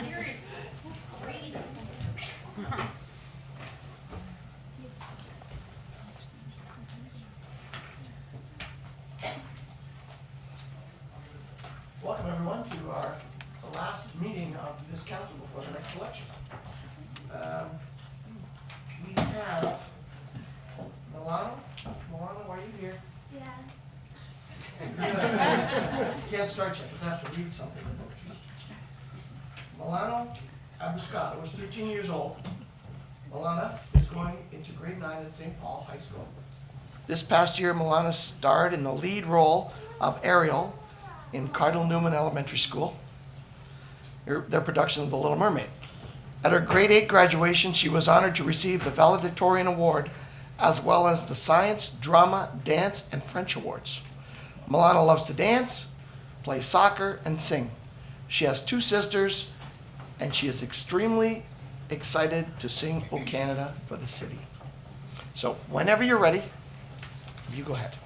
Seriously. Really? Welcome everyone to the last meeting of this council before the next election. We have Milano. Milano, why are you here? Yeah. You can't start yet, because I have to read something about you. Milano Abuscada was 13 years old. Milana is going into grade 9 at St. Paul High School. This past year, Milana starred in the lead role of Ariel in Cardinal Newman Elementary School, their production of The Little Mermaid. At her grade 8 graduation, she was honored to receive the Valedictorian Award, as well as the Science, Drama, Dance, and French Awards. Milana loves to dance, play soccer, and sing. She has 2 sisters, and she is extremely excited to sing O Canada for the city. So whenever you're ready, you go ahead.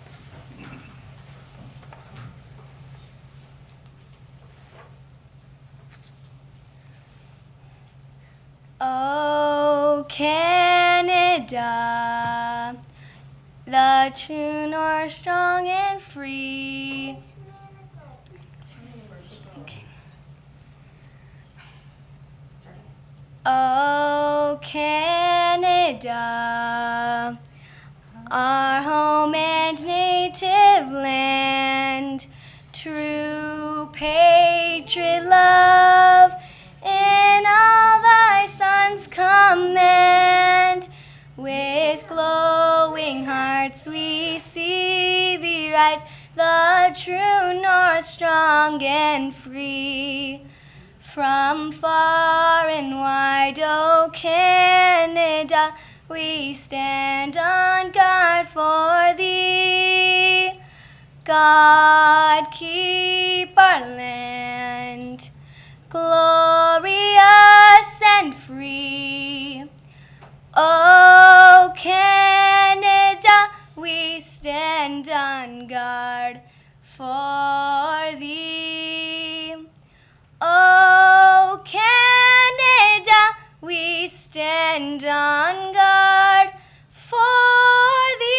Oh, Canada, the true north, strong and free. Oh, Canada, our home and native land, true patriot love, in all thy sons command. With glowing hearts we see thee rise, the true north, strong and free. From far and wide, O Canada, we stand on guard for thee. God keep our land glorious and free. O Canada, we stand on guard for thee. O Canada, we stand on guard for thee.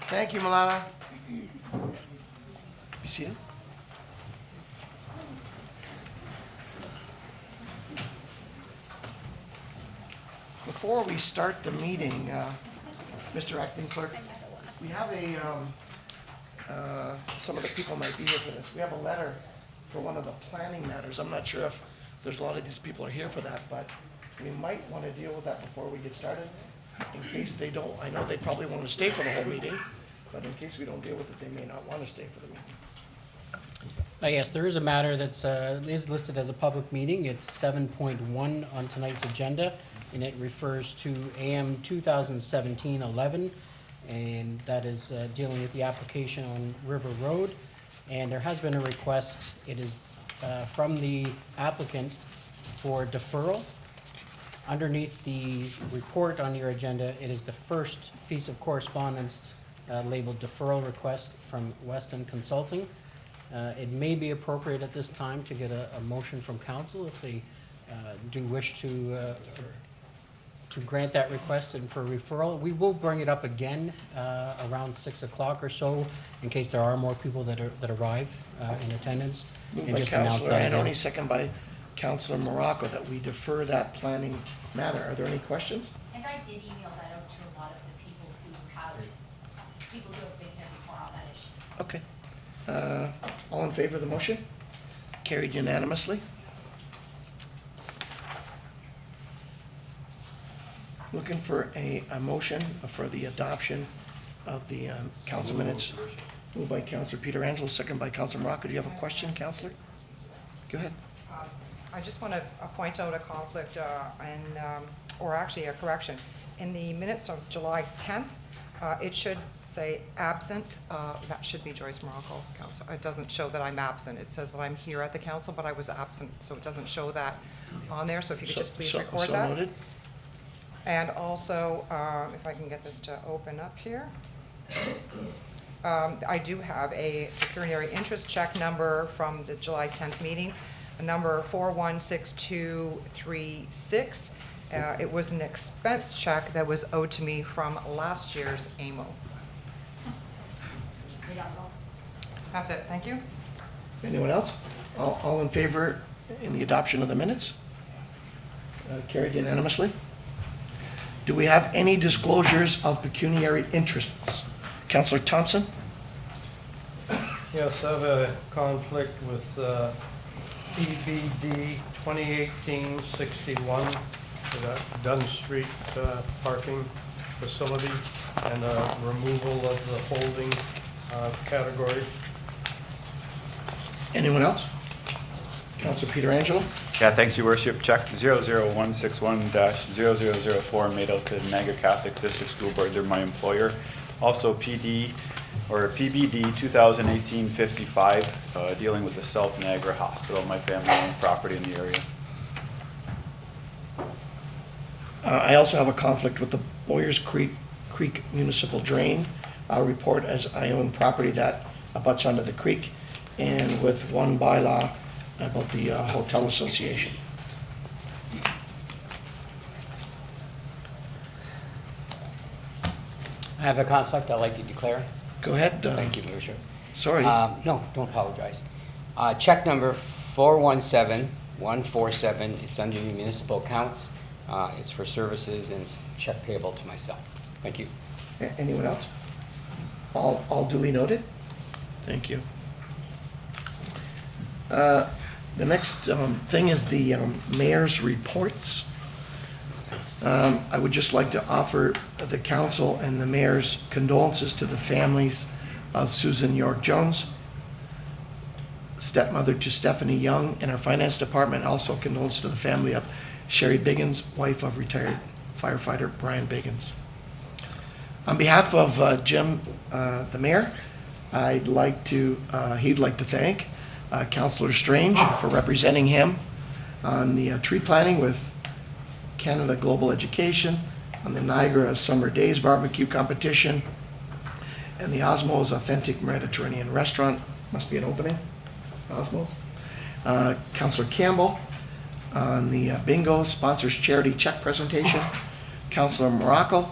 Thank you, Milana. Be seated. Before we start the meeting, Mr. Acting Clerk, we have some of the people might be here for this. We have a letter for one of the planning matters. I'm not sure if there's a lot of these people are here for that, but we might want to deal with that before we get started. In case they don't, I know they probably want to stay for the whole meeting, but in case we don't deal with it, they may not want to stay for the meeting. Yes, there is a matter that's is listed as a public meeting. It's 7.1 on tonight's agenda, and it refers to AM 2017-11, and that is dealing with the application on River Road. And there has been a request. It is from the applicant for deferral. Underneath the report on your agenda, it is the first piece of correspondence labeled deferral request from Weston Consulting. It may be appropriate at this time to get a motion from council if they do wish to grant that request and for referral. We will bring it up again around 6 o'clock or so in case there are more people that arrive in attendance. Moved And by just announce Councillor that again. Annoni, second by Councillor Morocco, that we defer that planning matter. Are there any questions? And I did email that out to a lot of the people who have been here before on that issue. Okay. All in favor of the motion? Carried unanimously. Looking for a motion for the adoption of the council minutes. Moved by Councillor Pietrangelo, second by Councillor Morocco. Do you have a question, Councillor? Go ahead. I just want to point out a conflict or actually a correction. In the minutes of July 10th, it should say absent. That should be Joyce Morocco, Council. It doesn't show that I'm absent. It says that I'm here at the council, but I was absent, so it doesn't show that on there. So if you could just please record So that. noted. And also, if I can get this to open up here. I do have a pecuniary interest check number from the July 10th meeting, number 416236. It was an expense check that was owed to me from last year's AMO. We don't know. That's it, thank you. Anyone else? All in favor in the adoption of the minutes? Carried unanimously. Do we have any disclosures of pecuniary interests? Councillor Thompson? Yes, I have a conflict with EBD 2018-61, that Dunn Street parking facility, and removal of the holding category. Anyone else? Councillor Pietrangelo? Yeah, thanks, Your Worship. Check 00161-0004 made out to Niagara Catholic District School Board. They're my employer. Also PBD 2018-55, dealing with the South Niagara Hospital, my family-owned property in the area. I also have a conflict with the Boyers Creek Municipal Drain. I'll report as I own property that abuts onto the creek, and with one bylaw about the Hotel Association. I have a conflict I'd like to declare. Go ahead. Thank you, Your Worship. Sorry. No, don't apologize. Check number 417147, it's under your municipal accounts. It's for services and it's check payable to myself. Thank you. Anyone else? All duly noted? Thank you. The next thing is the mayor's reports. I would just like to offer the council and the mayor's condolences to the families of Susan York Jones, stepmother to Stephanie Young in our finance department. Also condolences to the family of Sherry Biggins, wife of retired firefighter Brian Biggins. On behalf of Jim, the mayor, he'd like to thank Councillor Strange for representing him on the tree planting with Canada Global Education, on the Niagara Summer Days Barbecue Competition, and the Osmos Authentic Mediterranean Restaurant. Must be an opening, Osmos. Councillor Campbell on the bingo sponsors charity check presentation. Councillor Morocco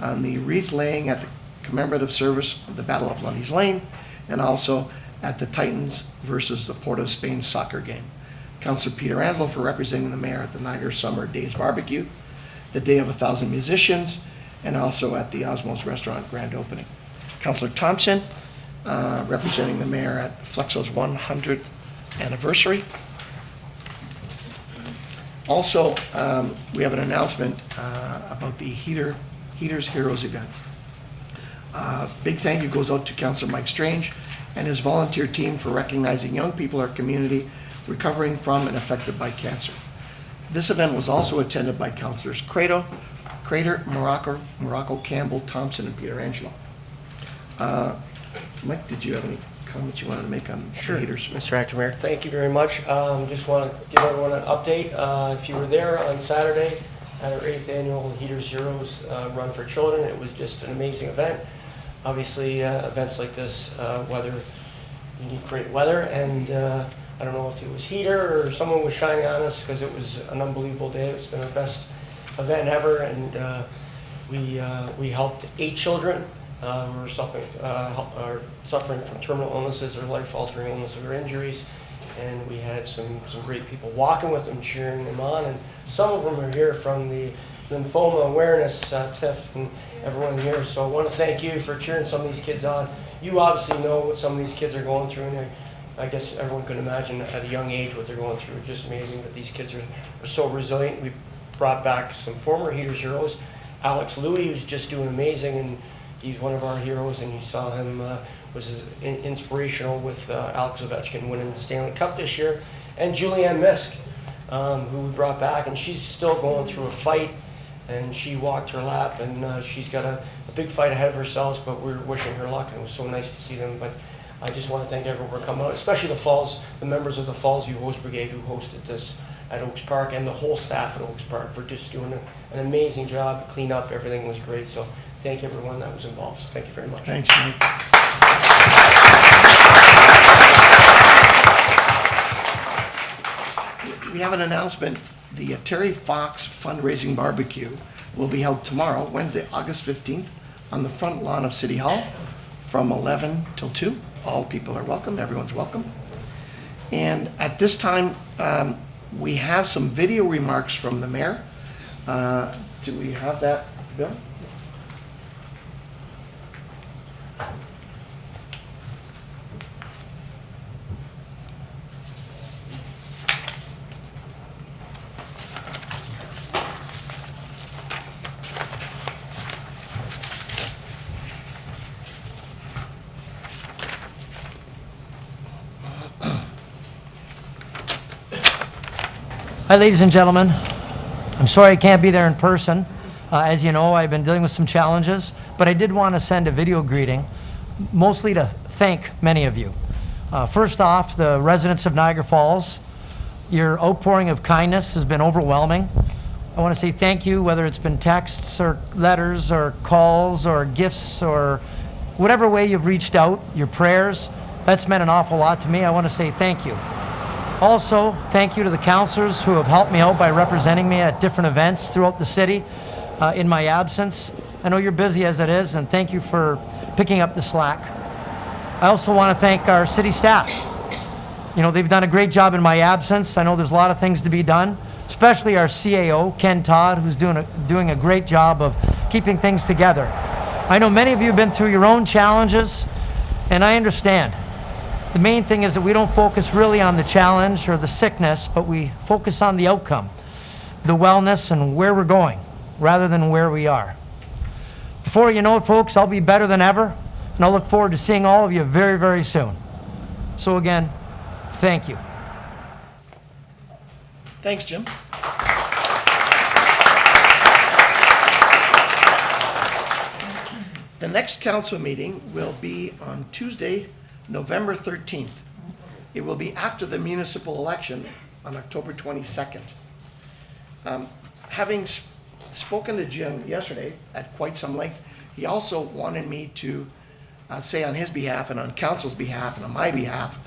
on the wreath laying at the commemorative service of the Battle of Lundy's Lane, and also at the Titans versus the Port of Spain soccer game. Councillor Pietrangelo for representing the mayor at the Niagara Summer Days Barbecue, the Day of 1,000 Musicians, and also at the Osmos Restaurant grand opening. Councillor Thompson representing the mayor at Flexo's 100th anniversary. Also, we have an announcement about the Heaters Heroes event. Big thank you goes out to Councillor Mike Strange and his volunteer team for recognizing young people in our community recovering from and affected by cancer. This event was also attended by Councillors Crater, Morocco, Campbell, Thompson, and Pietrangelo. Mike, did you have any comments you wanted to make on the Heaters? Mr. Acting Mayor, thank you very much. Just want to give everyone an update. If you were there on Saturday at our 8th annual Heaters Heroes Run for Children, it was just an amazing event. Obviously, events like this, you need great weather, and I don't know if it was heater or someone was shining on us because it was an unbelievable day. It's been our best event ever, and we helped 8 children who are suffering from terminal illnesses or life-altering illnesses or injuries, and we had some great people walking with them, cheering them on, and some of them are here from the lymphoma awareness TIF and everyone here. So I want to thank you for cheering some of these kids on. You obviously know what some of these kids are going through, and I guess everyone can imagine at a young age what they're going through. It's just amazing that these kids are so resilient. We brought back some former Heaters heroes. Alex Louie, who's just doing amazing, and he's one of our heroes, and you saw him was inspirational with Alex Ovechkin winning the Stanley Cup this year. And Julianne Misk, who we brought back, and she's still going through a fight, and she walked her lap, and she's got a big fight ahead of herself, but we're wishing her luck, and it was so nice to see them. But I just want to thank everyone for coming out, especially the Falls, the members of the Falls View Host Brigade who hosted this at Oaks Park and the whole staff at Oaks Park for just doing an amazing job. Clean up, everything was great. So thank everyone that was involved. So thank you very much. Thanks, Mike. We have an announcement. The Terry Fox Fundraising Barbecue will be held tomorrow, Wednesday, August 15th, on the front lawn of City Hall from 11 till 2. All people are welcome. Everyone's welcome. And at this time, we have some video remarks from the mayor. Do we have that, Bill? Hi, ladies and gentlemen. I'm sorry I can't be there in person. As you know, I've been dealing with some challenges, but I did want to send a video greeting, mostly to thank many of you. First off, the residents of Niagara Falls, your outpouring of kindness has been overwhelming. I want to say thank you, whether it's been texts or letters or calls or gifts or whatever way you've reached out, your prayers, that's meant an awful lot to me. I want to say thank you. Also, thank you to the counselors who have helped me out by representing me at different events throughout the city in my absence. I know you're busy as it is, and thank you for picking up the slack. I also want to thank our city staff. You know, they've done a great job in my absence. I know there's a lot of things to be done, especially our CAO, Ken Todd, who's doing a great job of keeping things together. I know many of you have been through your own challenges, and I understand. The main thing is that we don't focus really on the challenge or the sickness, but we focus on the outcome, the wellness and where we're going, rather than where we are. Before you know it, folks, I'll be better than ever, and I'll look forward to seeing all of you very, very soon. So again, thank you. Thanks, Jim. The next council meeting will be on Tuesday, November 13th. It will be after the municipal election on October 22nd. Having spoken to Jim yesterday at quite some length, he also wanted me to say on his behalf and on council's behalf and on my behalf,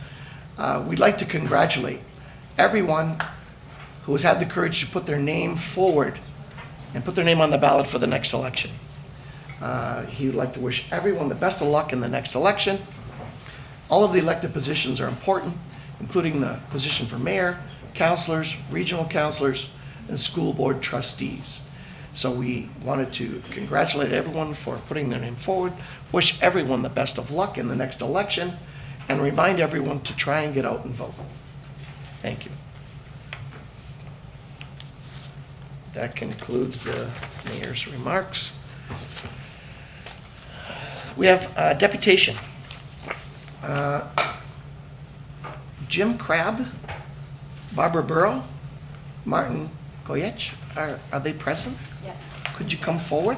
we'd like to congratulate everyone who has had the courage to put their name forward and put their name on the ballot for the next election. He would like to wish everyone the best of luck in the next election. All of the elected positions are important, including the position for mayor, councilors, regional councilors, and school board trustees. So we wanted to congratulate everyone for putting their name forward, wish everyone the best of luck in the next election, and remind everyone to try and get out and vote. Thank you. That concludes the mayor's remarks. We have deputation. Jim Crabb, Barbara Burrow, Martin Goyech, are they present? Yep. Could you come forward?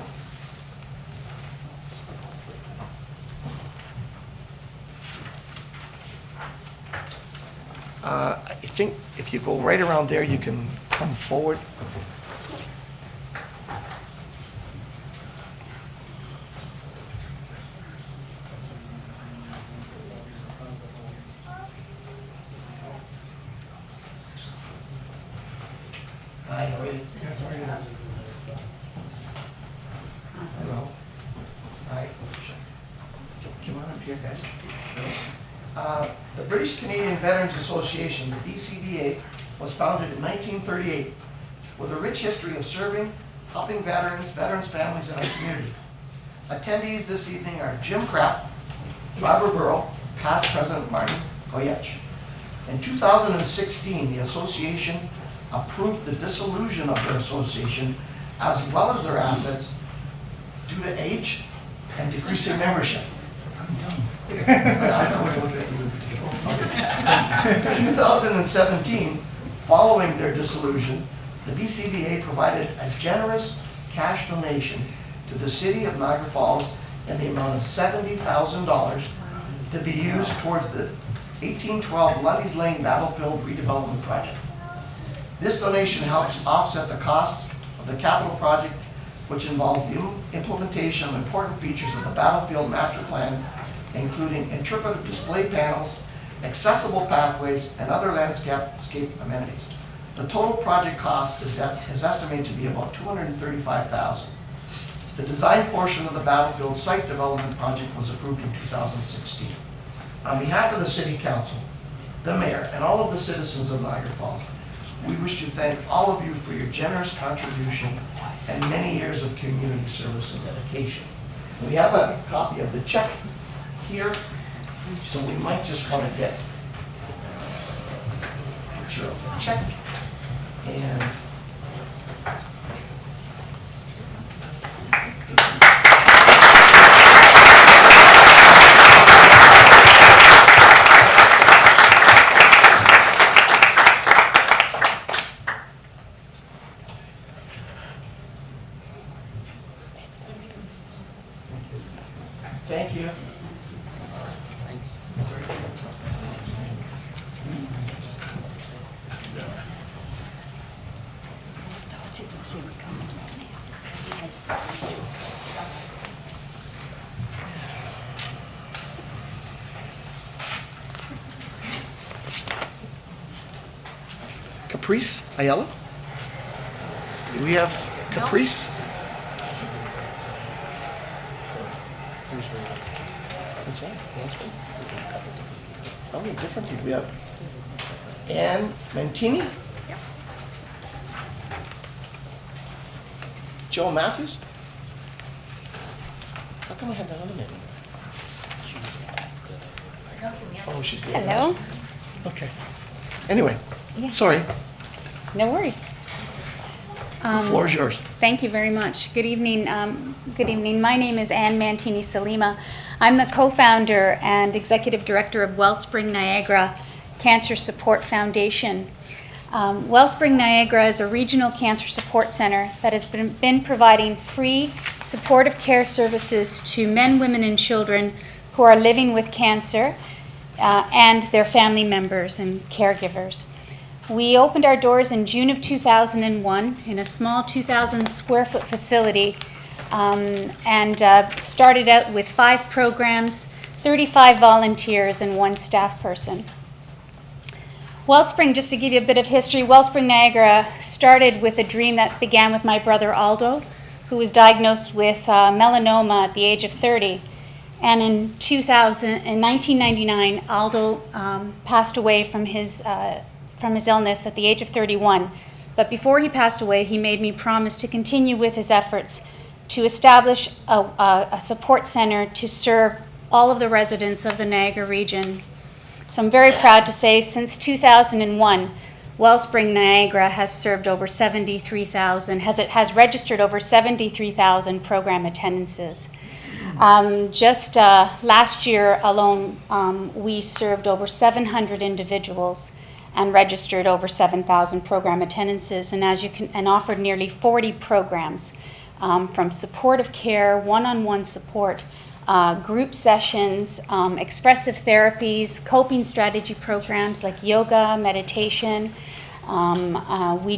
I think if you go right around there, you can come forward. Hi, how are you? Hello. Hi. Come on up here, guys. The British Canadian Veterans Association, the BCVA, was founded in 1938 with a rich history of serving, helping veterans, veterans' families, and our community. Attendees this evening are Jim Crabb, Barbara Burrow, past President Martin Goyech. In 2016, the association approved the dissolution of their association as well as their assets due to age and decreasing membership. I was looking at you in particular. In 2017, following their dissolution, the BCVA provided a generous cash donation to the city of Niagara Falls in the amount of $70,000 to be used towards the 1812 Lundy's Lane Battlefield redevelopment project. This donation helps offset the costs of the capital project, which involves the implementation of important features of the Battlefield Master Plan, including interpretive display panels, accessible pathways, and other landscape amenities. The total project cost is estimated to be about $235,000. The design portion of the Battlefield site development project was approved in 2016. On behalf of the City Council, the Mayor, and all of the citizens of Niagara Falls, we wish to thank all of you for your generous contribution and many years of community service and dedication. We have a copy of the check here, so we might just want to get a picture of the check. And thank you. Caprice Ayala? Do we have Caprice? What's that? That's one. How many different people we have? Ann Mantini? Yep. Joe Matthews? How come I had that other name? Oh, she's the other Hello. one. Okay. Anyway, Yeah. sorry. No worries. The floor is yours. Thank you very much. Good evening. Good evening. My name is Ann Mantini Salima. I'm the co-founder and executive director of Wellspring Niagara Cancer Support Foundation. Wellspring Niagara is a regional cancer support center that has been providing free supportive care services to men, women, and children who are living with cancer and their family members and caregivers. We opened our doors in June of 2001 in a small 2,000 square foot facility and started out with 5 programs, 35 volunteers, and 1 staff person. Wellspring, just to give you a bit of history, Wellspring Niagara started with a dream that began with my brother Aldo, who was diagnosed with melanoma at the age of 30. And in 1999, Aldo passed away from his illness at the age of 31. But before he passed away, he made me promise to continue with his efforts to establish a support center to serve all of the residents of the Niagara region. So I'm very proud to say since 2001, Wellspring Niagara has served over 73,000, has registered over 73,000 program attendances. Just last year alone, we served over 700 individuals and registered over 7,000 program attendances, and and offered nearly 40 programs, from supportive care, one-on-one support, group sessions, expressive therapies, coping strategy programs like yoga, meditation. We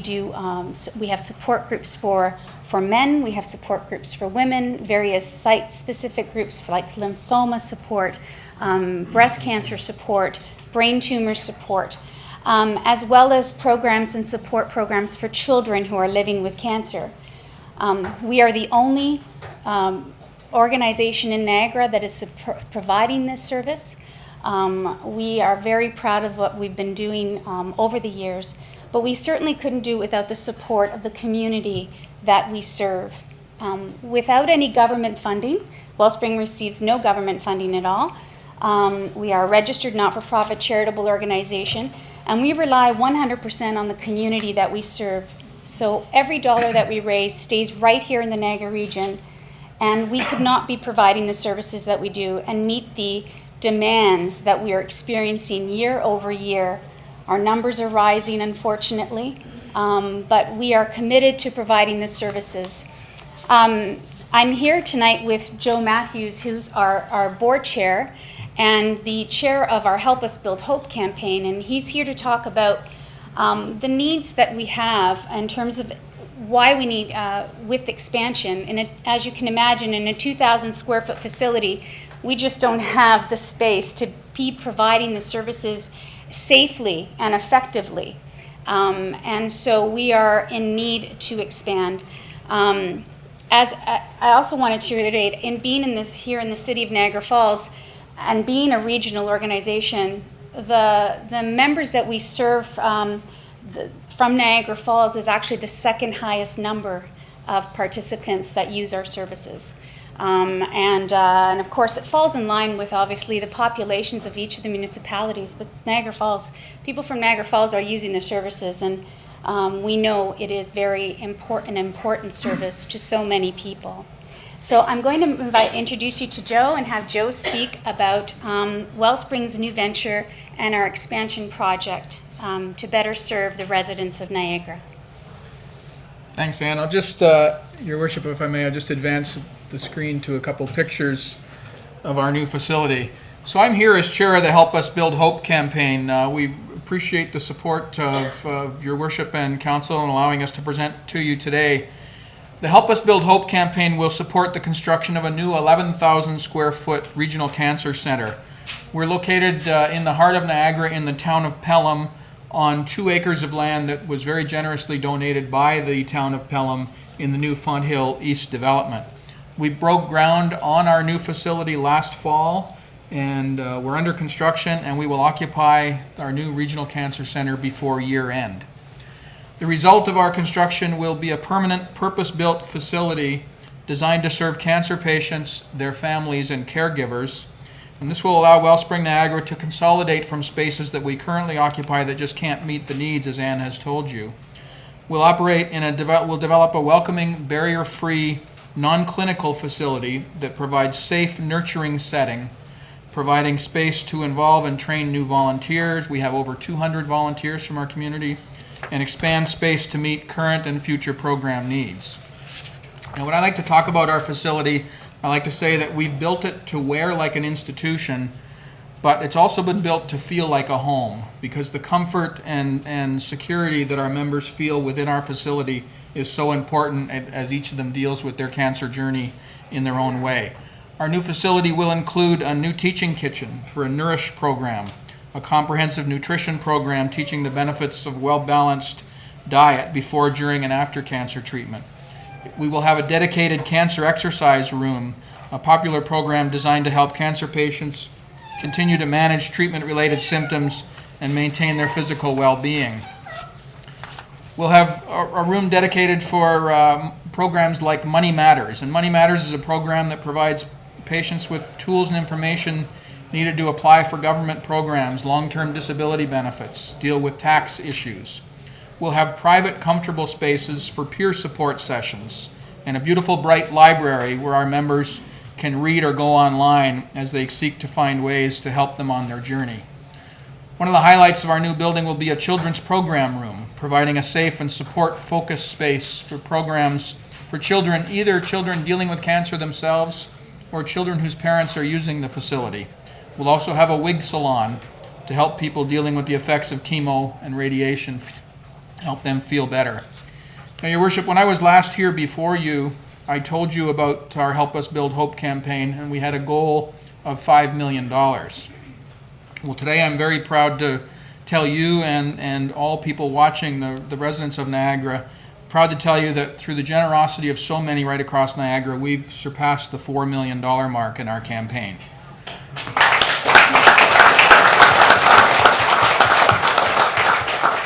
have support groups for men, we have support groups for women, various site-specific groups like lymphoma support, breast cancer support, brain tumor support, as well as programs and support programs for children who are living with cancer. We are the only organization in Niagara that is providing this service. We are very proud of what we've been doing over the years, but we certainly couldn't do it without the support of the community that we serve. Without any government funding, Wellspring receives no government funding at all. We are a registered not-for-profit charitable organization, and we rely 100% on the community that we serve. So every dollar that we raise stays right here in the Niagara region, and we could not be providing the services that we do and meet the demands that we are experiencing year over year. Our numbers are rising, unfortunately, but we are committed to providing the services. I'm here tonight with Joe Matthews, who's our board chair and the chair of our Help Us Build Hope campaign, and he's here to talk about The needs that we have in terms of why we need, with expansion, as you can imagine, in a 2,000 square foot facility, we just don't have the space to be providing the services safely and effectively. And so we are in need to expand. As I also wanted to reiterate, in being here in the city of Niagara Falls and being a regional organization, the members that we serve from Niagara Falls is actually the second highest number of participants that use our services. And of course, it falls in line with obviously the populations of each of the municipalities. But Niagara Falls, people from Niagara Falls are using their services, and we know it is very important service to so many people. So I'm going to introduce you to Joe and have Joe speak about Wellspring's new venture and our expansion project to better serve the residents of Niagara. Thanks, Ann. I'll just, Your Worship, if I may, I'll just advance the screen to a couple pictures of our new facility. So I'm here as chair of the Help Us Build Hope campaign. We appreciate the support of Your Worship and Council in allowing us to present to you today. The Help Us Build Hope campaign will support the construction of a new 11,000 square foot regional cancer center. We're located in the heart of Niagara in the town of Pelham on 2 acres of land that was very generously donated by the town of Pelham in the new Fonthill East development. We broke ground on our new facility last fall, and we're under construction, and we will occupy our new regional cancer center before year end. The result of our construction will be a permanent purpose-built facility designed to serve cancer patients, their families, and caregivers. And this will allow Wellspring Niagara to consolidate from spaces that we currently occupy that just can't meet the needs, as Ann has told you. We'll develop a welcoming, barrier-free, non-clinical facility that provides safe, nurturing setting, providing space to involve and train new volunteers. We have over 200 volunteers from our community, and expand space to meet current and future program needs. Now, when I like to talk about our facility, I like to say that we've built it to wear like an institution, but it's also been built to feel like a home, because the comfort and security that our members feel within our facility is so important as each of them deals with their cancer journey in their own way. Our new facility will include a new teaching kitchen for a Nourish program, a comprehensive nutrition program teaching the benefits of well-balanced diet before, during, and after cancer treatment. We will have a dedicated cancer exercise room, a popular program designed to help cancer patients continue to manage treatment-related symptoms and maintain their physical well-being. We'll have a room dedicated for programs like Money Matters. And Money Matters is a program that provides patients with tools and information needed to apply for government programs, long-term disability benefits, deal with tax issues. We'll have private, comfortable spaces for peer support sessions, and a beautiful, bright library where our members can read or go online as they seek to find ways to help them on their journey. One of the highlights of our new building will be a children's program room, providing a safe and support-focused space for programs for children, either children dealing with cancer themselves or children whose parents are using the facility. We'll also have a wig salon to help people dealing with the effects of chemo and radiation, help them feel better. Now, Your Worship, when I was last here before you, I told you about our Help Us Build Hope campaign, and we had a goal of $5 million. Well, today I'm very proud to tell you and all people watching, the residents of Niagara, proud to tell you that through the generosity of so many right across Niagara, we've surpassed the $4 million mark in our campaign.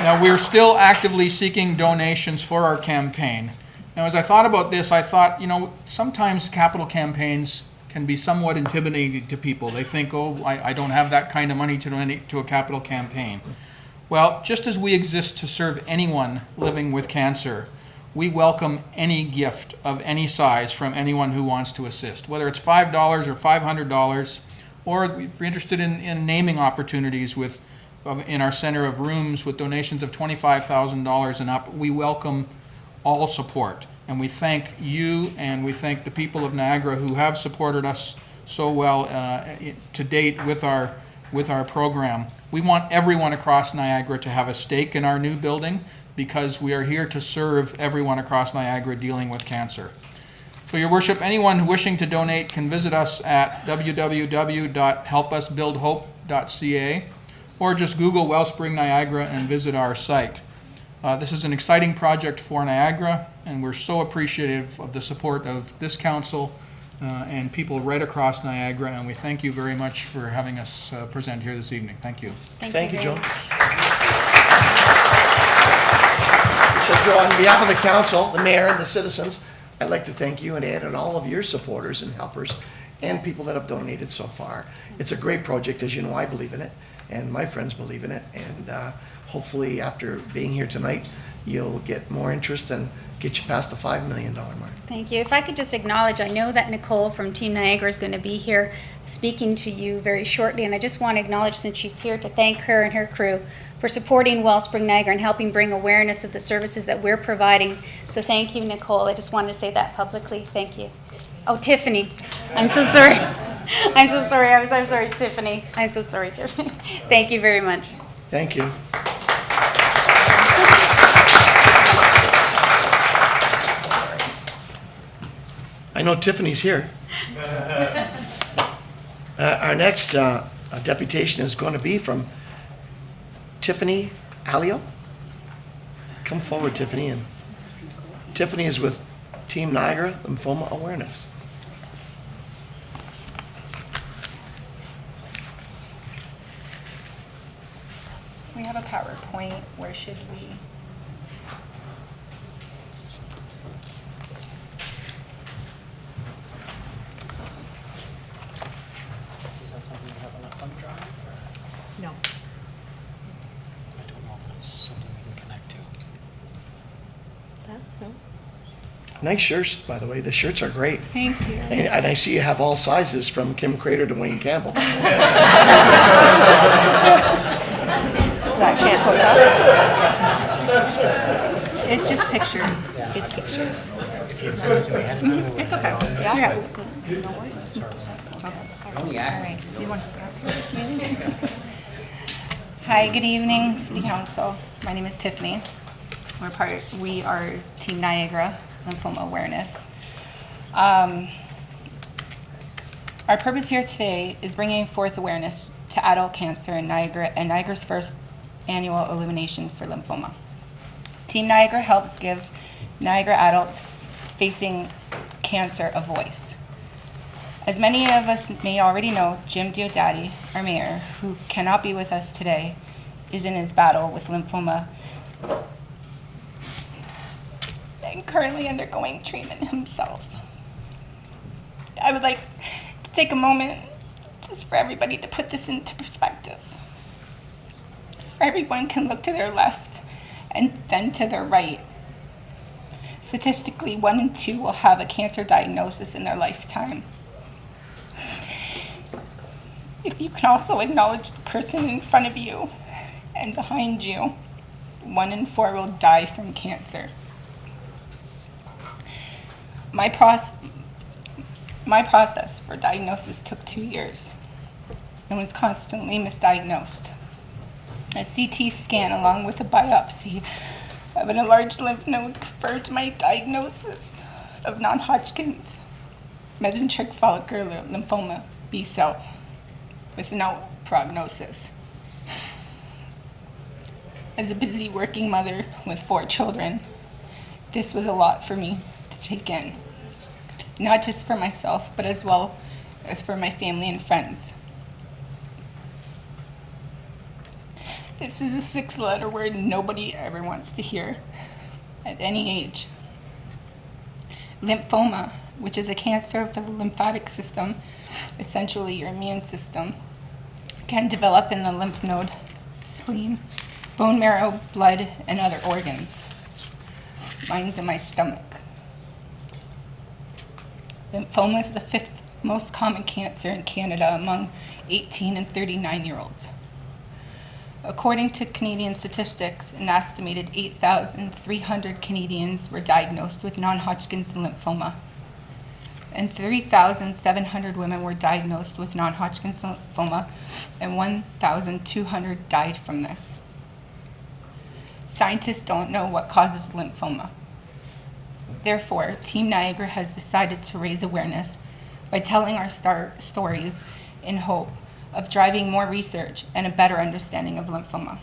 Now, we're still actively seeking donations for our campaign. Now, as I thought about this, I thought, sometimes capital campaigns can be somewhat intimidating to people. They think, oh, I don't have that kind of money to donate to a capital campaign. Well, just as we exist to serve anyone living with cancer, we welcome any gift of any size from anyone who wants to assist, whether it's $5 or $500, or if you're interested in naming opportunities in our center of rooms with donations of $25,000 and up. We welcome all support, and we thank you and we thank the people of Niagara who have supported us so well to date with our program. We want everyone across Niagara to have a stake in our new building because we are here to serve everyone across Niagara dealing with cancer. So, Your Worship, anyone wishing to donate can visit us at www.helpusbuildhope.ca or just Google Wellspring Niagara and visit our site. This is an exciting project for Niagara, and we're so appreciative of the support of this council and people right across Niagara, and we thank you very much for having us present here this evening. Thank you. Thank you, very Joe. much. So, Joe, on behalf of the council, the mayor, and the citizens, I'd like to thank you and Ed and all of your supporters and helpers and people that have donated so far. It's a great project, as you know. I believe in it, and my friends believe in it, and hopefully after being here tonight, you'll get more interest and get you past the $5 million mark. Thank you. If I could just acknowledge, I know that Nicole from Team Niagara is going to be here speaking to you very shortly, and I just want to acknowledge, since she's here, to thank her and her crew for supporting Wellspring Niagara and helping bring awareness of the services that we're providing. So thank you, Nicole. I just wanted to say that publicly. Thank you. Oh, Tiffany. I'm so sorry. I'm so sorry. I'm sorry, Tiffany. I'm so sorry, Tiffany. Thank you very much. Thank you. I know Tiffany's here. Our next deputation is going to be from Tiffany Alio. Come forward, Tiffany. And Tiffany is with Team Niagara Lymphoma Awareness. We have a PowerPoint. Where should we? Is that something you have on a thumb drive? No. I don't know if that's something we can connect to. Nice shirts, by the way. The shirts are great. Thank you. And I see you have all sizes from Kim Crater to Wayne Campbell. That can't hook up. It's just pictures. It's pictures. If you had sent it to me ahead of time, it would It's have okay. been on Yeah. there. No worries. Sorry about that. All right. You want to start? Hi, good evening, City Council. My name is Tiffany. We are Team Niagara Lymphoma Awareness. Our purpose here today is bringing forth awareness to adult cancer in Niagara and Niagara's first annual illumination for lymphoma. Team Niagara helps give Niagara adults facing cancer a voice. As many of us may already know, Jim Diodati, our mayor, who cannot be with us today, is in his battle with lymphoma and currently undergoing treatment himself. I would like to take a moment just for everybody to put this into perspective. For everyone can look to their left and then to their right. Statistically, 1 in 2 will have a cancer diagnosis in their lifetime. If you can also acknowledge the person in front of you and behind you, 1 in 4 will die from cancer. My process for diagnosis took 2 years and was constantly misdiagnosed. A CT scan along with a biopsy of an enlarged lymph node confirmed my diagnosis of non-Hodgkin's mesenteric follicular lymphoma B-cell with no prognosis. As a busy working mother with 4 children, this was a lot for me to take in, not just for myself, but as well as for my family and friends. This is a 6-letter word nobody ever wants to hear at any age. Lymphoma, which is a cancer of the lymphatic system, essentially your immune system, can develop in the lymph node, spleen, bone marrow, blood, and other organs. Mine's in my stomach. Lymphoma is the 5th most common cancer in Canada among 18 and 39-year-olds. According to Canadian statistics, an estimated 8,300 Canadians were diagnosed with non-Hodgkin's lymphoma. and 3,700 women were diagnosed with non-Hodgkin's lymphoma, and 1,200 died from this. Scientists don't know what causes lymphoma. Therefore, Team Niagara has decided to raise awareness by telling our stories in hope of driving more research and a better understanding of lymphoma.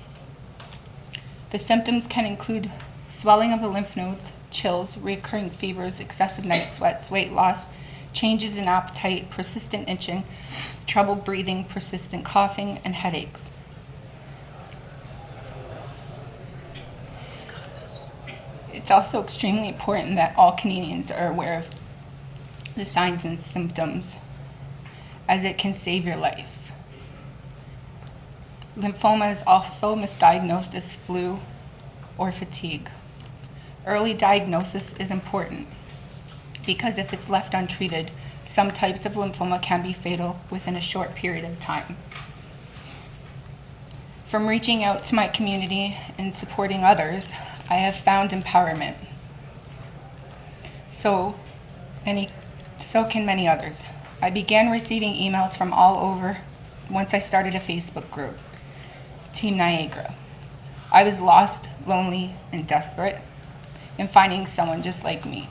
The symptoms can include swelling of the lymph nodes, chills, recurring fevers, excessive night sweats, weight loss, changes in appetite, persistent itching, trouble breathing, persistent coughing, and headaches. It's also extremely important that all Canadians are aware of the signs and symptoms, as it can save your life. Lymphoma is also misdiagnosed as flu or fatigue. Early diagnosis is important because if it's left untreated, some types of lymphoma can be fatal within a short period of time. From reaching out to my community and supporting others, I have found empowerment. So can many others. I began receiving emails from all over once I started a Facebook group, Team Niagara. I was lost, lonely, and desperate in finding someone just like me.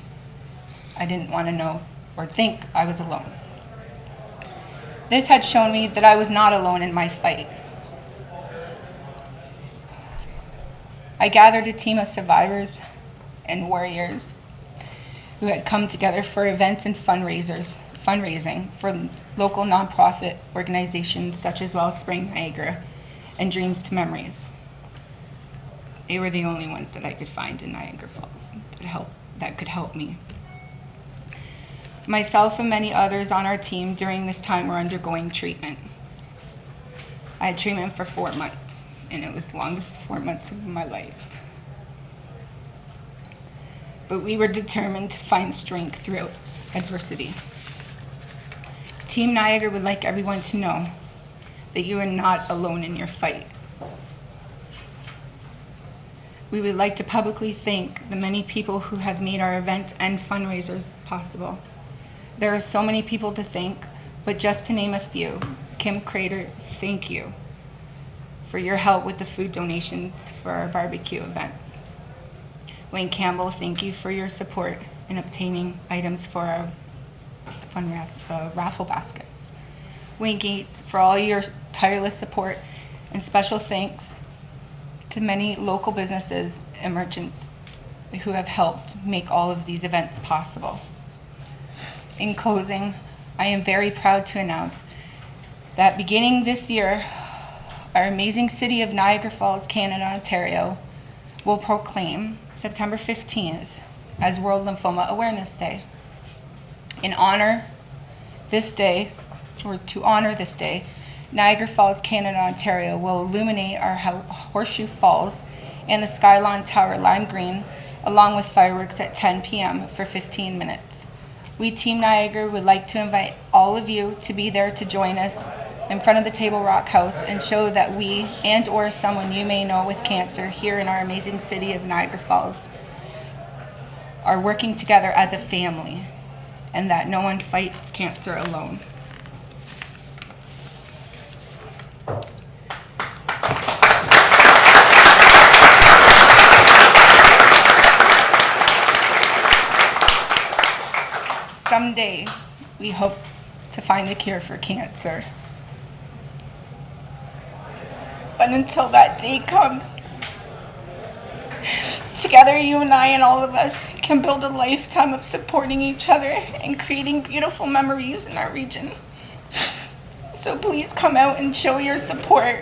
I didn't want to know or think I was alone. This had shown me that I was not alone in my fight. I gathered a team of survivors and warriors who had come together for events and fundraising for local nonprofit organizations such as Wellspring Niagara and Dreams to Memories. They were the only ones that I could find in Niagara Falls that could help me. Myself and many others on our team during this time were undergoing treatment. I had treatment for 4 months, and it was the longest 4 months of my life. But we were determined to find strength throughout adversity. Team Niagara would like everyone to know that you are not alone in your fight. We would like to publicly thank the many people who have made our events and fundraisers possible. There are so many people to thank, but just to name a few, Kim Crater, thank you for your help with the food donations for our barbecue event. Wayne Campbell, thank you for your support in obtaining items for our raffle baskets. Wayne Gates, for all your tireless support, and special thanks to many local businesses and merchants who have helped make all of these events possible. In closing, I am very proud to announce that beginning this year, our amazing city of Niagara Falls, Canada, Ontario, will proclaim September 15th as World Lymphoma Awareness Day. To honor this day, Niagara Falls, Canada, Ontario will illuminate our Horseshoe Falls and the Skyline Tower lime green along with fireworks at 10 p.m. for 15 minutes. We Team Niagara would like to invite all of you to be there to join us in front of the Table Rock House and show that we and or someone you may know with cancer here in our amazing city of Niagara Falls are working together as a family and that no one fights cancer alone. Someday, we hope to find a cure for cancer. But until that day comes, together you and I and all of us can build a lifetime of supporting each other and creating beautiful memories in our region. So please come out and show your support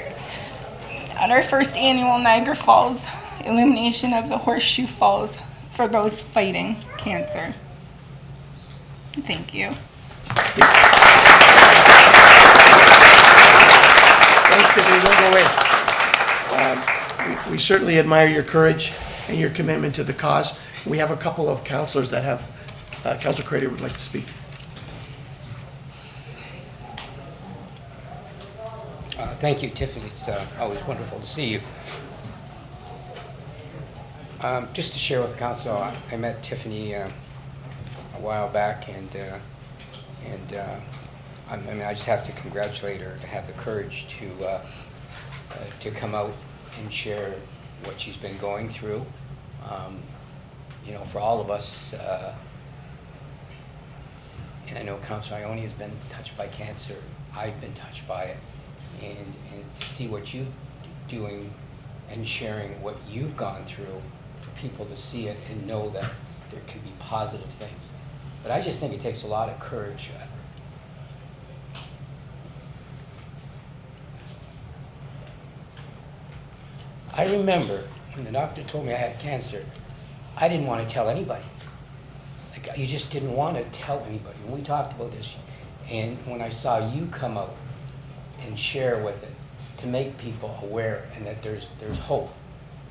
at our first annual Niagara Falls illumination of the Horseshoe Falls for those fighting cancer. Thank you. Thanks, Tiffany. Don't go away. We certainly admire your courage and your commitment to the cause. We have a couple of councillors that have, Councillor Crater would like to speak. Thank you, Tiffany. It's always wonderful to see you. Just to share with the council, I met Tiffany a while back, and And I mean, I just have to congratulate her to have the courage to come out and share what she's been going through. You know, for all of us, and I know Councilor Ione has been touched by cancer. I've been touched by it. And to see what you're doing and sharing what you've gone through, for people to see it and know that there can be positive things. But I just think it takes a lot of courage. I remember when the doctor told me I had cancer, I didn't want to tell anybody. Like, you just didn't want to tell anybody. And we talked about this. And when I saw you come out and share with it, to make people aware and that there's hope,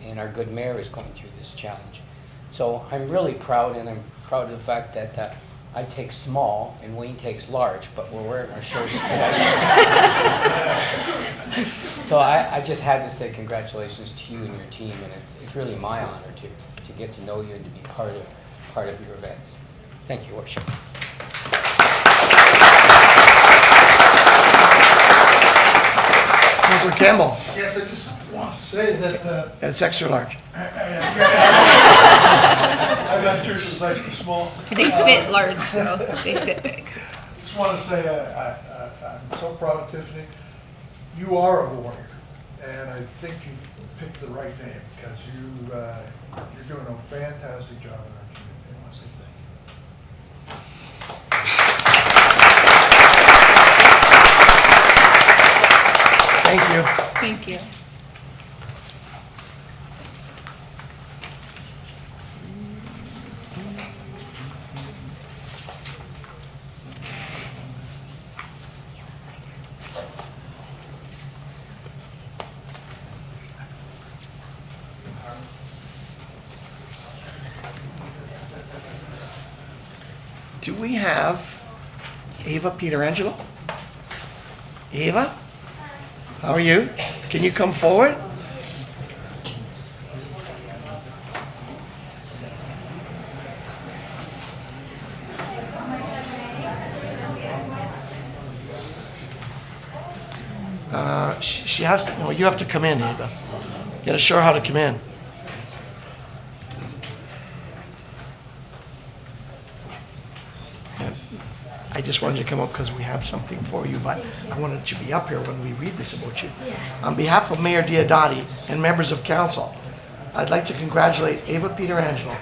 and our good mayor is going through this challenge. So I'm really proud, and I'm proud of the fact that I take small and Wayne takes large, but we're wearing our shirts today. So I just had to say congratulations to you and your team, and it's really my honor to get to know you and to be part of your events. Thank you, Your Worship. Councilor Campbell. Yes, I just want to say that It's extra large. I've had yours since extra small. They fit large, so they fit big. Just want to say I'm so proud of Tiffany. You are a warrior, and I think you picked the right name because you're doing a fantastic job in our community. I want to say thank you. Thank you. Thank you. Do we have Ava Pietrangelo? Ava? How are you? Can you come forward? She has to, no, you have to come in, Ava. You gotta show her how to come in. I just wanted you to come up because we have something for you, but I wanted you to be up here when we read this about you. On behalf of Mayor Diodati and members of council, I'd like to congratulate Ava Pietrangelo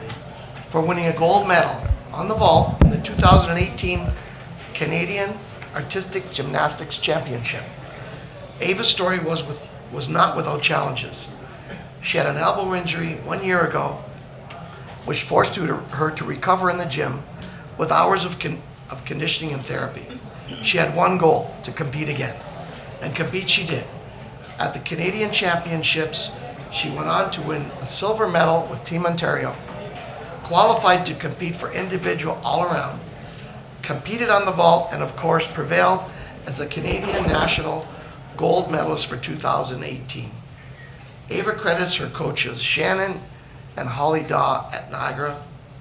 for winning a gold medal on the vault in the 2018 Canadian Artistic Gymnastics Championship. Ava's story was not without challenges. She had an elbow injury 1 year ago, which forced her to recover in the gym with hours of conditioning and therapy. She had one goal: to compete again. And compete she did. At the Canadian Championships, she went on to win a silver medal with Team Ontario, qualified to compete for individual all-around, competed on the vault, and of course prevailed as a Canadian national gold medalist for 2018. Ava credits her coaches Shannon and Holly Daw at Niagara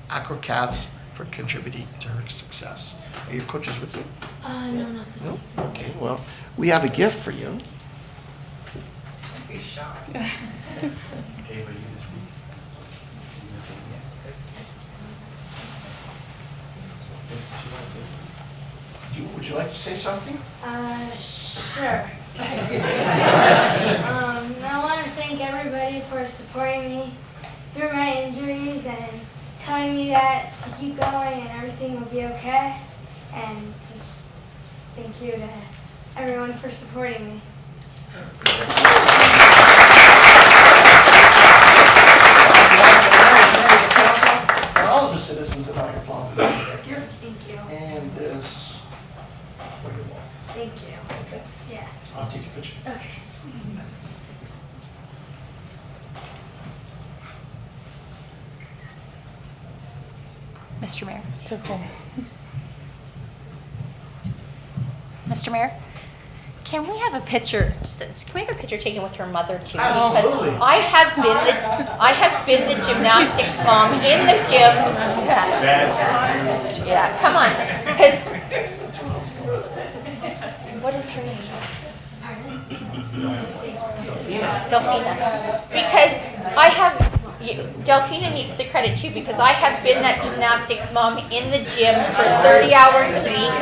Acrocats for contributing to her success. Are your coaches with you? No, not this. No? Okay, well, we have a gift for you. Would you like to say something? Sure. I want to thank everybody for supporting me through my injuries and telling me that to keep going and everything will be okay. And just thank you to everyone for supporting me. And all of the citizens of Niagara Falls will give you that gift. Thank you. And this. Thank you. Okay. Yeah. I'll take a picture. Okay. Mr. Mayor. It's okay. Mr. Mayor, can we have a picture? Can we have a picture taken with her mother too? Absolutely. Because I have been the gymnastics mom in the gym. Yeah, come on. Because is her name? Delphina. Because Delphina needs the credit too, because I have been that gymnastics mom in the gym for 30 hours a week.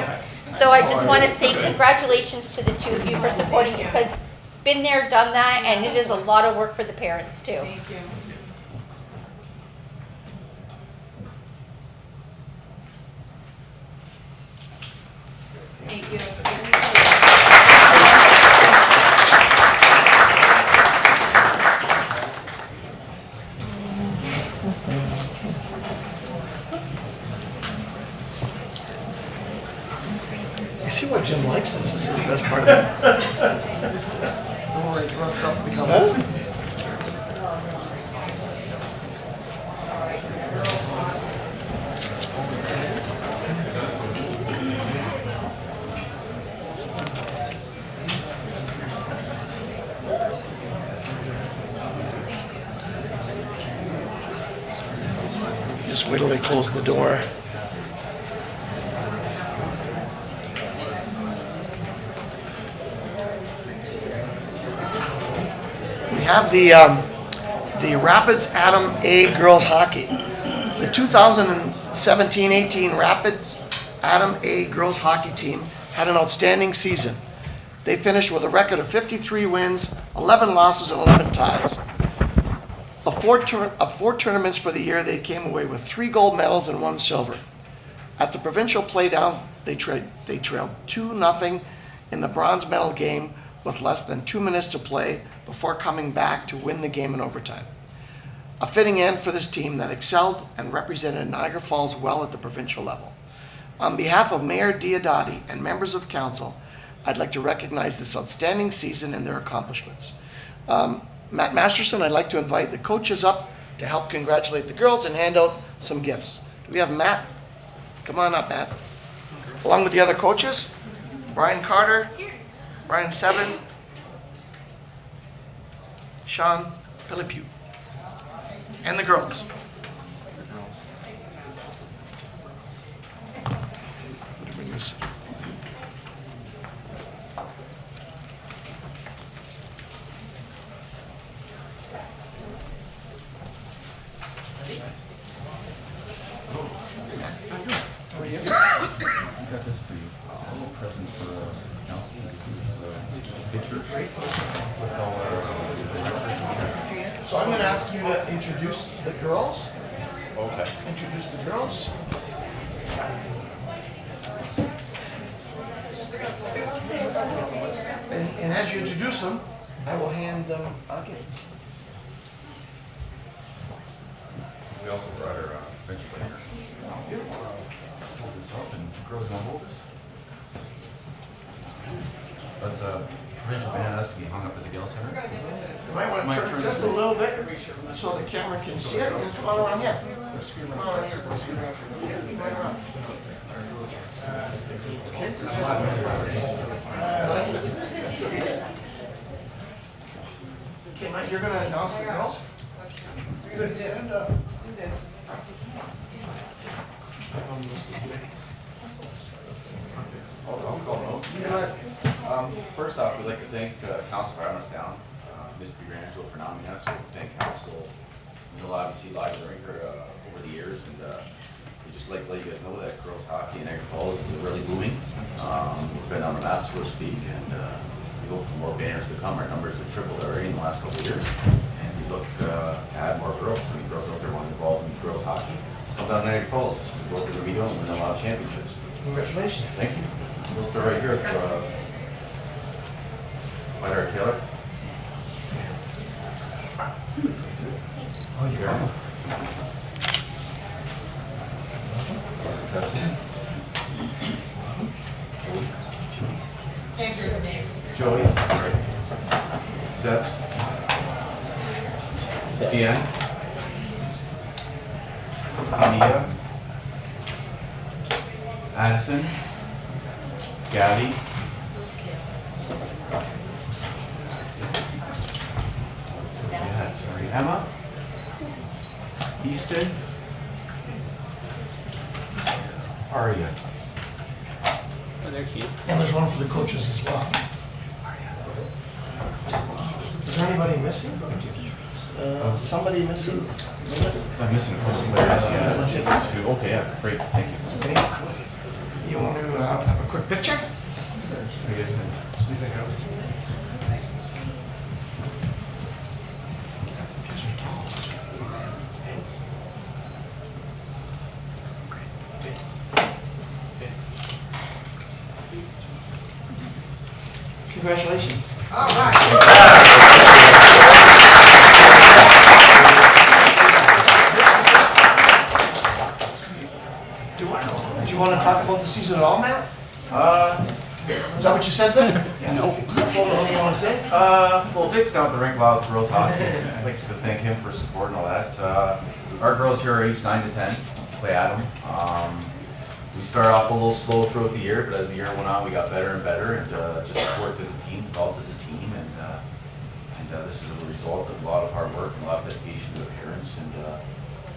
So I just want to say congratulations to the two of you for supporting you, because been there, done that, and it is a lot of work for the parents too. Thank you. Thank you. You see why Jim likes this? This is the best part of it. Don't worry, it's rough stuff to become. Just wait till they close the door. We have the Rapids Adam A girls hockey. The 2017-18 Rapids Adam A girls hockey team had an outstanding season. They finished with a record of 53 wins, 11 losses, and 11 ties. Of four tournaments for the year, they came away with 3 gold medals and 1 silver. At the provincial playdowns, they trailed 2-0 in the bronze medal game with less than 2 minutes to play before coming back to win the game in overtime. A fitting end for this team that excelled and represented Niagara Falls well at the provincial level. On behalf of Mayor Diodati and members of council, I'd like to recognize this outstanding season and their accomplishments. Matt Masterson, I'd like to invite the coaches up to help congratulate the girls and hand out some gifts. Do we have Matt? Come on up, Matt. Along with the other coaches, Brian Carter, Brian Seven, Sean Pilipew, and the girls. Bring this. How are you? I got this for you. A little present for council. This is a picture with all our So I'm going to ask you to introduce the girls. Okay. Introduce the girls. And as you introduce them, I will hand them a gift. We also brought our ventilator. Hold this up and girls want to hold this. That's a provincial banner that's to be hung up at the Gale Center. You might want to turn just a little bit so the camera can see it. And come on around here. Come on here. Right around. Okay, Mike, you're going to announce the girls? Do this. First off, we'd like to thank Council for having us down. Ms. Grangelo for nominating us. We'd like to thank Council, obviously Library over the years, and we'd just like to let you guys know that girls hockey in Niagara Falls is really booming. We've been on the map, so to speak, and we hope for more banners to come. Our numbers have tripled already in the last couple of years, and we look to add more girls. I mean, girls out there want to involve in girls hockey. Come down to Niagara Falls. This is what we're going to be doing. We're going to win a lot of championships. Congratulations. Thank you. We'll start right here with Ryder Taylor. Oh, you're on. Joey, sorry. Seth. Cian. Mia. Addison. Gabby. Yeah, sorry. Emma. Easton. Aria. there's you. And there's one for the coaches as well. Is there anybody missing? Somebody missing? I'm missing a person, but yeah. Okay, yeah, great, thank you. Okay. You want to have a quick picture? I guess then, squeeze that out. Congratulations. Do you want to talk about the season at all, Matt? Is that what you said then? No. That's all you want to say? Well, Vic's down at the rink a lot with girls hockey. I'd like to thank him for support and all that. Our girls here are age 9 to 10, play at them. We started off a little slow throughout the year, but as the year went on, we got better and better, and just worked as a team, developed as a team, and this is a result of a lot of hard work and a lot of dedication to appearance and a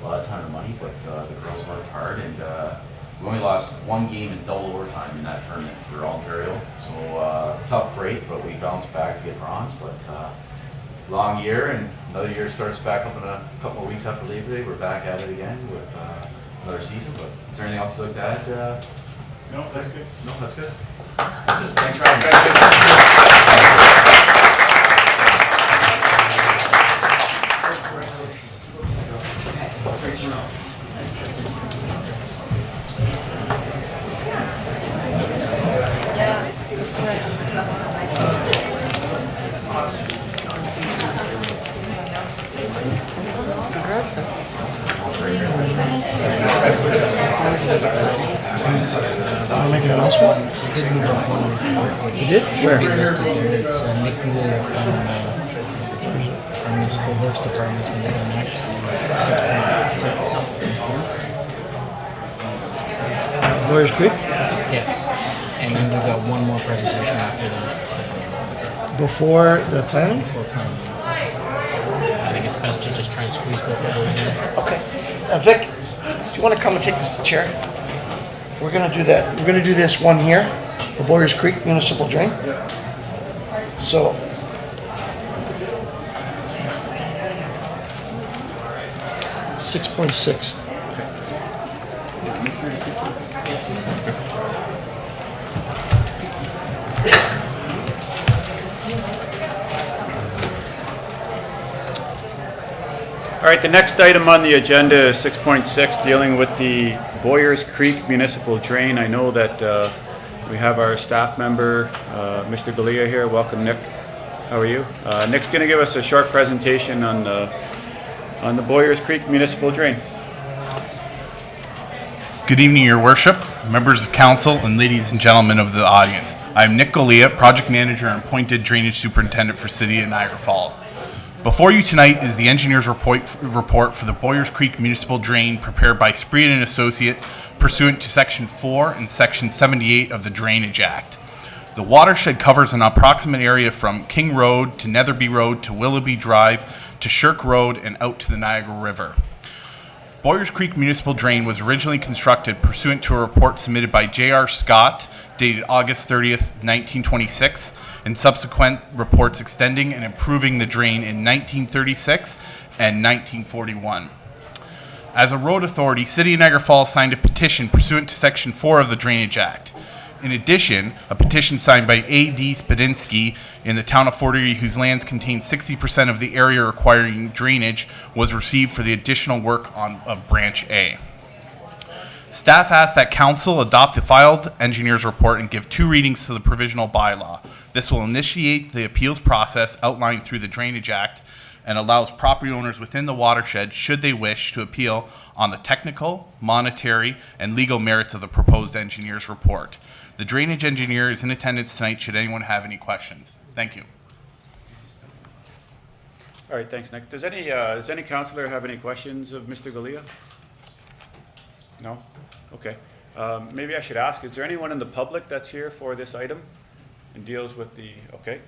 lot of time and money. But the girls worked hard, and we only lost one game in double overtime in that tournament for Ontario. So tough break, but we bounced back to get bronze. But long year, and another year starts back up in a couple of weeks after Labor Day. We're back at it again with another season. But is there anything else you'd like to add? No, that's good. No, that's good. Thanks for having me. Someone make an announcement? You did move up one. You did? Where? Should be listed there. It's Nick Mueller from Municipal Works Department. It's going to be the next 6.6. Lawyers Creek? Yes. And then we've got one more presentation after that. Before the planning? Before planning. I think it's best to just try and squeeze both of those in. Okay. Vic, do you want to come and take this chair? We're going to do that. We're going to do this one here, the Boyers Creek Municipal Drain. So, $6.6. All right, the next item on the agenda is 6.6, dealing with the Boyers Creek Municipal Drain. I know that we have our staff member, Mr. Galea here. Welcome, Nick. How are you? Nick's going to give us a short presentation on the Boyers Creek Municipal Drain. Good evening, Your Worship, members of council, and ladies and gentlemen of the audience. I'm Nick Galea, project manager and appointed drainage superintendent for City of Niagara Falls. Before you tonight is the engineer's report for the Boyers Creek Municipal Drain prepared by Spreed and Associate pursuant to Section 4 and Section 78 of the Drainage Act. The watershed covers an approximate area from King Road to Netherby Road to Willoughby Drive to Shirk Road and out to the Niagara River. Boyers Creek Municipal Drain was originally constructed pursuant to a report submitted by J.R. Scott dated August 30th, 1926, and subsequent reports extending and improving the drain in 1936 and 1941. As a road authority, City of Niagara Falls signed a petition pursuant to Section 4 of the Drainage Act. In addition, a petition signed by A.D. Spadinsky in the town of Fort Erie, whose lands contain 60% of the area requiring drainage, was received for the additional work of Branch A. Staff asked that council adopt the filed engineer's report and give 2 readings to the provisional bylaw. This will initiate the appeals process outlined through the Drainage Act and allows property owners within the watershed, should they wish, to appeal on the technical, monetary, and legal merits of the proposed engineer's report. The drainage engineer is in attendance tonight should anyone have any questions. Thank you. All right, thanks, Nick. Does any councillor have any questions of Mr. Galea? No? Okay. Maybe I should ask, is there anyone in the public that's here for this item and deals with the, okay.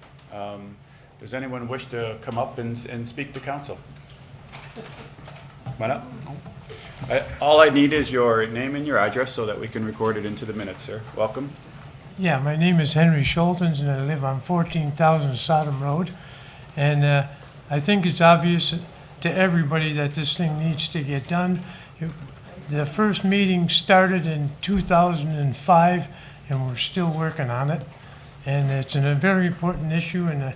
Does anyone wish to come up and speak to council? Why not? All I need is your name and your address so that we can record it into the minutes, sir. Welcome. Yeah, my name is Henry Schultens, and I live on 14,000 Sodom Road. And I think it's obvious to everybody that this thing needs to get done. The first meeting started in 2005, and we're still working on it. And it's a very important issue, and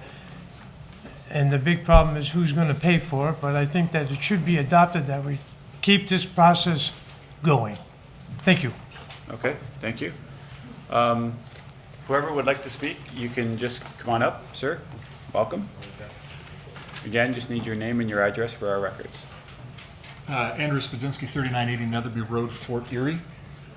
the big problem is who's going to pay for it. But I think that it should be adopted that we keep this process going. Thank you. Okay, thank you. Whoever would like to speak, you can just come on up, sir. Welcome. Again, just need your name and your address for our records. Andrew Spudzinski, 3980 Netherby Road, Fort Erie.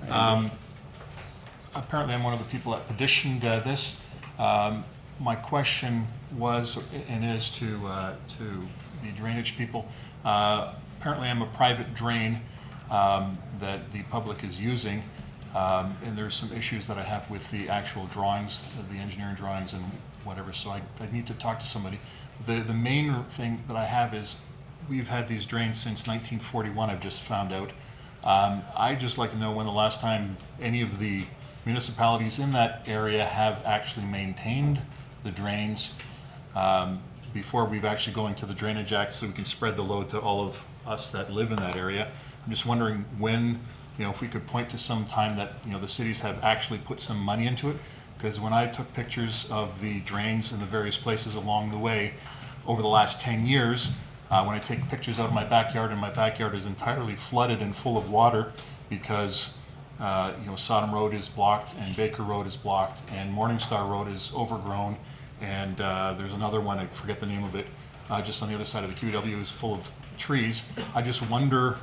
Apparently, I'm one of the people that petitioned this. My question was and is to the drainage people. Apparently, I'm a private drain that the public is using, and there's some issues that I have with the actual drawings, the engineering drawings and whatever, so I need to talk to somebody. The main thing that I have is we've had these drains since 1941, I've just found out. I'd just like to know when the last time any of the municipalities in that area have actually maintained the drains before we've actually going to the Drainage Act so we can spread the load to all of us that live in that area. I'm just wondering when, if we could point to some time that, the cities have actually put some money into it. Because when I took pictures of the drains in the various places along the way over the last 10 years, when I take pictures out of my backyard, and my backyard is entirely flooded and full of water because Sodom Road is blocked and Baker Road is blocked and Morningstar Road is overgrown, and there's another one, I forget the name of it, just on the other side of the QEW is full of trees. I just wonder,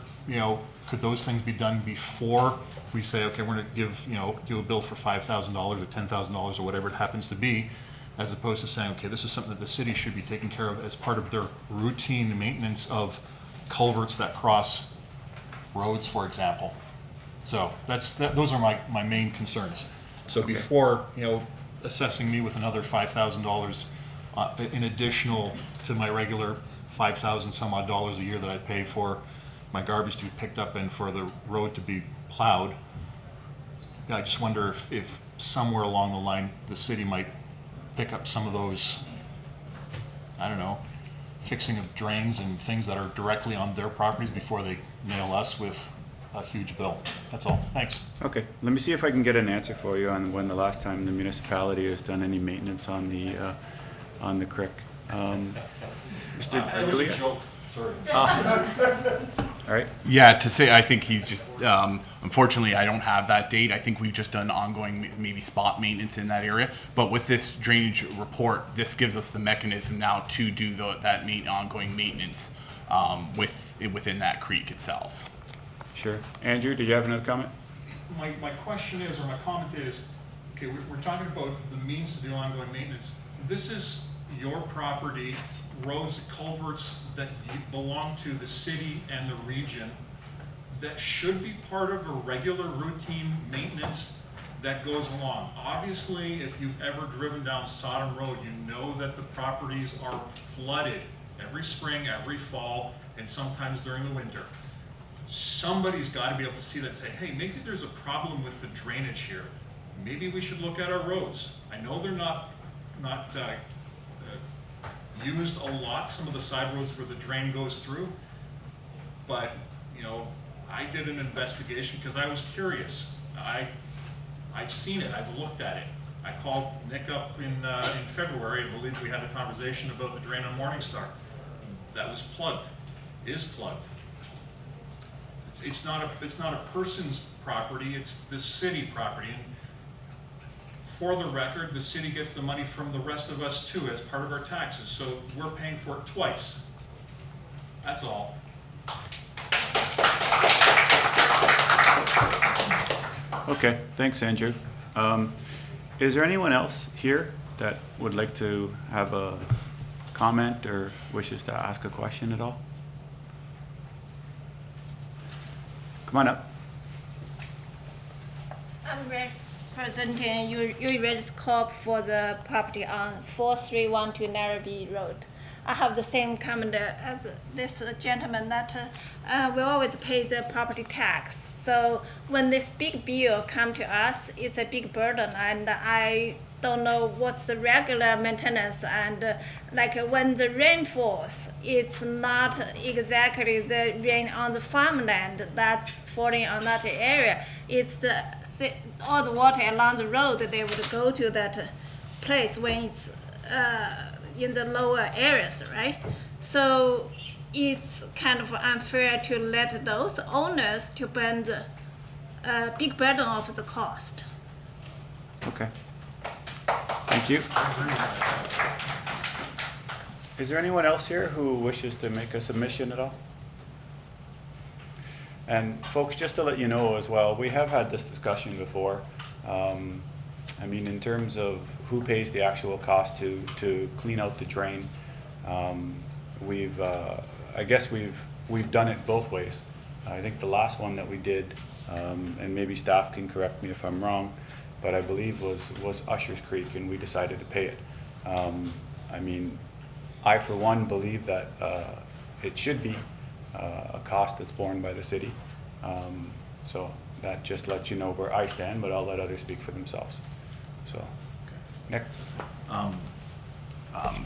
could those things be done before we say, okay, we're going to give, do a bill for $5,000 or $10,000 or whatever it happens to be, as opposed to saying, okay, this is something that the city should be taking care of as part of their routine maintenance of culverts that cross roads, for example. So those are my main concerns. So before, assessing me with another $5,000 in additional to my regular $5,000 some odd dollars a year that I pay for my garbage to be picked up and for the road to be plowed, I just wonder if somewhere along the line the city might pick up some of those, I don't know, fixing of drains and things that are directly on their properties before they nail us with a huge bill. That's all. Thanks. Okay, let me see if I can get an answer for you on when the last time the municipality has done any maintenance on the creek. Mr. That was a joke. Sorry. All right. Yeah, to say, I think he's just, unfortunately, I don't have that date. I think we've just done ongoing, maybe spot maintenance in that area. But with this drainage report, this gives us the mechanism now to do that ongoing maintenance within that creek itself. Sure. Andrew, did you have another comment? My question is, or my comment is, okay, we're talking about the means to do ongoing maintenance. This is your property, roads, culverts that belong to the city and the region that should be part of a regular routine maintenance that goes along. Obviously, if you've ever driven down Sodom Road, you know that the properties are flooded every spring, every fall, and sometimes during the winter. Somebody's got to be able to see that and say, hey, maybe there's a problem with the drainage here. Maybe we should look at our roads. I know they're not used a lot, some of the side roads where the drain goes through, but I did an investigation because I was curious. I've seen it, I've looked at it. I called Nick up in February. I believe we had a conversation about the drain on Morningstar. That was plugged, is plugged. It's not a person's property, it's the city property. And for the record, the city gets the money from the rest of us too as part of our taxes, so we're paying for it twice. That's all. Okay, thanks, Andrew. Is there anyone else here that would like to have a comment or wishes to ask a question at all? Come on up. I'm representing URES Corp for the property on 4312 Narrabee Road. I have the same comment as this gentleman that we always pay the property tax. So when this big bill come to us, it's a big burden, and I don't know what's the regular maintenance. And like when the rain falls, it's not exactly the rain on the farmland that's falling on that area. It's all the water along the road, they would go to that place when it's in the lower areas, right? So it's kind of unfair to let those owners to bear the big burden of the cost. Okay. Thank you. Is there anyone else here who wishes to make a submission at all? And folks, just to let you know as well, we have had this discussion before. I mean, in terms of who pays the actual cost to clean out the drain, I guess we've done it both ways. I think the last one that we did, and maybe staff can correct me if I'm wrong, but I believe was Usher's Creek, and we decided to pay it. I mean, I for one believe that it should be a cost that's borne by the city. So that just lets you know where I stand, but I'll let others speak for themselves. So, Nick?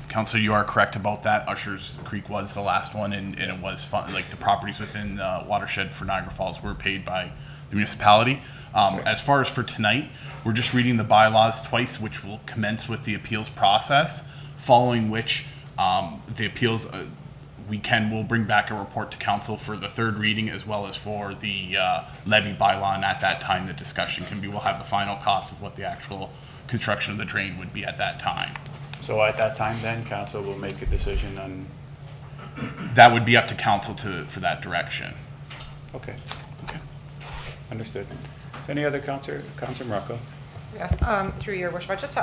Councilor, you are correct about that. Usher's Creek was the last one, and it was fun. Like the properties within the watershed for Niagara Falls were paid by the municipality. As far as for tonight, we're just reading the bylaws twice, which will commence with the appeals process, following which the appeals, we'll bring back a report to council for the third reading as well as for the levy bylaw, and at that time the discussion we'll have the final cost of what the actual construction of the drain would be at that time. So at that time then, council will make a decision on... That would be up to council for that direction. Okay. Understood. Is any other Councilor Morocco? Yes, through your worship, I just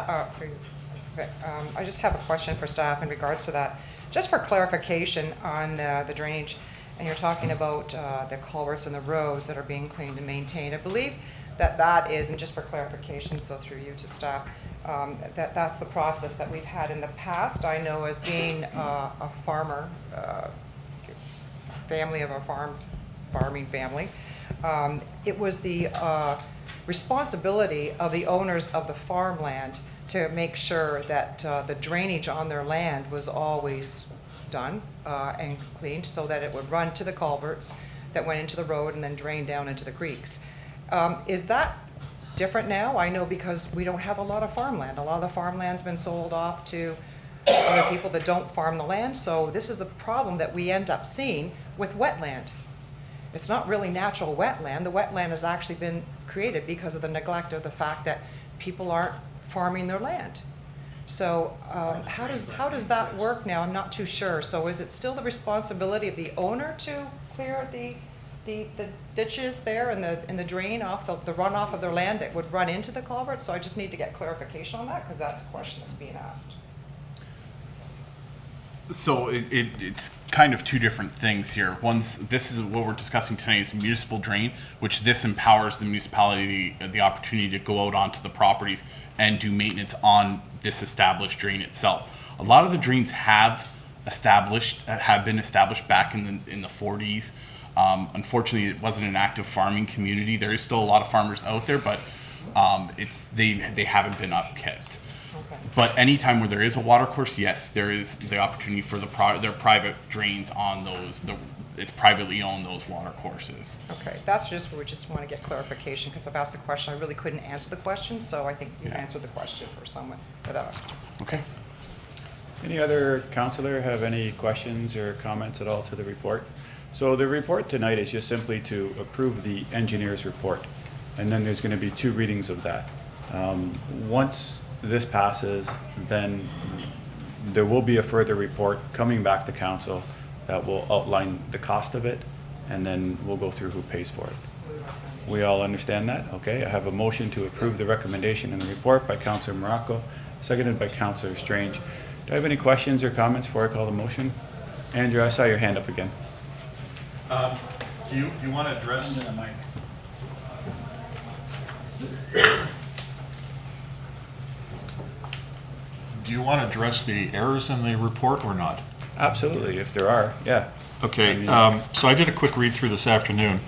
have a question for staff in regards to that. Just for clarification on the drainage, and you're talking about the culverts and the roads that are being cleaned and maintained. I believe that is, and just for clarification, so through you to staff, that's the process that we've had in the past. I know as being a farmer, family of a farming family, it was the responsibility of the owners of the farmland to make sure that the drainage on their land was always done and cleaned so that it would run to the culverts that went into the road and then drain down into the creeks. Is that different now? I know because we don't have a lot of farmland. A lot of the farmland's been sold off to other people that don't farm the land, so this is a problem that we end up seeing with wetland. It's not really natural wetland. The wetland has actually been created because of the neglect of the fact that people aren't farming their land. So how does that work now? I'm not too sure. So is it still the responsibility of the owner to clear the ditches there and the drain off the runoff of their land that would run into the culvert? So I just need to get clarification on that because that's a question that's being asked. So it's kind of two different things here. This is what we're discussing tonight is municipal drain, which this empowers the municipality the opportunity to go out onto the properties and do maintenance on this established drain itself. A lot of the drains have been established back in the 40s. Unfortunately, it wasn't an active farming community. There is still a lot of farmers out there, but they haven't been upkept. But anytime where there is a water course, yes, there is the opportunity for their private drains on those. It's privately owned, those water courses. Okay, that's just where we just want to get clarification because I've asked the question. I really couldn't answer the question, so I think you answered the question for someone that asked. Okay. Any other councillor have any questions or comments at all to the report? So the report tonight is just simply to approve the engineer's report, and then there's going to be 2 readings of that. Once this passes, then there will be a further report coming back to council that will outline the cost of it, and then we'll go through who pays for it. We all understand that? Okay, I have a motion to approve the recommendation in the report by Councillor Morocco, seconded by Councillor Strange. Do I have any questions or comments before I call the motion? Andrew, I saw your hand up again. Do you want to address the mic? Do you want to address the errors in the report or not? Absolutely, if there are, yeah. Okay, so I did a quick read through this afternoon.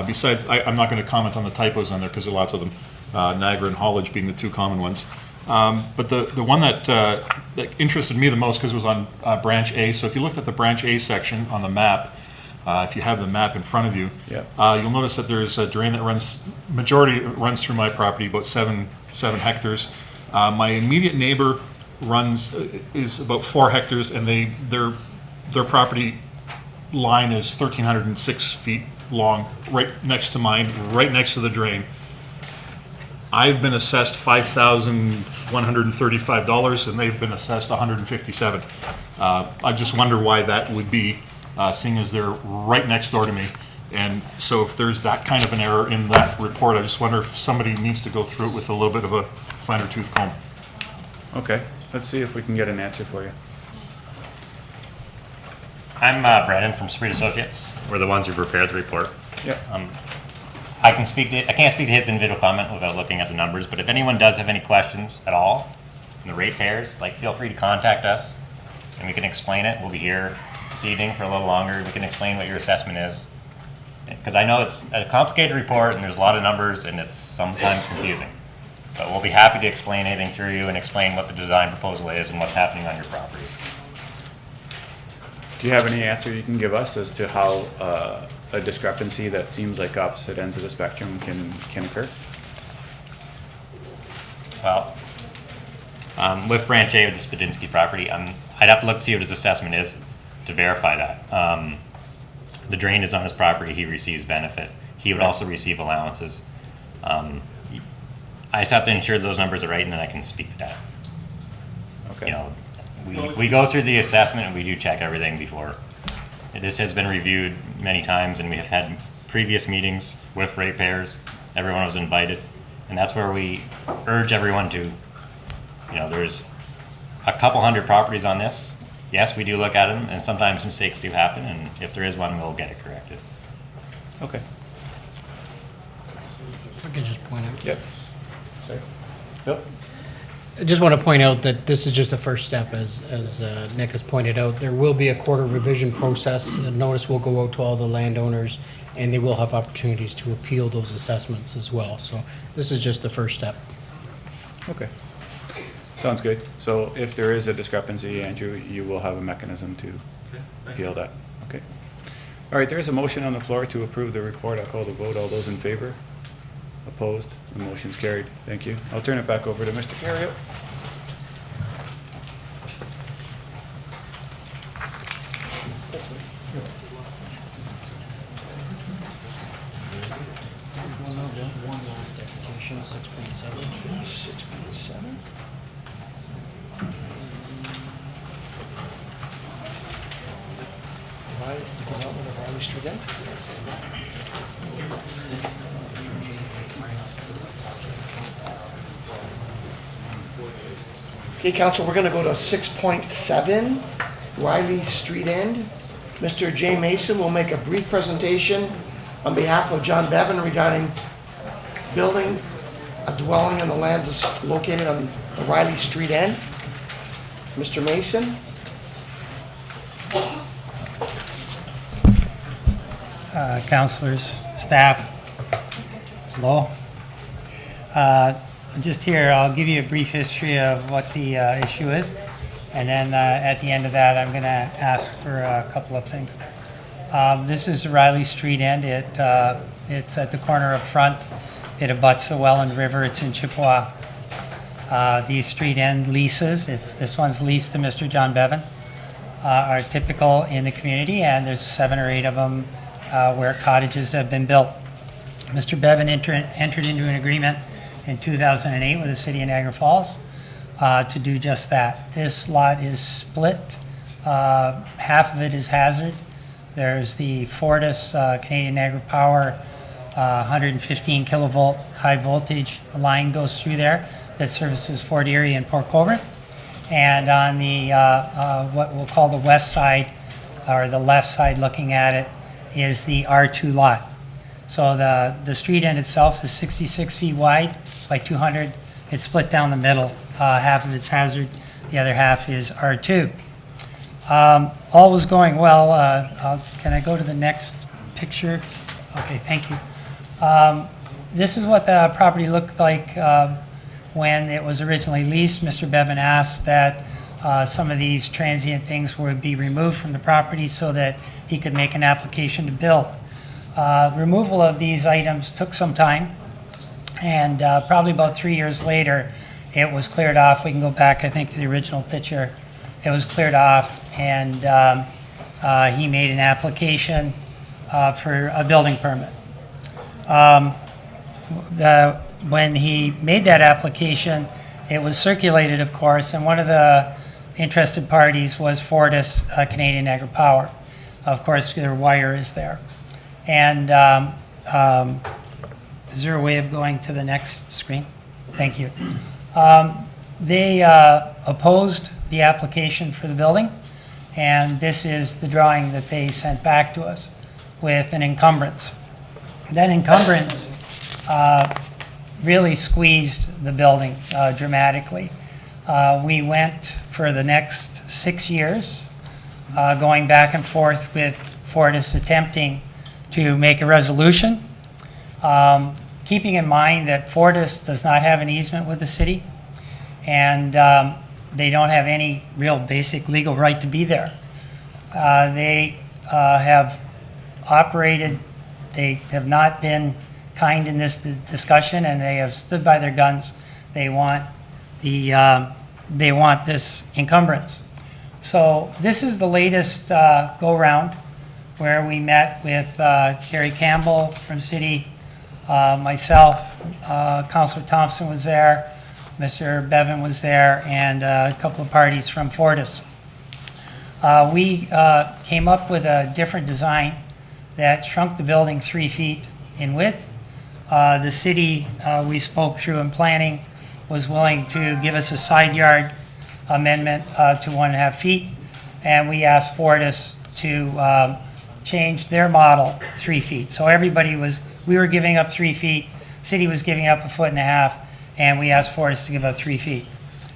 Besides, I'm not going to comment on the typos on there because there are lots of them, Niagara and Hollage being the two common ones. But the one that interested me the most, because it was on Branch A, so if you looked at the Branch A section on the map, if you have the map in front of you, you'll notice that there's a drain that runs, majority runs through my property, about seven hectares. My immediate neighbor is about 4 hectares, and their property line is 1,306 feet long, right next to mine, right next to the drain. I've been assessed $5,135, and they've been assessed $157. I just wonder why that would be, seeing as they're right next door to me. And so if there's that kind of an error in that report, I just wonder if somebody needs to go through it with a little bit of a finer tooth comb. Okay, let's see if we can get an answer for you. I'm Brandon from Street Associates. We're the ones who prepared the report. Yeah. I can't speak to his individual comment without looking at the numbers, but if anyone does have any questions at all in the ratepayers, feel free to contact us and we can explain it. We'll be here this evening for a little longer. We can explain what your assessment is. Because I know it's a complicated report and there's a lot of numbers and it's sometimes confusing. But we'll be happy to explain anything through you and explain what the design proposal is and what's happening on your property. Do you have any answer you can give us as to how a discrepancy that seems like opposite ends of the spectrum can occur? Well, with Branch A, with the Spadinsky property, I'd have to look to see what his assessment is to verify that. The drain is on his property, he receives benefit. He would also receive allowances. I just have to ensure those numbers are right, and then I can speak to that. Okay. You know, we go through the assessment and we do check everything before. This has been reviewed many times, and we have had previous meetings with ratepayers. Everyone was invited, and that's where we urge everyone to, there's a couple hundred properties on this. Yes, we do look at them, and sometimes mistakes do happen, and if there is one, we'll get it corrected. Okay. If I could just point out. Yep. Sorry. Bill? I just want to point out that this is just the first step, as Nick has pointed out. There will be a quarter revision process. A notice will go out to all the landowners, and they will have opportunities to appeal those assessments as well. So this is just the first step. Okay. Sounds good. So if there is a discrepancy, Andrew, you will have a mechanism to appeal that. Okay. All right, there is a motion on the floor to approve the report. I'll call the vote. All those in favor? Opposed? The motion's carried. Thank you. I'll turn it back over to Mr. Carriot. One last application, 6.7. 6.7. Development of Riley Street End? Okay, council, we're gonna go to 6.7, Riley Street End. Mr. Jay Mason will make a brief presentation on behalf of John Bevan regarding building a dwelling on the lands located on the Riley Street End. Mr. Mason? Councilors, staff, hello. Just here, I'll give you a brief history of what the issue is, and then at the end of that, I'm going to ask for a couple of things. This is Riley Street End. It's at the corner of Front. It abuts the Welland River. It's in Chippewa. These street end leases, this one's leased to Mr. John Bevan, are typical in the community, and there's 7 or 8 of them where cottages have been built. Mr. Bevan entered into an agreement in 2008 with the city of Niagara Falls to do just that. This lot is split. Half of it is hazard. There's the Fortis Canadian Niagara Power 115 kilovolt high voltage line goes through there that services Fort Erie and Port Colborne. And on the what we'll call the west side, or the left side looking at it, is the R2 lot. So the street end itself is 66 feet wide by 200. It's split down the middle. Half of it's hazard, the other half is R2. all was going well. Can I go to the next picture? Okay, thank you. This is what the property looked like when it was originally leased. Mr. Bevan asked that some of these transient things would be removed from the property so that he could make an application to build. Removal of these items took some time, and probably about 3 years later, it was cleared off. We can go back, I think, to the original picture. It was cleared off, and he made an application for a building permit. When he made that application, it was circulated, of course, and one of the interested parties was Fortis Canadian Niagara Power. Of course, their wire is there. And is there a way of going to the next screen? Thank you. They opposed the application for the building, and this is the drawing that they sent back to us with an encumbrance. That encumbrance really squeezed the building dramatically. We went for the next 6 years going back and forth with Fortis attempting to make a resolution, keeping in mind that Fortis does not have an easement with the city, and they don't have any real basic legal right to be there. They have operated, they have not been kind in this discussion, and they have stood by their guns. They want this encumbrance. So this is the latest go-round, where we met with Kerry Campbell from City, myself, Councillor Thompson was there, Mr. Bevan was there, and a couple of parties from Fortis. We came up with a different design that shrunk the building 3 feet in width. The city we spoke through in planning was willing to give us a side yard amendment to 1.5 feet, and we asked Fortis to change their model 3 feet. So we were giving up 3 feet, city was giving up 1.5 feet, and we asked Fortis to give up 3 feet.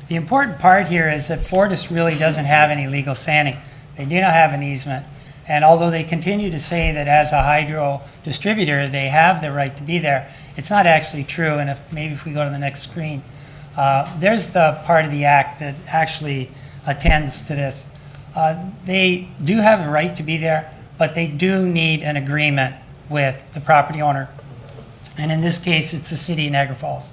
The important part here is that Fortis really doesn't have any legal standing. They do not have an easement. And although they continue to say that as a hydro distributor, they have the right to be there, it's not actually true. And maybe if we go to the next screen, there's the part of the act that actually attends to this. They do have a right to be there, but they do need an agreement with the property owner. And in this case, it's the city of Niagara Falls.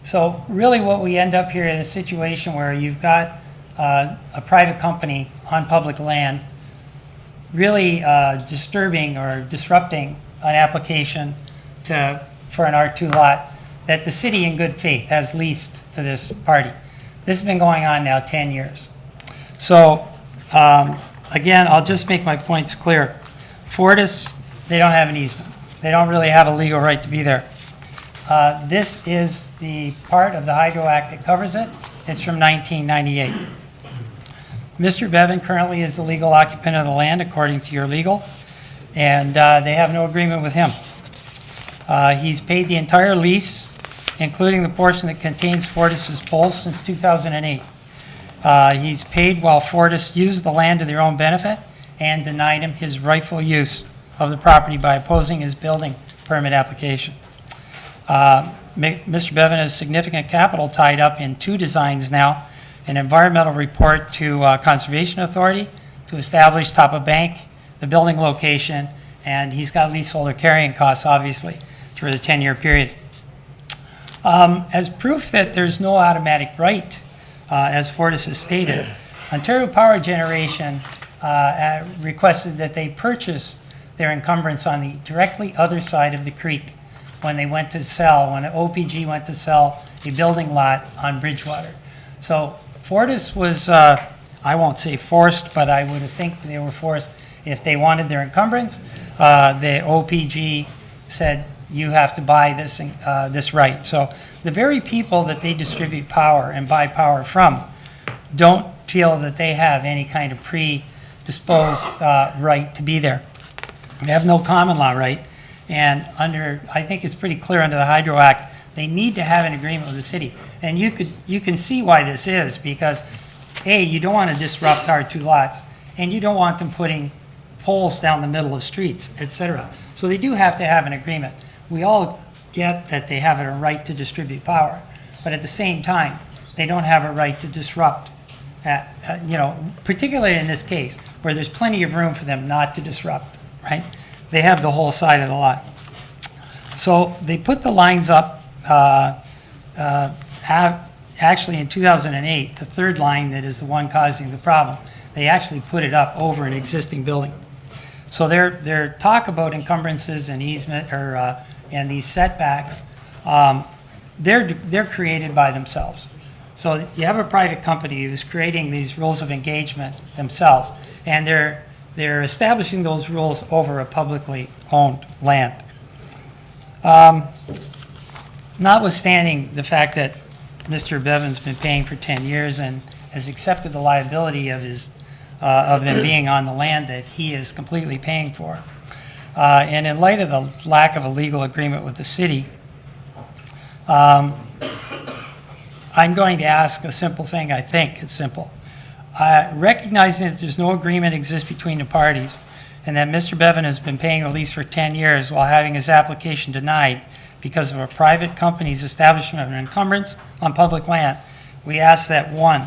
So really what we end up here in a situation where you've got a private company on public land really disturbing or disrupting an application for an R2 lot that the city in good faith has leased to this party. This has been going on now 10 years. So again, I'll just make my points clear. Fortis, they don't have an easement. They don't really have a legal right to be there. This is the part of the Hydro Act that covers it. It's from 1998. Mr. Bevan currently is the legal occupant of the land according to your legal, and they have no agreement with him. He's paid the entire lease, including the portion that contains Fortis's poles, since 2008. He's paid while Fortis used the land to their own benefit and denied him his rightful use of the property by opposing his building permit application. Mr. Bevan has significant capital tied up in 2 designs now: an environmental report to Conservation Authority to establish top of bank, the building location, and he's got leaseholder carrying costs, obviously, through the 10-year period. As proof that there's no automatic right, as Fortis has stated, Ontario Power Generation requested that they purchase their encumbrance on the directly other side of the creek when they went to sell, when OPG went to sell a building lot on Bridgewater. So Fortis was, I won't say forced, but I would think they were forced. If they wanted their encumbrance, the OPG said, you have to buy this right. So the very people that they distribute power and buy power from don't feel that they have any kind of predisposed right to be there. They have no common law right, and I think it's pretty clear under the Hydro Act, they need to have an agreement with the city. And you can see why this is, because you don't want to disrupt our two lots, and you don't want them putting poles down the middle of streets, et cetera. So they do have to have an agreement. We all get that they have a right to distribute power, but at the same time, they don't have a right to disrupt, particularly in this case, where there's plenty of room for them not to disrupt, right? They have the whole side of the lot. So they put the lines up, actually in 2008, the third line that is the one causing the problem, they actually put it up over an existing building. So their talk about encumbrances and easement and these setbacks, they're created by themselves. So you have a private company who's creating these rules of engagement themselves, and they're establishing those rules over a publicly owned land. Notwithstanding the fact that Mr. Bevan's been paying for 10 years and has accepted the liability of them being on the land that he is completely paying for. And in light of the lack of a legal agreement with the city, I'm going to ask a simple thing. I think it's simple. Recognizing that there's no agreement exists between the parties and that Mr. Bevan has been paying the lease for 10 years while having his application denied because of a private company's establishment of an encumbrance on public land, we ask that 1,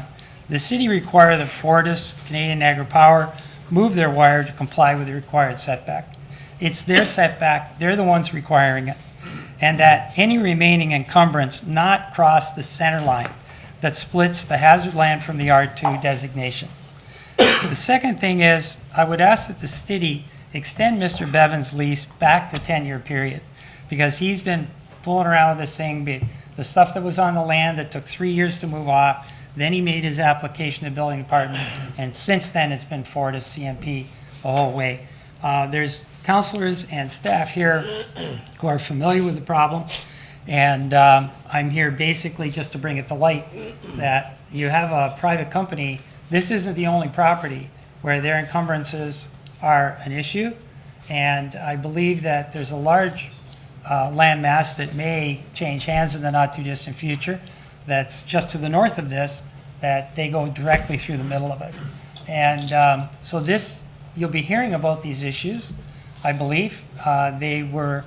the city require that Fortis, Canadian Niagara Power, move their wire to comply with the required setback. It's their setback, they're the ones requiring it, and that any remaining encumbrance not cross the center line that splits the hazard land from the R2 designation. The second thing is, I would ask that the city extend Mr. Bevan's lease back the 10-year period, because he's been fooling around with this thing, the stuff that was on the land that took 3 years to move off, then he made his application to the building department, and since then it's been Fortis CMP the whole way. There's counselors and staff here who are familiar with the problem, and I'm here basically just to bring it to light that you have a private company. This isn't the only property where their encumbrances are an issue, and I believe that there's a large land mass that may change hands in the not too distant future that's just to the north of this, that they go directly through the middle of it. And so this, you'll be hearing about these issues, I believe. They were,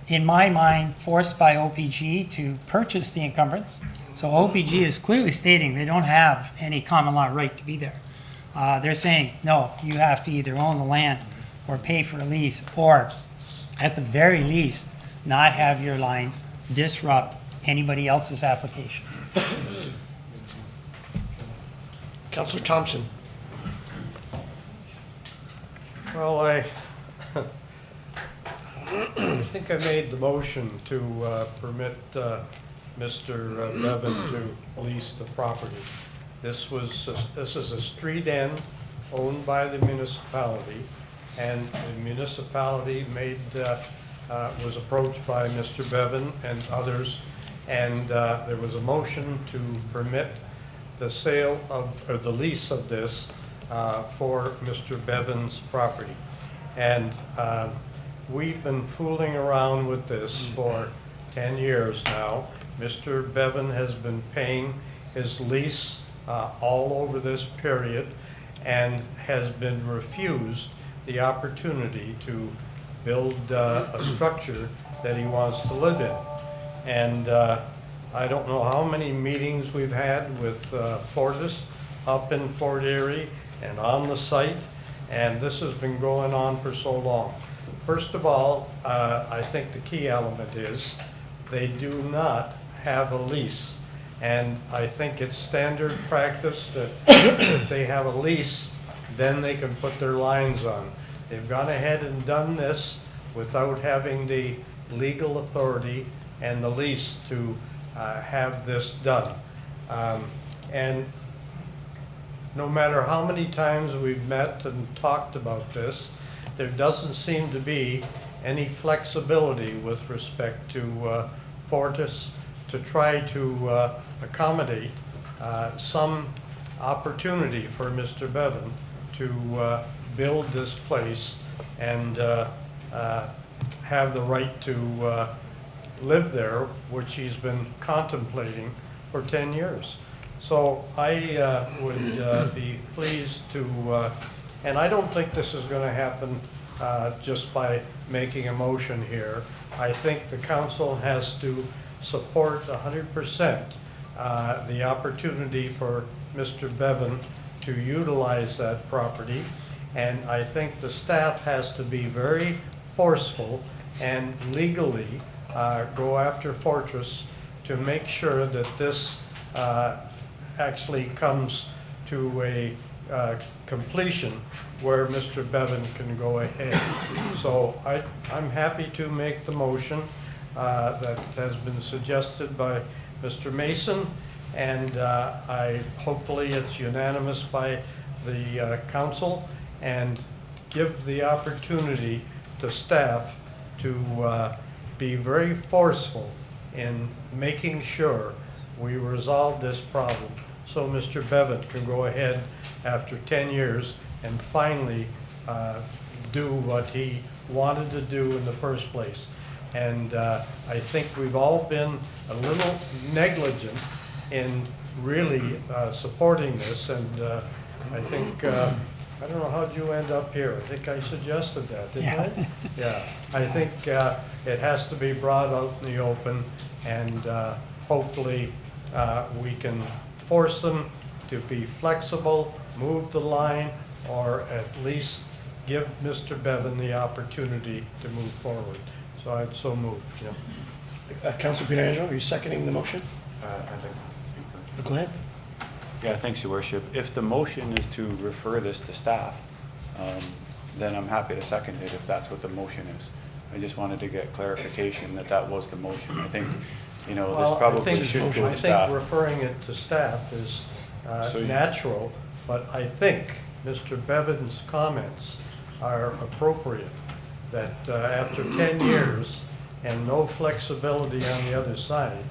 in my mind, forced by OPG to purchase the encumbrance. So OPG is clearly stating they don't have any common law right to be there. They're saying, no, you have to either own the land or pay for a lease, or at the very least, not have your lines disrupt anybody else's application. Councillor Thompson. Well, I think I made the motion to permit Mr. Bevan to lease the property. This is a street end owned by the municipality, and the municipality was approached by Mr. Bevan and others, and there was a motion to permit the sale of, or the lease of this for Mr. Bevan's property. And we've been fooling around with this for 10 years now. Mr. Bevan has been paying his lease all over this period and has been refused the opportunity to build a structure that he wants to live in. And I don't know how many meetings we've had with Fortis up in Fort Erie and on the site, and this has been going on for so long. First of all, I think the key element is they do not have a lease. And I think it's standard practice that if they have a lease, then they can put their lines on. They've gone ahead and done this without having the legal authority and the lease to have this done. And no matter how many times we've met and talked about this, there doesn't seem to be any flexibility with respect to Fortis to try to accommodate some opportunity for Mr. Bevan to build this place and have the right to live there, which he's been contemplating for 10 years. So I would be pleased to, and I don't think this is going to happen just by making a motion here. I think the council has to support 100% the opportunity for Mr. Bevan to utilize that property. And I think the staff has to be very forceful and legally go after Fortress to make sure that this actually comes to a completion where Mr. Bevan can go ahead. So I'm happy to make the motion that has been suggested by Mr. Mason, and hopefully it's unanimous by the council, and give the opportunity to staff to be very forceful in making sure we resolve this problem, so Mr. Bevan can go ahead after 10 years and finally do what he wanted to do in the first place. And I think we've all been a little negligent in really supporting this, and I think, I don't know, how'd you end up here? I think I suggested that, didn't I? Yeah, I think it has to be brought out in the open, and hopefully we can force them to be flexible, move the line, or at least give Mr. Bevan the opportunity to move forward. So I'd so move, yeah. Councilor Pietrangelo, are you seconding the motion? Go ahead. Yeah, thanks, Your Worship. If the motion is to refer this to staff, then I'm happy to second it if that's what the motion is. I just wanted to get clarification that that was the motion. I think, you know, this probably should go to staff. I think referring it to staff is natural, but I think Mr. Bevan's comments are appropriate, that after 10 years and no flexibility on the other side,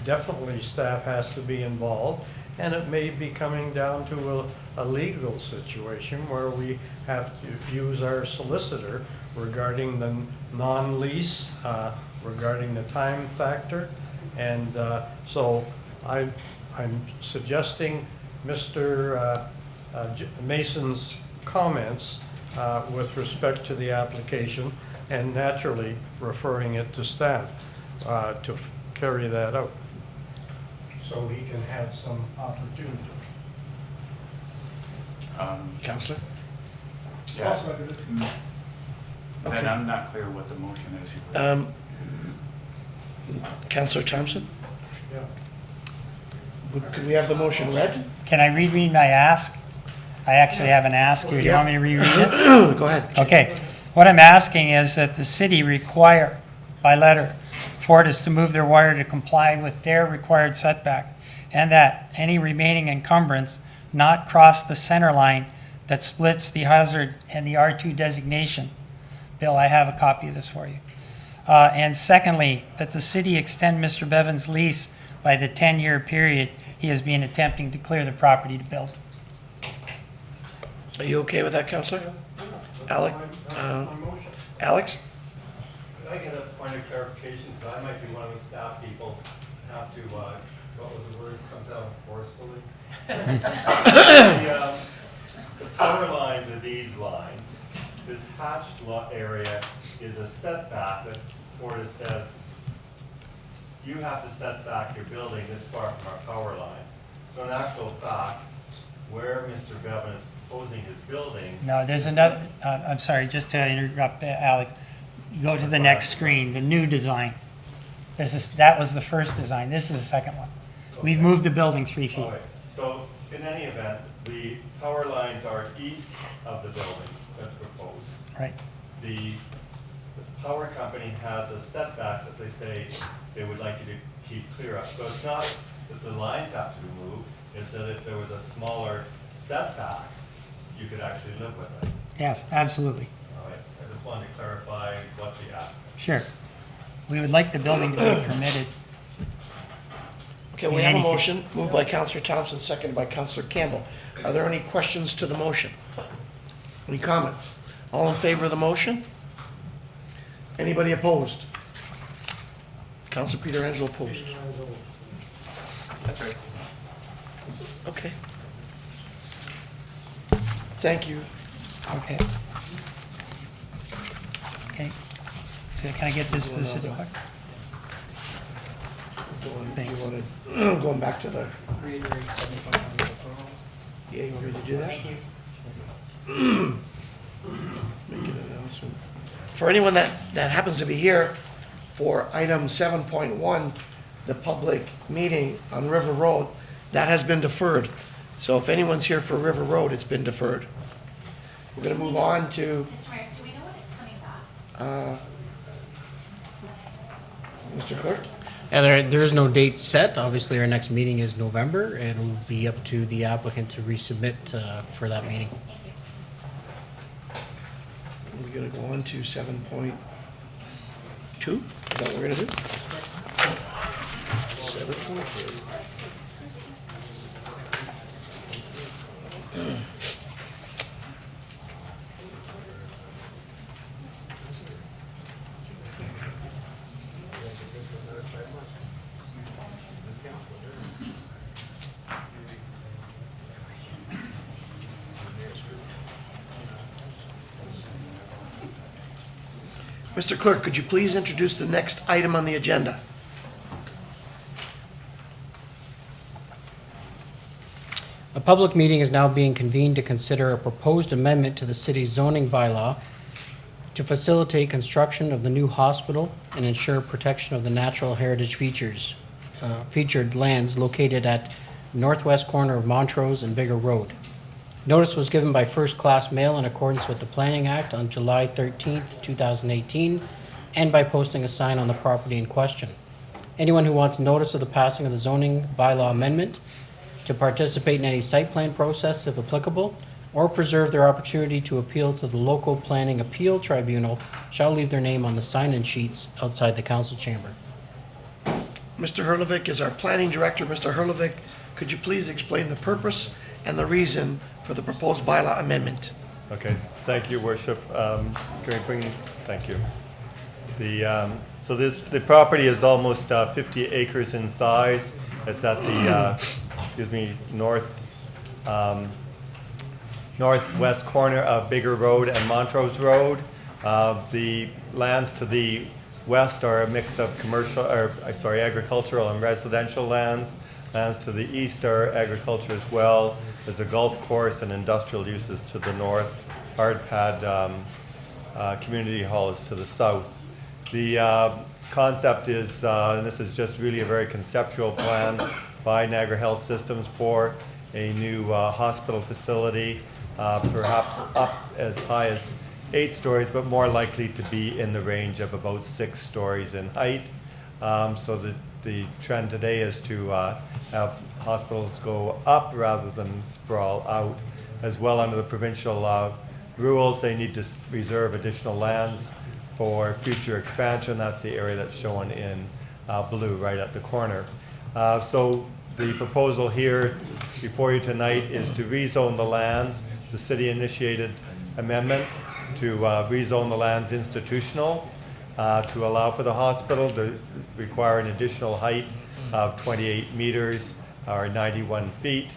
definitely staff has to be involved, and it may be coming down to a legal situation where we have to use our solicitor regarding the non-lease, regarding the time factor, and so I'm suggesting Mr. Mason's comments with respect to the application, and naturally referring it to staff to carry that out, so he can have some opportunity. Councillor? Yeah. And I'm not clear what the motion is. Councillor Thompson? Yeah. Could we have the motion read? Can I reread my ask? I actually have an ask here. Do you want me to reread it? Go ahead. Okay. What I'm asking is that the city require, by letter, Fortis to move their wire to comply with their required setback, and that any remaining encumbrance not cross the center line that splits the hazard and the R2 designation. Bill, I have a copy of this for you. And secondly, that the city extend Mr. Bevan's lease by the 10-year period he has been attempting to clear the property to build. Are you okay with that, Councillor? Alex? Alex? Could I get a point of clarification, because I might be one of the staff people, have to, what was the word, comes out forcefully? The power lines are these lines. This hatched lot area is a setback that Fortis says, you have to set back your building this far from our power lines. So in actual fact, where Mr. Bevan is proposing his building. No, there's another, I'm sorry, just to interrupt Alex. You go to the next screen, the new design. There's this, that was the first design. This is the second one. We've moved the building 3 feet. All right. So in any event, the power lines are east of the building that's proposed. Right. The power company has a setback that they say they would like you to keep clear of. So it's not that the lines have to be moved, it's that if there was a smaller setback, you could actually live with it. Yes, absolutely. All right. I just wanted to clarify what the ask is. Sure. We would like the building to be permitted. Okay, we have a motion moved by Councillor Thompson, seconded by Councillor Campbell. Are there any questions to the motion? Any comments? All in favor of the motion? Anybody opposed? Councillor Pietrangelo opposed. That's right. Okay. Thank you. Okay. Okay. So can I get this to the city clerk? Thanks. Going back to the, yeah, you want me to do that? Thank you. Make an announcement. For anyone that happens to be here for item 7.1, the public meeting on River Road, that has been deferred. So if anyone's here for River Road, it's been deferred. We're gonna move on to, Mr. Mayor, do we know when it's coming back? Mr. Clerk? Yeah, there is no date set. Obviously, our next meeting is November, and it will be up to the applicant to resubmit for that meeting. We're gonna go on to 7.2. Is that what we're gonna do? 7.2. Mr. Clerk, could you please introduce the next item on the agenda? A public meeting is now being convened to consider a proposed amendment to the city's zoning bylaw to facilitate construction of the new hospital and ensure protection of the natural heritage featured lands located at northwest corner of Montrose and Bigger Road. Notice was given by first-class mail in accordance with the Planning Act on July 13th, 2018, and by posting a sign on the property in question. Anyone who wants notice of the passing of the zoning bylaw amendment, to participate in any site plan process if applicable, or preserve their opportunity to appeal to the local planning appeal tribunal shall leave their name on the sign-in sheets outside the council chamber. Mr. Hurlovic is our planning director. Mr. Hurlovic, could you please explain the purpose and the reason for the proposed bylaw amendment? Okay, thank you, Worship. Thank you. So the property is almost 50 acres in size. It's at the, northwest corner of Bigger Road and Montrose Road. The lands to the west are a mix of agricultural and residential lands. Lands to the east are agriculture as well. There's a golf course and industrial uses to the north. Hard pad community hall is to the south. The concept is, and this is just really a very conceptual plan by Niagara Health Systems for a new hospital facility, perhaps up as high as 8 stories, but more likely to be in the range of about 6 stories in height. So the trend today is to have hospitals go up rather than sprawl out. As well, under the provincial rules, they need to reserve additional lands for future expansion. That's the area that's shown in blue right at the corner. So the proposal here before you tonight is to rezone the lands. The city initiated amendment to rezone the lands institutional to allow for the hospital to require an additional height of 28 meters or 91 feet.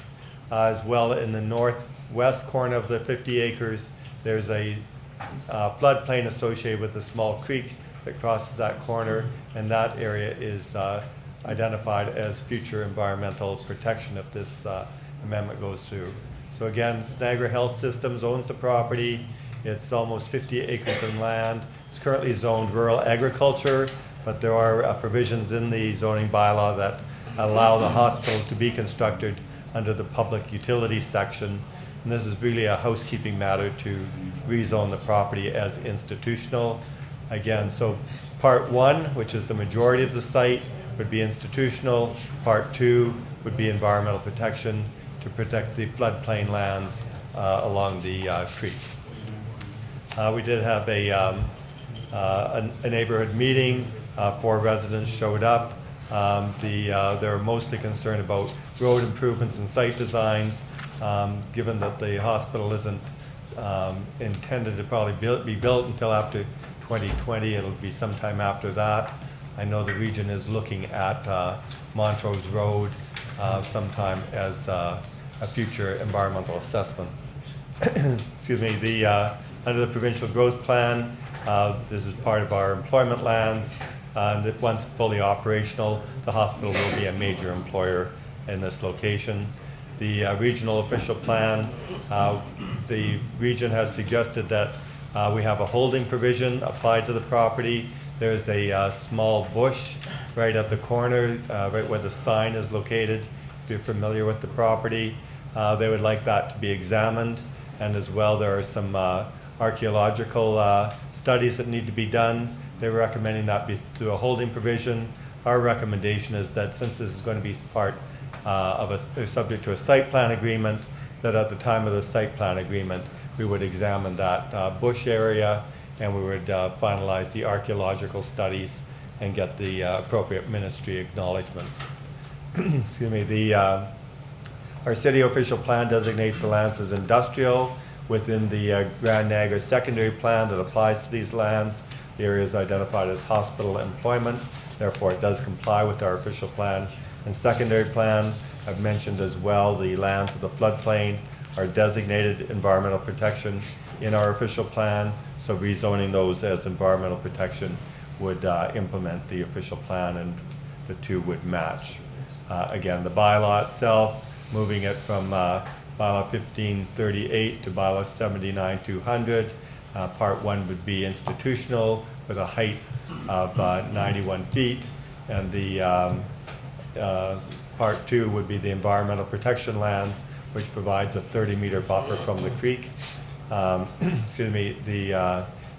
As well, in the northwest corner of the 50 acres, there's a floodplain associated with a small creek that crosses that corner, and that area is identified as future environmental protection if this amendment goes through. So again, Niagara Health Systems owns the property. It's almost 50 acres of land. It's currently zoned rural agriculture, but there are provisions in the zoning bylaw that allow the hospital to be constructed under the public utilities section. And this is really a housekeeping matter to rezone the property as institutional. Again, so part 1, which is the majority of the site, would be institutional. Part 2 would be environmental protection to protect the floodplain lands along the creek. We did have a neighborhood meeting. 4 residents showed up. They're mostly concerned about road improvements and site designs. Given that the hospital isn't intended to probably be built until after 2020, it'll be sometime after that. I know the region is looking at Montrose Road sometime as a future environmental assessment. Excuse me, under the provincial growth plan, this is part of our employment lands, and that once fully operational, the hospital will be a major employer in this location. The regional official plan, the region has suggested that we have a holding provision applied to the property. There's a small bush right at the corner, right where the sign is located, if you're familiar with the property. They would like that to be examined, and as well there are some archaeological studies that need to be done. They're recommending that be to a holding provision. Our recommendation is that since this is going to be part they're subject to a site plan agreement, that at the time of the site plan agreement, we would examine that bush area, and we would finalize the archaeological studies and get the appropriate ministry acknowledgements. Excuse me. Our city official plan designates the lands as industrial. Within the Grand Niagara secondary plan that applies to these lands, the area is identified as hospital employment. Therefore, it does comply with our official plan. And secondary plan, I've mentioned as well, the lands of the floodplain are designated environmental protection in our official plan. So rezoning those as environmental protection would implement the official plan, and the two would match. Again, the bylaw itself, moving it from bylaw 1538 to bylaw 79200. Part 1 would be institutional with a height of 91 feet, and the Part 2 would be the environmental protection lands, which provides a 30-meter buffer from the creek. Excuse me,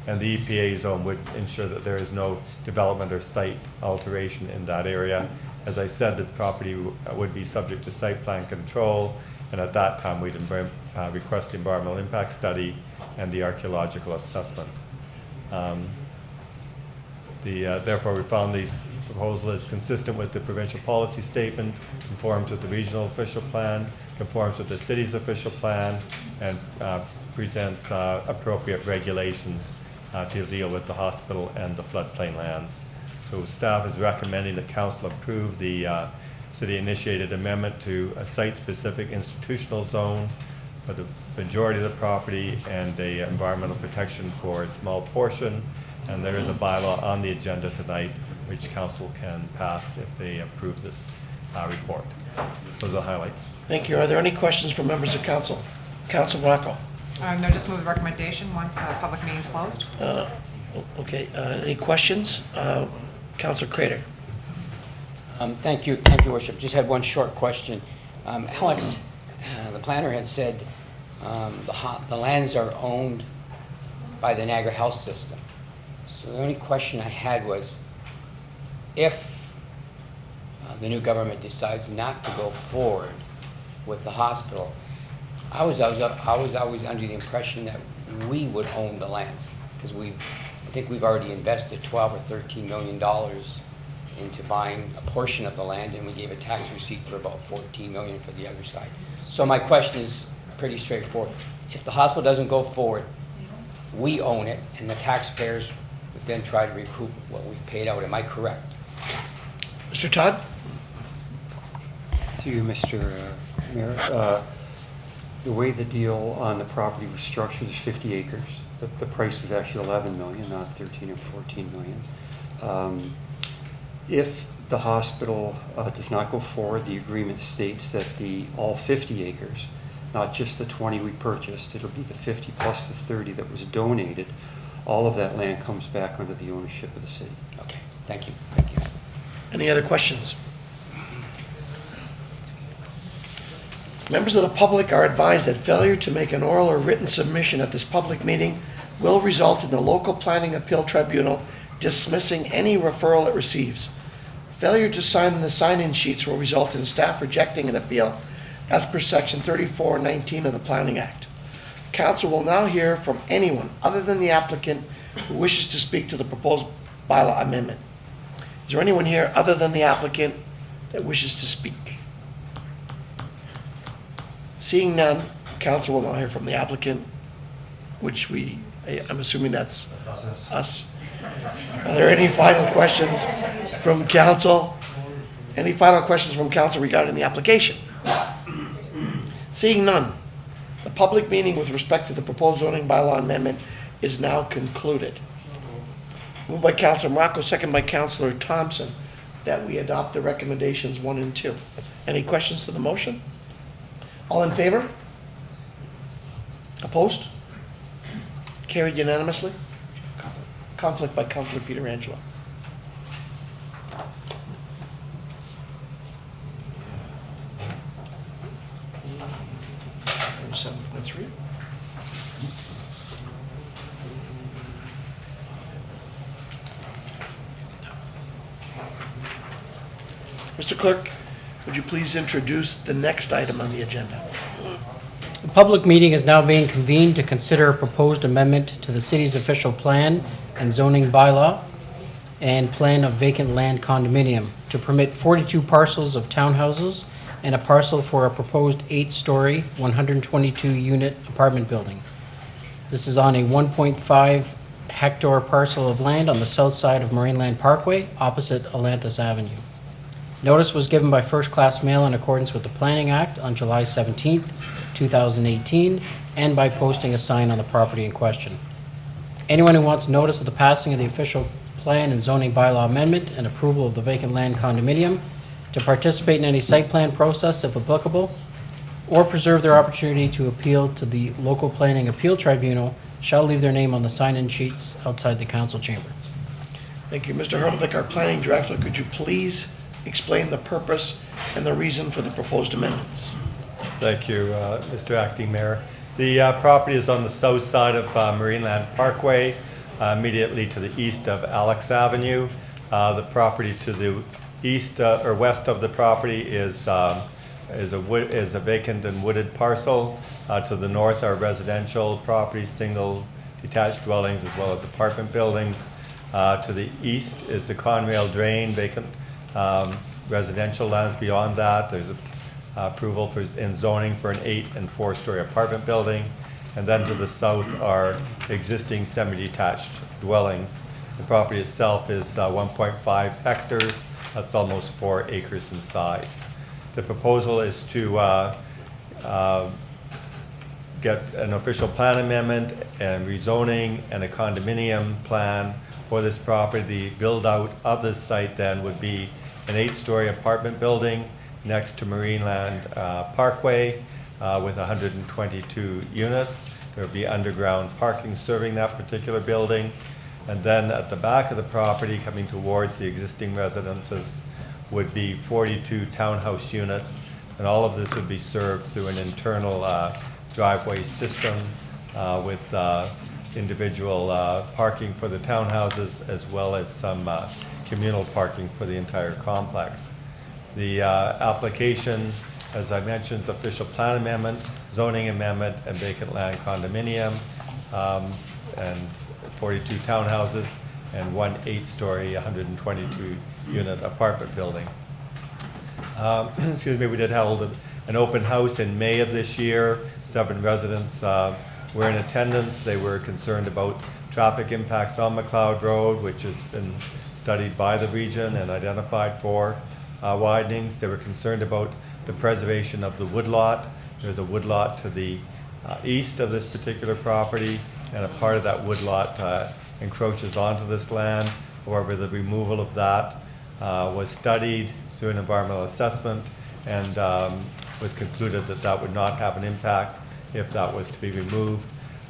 and the EPA zone would ensure that there is no development or site alteration in that area. As I said, the property would be subject to site plan control, and at that time we'd request the environmental impact study and the archaeological assessment. Therefore, we found these proposal is consistent with the provincial policy statement, conforms with the regional official plan, conforms with the city's official plan, and presents appropriate regulations to deal with the hospital and the floodplain lands. So staff is recommending that council approve the city-initiated amendment to a site-specific institutional zone for the majority of the property and a environmental protection for a small portion. And there is a bylaw on the agenda tonight which council can pass if they approve this report. Those are the highlights. Thank you. Are there any questions from members of council? Council Rocco. No, just move the recommendation once the public meeting is closed. Okay, any questions? Councilor Crater. Thank you, Your Worship. Just had one short question. Alex, the planner had said the lands are owned by the Niagara Health System. So the only question I had was, if the new government decides not to go forward with the hospital, I was always under the impression that we would own the lands, because I think we've already invested $12 or $13 million into buying a portion of the land, and we gave a tax receipt for about $14 million for the other side. So my question is pretty straightforward. If the hospital doesn't go forward, we own it, and the taxpayers would then try to recoup what we've paid out. Am I correct? Mr. Todd? To you, Mr. Mayor. The way the deal on the property was structured is 50 acres. The price was actually 11 million, not 13 or 14 million. If the hospital does not go forward, the agreement states that all 50 acres, not just the 20 we purchased, it'll be the 50 plus the 30 that was donated, all of that land comes back under the ownership of the city. Okay, thank you. Thank you. Any other questions? Members of the public are advised that failure to make an oral or written submission at this public meeting will result in the local planning appeal tribunal dismissing any referral it receives. Failure to sign the sign-in sheets will result in staff rejecting an appeal as per section 3419 of the Planning Act. Council will now hear from anyone other than the applicant who wishes to speak to the proposed bylaw amendment. Is there anyone here other than the applicant that wishes to speak? Seeing none, council will now hear from the applicant, which I'm assuming that's us. Are there any final questions from council? Any final questions from council regarding the application? Seeing none, the public meeting with respect to the proposed zoning bylaw amendment is now concluded. Moved by Councilor Morocco, second by Councilor Thompson, that we adopt the recommendations 1 and 2. Any questions to the motion? All in favor? Opposed? Carried unanimously. Conflict by Councilor Pietrangelo. Item 7.3. Mr. Clerk, would you please introduce the next item on the agenda? The public meeting is now being convened to consider a proposed amendment to the city's official plan and zoning bylaw and plan of vacant land condominium to permit 42 parcels of townhouses and a parcel for a proposed 8-story, 122-unit apartment building. This is on a 1.5 hectare parcel of land on the south side of Marineland Parkway, opposite Atlantis Avenue. Notice was given by first-class mail in accordance with the Planning Act on July 17th, 2018, and by posting a sign on the property in question. Anyone who wants notice of the passing of the official plan and zoning bylaw amendment and approval of the vacant land condominium, to participate in any site plan process if applicable, or preserve their opportunity to appeal to the local planning appeal tribunal shall leave their name on the sign-in sheets outside the council chamber. Thank you. Mr. Hurlvik, our planning director, could you please explain the purpose and the reason for the proposed amendments? Thank you, Mr. Acting Mayor. The property is on the south side of Marineland Parkway, immediately to the east of Alex Avenue. The property to the east or west of the property is a vacant and wooded parcel. To the north are residential properties, single detached dwellings, as well as apartment buildings. To the east is the Conrail Drain, vacant residential lands. Beyond that, there's approval in zoning for an 8 and 4-story apartment building. And then to the south are existing semi-detached dwellings. The property itself is 1.5 hectares. That's almost 4 acres in size. The proposal is to get an official plan amendment and rezoning and a condominium plan for this property. The build-out of this site then would be an 8-story apartment building next to Marineland Parkway with 122 units. There would be underground parking serving that particular building. And then at the back of the property, coming towards the existing residences, would be 42 townhouse units. And all of this would be served through an internal driveway system with individual parking for the townhouses, as well as some communal parking for the entire complex. The application, as I mentioned, is official plan amendment, zoning amendment, and vacant land condominium, and 42 townhouses, and 1 8-story, 122-unit apartment building. Excuse me, we did hold an open house in May of this year. 7 residents were in attendance. They were concerned about traffic impacts on McLeod Road, which has been studied by the region and identified for widenings. They were concerned about the preservation of the woodlot. There's a woodlot to the east of this particular property, and a part of that woodlot encroaches onto this land. However, the removal of that was studied through an environmental assessment, and was concluded that that would not have an impact if that was to be removed.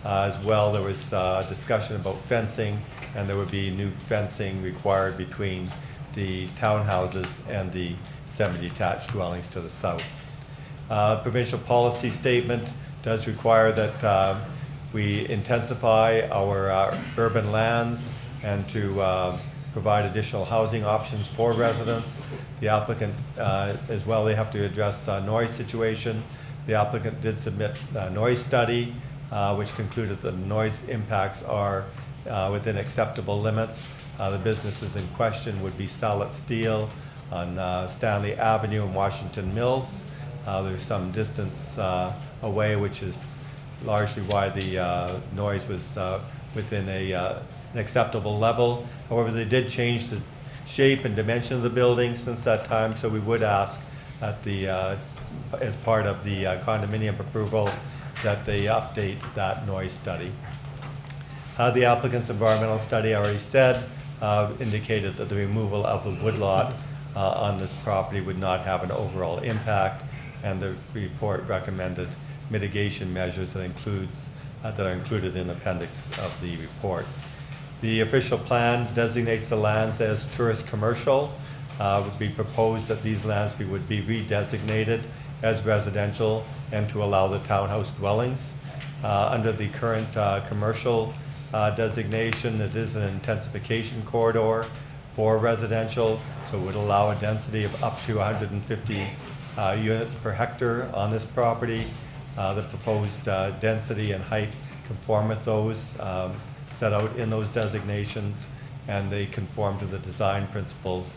As well, there was discussion about fencing, and there would be new fencing required between the townhouses and the semi-detached dwellings to the south. Provincial policy statement does require that we intensify our urban lands and to provide additional housing options for residents. The applicant, as well, they have to address noise situation. The applicant did submit a noise study, which concluded that the noise impacts are within acceptable limits. The businesses in question would be Salit Steel on Stanley Avenue in Washington Mills. There's some distance away, which is largely why the noise was within an acceptable level. However, they did change the shape and dimension of the building since that time, so we would ask at the, as part of the condominium approval, that they update that noise study. The applicant's environmental study, I already said, indicated that the removal of the woodlot on this property would not have an overall impact, and the report recommended mitigation measures that are included in appendix of the report. The official plan designates the lands as tourist commercial. Would be proposed that these lands would be redesignated as residential and to allow the townhouse dwellings. Under the current commercial designation, it is an intensification corridor for residential, so it would allow a density of up to 150 units per hectare on this property. The proposed density and height conform with those set out in those designations, and they conform to the design principles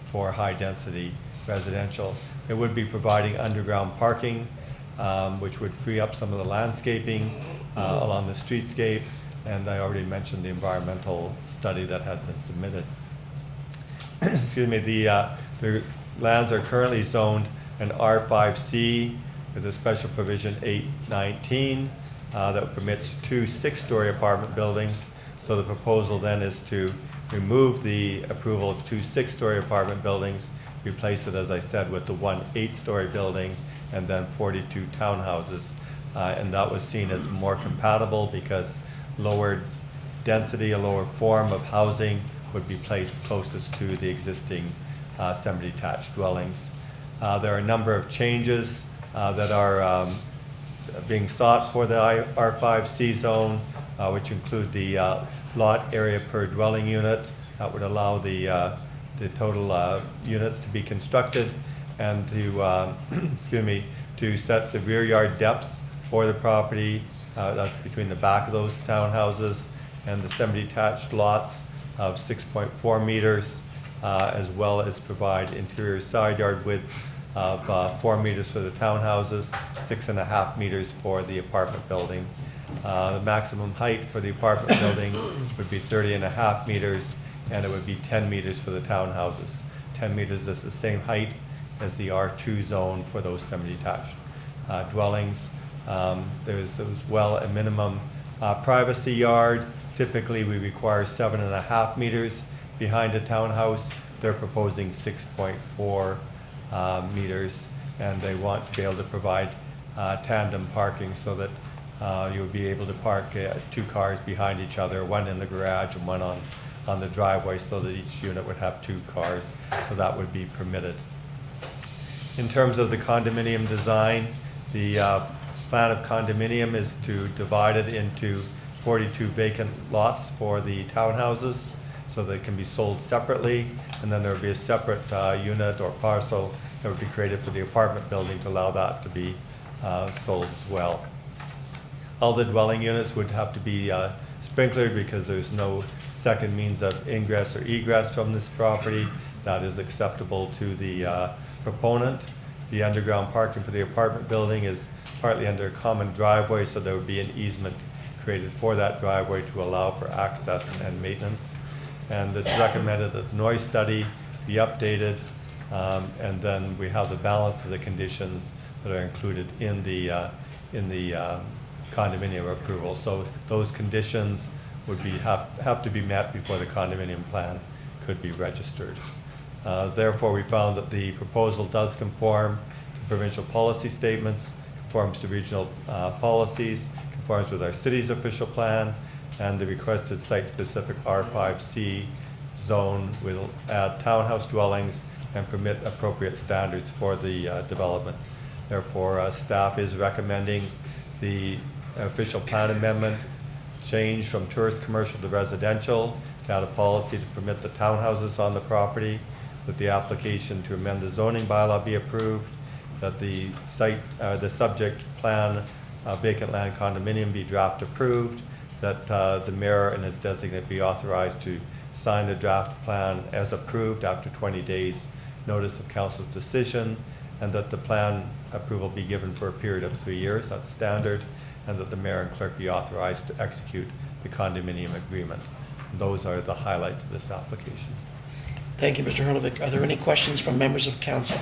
for high-density residential. It would be providing underground parking, which would free up some of the landscaping along the streetscape, and I already mentioned the environmental study that had been submitted. Excuse me, the lands are currently zoned an R5C with a special provision 819 that permits 2 6-story apartment buildings. So the proposal then is to remove the approval of 2 6-story apartment buildings, replace it, as I said, with the 1 8-story building, and then 42 townhouses. And that was seen as more compatible because lower density, a lower form of housing would be placed closest to the existing semi-detached dwellings. There are a number of changes that are being sought for the R5C zone, which include the lot area per dwelling unit. That would allow the total units to be constructed, and to excuse me, to set the rear yard depth for the property. That's between the back of those townhouses and the semi-detached lots of 6.4 meters, as well as provide interior side yard width of 4 meters for the townhouses, 6.5 meters for the apartment building. The maximum height for the apartment building would be 30.5 meters, and it would be 10 meters for the townhouses. 10 meters is the same height as the R2 zone for those semi-detached dwellings. There's as well a minimum privacy yard. Typically, we require 7.5 meters behind a townhouse. They're proposing 6.4 meters, and they want to be able to provide tandem parking so that you would be able to park 2 cars behind each other, one in the garage and one on the driveway, so that each unit would have 2 cars, so that would be permitted. In terms of the condominium design, the plan of condominium is to divide it into 42 vacant lots for the townhouses, so they can be sold separately, and then there would be a separate unit or parcel that would be created for the apartment building to allow that to be sold as well. All the dwelling units would have to be sprinklered because there's no second means of ingress or egress from this property that is acceptable to the proponent. The underground parking for the apartment building is partly under a common driveway, so there would be an easement created for that driveway to allow for access and maintenance. And it's recommended that the noise study be updated, and then we have the balance of the conditions that are included in the condominium approval. So those conditions would have to be met before the condominium plan could be registered. Therefore, we found that the proposal does conform to provincial policy statements, conforms to regional policies, conforms with our city's official plan, and the requested site-specific R5C zone will add townhouse dwellings and permit appropriate standards for the development. Therefore, staff is recommending the official plan amendment change from tourist commercial to residential, to add a policy to permit the townhouses on the property, that the application to amend the zoning bylaw be approved, that the subject plan vacant land condominium be draft approved, that the mayor and his designate be authorized to sign the draft plan as approved after 20 days notice of council's decision, and that the plan approval be given for a period of 3 years, that's standard, and that the mayor and clerk be authorized to execute the condominium agreement. And those are the highlights of this application. Thank you, Mr. Hurlovic. Are there any questions from members of council?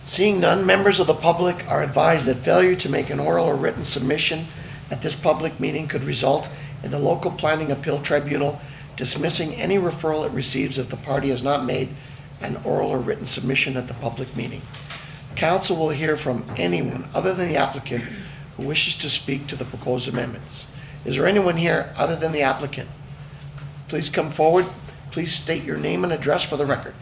Seeing none, members of the public are advised that failure to make an oral or written submission at this public meeting could result in the local planning appeal tribunal dismissing any referral it receives if the party has not made an oral or written submission at the public meeting. Council will hear from anyone other than the applicant who wishes to speak to the proposed amendments. Is there anyone here other than the applicant? Please come forward. Please state your name and address for the record.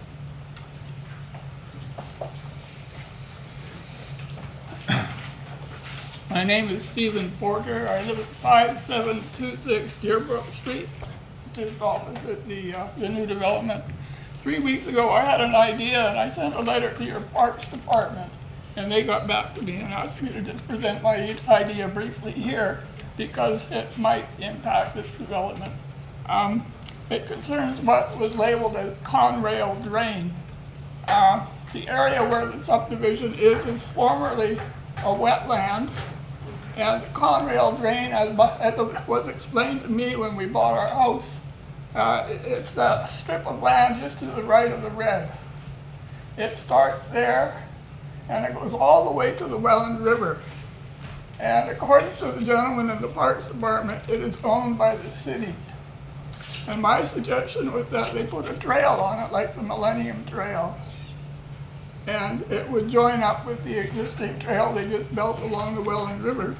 My name is Stephen Porter. I live at 5726 Deerbrook Street, just opposite the new development. 3 weeks ago, I had an idea, and I sent a letter to your Parks Department, and they got back to me and asked me to just present my idea briefly here because it might impact this development. It concerns what was labeled as Conrail Drain. The area where the subdivision is formerly a wetland, and the Conrail Drain, as it was explained to me when we bought our house, it's that strip of land just to the right of the red. It starts there, and it goes all the way to the Welland River. And according to the gentleman in the Parks Department, it is owned by the city. And my suggestion was that they put a trail on it, like the Millennium Trail. And it would join up with the existing trail they just built along the Welland River.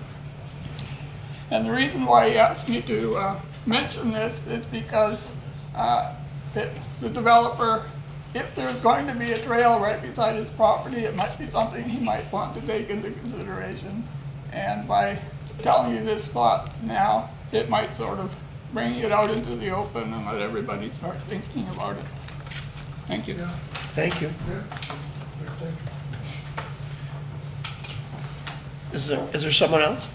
And the reason why he asked me to mention this is because the developer, if there's going to be a trail right beside his property, it might be something he might want to take into consideration. And by telling you this thought now, it might sort of bring it out into the open and let everybody start thinking about it. Thank you. Thank you. Is there someone else?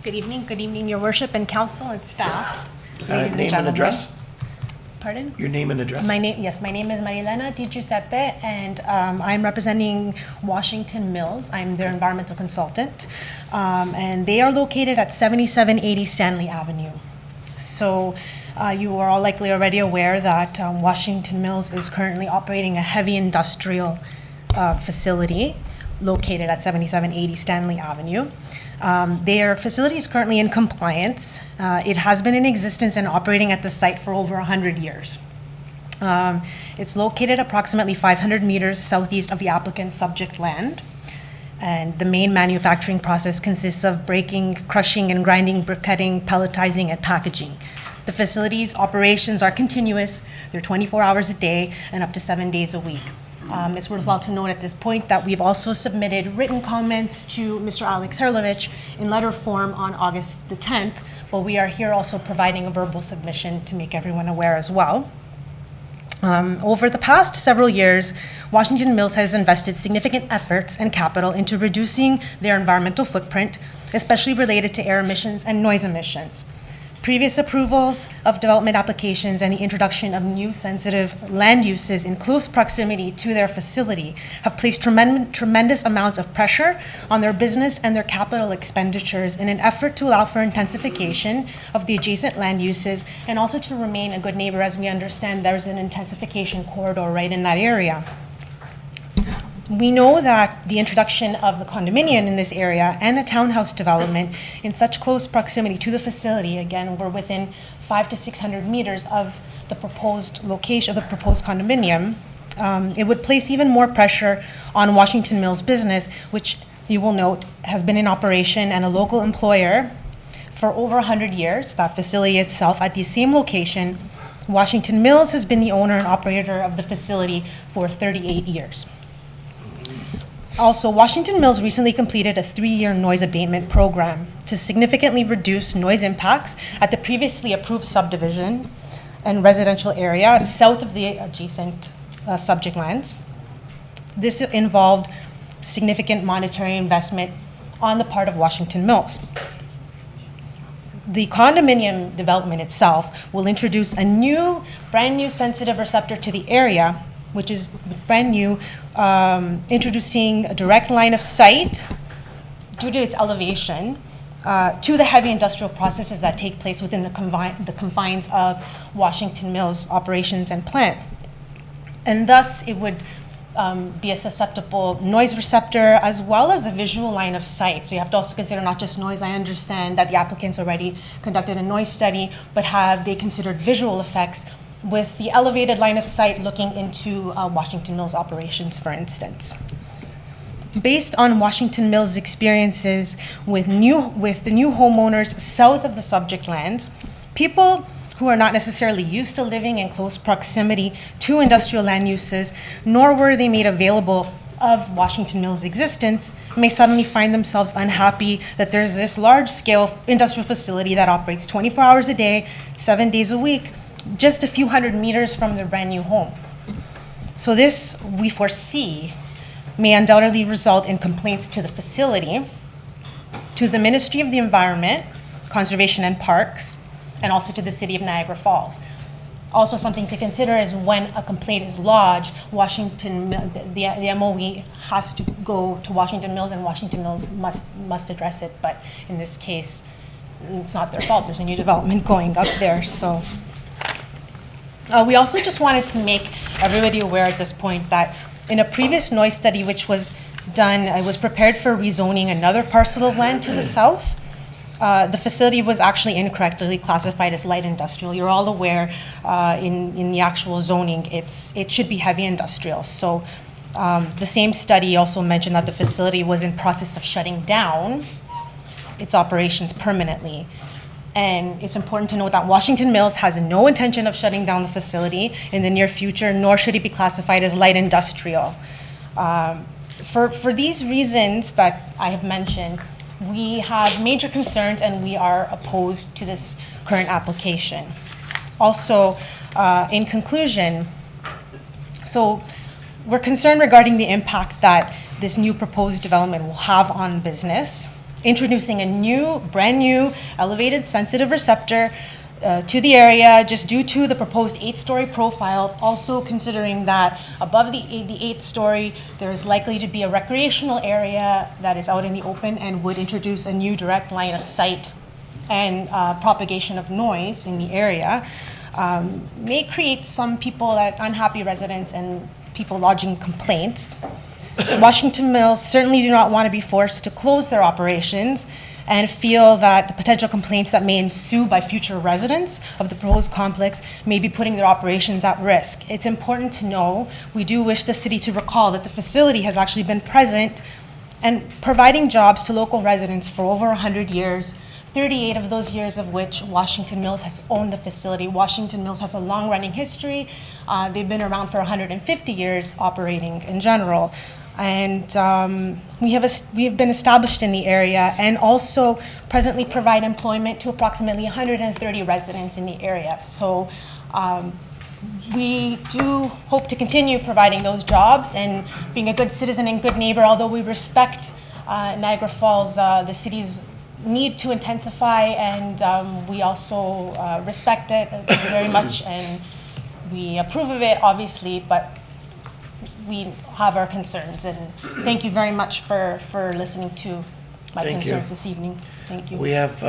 Good evening, Your Worship and council and staff. Ladies Name and gentlemen. address? Pardon? Your name and address? My name is Marilena Di Giuseppe, and I'm representing Washington Mills. I'm their environmental consultant, and they are located at 7780 Stanley Avenue. So you are all likely already aware that Washington Mills is currently operating a heavy industrial facility located at 7780 Stanley Avenue. Their facility is currently in compliance. It has been in existence and operating at the site for over 100 years. It's located approximately 500 meters southeast of the applicant's subject land. And the main manufacturing process consists of breaking, crushing, and grinding, briquetting, pelletizing, and packaging. The facility's operations are continuous. They're 24 hours a day and up to 7 days a week. It's worthwhile to note at this point that we've also submitted written comments to Mr. Alex Herlovich in letter form on August the 10th, but we are here also providing a verbal submission to make everyone aware as well. Over the past several years, Washington Mills has invested significant efforts and capital into reducing their environmental footprint, especially related to air emissions and noise emissions. Previous approvals of development applications and the introduction of new sensitive land uses in close proximity to their facility have placed tremendous amounts of pressure on their business and their capital expenditures in an effort to allow for intensification of the adjacent land uses and also to remain a good neighbor, as we understand there's an intensification corridor right in that area. We know that the introduction of the condominium in this area and a townhouse development in such close proximity to the facility, again, we're within 500 to 600 meters of the proposed location of the proposed condominium, it would place even more pressure on Washington Mills business, which you will note has been in operation and a local employer for over 100 years. That facility itself at the same location, Washington Mills has been the owner and operator of the facility for 38 years. Also, Washington Mills recently completed a 3-year noise abatement program to significantly reduce noise impacts at the previously approved subdivision and residential area south of the adjacent subject lands. This involved significant monetary investment on the part of Washington Mills. The condominium development itself will introduce a brand new sensitive receptor to the area, which is brand new, introducing a direct line of sight due to its elevation to the heavy industrial processes that take place within the confines of Washington Mills operations and plant. And thus, it would be a susceptible noise receptor as well as a visual line of sight. So you have to also consider not just noise. I understand that the applicants already conducted a noise study, but have they considered visual effects with the elevated line of sight looking into Washington Mills operations, for instance. Based on Washington Mills' experiences with the new homeowners south of the subject lands, people who are not necessarily used to living in close proximity to industrial land uses, nor were they made available of Washington Mills' existence, may suddenly find themselves unhappy that there's this large-scale industrial facility that operates 24 hours a day, 7 days a week, just a few hundred meters from their brand new home. So this, we foresee, may undoubtedly result in complaints to the facility, to the Ministry of the Environment, Conservation and Parks, and also to the City of Niagara Falls. Also something to consider is when a complaint is lodged, the MOE has to go to Washington Mills, and Washington Mills must address it, but in this case, it's not their fault. There's a new development going up there, so. We also just wanted to make everybody aware at this point that in a previous noise study which was done, I was prepared for rezoning another parcel of land to the south. The facility was actually incorrectly classified as light industrial. You're all aware in the actual zoning, it should be heavy industrial. So the same study also mentioned that the facility was in process of shutting down its operations permanently. And it's important to note that Washington Mills has no intention of shutting down the facility in the near future, nor should it be classified as light industrial. For these reasons that I have mentioned, we have major concerns and we are opposed to this current application. Also, in conclusion, so we're concerned regarding the impact that this new proposed development will have on business, introducing a brand new elevated sensitive receptor to the area just due to the proposed 8-story profile. Also considering that above the 8-story, there is likely to be a recreational area that is out in the open and would introduce a new direct line of sight and propagation of noise in the area, may create some people, unhappy residents and people lodging complaints. Washington Mills certainly do not want to be forced to close their operations and feel that the potential complaints that may ensue by future residents of the proposed complex may be putting their operations at risk. It's important to know, we do wish the city to recall that the facility has actually been present and providing jobs to local residents for over 100 years, 38 of those years of which Washington Mills has owned the facility. Washington Mills has a long-running history. They've been around for 150 years operating in general. And we have been established in the area and also presently provide employment to approximately 130 residents in the area. So we do hope to continue providing those jobs and being a good citizen and good neighbor, although we respect Niagara Falls, the city's need to intensify, and we also respect it very much and we approve of it, obviously, but we have our concerns, and thank you very much for listening to my concerns this evening. Thank you. We have,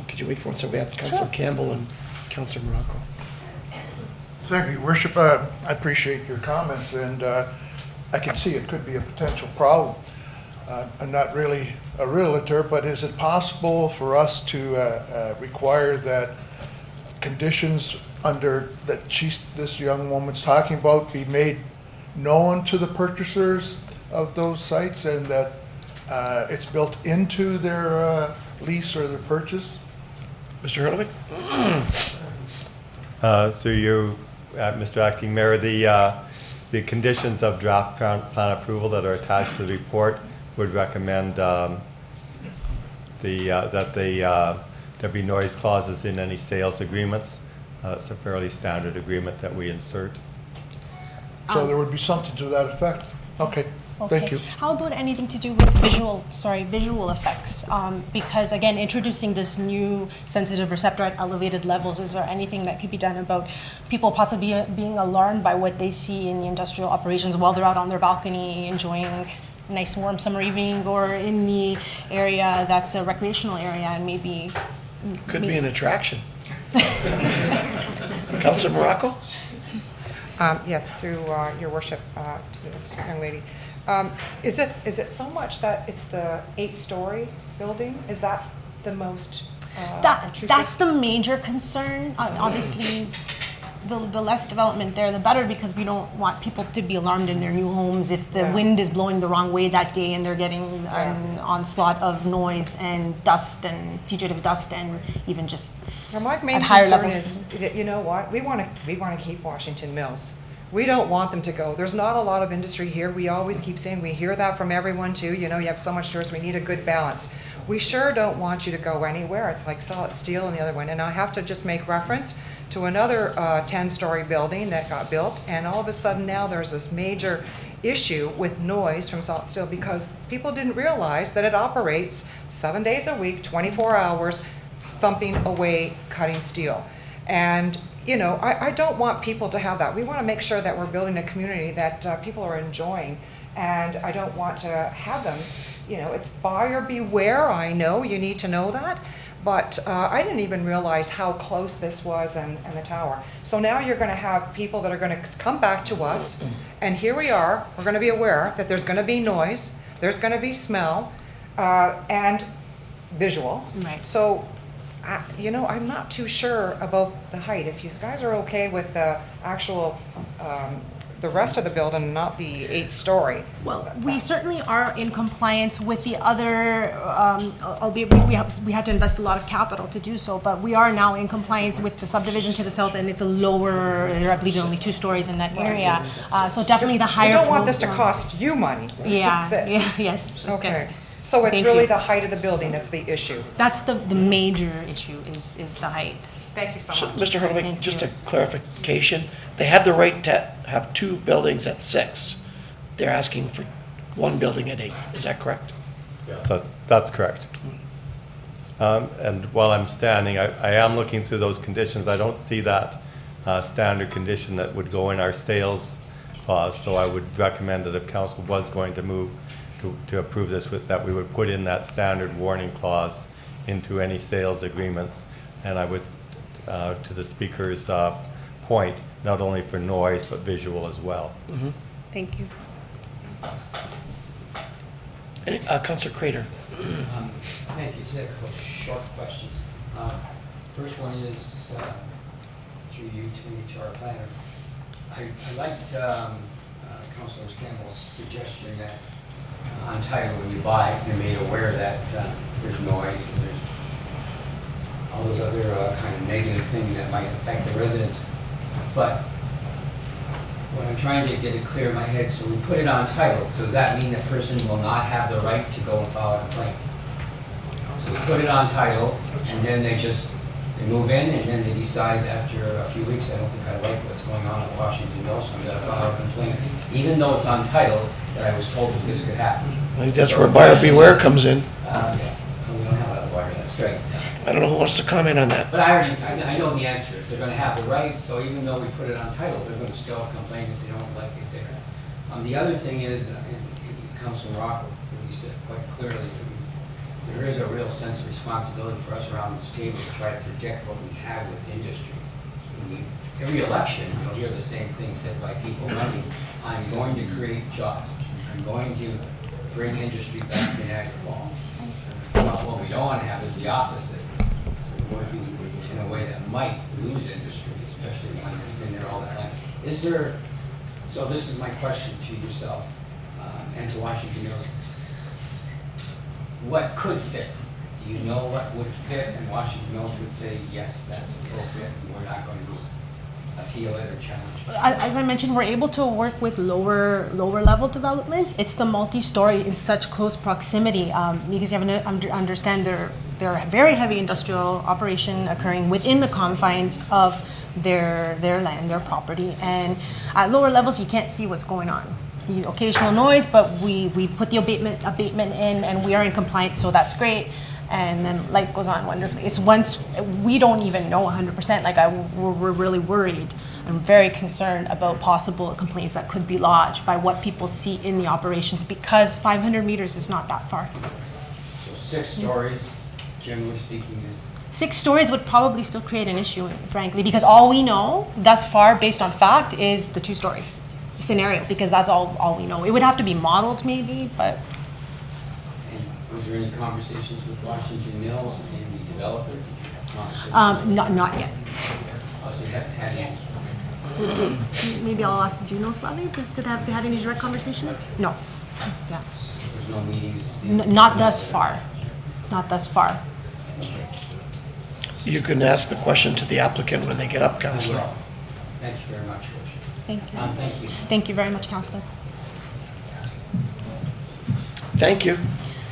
could you wait for one second? We have Councilor Campbell and Councilor Morocco. Thank you, Your Worship. I appreciate your comments, and I can see it could be a potential problem. I'm not really a realtor, but is it possible for us to require that conditions under that this young woman's talking about be made known to the purchasers of those sites, and that it's built into their lease or their purchase? Mr. Hurlevik? So you, Mr. Acting Mayor, the conditions of draft plan approval that are attached to the report would recommend that there be noise clauses in any sales agreements. It's a fairly standard agreement that we insert. So there would be something to that effect? Okay, thank you. How about anything to do with visual effects? Because again, introducing this new sensitive receptor at elevated levels, is there anything that could be done about people possibly being alarmed by what they see in the industrial operations while they're out on their balcony enjoying nice warm summer evening, or in the area that's a recreational area, and maybe. Could be an attraction. Councilor Morocco? Yes, through your worship to this young lady. Is it so much that it's the 8-story building? Is that the most intrusive? That's the major concern. Obviously, the less development there, the better, because we don't want people to be alarmed in their new homes if the wind is blowing the wrong way that day and they're getting an onslaught of noise and dust and fugitive dust and even just Now, my main at higher concern levels. is that, you know what, we want to keep Washington Mills. We don't want them to go. There's not a lot of industry here. We always keep saying, we hear that from everyone too. You know, you have so much tourists, we need a good balance. We sure don't want you to go anywhere. It's like Solid Steel and the other one. And I have to just make reference to another 10-story building that got built, and all of a sudden now there's this major issue with noise from Solid Steel because people didn't realize that it operates 7 days a week, 24 hours, thumping away, cutting steel. And you know, I don't want people to have that. We want to make sure that we're building a community that people are enjoying, and I don't want to have them, you know, it's buyer beware. I know you need to know that, but I didn't even realize how close this was and the tower. So now you're going to have people that are going to come back to us, and here we are, we're going to be aware that there's going to be noise, there's going to be smell, and visual. Right. So you know, I'm not too sure about the height. If you guys are okay with the actual, the rest of the building, not the 8-story. Well, we certainly are in compliance with the other, albeit we had to invest a lot of capital to do so, but we are now in compliance with the subdivision to the south, and it's a lower, I believe only 2 stories in that area. So definitely the higher. We don't want this to cost you money. Yeah, That's it. yeah, yes. Okay. So it's Thank really you. the height of the building that's the issue. That's the major issue is the height. Thank you so So, much. Mr. Hurley, Thank just you. a clarification, they had the right to have 2 buildings at 6. They're asking for 1 building at 8, is that correct? So that's correct. And while I'm standing, I am looking through those conditions. I don't see that standard condition that would go in our sales clause, so I would recommend that if council was going to move to approve this, that we would put in that standard warning clause into any sales agreements. And I would, to the speaker's point, not only for noise, but visual as well. Thank you. Councilor Crater. Thank you. Just a couple short questions. First one is through you to our planner. I liked Councilor Campbell's suggestion that on title when you buy it, you're made aware that there's noise and there's all those other kind of negative things that might affect the residents. But what I'm trying to get it clear in my head, so we put it on title, so does that mean the person will not have the right to go and file a complaint? So we put it on title, and then they move in, and then they decide after a few weeks, I don't think I like what's going on at Washington Mills, so I'm gonna file a complaint, even though it's on title, that I was told that this could happen. I think that's where buyer beware comes in. Yeah, we don't have that buyer, that's great. I don't know who wants to comment on that. But I know the answer, is they're gonna have the right, so even though we put it on title, they're gonna still complain if they don't like it there. The other thing is, and it comes from Rocco, you said quite clearly, there is a real sense of responsibility for us around this table to try to protect what we have with industry. Every election, you'll hear the same thing said by people, I'm going to create jobs. I'm going to bring industry back to Niagara Falls. Well, what we don't want to have is the opposite. We're working in a way that might lose industry, especially one that's been there all that time. So this is my question to yourself and to Washington Mills. What could fit? Do you know what would fit? And Washington Mills would say, yes, that's appropriate, and we're not going to appeal it or challenge it. As I mentioned, we're able to work with lower level developments. It's the multi-story in such close proximity because you have to understand there are very heavy industrial operation occurring within the confines of their land, their property, and at lower levels you can't see what's going on. Occasional noise, but we put the abatement in, and we are in compliance, so that's great. And then life goes on wonderfully. It's once we don't even know 100%. Like we're really worried I'm very concerned about possible complaints that could be lodged by what people see in the operations, because 500 meters is not that far. So 6 stories, generally speaking, is 6 stories would probably still create an issue, frankly, because all we know thus far, based on fact, is the 2-story scenario, because that's all we know. It would have to be modeled maybe, but. And was there any conversations with Washington Mills and the developer? Did you have conversations? Not yet. Also, you haven't had any. Maybe I'll ask, do you know Slavy? Did they have any direct conversation? No. Yeah. There's no meetings to see? Not thus far. Not thus far. You can ask the question to the applicant when they get up, Councillor. Thank you very much, Worship. Thank you. Thank you. Thank you very much, Councillor. Thank you.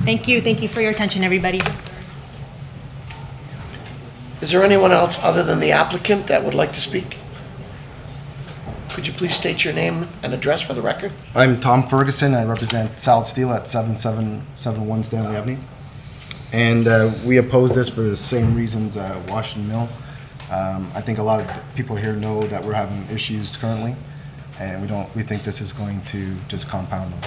Thank you. Thank you for your attention, everybody. Is there anyone else other than the applicant that would like to speak? Could you please state your name and address for the record? I'm Tom Ferguson. I represent Solid Steel at 7771 Stanley Avenue. And we oppose this for the same reasons Washington Mills. I think a lot of people here know that we're having issues currently, and we think this is going to just compound them.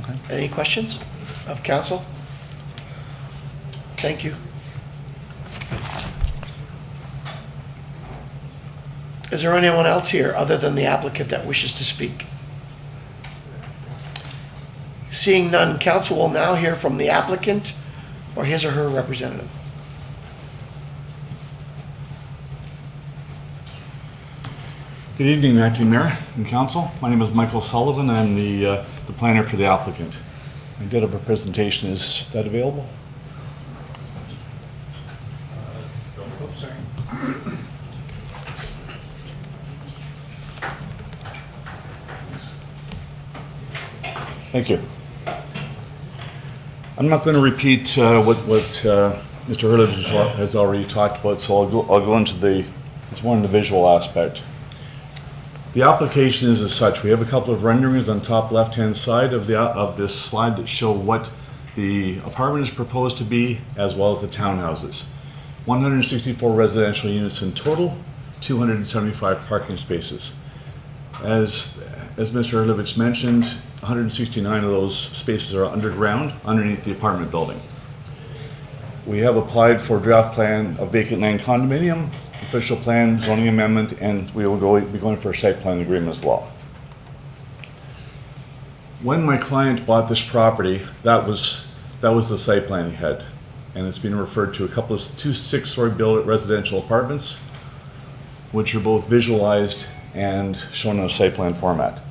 Okay. Any questions of council? Thank you. Is there anyone else here other than the applicant that wishes to speak? Seeing none, council will now hear from the applicant or his or her representative. Good evening, Acting Mayor and Council. My name is Michael Sullivan. I'm the planner for the applicant. I did have a presentation. Is that available? Thank you. I'm not going to repeat what Mr. Herlovich has already talked about, so I'll go into it's more in the visual aspect. The application is as such. We have a couple of renderings on top left-hand side of this slide that show what the apartment is proposed to be, as well as the townhouses. 164 residential units in total, 275 parking spaces. As Mr. Herlovich mentioned, 169 of those spaces are underground, underneath the apartment building. We have applied for draft plan of vacant land condominium, official plan, zoning amendment, and we will be going for a site plan agreement as well. When my client bought this property, that was the site plan he had, and it's been referred to two 6-story built residential apartments, which are both visualized and shown in a site plan format.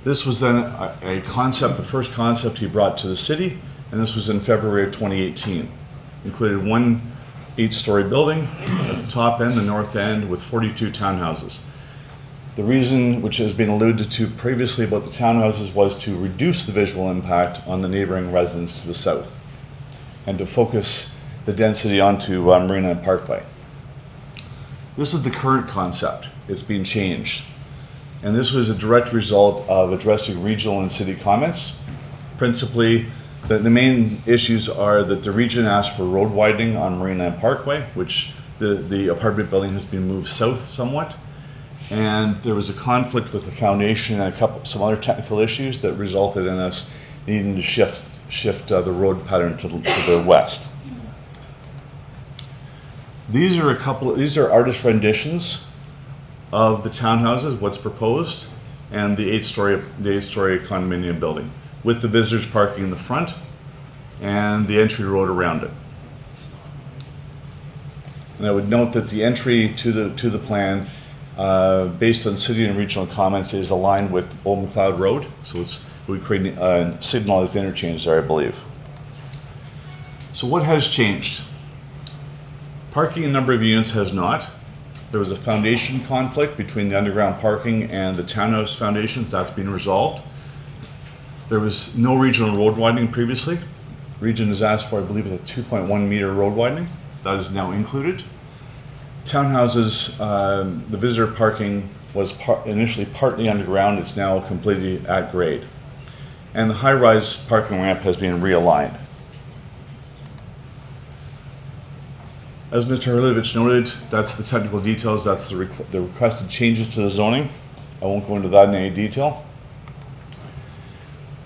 This was then a concept, the first concept he brought to the city, and this was in February of 2018. Included one 8-story building at the top end, the north end, with 42 townhouses. The reason, which has been alluded to previously about the townhouses, was to reduce the visual impact on the neighboring residents to the south and to focus the density onto Marina Parkway. This is the current concept. It's been changed. And this was a direct result of addressing regional and city comments. Principally, the main issues are that the region asked for road widening on Marina Parkway, which the apartment building has been moved south somewhat. And there was a conflict with the foundation and some other technical issues that resulted in us needing to shift the road pattern to the west. These are artist renditions of the townhouses, what's proposed, and the 8-story condominium building, with the visitors parking in the front and the entry road around it. And I would note that the entry to the plan, based on city and regional comments, is aligned with Old McLeod Road, so we create a signalized interchange there, I believe. So what has changed? Parking in number of units has not. There was a foundation conflict between the underground parking and the townhouse foundations. That's been resolved. There was no regional road widening previously. Region has asked for, I believe, a 2.1 meter road widening. That is now included. Townhouses, the visitor parking was initially partly underground. It's now completely at grade. And the high-rise parking ramp has been realigned. As Mr. Hurlovich noted, that's the technical details, that's the requested changes to the zoning. I won't go into that in any detail.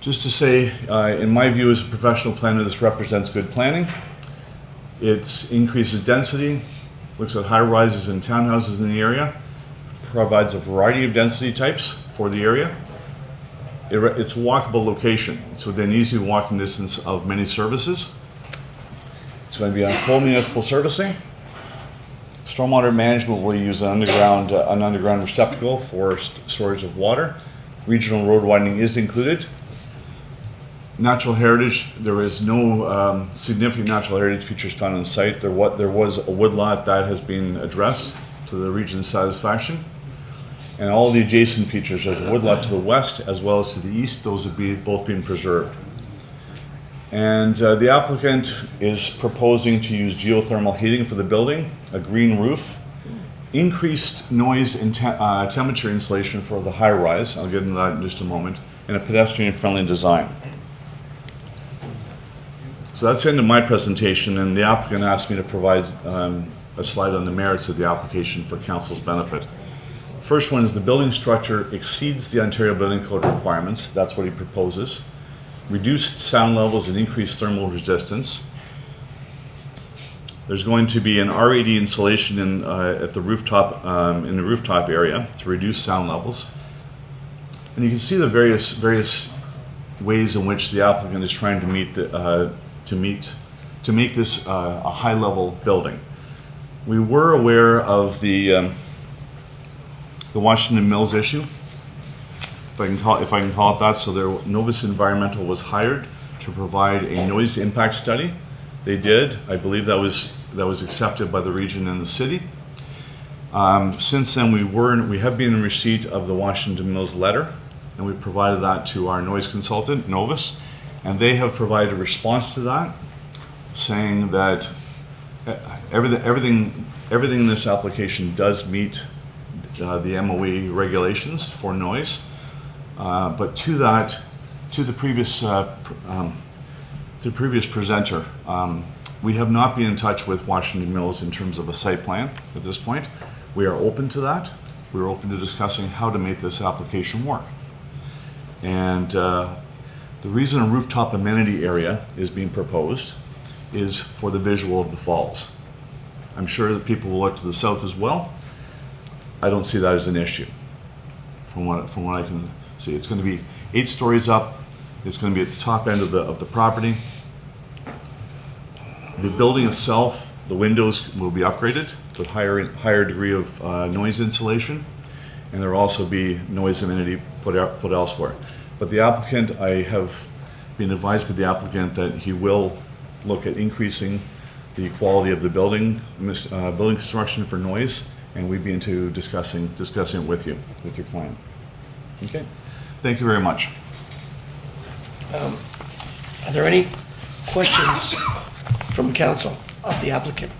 Just to say, in my view as a professional planner, this represents good planning. It increases density, looks at high rises and townhouses in the area, provides a variety of density types for the area. It's a walkable location. It's within easy walking distance of many services. It's going to be on full municipal servicing. Stormwater management will use an underground receptacle for storage of water. Regional road widening is included. Natural heritage, there is no significant natural heritage features found on the site. There was a woodlot that has been addressed to the region's satisfaction. And all the adjacent features, there's a woodlot to the west as well as to the east, those have both been preserved. And the applicant is proposing to use geothermal heating for the building, a green roof, increased noise and temperature insulation for the high rise, I'll get into that in just a moment, and a pedestrian-friendly design. So that's the end of my presentation, and the applicant asked me to provide a slide on the merits of the application for council's benefit. First one is the building structure exceeds the Ontario Building Code requirements. That's what he proposes. Reduced sound levels and increased thermal resistance. There's going to be an R80 insulation at the rooftop, in the rooftop area to reduce sound levels. And you can see the various ways in which the applicant is trying to meet to make this a high-level building. We were aware of the Washington Mills issue, if I can call it that. So Novus Environmental was hired to provide a noise impact study. They did. I believe that was accepted by the region and the city. Since then, we have been in receipt of the Washington Mills letter, and we provided that to our noise consultant, Novus, and they have provided a response to that, saying that everything in this application does meet the MOE regulations for noise, but to the previous presenter, we have not been in touch with Washington Mills in terms of a site plan at this point. We are open to that. We're open to discussing how to make this application work. And the reason a rooftop amenity area is being proposed is for the visual of the falls. I'm sure that people will look to the south as well. I don't see that as an issue from what I can see. It's going to be 8 stories up. It's going to be at the top end of the property. The building itself, the windows will be upgraded with higher degree of noise insulation, and there will also be noise amenity put elsewhere. But the applicant, I have been advised by the applicant that he will look at increasing the quality of the building construction for noise, and we'd be into discussing it with you, with your client. Okay, thank you very much. Are there any questions from council of the applicant?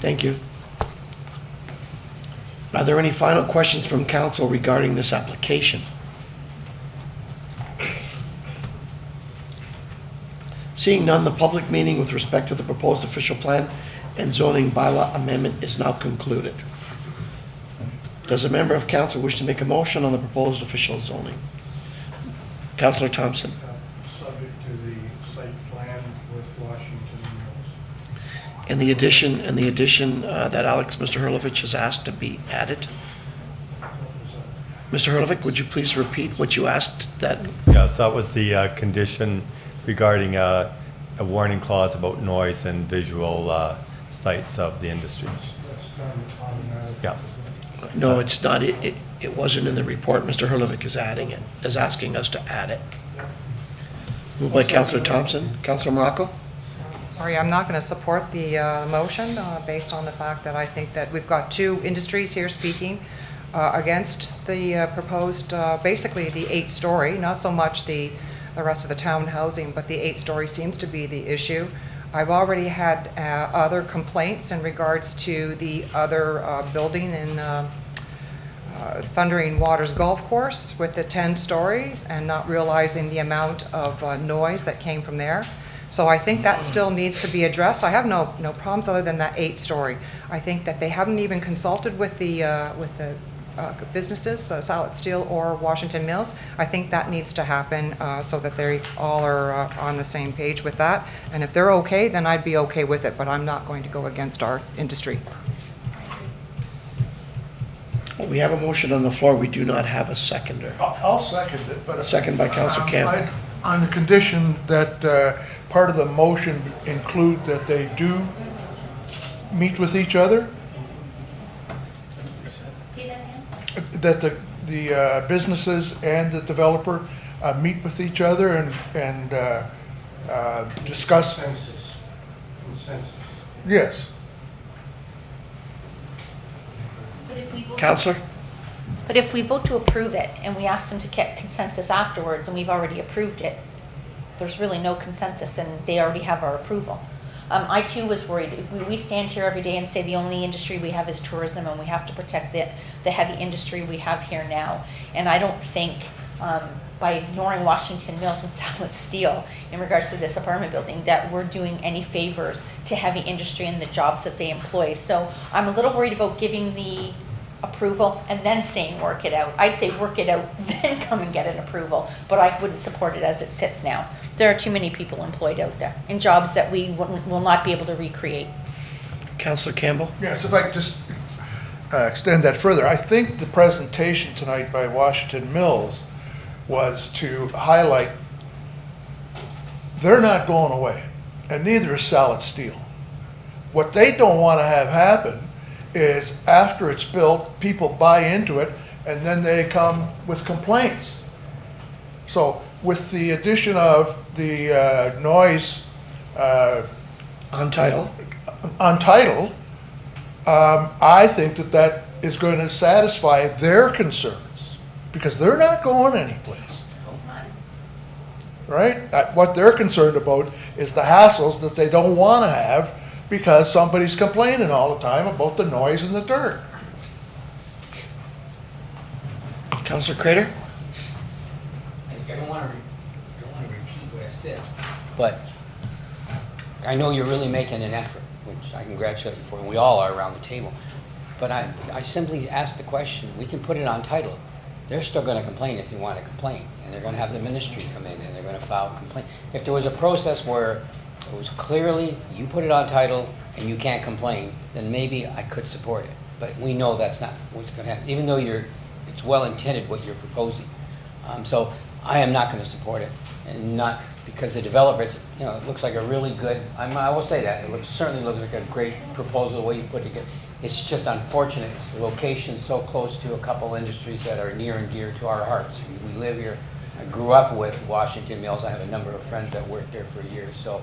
Thank you. Are there any final questions from council regarding this application? Seeing none, the public meeting with respect to the proposed official plan and zoning bylaw amendment is now concluded. Does a member of council wish to make a motion on the proposed official zoning? Councillor Thompson. Subject to the site plan with Washington Mills. And the addition that Mr. Hurlovich has asked to be added. Mr. Hurlovich, would you please repeat what you asked that? Yes, that was the condition regarding a warning clause about noise and visual sites of the industry. Yes. No, it's not. It wasn't in the report. Mr. Hurlovich is adding it, is asking us to add it. Moved by Councillor Thompson. Councillor Morocco? Sorry, I'm not going to support the motion based on the fact that I think that we've got 2 industries here speaking against the proposed, basically the 8-story, not so much the rest of the town housing, but the 8-story seems to be the issue. I've already had other complaints in regards to the other building in Thundering Waters Golf Course with the 10 stories and not realizing the amount of noise that came from there. So I think that still needs to be addressed. I have no problems other than that 8-story. I think that they haven't even consulted with the businesses, Salit Steel or Washington Mills. I think that needs to happen so that they all are on the same page with that. And if they're okay, then I'd be okay with it, but I'm not going to go against our industry. Well, we have a motion on the floor. We do not have a seconder. I'll second it, but. A second by Councillor Campbell. On the condition that part of the motion include that they do meet with each other, Say that again? that the businesses and the developer meet with each other and discuss. Consensus. Yes. Councillor? But if we vote to approve it and we ask them to get consensus afterwards and we've already approved it, there's really no consensus and they already have our approval. I too was worried. We stand here every day and say the only industry we have is tourism and we have to protect the heavy industry we have here now. And I don't think by ignoring Washington Mills and Salit Steel in regards to this apartment building that we're doing any favors to heavy industry and the jobs that they employ. So I'm a little worried about giving the approval and then saying work it out. I'd say work it out, then come and get an approval, but I wouldn't support it as it sits now. There are too many people employed out there in jobs that we will not be able to recreate. Councillor Campbell? Yes, if I could just extend that further. I think the presentation tonight by Washington Mills was to highlight they're not going away, and neither is Salit Steel. What they don't want to have happen is after it's built, people buy into it, and then they come with complaints. So with the addition of the noise Untitled? Untitled, I think that is going to satisfy their concerns, because they're not going anyplace. Right? What they're concerned about is the hassles that they don't want to have because somebody's complaining all the time about the noise and the dirt. Councillor Crater? I don't want to repeat what I said, but I know you're really making an effort, which I congratulate you for, and we all are around the table. But I simply asked the question, we can put it on title. They're still going to complain if they want to complain, and they're going to have the ministry come in, and they're going to file a complaint. If there was a process where it was clearly, you put it on title and you can't complain, then maybe I could support it. But we know that's not what's going to happen, even though it's well intended what you're proposing. So I am not going to support it, and not because the developers, it looks like a really good, I will say that, certainly looks like a great proposal, the way you put it together. It's just unfortunate, it's the location so close to a couple industries that are near and dear to our hearts. We live here. I grew up with Washington Mills. I have a number of friends that worked there for years. So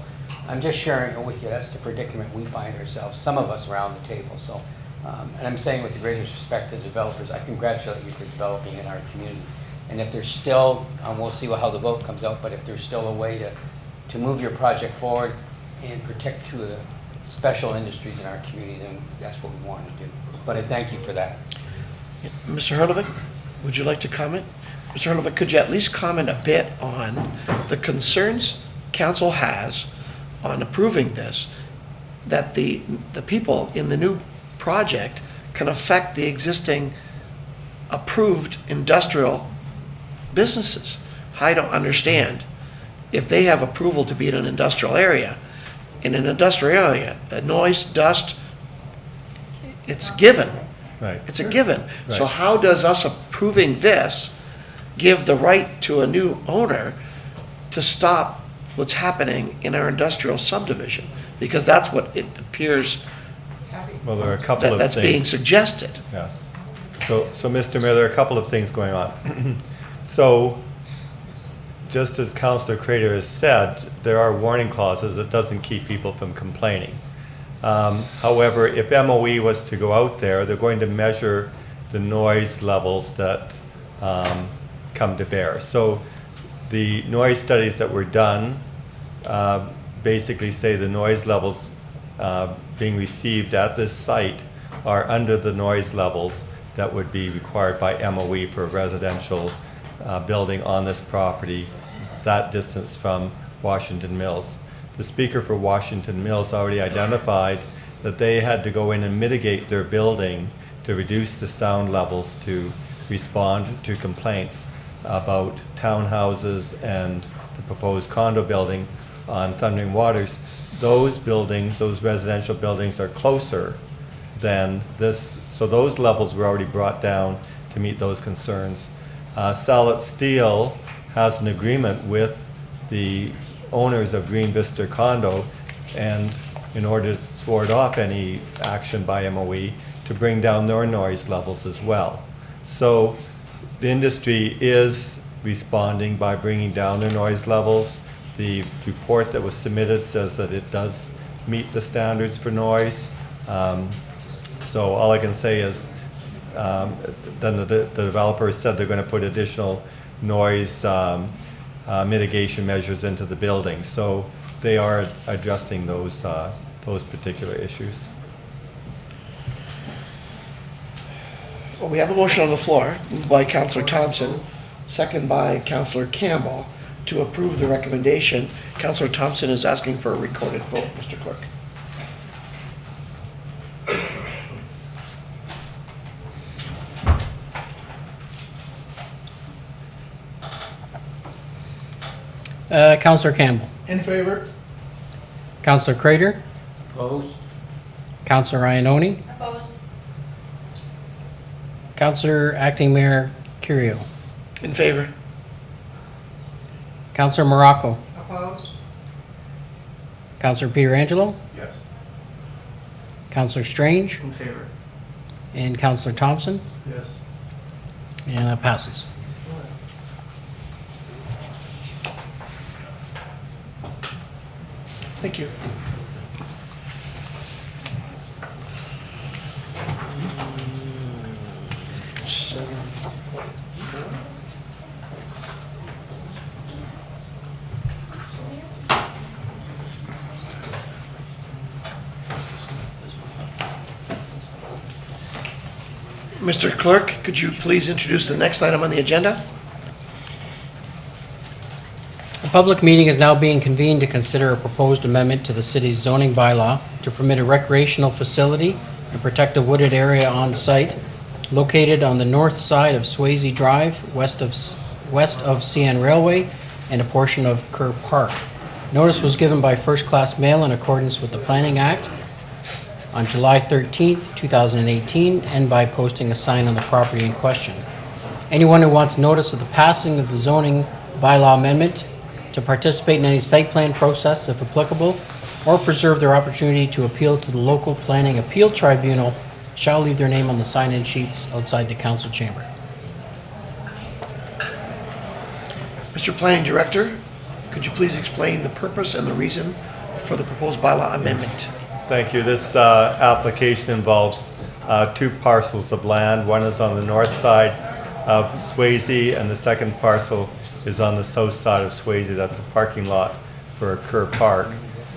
I'm just sharing it with you. That's the predicament we find ourselves, some of us around the table. So, and I'm saying with the greatest respect to the developers, I congratulate you for developing in our community. And if there's still, we'll see how the vote comes out, but if there's still a way to move your project forward and protect two of the special industries in our community, then that's what we want to do. But I thank you for that. Mr. Herlovich, would you like to comment? Mr. Herlovich, could you at least comment a bit on the concerns council has on approving this, that the people in the new project can affect the existing approved industrial businesses? I don't understand. If they have approval to be in an industrial area, noise, dust, it's given. Right. It's a given. Right. So how does us approving this give the right to a new owner to stop what's happening in our industrial subdivision? Because that's what it appears Well, there are a couple of that's things. being suggested. Yes. So, Mr. Mayor, there are a couple of things going on. So, just as Councillor Crater has said, there are warning clauses that doesn't keep people from complaining. However, if MOE was to go out there, they're going to measure the noise levels that come to bear. So the noise studies that were done basically say the noise levels being received at this site are under the noise levels that would be required by MOE for a residential building on this property, that distance from Washington Mills. the speaker for Washington Mills already identified that they had to go in and mitigate their building to reduce the sound levels to respond to complaints about townhouses and the proposed condo building on Thundering Waters. Those buildings, those residential buildings, are closer than this, so those levels were already brought down to meet those concerns. Salit Steel has an agreement with the owners of Green Vista Condo, and in order to ward off any action by MOE, to bring down their noise levels as well. So the industry is responding by bringing down their noise levels. The report that was submitted says that it does meet the standards for noise. So all I can say is then the developers said they're going to put additional noise mitigation measures into the building. So they are addressing those particular issues. Well, we have a motion on the floor, moved by Councillor Thompson, second by Councillor Campbell, to approve the recommendation. Councillor Thompson is asking for a recorded vote, Mr. Clerk. Councillor Campbell. In favor? Councillor Crater. Opposed? Councillor Ioannoni. Opposed? Councillor Acting Mayor Curio. In favor? Councillor Morocco. Opposed? Councillor Pietrangelo. Yes. Councillor Strange. In favor. And Councillor Thompson. Yes. And that passes. Thank you. Mr. Clerk, could you please introduce the next item on the agenda? A public meeting is now being convened to consider a proposed amendment to the city's zoning bylaw to permit a recreational facility and protect a wooded area on site located on the north side of Swayze Drive, west of CN Railway, and a portion of Kerr Park. Notice was given by first-class mail in accordance with the Planning Act on July 13th, 2018, and by posting a sign on the property in question. Anyone who wants notice of the passing of the zoning bylaw amendment, to participate in any site plan process if applicable, or preserve their opportunity to appeal to the local planning appeal tribunal shall leave their name on the sign-in sheets outside the council chamber. Mr. Planning Director, could you please explain the purpose and the reason for the proposed bylaw amendment? Thank you. This application involves two parcels of land. One is on the north side of Swayze, and the second parcel is on the south side of Swayze. That's the parking lot for Kerr Park.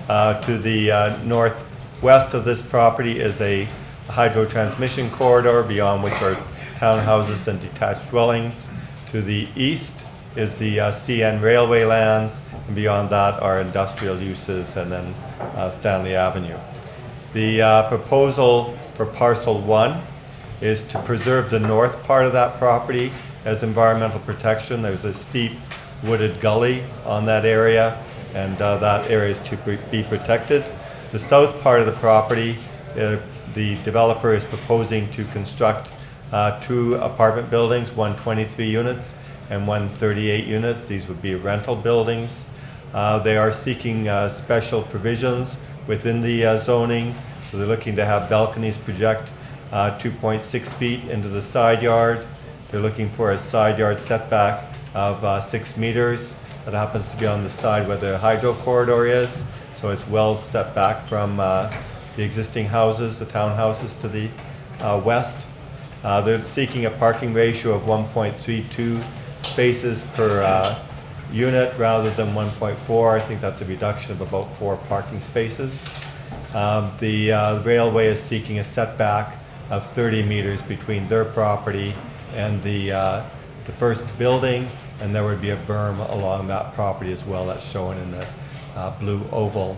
To the northwest of this property is a hydro transmission corridor, beyond which are townhouses and detached dwellings. To the east is the CN Railway lands, and beyond that are industrial uses, and then Stanley Avenue. The proposal for parcel 1 is to preserve the north part of that property as environmental protection. There's a steep wooded gully on that area, and that area is to be protected. The south part of the property, the developer is proposing to construct 2 apartment buildings, one 23 units and one 38 units. These would be rental buildings. They are seeking special provisions within the zoning. So they're looking to have balconies project 2.6 feet into the side yard. They're looking for a side yard setback of 6 meters. That happens to be on the side where the hydro corridor is. So it's well set back from the existing houses, the townhouses to the west. They're seeking a parking ratio of 1.32 spaces per unit rather than 1.4. I think that's a reduction of about 4 parking spaces. The railway is seeking a setback of 30 meters between their property and the first building, and there would be a berm along that property as well. That's shown in the blue oval.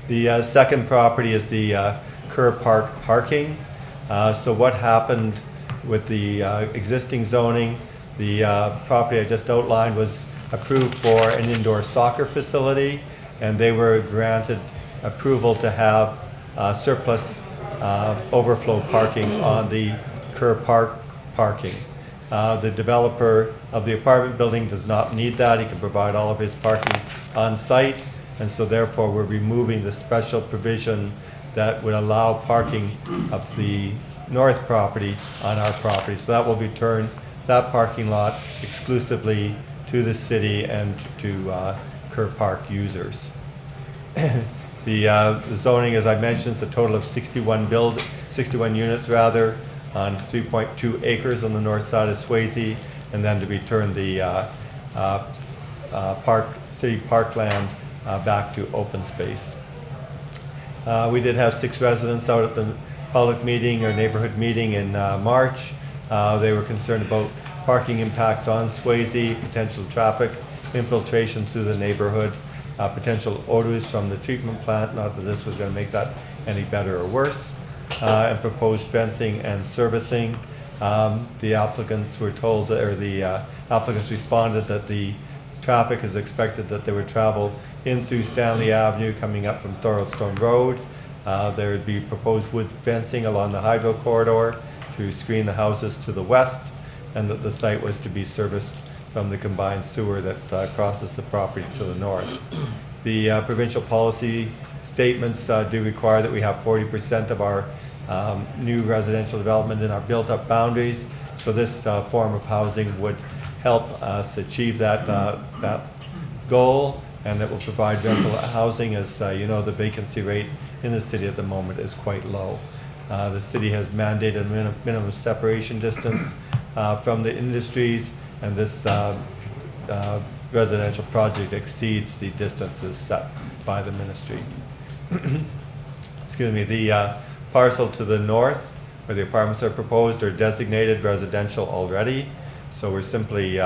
The second property is the Kerr Park parking. So what happened with the existing zoning, the property I just outlined was approved for an indoor soccer facility, and they were granted approval to have surplus overflow parking on the Kerr Park parking. The developer of the apartment building does not need that. He can provide all of his parking on site, and so therefore we're removing the special provision that would allow parking of the north property on our property. So that will return that parking lot exclusively to the city and to Kerr Park users. The zoning, as I mentioned, is a total of 61 units rather, on 3.2 acres on the north side of Swayze, and then to return the city parkland back to open space. We did have 6 residents out at the public meeting or neighborhood meeting in March. They were concerned about parking impacts on Swayze, potential traffic infiltration through the neighborhood, potential odors from the treatment plant, not that this was going to make that any better or worse, and proposed fencing and servicing. The applicants were told, or the applicants responded that the traffic is expected that they would travel in through Stanley Avenue coming up from Thorlestone Road. There would be proposed wood fencing along the hydro corridor to screen the houses to the west, and that the site was to be serviced from the combined sewer that crosses the property to the north. The provincial policy statements do require that we have 40% of our new residential development in our built-up boundaries. So this form of housing would help us achieve that goal, and it will provide rental housing. As you know, the vacancy rate in the city at the moment is quite low. The city has mandated minimum separation distance from the industries, and this residential project exceeds the distances set by the ministry. Excuse me, the parcel to the north, where the apartments are proposed, are designated residential already. So we're simply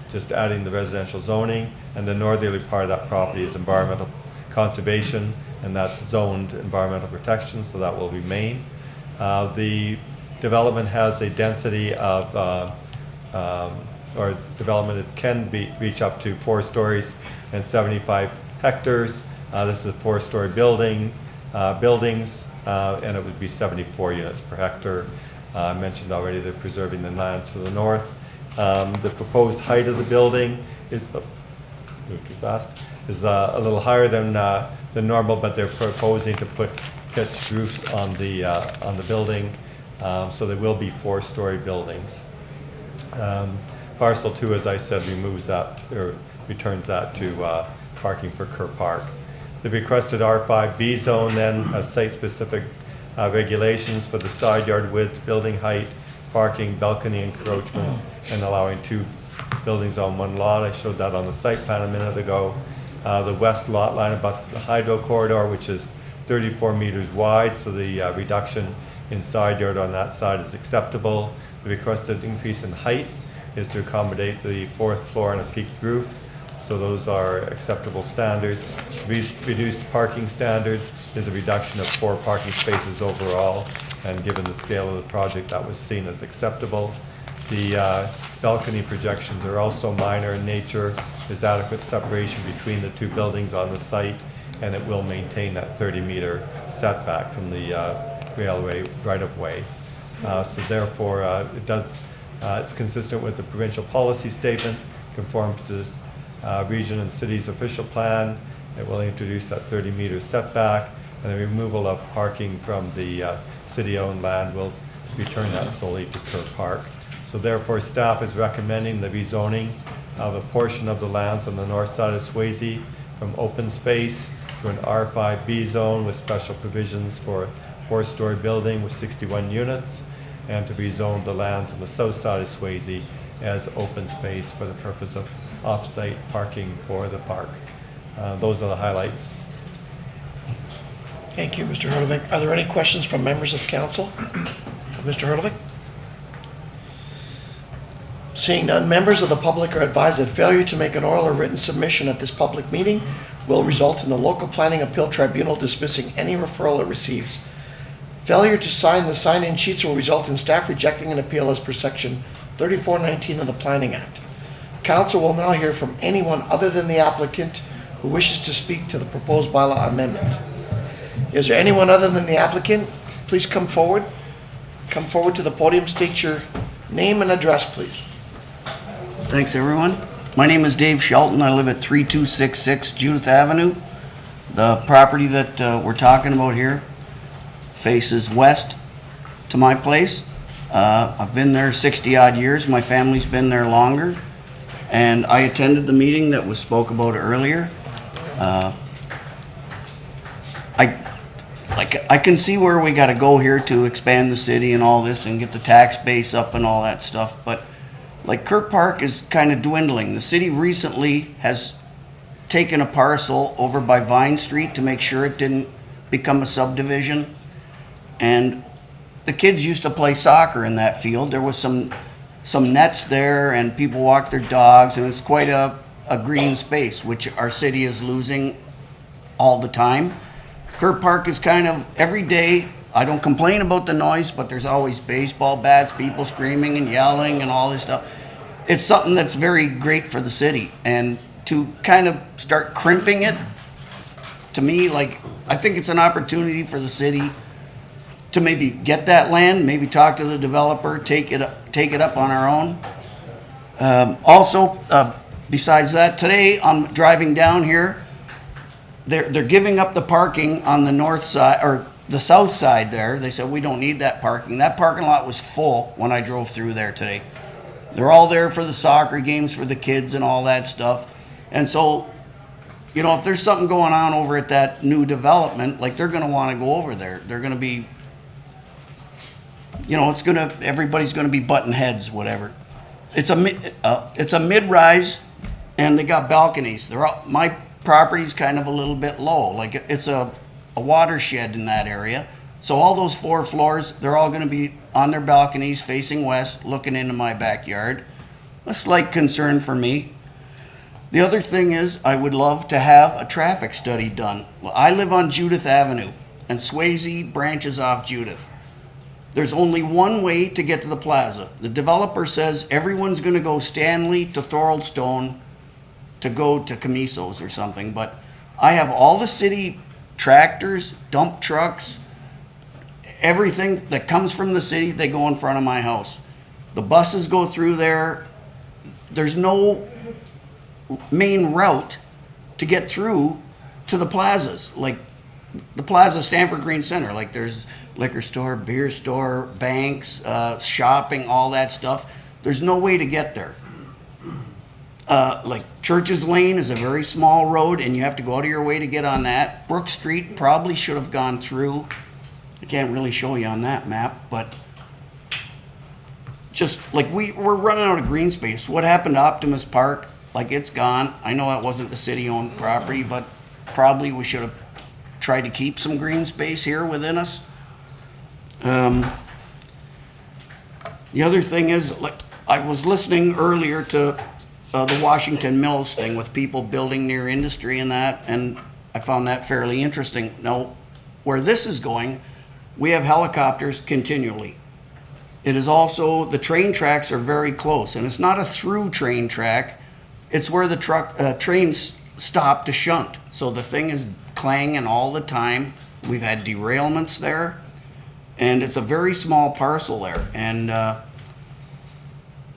just adding the residential zoning, and the northerly part of that property is environmental conservation, and that's zoned environmental protection, so that will remain. The development has a density of, or development can reach up to 4 stories and 75 hectares. This is a 4-story buildings, and it would be 74 units per hectare. I mentioned already they're preserving the land to the north. The proposed height of the building is, move too fast, is a little higher than normal, but they're proposing to put pitched roofs on the building, so there will be 4-story buildings. Parcel 2, as I said, removes that, or returns that to parking for Kerr Park. The requested R5B zone then has site-specific regulations for the side yard width, building height, parking, balcony encroachments, and allowing 2 buildings on 1 lot. I showed that on the site plan a minute ago. The west lot line abuts the hydro corridor, which is 34 meters wide, so the reduction in side yard on that side is acceptable. The requested increase in height is to accommodate the 4th floor and a peaked roof, so those are acceptable standards. Reduced parking standard is a reduction of 4 parking spaces overall, and given the scale of the project, that was seen as acceptable. The balcony projections are also minor in nature. There's adequate separation between the 2 buildings on the site, and it will maintain that 30-meter setback from the railway right-of-way. So therefore, it's consistent with the provincial policy statement, conforms to this region and city's official plan. It will introduce that 30-meter setback, and the removal of parking from the city-owned land will return that solely to Kerr Park. So therefore, staff is recommending the rezoning of a portion of the lands on the north side of Swayze from open space to an R5B zone with special provisions for a 4-story building with 61 units, and to rezone the lands on the south side of Swayze as open space for the purpose of off-site parking for the park. Those are the highlights. Thank you, Mr. Hurlevik. Are there any questions from members of council? Mr. Hurlevik? Seeing none, members of the public are advised that failure to make an oral or written submission at this public meeting will result in the local planning appeal tribunal dismissing any referral it receives. Failure to sign the sign-in sheets will result in staff rejecting an appeal as per section 3419 of the Planning Act. Council will now hear from anyone other than the applicant who wishes to speak to the proposed bylaw amendment. Is there anyone other than the applicant? Please come forward. Come forward to the podium, state your name and address, please. Thanks, everyone. My name is Dave Shelton. I live at 3266 Judith Avenue. The property that we're talking about here faces west to my place. I've been there 60-odd years. My family's been there longer. And I attended the meeting that was spoke about earlier. I can see where we got to go here to expand the city and all this and get the tax base up and all that stuff. But like Kirk Park is kind of dwindling. The city recently has taken a parcel over by Vine Street to make sure it didn't become a subdivision. And the kids used to play soccer in that field. There was some nets there and people walked their dogs, and it's quite a green space, which our city is losing all the time. Kirk Park is kind of every day. I don't complain about the noise, but there's always baseball bats, people screaming and yelling and all this stuff. It's something that's very great for the city, and to kind of start crimping it, to me, like, I think it's an opportunity for the city to maybe get that land, maybe talk to the developer, take it up on our own. Also, besides that, today I'm driving down here. They're giving up the parking on the north side or the south side there. They said we don't need that parking. That parking lot was full when I drove through there today. They're all there for the soccer games for the kids and all that stuff. And so, you know, if there's something going on over at that new development, like, they're going to want to go over there. They're going to be, you know, everybody's going to be butting heads, whatever. It's a mid-rise, and they got balconies. My property's kind of a little bit low. Like, it's a watershed in that area. So all those 4 floors, they're all going to be on their balconies facing west, looking into my backyard. A slight concern for me. The other thing is, I would love to have a traffic study done. Well, I live on Judith Avenue, and Swayze branches off Judith. There's only one way to get to the plaza. The developer says everyone's going to go Stanley to Thoroldstone to go to Camiso's or something, but I have all the city tractors, dump trucks, everything that comes from the city, they go in front of my house. The buses go through there. There's no main route to get through to the plazas, like the Plaza Stanford Green Center. Like, there's liquor store, beer store, banks, shopping, all that stuff. There's no way to get there. Like, Churches Lane is a very small road, and you have to go out of your way to get on that. Brook Street probably should have gone through. I can't really show you on that map, but just like we're running out of green space. What happened to Optimus Park? Like, it's gone. I know that wasn't the city-owned property, but probably we should have tried to keep some green space here within us. The other thing is, like, I was listening earlier to the Washington Mills thing with people building near industry and that, and I found that fairly interesting. Now, where this is going, we have helicopters continually. It is also, the train tracks are very close, and it's not a through train track. It's where the trains stop to shunt. So the thing is clanging all the time. We've had derailments there, and it's a very small parcel there. And I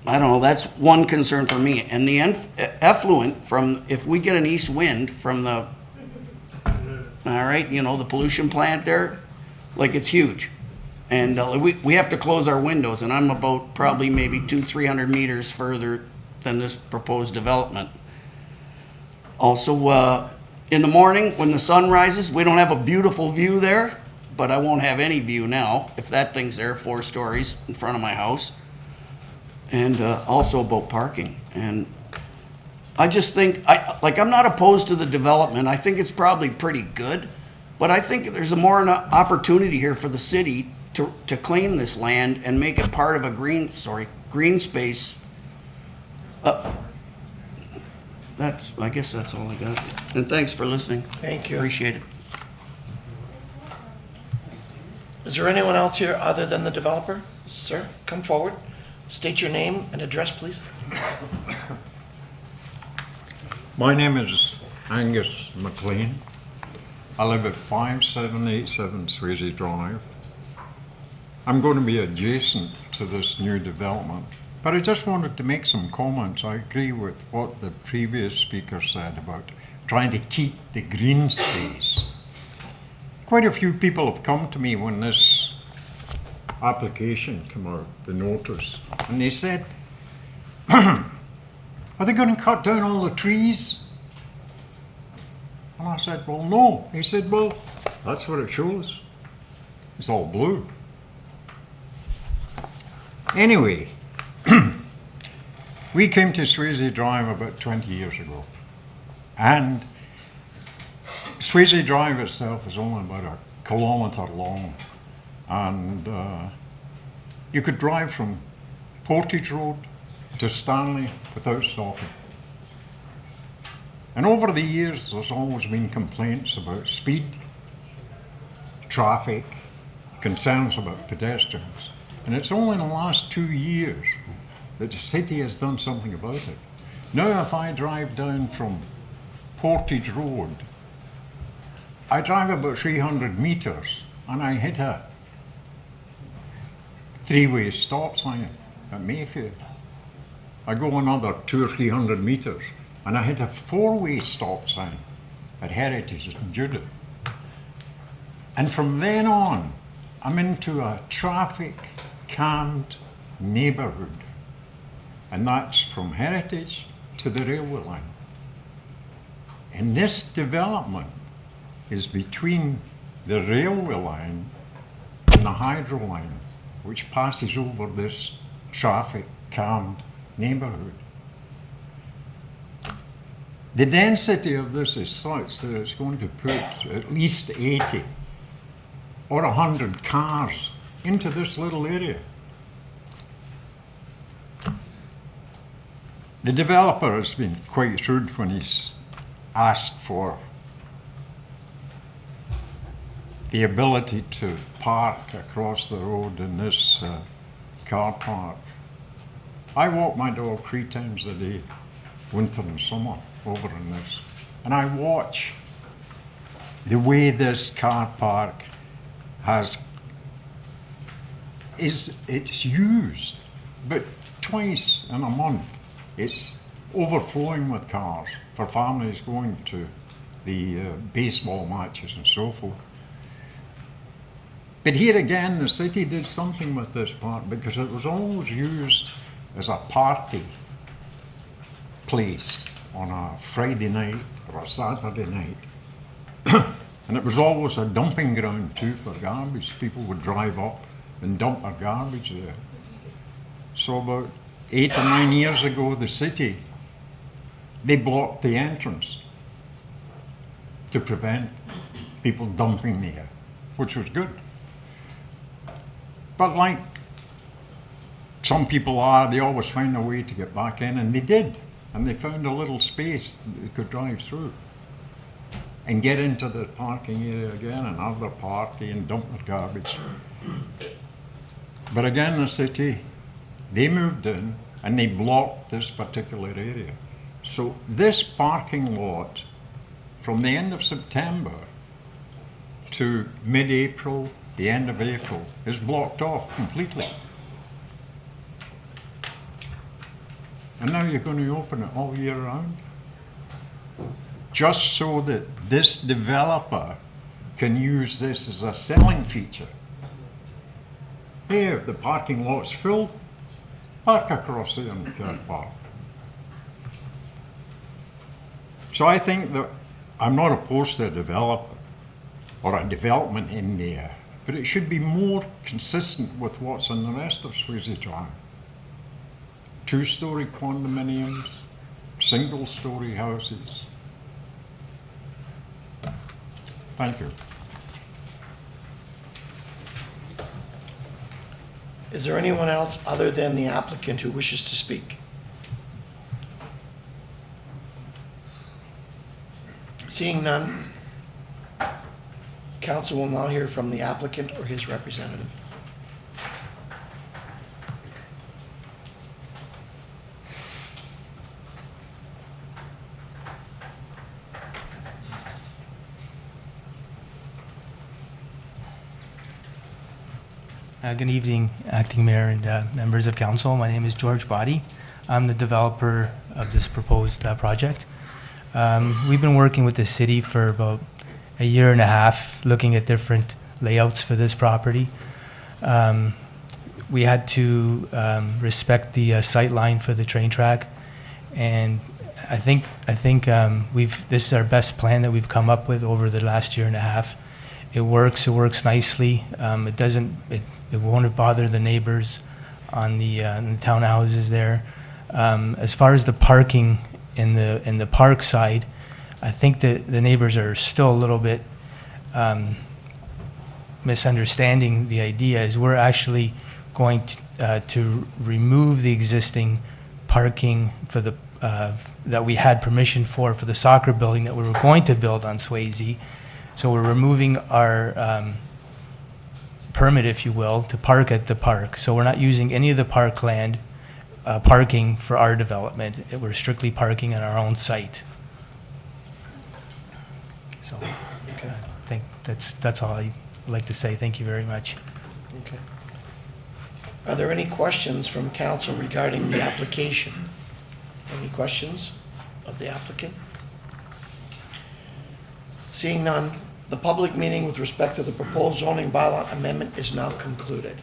don't know, that's one concern for me. And the effluent from, if we get an east wind from the, all right, you know, the pollution plant there, like, it's huge. And we have to close our windows, and I'm about probably maybe 200-300 meters further than this proposed development. Also, in the morning when the sun rises, we don't have a beautiful view there, but I won't have any view now if that thing's there 4 stories in front of my house. And also about parking. And I just think, I'm not opposed to the development. I think it's probably pretty good, but I think there's more an opportunity here for the city to claim this land and make it part of a green space. I guess that's all I got. And thanks for listening. Thank you. Appreciate it. Is there anyone else here other than the developer? Sir, come forward. State your name and address, please. My name is Angus McLean. I live at 5787 Swayze Drive. I'm going to be adjacent to this new development, but I just wanted to make some comments. I agree with what the previous speaker said about trying to keep the green space. Quite a few people have come to me when this application came out, the notice, and they said, are they going to cut down all the trees? And I said, well, no. He said, well, that's what it shows. It's all blue. Anyway, we came to Swayze Drive about 20 years ago. And Swayze Drive itself is only about a kilometre long. And you could drive from Portage Road to Stanley without stopping. And over the years, there's always been complaints about speed, traffic, concerns about pedestrians. And it's only in the last 2 years that the city has done something about it. Now, if I drive down from Portage Road, I drive about 300 meters and I hit a three-way stop sign at Mayfair. I go another 200 or 300 meters and I hit a four-way stop sign at Heritage and Judith. And from then on, I'm into a traffic-calmed neighbourhood. And that's from Heritage to the railway line. And this development is between the railway line and the hydro line, which passes over this traffic-calmed neighbourhood. The density of this is such that it's going to put at least 80 or 100 cars into this little area. The developer has been quite shrewd when he's asked for the ability to park across the road in this car park. I walk my dog 3 times a day, winter and summer, over in this. And I watch the way this car park it's used, but twice in a month it's overflowing with cars for families going to the baseball matches and so forth. But here again, the city did something with this park because it was always used as a party place on a Friday night or a Saturday night. And it was always a dumping ground too for garbage. People would drive up and dump their garbage there. So about 8 or 9 years ago, the city, they blocked the entrance to prevent people dumping there, which was good. But like some people are, they always find a way to get back in, and they did. And they found a little space that they could drive through and get into the parking area again and have their party and dump their garbage. But again, the city, they moved in and they blocked this particular area. So this parking lot, from the end of September to mid-April, the end of April, is blocked off completely. And now you're going to open it all year round? Just so that this developer can use this as a selling feature. Hey, if the parking lot's full, park across there in the car park. So I think that I'm not opposed to a developer or a development in there, but it should be more consistent with what's in the rest of Swayze Drive. 2-story condominiums, single-story houses. Thank you. Is there anyone else other than the applicant who wishes to speak? Seeing none, council will now hear from the applicant or his representative. Good evening, Acting Mayor and members of council. My name is George Body. I'm the developer of this proposed project. We've been working with the city for about a year and a half, looking at different layouts for this property. We had to respect the sight line for the train track, and I think this is our best plan that we've come up with over the last year and a half. It works nicely. It won't bother the neighbors on the townhouses there. As far as the parking in the park side, I think the neighbors are still a little bit misunderstanding the idea. Is we're actually going to remove the existing parking for the that we had permission for the soccer building that we were going to build on Swayze. So we're removing our permit, if you will, to park at the park. So we're not using any of the parkland parking for our development. We're strictly parking on our own site. So I think that's all I'd like to say. Thank you very much. Okay. Are there any questions from council regarding the application? Any questions of the applicant? Seeing none, the public meeting with respect to the proposed zoning bylaw amendment is now concluded.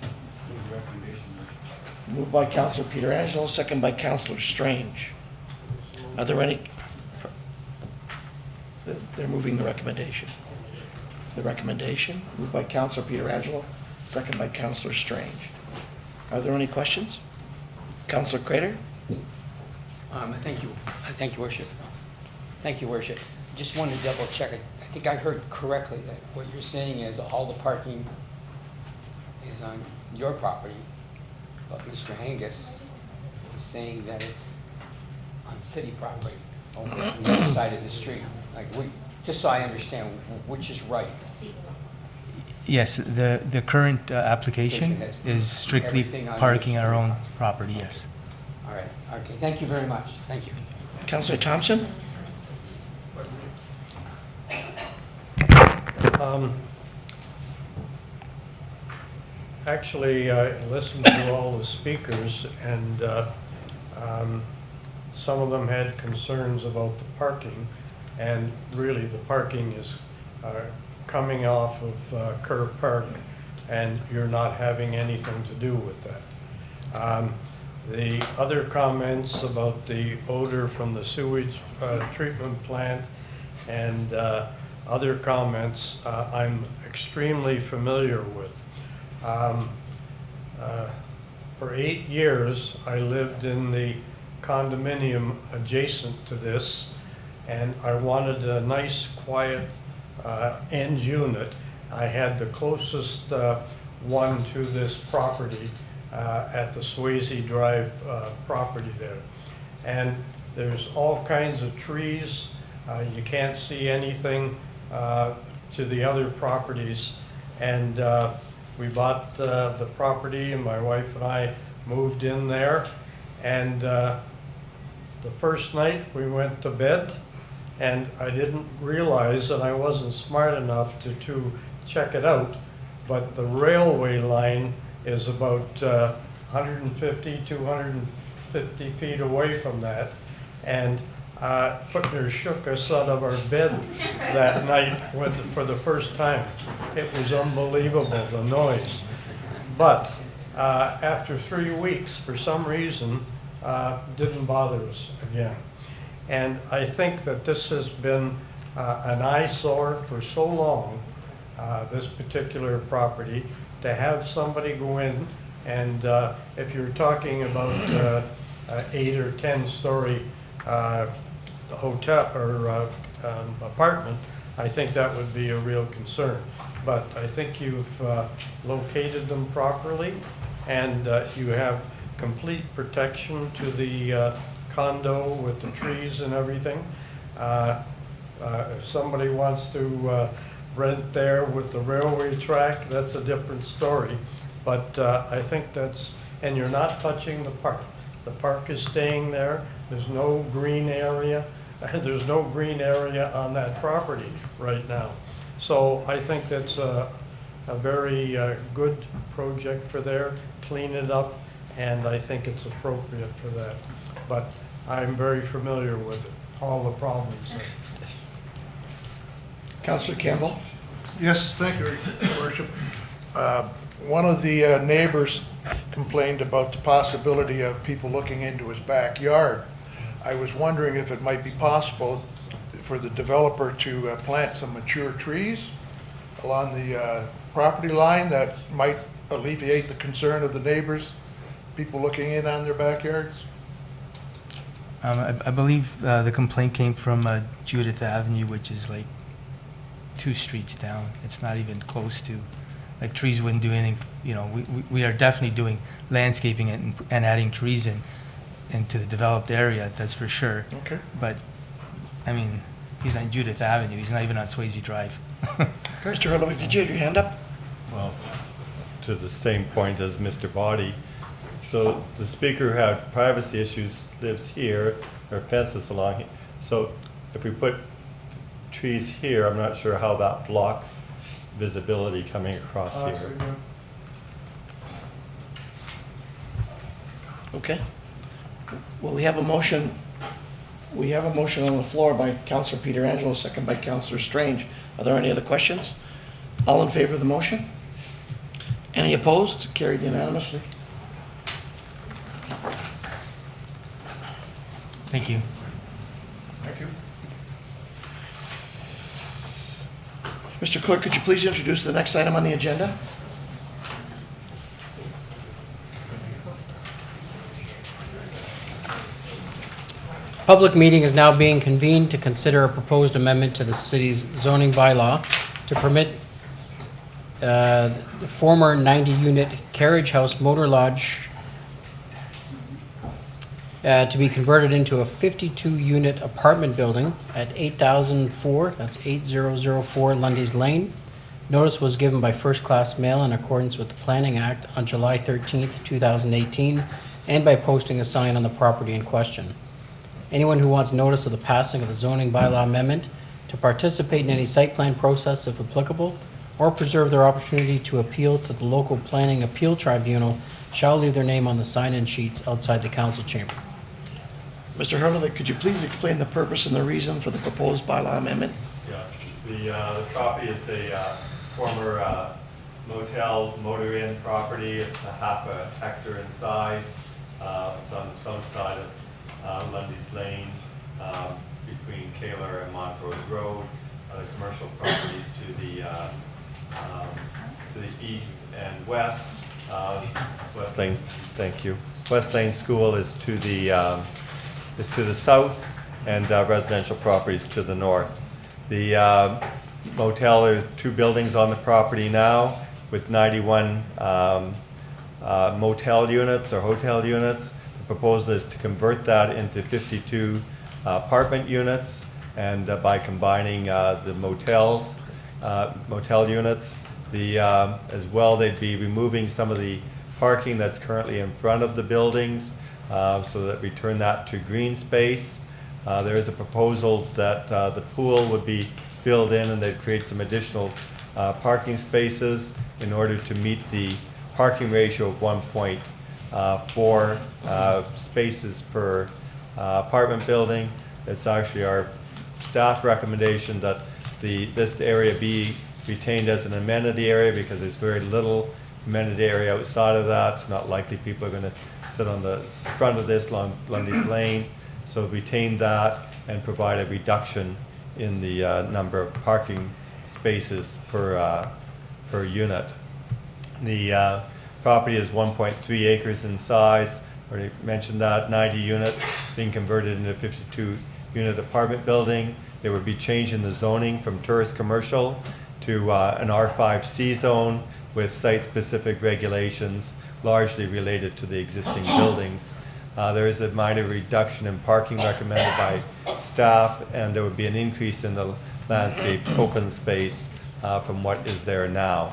Moved by Councilor Pietrangelo, second by Councilor Strange. Are there any? They're moving the recommendation. The recommendation, moved by Councilor Pietrangelo, second by Councilor Strange. Are there any questions? Councilor Crater? Thank you. Thank you, Worship. Thank you, Worship. Just wanted to double check it. I think I heard correctly that what you're saying is all the parking is on your property, but Mr. Angus is saying that it's on city property over on the other side of the street. Like, just so I understand which is right. Yes, the current application is strictly Everything on parking your on our own property, yes. All right, okay, thank you very much. Thank you. Councilor Thompson? Actually, I listened to all the speakers, and some of them had concerns about the parking, and really the parking is coming off of Kerr Park, and you're not having anything to do with that. The other comments about the odor from the sewage treatment plant and other comments I'm extremely familiar with. For 8 years, I lived in the condominium adjacent to this, and I wanted a nice, quiet end unit. I had the closest one to this property at the Swayze Drive property there. And there's all kinds of trees. You can't see anything to the other properties. And we bought the property, and my wife and I moved in there. And the first night we went to bed, and I didn't realize that I wasn't smart enough to check it out, but the railway line is about 150, 250 feet away from that. And Putner shook us out of our bed that night for the first time. It was unbelievable, the noise. But after 3 weeks, for some reason, didn't bother us again. And I think that this has been an eyesore for so long, this particular property, to have somebody go in and if you're talking about 8 or 10 story hotel or apartment, I think that would be a real concern. But I think you've located them properly, and you have complete protection to the condo with the trees and everything. If somebody wants to rent there with the railway track, that's a different story. But I think that's, and you're not touching the park. The park is staying there. There's no green area. There's no green area on that property right now. So I think that's a very good project for there. Clean it up, and I think it's appropriate for that. But I'm very familiar with it, all the problems there. Councillor Campbell? Yes, thank you, Your Worship. One of the neighbors complained about the possibility of people looking into his backyard. I was wondering if it might be possible for the developer to plant some mature trees along the property line that might alleviate the concern of the neighbors, people looking in on their backyards. I believe the complaint came from Judith Avenue, which is like 2 streets down. It's not even close to, like, trees wouldn't do anything. You know, we are definitely doing landscaping and adding trees into the developed area, that's for sure. Okay. But, I mean, he's on Judith Avenue. He's not even on Swayze Drive. Mr. Hurley, did you have your hand up? Well, to the same point as Mr. Body. So the speaker who had privacy issues lives here, or fences along here. So if we put trees here, I'm not sure how that blocks visibility coming across here. Okay. Well, we have a motion. We have a motion on the floor by Councillor Pietrangelo, second by Councillor Strange. Are there any other questions? All in favor of the motion? Any opposed? Carried unanimously. Thank you. Thank you. Mr. Clerk, could you please introduce the next item on the agenda? Public meeting is now being convened to consider a proposed amendment to the city's zoning bylaw to permit the former 90-unit carriage house motor lodge to be converted into a 52-unit apartment building at 8004, that's 8004 Lundy's Lane. Notice was given by first-class mail in accordance with the Planning Act on July 13th, 2018, and by posting a sign on the property in question. Anyone who wants notice of the passing of the zoning bylaw amendment to participate in any site plan process if applicable, or preserve their opportunity to appeal to the local planning appeal tribunal shall leave their name on the sign-in sheets outside the council chamber. Mr. Hurlovic, could you please explain the purpose and the reason for the proposed bylaw amendment? Yes, the property is a former motel, motor inn property. It's a half a hectare in size. It's on the south side of Lundy's Lane, between Kaler and Montrose Road. The commercial properties to the east and west. West Lane, thank you. West Lane School is to the south, and residential properties to the north. The motel, there's 2 buildings on the property now with 91 motel units or hotel units. The proposal is to convert that into 52 apartment units, and by combining the motel units, as well, they'd be removing some of the parking that's currently in front of the buildings, so that we turn that to green space. There is a proposal that the pool would be filled in, and they'd create some additional parking spaces in order to meet the parking ratio of 1.4 spaces per apartment building. It's actually our staff recommendation that this area be retained as an amenity area, because there's very little amenity area outside of that. It's not likely people are going to sit on the front of this along Lundy's Lane. So retain that and provide a reduction in the number of parking spaces per unit. The property is 1.3 acres in size. Already mentioned that. 90 units being converted into a 52-unit apartment building. There would be change in the zoning from tourist commercial to an R5C zone with site-specific regulations largely related to the existing buildings. There is a minor reduction in parking recommended by staff, and there would be an increase in the landscape open space from what is there now.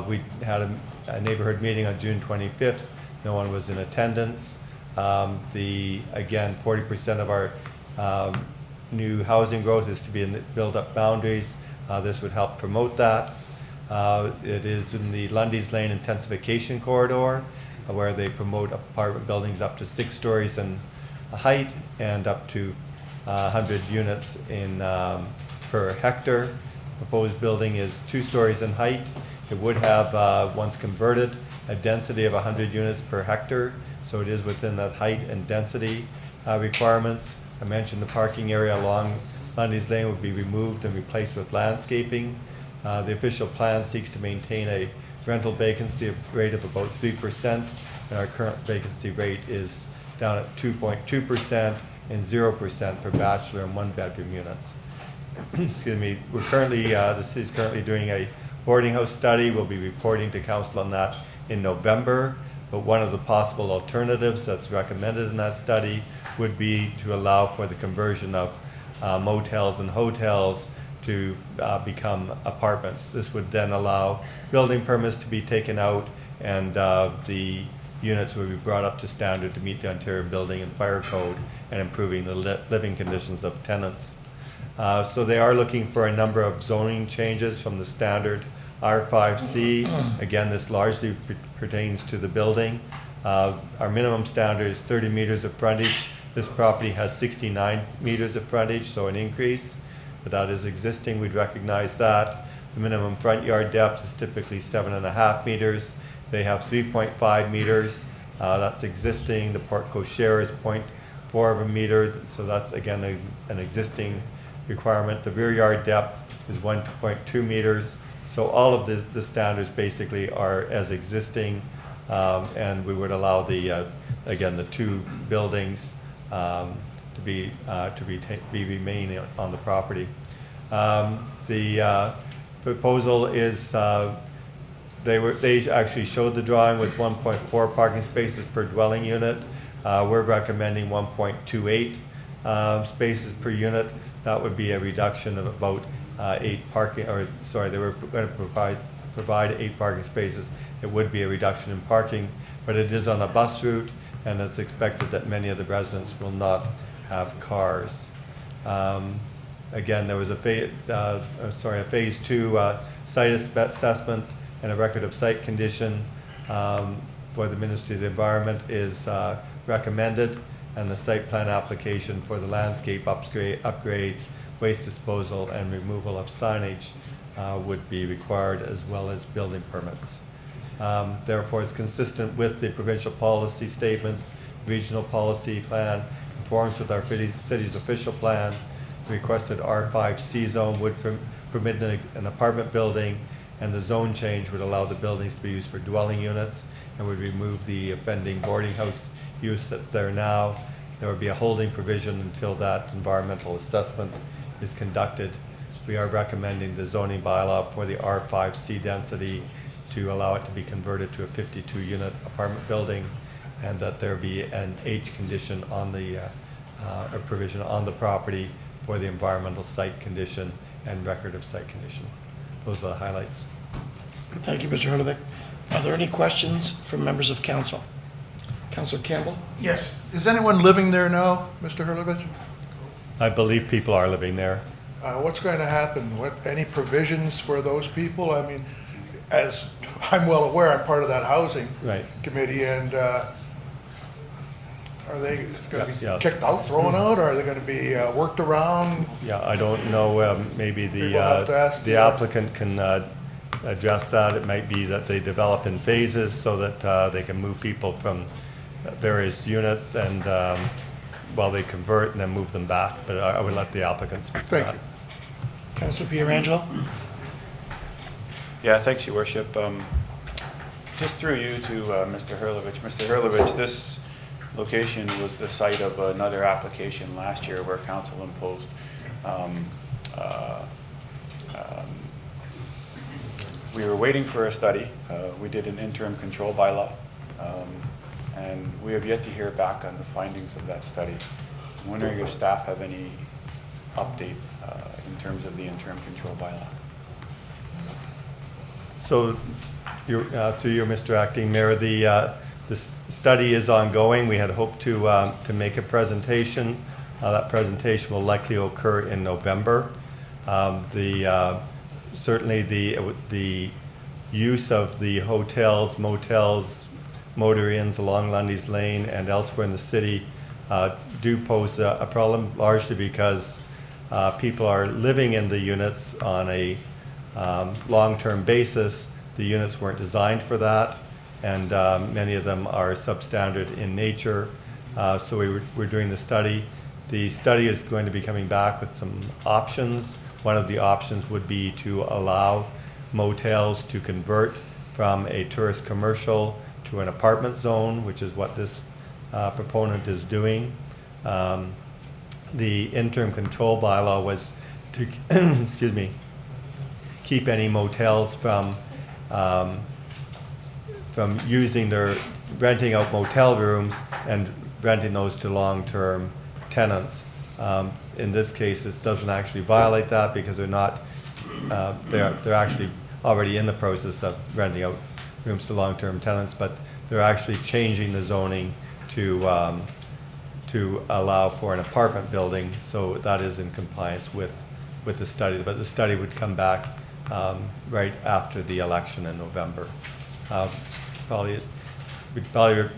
We had a neighborhood meeting on June 25th. No one was in attendance. Again, 40% of our new housing growth is to be in the build-up boundaries. This would help promote that. It is in the Lundy's Lane intensification corridor, where they promote apartment buildings up to 6 stories in height and up to 100 units in per hectare. Proposed building is 2 stories in height. It would have, once converted, a density of 100 units per hectare, so it is within that height and density requirements. I mentioned the parking area along Lundy's Lane would be removed and replaced with landscaping. The official plan seeks to maintain a rental vacancy rate of about 3%, and our current vacancy rate is down at 2.2% and 0% for bachelor and 1-bedroom units. Excuse me. We're currently, the city's currently doing a boarding house study. We'll be reporting to council on that in November. But one of the possible alternatives that's recommended in that study would be to allow for the conversion of motels and hotels to become apartments. This would then allow building permits to be taken out, and the units would be brought up to standard to meet the Ontario Building and Fire Code and improving the living conditions of tenants. So they are looking for a number of zoning changes from the standard R5C. Again, this largely pertains to the building. Our minimum standard is 30 meters of frontage. This property has 69 meters of frontage, so an increase. But that is existing, we'd recognize that. The minimum front yard depth is typically 7.5 meters. They have 3.5 meters. That's existing. The porte cochere is 0.4 of a meter, so that's again an existing requirement. The rear yard depth is 1.2 meters. So all of the standards basically are as existing, and we would allow again the 2 buildings to remain on the property. The proposal is they actually showed the drawing with 1.4 parking spaces per dwelling unit. We're recommending 1.28 spaces per unit. That would be a reduction of about 8 parking, or sorry, they were going to provide 8 parking spaces. It would be a reduction in parking, but it is on a bus route, and it's expected that many of the residents will not have cars. Again, there was a phase 2 site assessment and a record of site condition for the Ministry of the Environment is recommended, and the site plan application for the landscape upgrades, waste disposal, and removal of signage would be required, as well as building permits. Therefore, it's consistent with the provincial policy statements, regional policy plan, conforms with our city's official plan. The requested R5C zone would permit an apartment building, and the zone change would allow the buildings to be used for dwelling units and would remove the offending boarding house use that's there now. There would be a holding provision until that environmental assessment is conducted. We are recommending the zoning bylaw for the R5C density to allow it to be converted to a 52-unit apartment building, and that there be an H condition on the, a provision on the property for the environmental site condition and record of site condition. Those are the highlights. Thank you, Mr. Hurlevik. Are there any questions from members of council? Councilor Campbell? Yes. Is anyone living there now, Mr. Hurlevich? I believe people are living there. What's going to happen? Any provisions for those people? I mean, as I'm well aware, I'm part of that housing committee, and are they going to be kicked out, thrown out, or are they going to be worked around? Yeah, I don't know. Maybe the applicant can address that. It might be that they develop in phases so that they can move people from various units and while they convert and then move them back. But I would let the applicant speak to that. Thank you. Councilor Pietrangelo? Yeah, thanks, Your Worship. Just through you to Mr. Hurlevich. Mr. Hurlevich, this location was the site of another application last year where council imposed we were waiting for a study. We did an interim control bylaw, and we have yet to hear back on the findings of that study. I'm wondering if staff have any update in terms of the interim control bylaw. So, to you, Mr. Acting Mayor, the study is ongoing. We had hoped to make a presentation. That presentation will likely occur in November. Certainly the use of the hotels, motels, motor inns along Lundy's Lane and elsewhere in the city do pose a problem, largely because people are living in the units on a long-term basis. The units weren't designed for that, and many of them are substandard in nature. So we're doing the study. The study is going to be coming back with some options. One of the options would be to allow motels to convert from a tourist commercial to an apartment zone, which is what this proponent is doing. The interim control bylaw was to excuse me, keep any motels from renting out motel rooms and renting those to long-term tenants. In this case, this doesn't actually violate that because they're not, they're actually already in the process of renting out rooms to long-term tenants, but they're actually changing the zoning to allow for an apartment building, so that is in compliance with the study. But the study would come back right after the election in November. We'd probably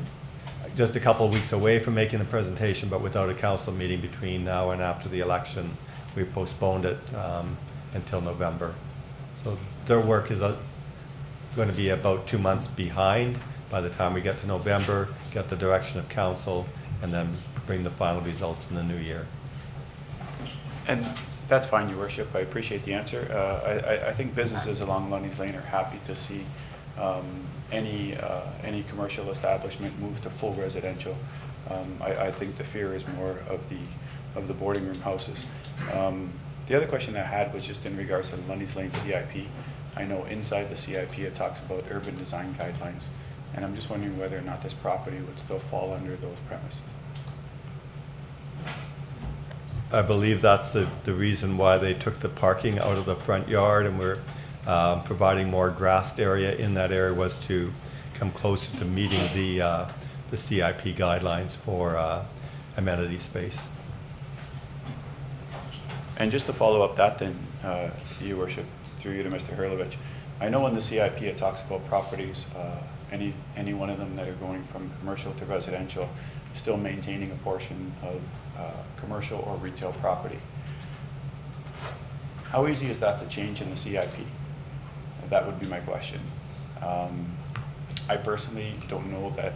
just a couple of weeks away from making the presentation, but without a council meeting between now and after the election, we've postponed it until November. So their work is going to be about 2 months behind by the time we get to November, get the direction of council, and then bring the final results in the new year. And that's fine, Your Worship. I appreciate the answer. I think businesses along Lundy's Lane are happy to see any commercial establishment move to full residential. I think the fear is more of the boarding room houses. The other question I had was just in regards to the Lundy's Lane CIP. I know inside the CIP it talks about urban design guidelines, and I'm just wondering whether or not this property would still fall under those premises. I believe that's the reason why they took the parking out of the front yard and we're providing more grassed area in that area, was to come closer to meeting the CIP guidelines for amenity space. And just to follow up that then, Your Worship, through you to Mr. Hurlovich, I know in the CIP it talks about properties, any one of them that are going from commercial to residential, still maintaining a portion of commercial or retail property. How easy is that to change in the CIP? That would be my question. I personally don't know that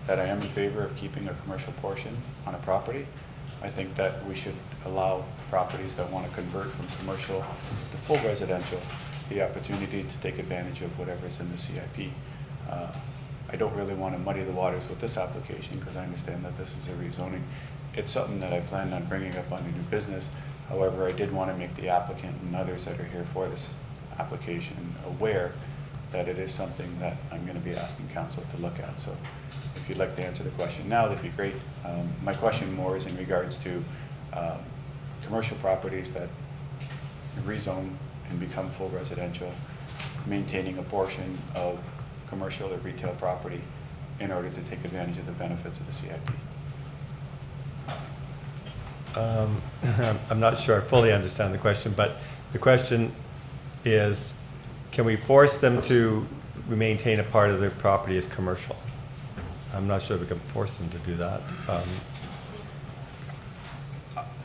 I am in favor of keeping a commercial portion on a property. I think that we should allow properties that want to convert from commercial to full residential the opportunity to take advantage of whatever's in the CIP. I don't really want to muddy the waters with this application because I understand that this is a rezoning. It's something that I plan on bringing up on a new business. However, I did want to make the applicant and others that are here for this application aware that it is something that I'm going to be asking council to look at. So if you'd like to answer the question now, that'd be great. My question more is in regards to commercial properties that rezone and become full residential, maintaining a portion of commercial or retail property in order to take advantage of the benefits of the CIP. I'm not sure I fully understand the question, but the question is, can we force them to maintain a part of their property as commercial? I'm not sure we can force them to do that.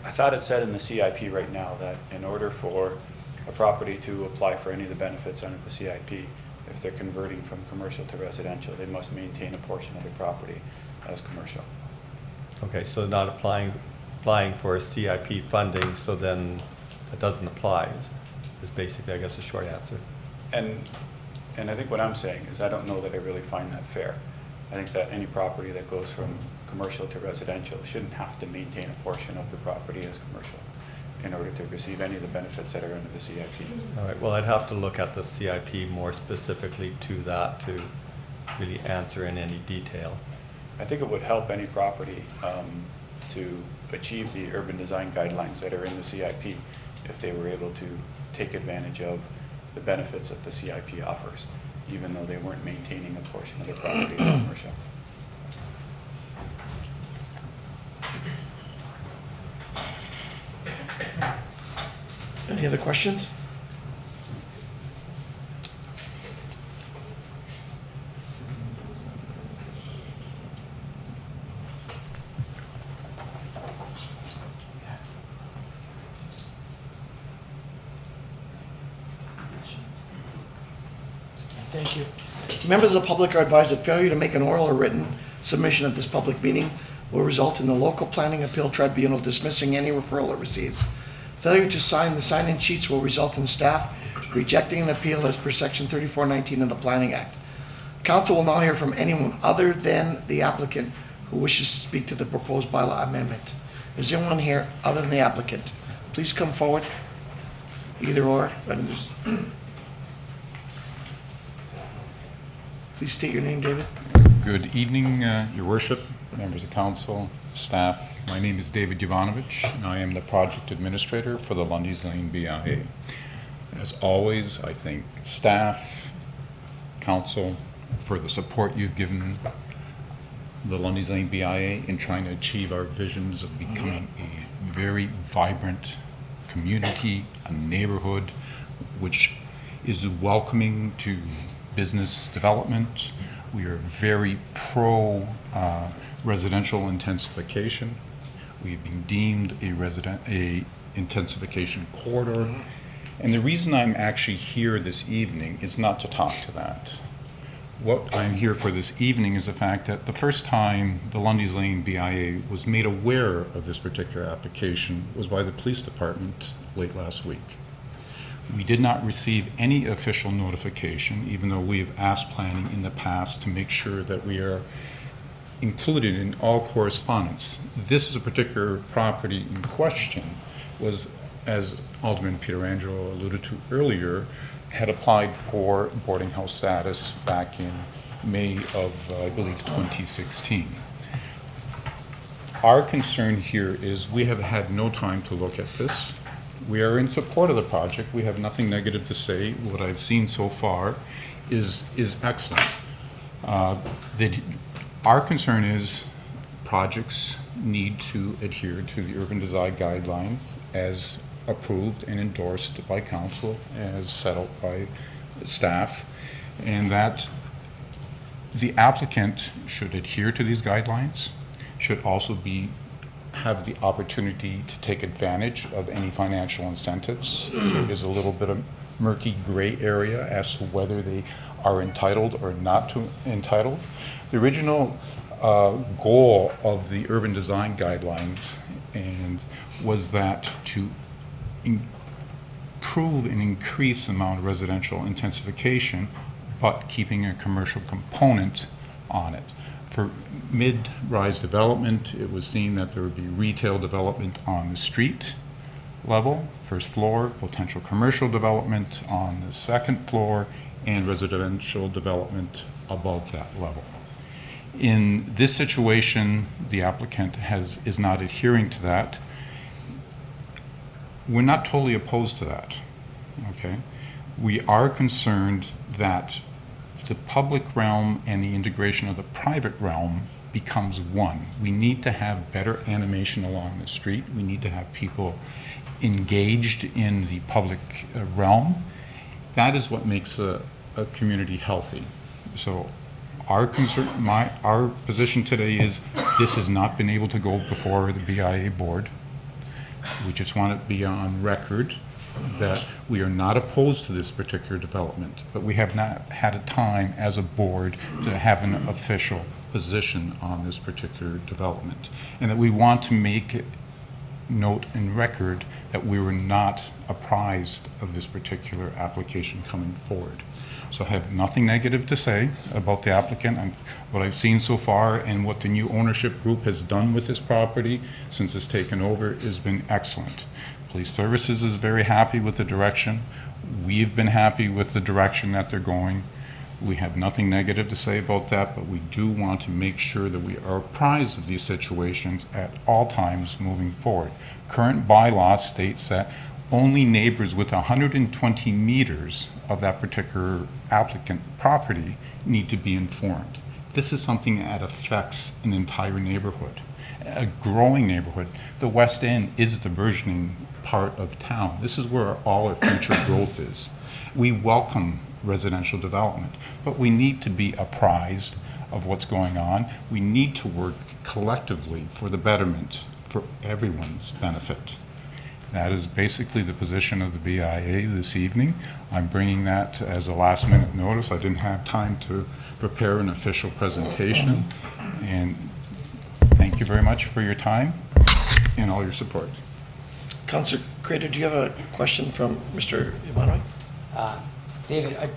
I thought it said in the CIP right now that in order for a property to apply for any of the benefits under the CIP, if they're converting from commercial to residential, they must maintain a portion of the property as commercial. Okay, so not applying for a CIP funding, so then that doesn't apply, is basically, I guess, a short answer. And I think what I'm saying is I don't know that I really find that fair. I think that any property that goes from commercial to residential shouldn't have to maintain a portion of the property as commercial in order to receive any of the benefits that are under the CIP. All right, well, I'd have to look at the CIP more specifically to that to really answer in any detail. I think it would help any property to achieve the urban design guidelines that are in the CIP if they were able to take advantage of the benefits that the CIP offers, even though they weren't maintaining a portion of the property as commercial. Any other questions? Thank you. Members of the public are advised that failure to make an oral or written submission at this public meeting will result in the local planning appeal tribunal dismissing any referral it receives. Failure to sign the sign-in sheets will result in staff rejecting an appeal as per section 3419 of the Planning Act. Council will now hear from anyone other than the applicant who wishes to speak to the proposed bylaw amendment. Is there anyone here other than the applicant? Please come forward. Either or. Please state your name, David. Good evening, Your Worship, members of council, staff. My name is David Yovanovich, and I am the project administrator for the Lundy's Lane BIA. As always, I thank staff, council, for the support you've given the Lundy's Lane BIA in trying to achieve our visions of becoming a very vibrant community, a neighborhood which is welcoming to business development. We are very pro residential intensification. We've been deemed a intensification corridor. And the reason I'm actually here this evening is not to talk to that. What I'm here for this evening is the fact that the first time the Lundy's Lane BIA was made aware of this particular application was by the police department late last week. We did not receive any official notification, even though we have asked planning in the past to make sure that we are included in all correspondence. This is a particular property in question was, as Alderman Pietrangelo alluded to earlier, had applied for boarding house status back in May of, I believe, 2016. Our concern here is we have had no time to look at this. We are in support of the project. We have nothing negative to say. What I've seen so far is excellent. Our concern is projects need to adhere to the urban design guidelines as approved and endorsed by council, as set out by staff, and that the applicant should adhere to these guidelines, should also have the opportunity to take advantage of any financial incentives. There is a little bit of murky gray area as to whether they are entitled or not entitled. The original goal of the urban design guidelines was that to improve and increase the amount of residential intensification, but keeping a commercial component on it. For mid-rise development, it was seen that there would be retail development on the street level, first floor, potential commercial development on the second floor, and residential development above that level. In this situation, the applicant is not adhering to that. We're not totally opposed to that, okay? We are concerned that the public realm and the integration of the private realm becomes one. We need to have better animation along the street. We need to have people engaged in the public realm. That is what makes a community healthy. So our concern, our position today is this has not been able to go before the BIA board. We just want to be on record that we are not opposed to this particular development, but we have not had a time as a board to have an official position on this particular development, and that we want to make it note and record that we were not apprised of this particular application coming forward. So I have nothing negative to say about the applicant and what I've seen so far, and what the new ownership group has done with this property since it's taken over has been excellent. Police Services is very happy with the direction. We've been happy with the direction that they're going. We have nothing negative to say about that, but we do want to make sure that we are apprised of these situations at all times moving forward. Current bylaw states that only neighbors with 120 meters of that particular applicant property need to be informed. This is something that affects an entire neighborhood, a growing neighborhood. The West End is the burgeoning part of town. This is where all our future growth is. We welcome residential development, but we need to be apprised of what's going on. We need to work collectively for the betterment, for everyone's benefit. That is basically the position of the BIA this evening. I'm bringing that as a last minute notice. I didn't have time to prepare an official presentation. And thank you very much for your time and all your support. Councillor Crater, do you have a question from Mr. Ivanovic? David, I'm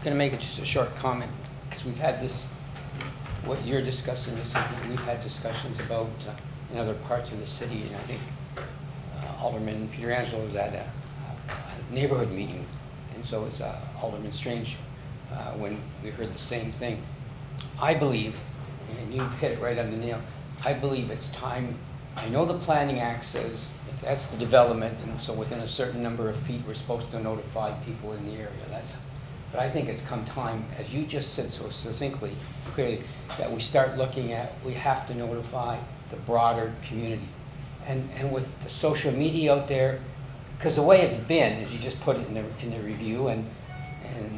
going to make it just a short comment, because we've had this, what you're discussing this evening, we've had discussions about in other parts of the city, and I think Alderman Pietrangelo was at a neighborhood meeting, and so was Alderman Strange when we heard the same thing. I believe, and you've hit it right on the nail, I believe it's time. I know the Planning Act says if that's the development, and so within a certain number of feet, we're supposed to notify people in the area. But I think it's come time, as you just said so succinctly, clearly, that we start looking at, we have to notify the broader community. And with the social media out there, because the way it's been is you just put it in the review, and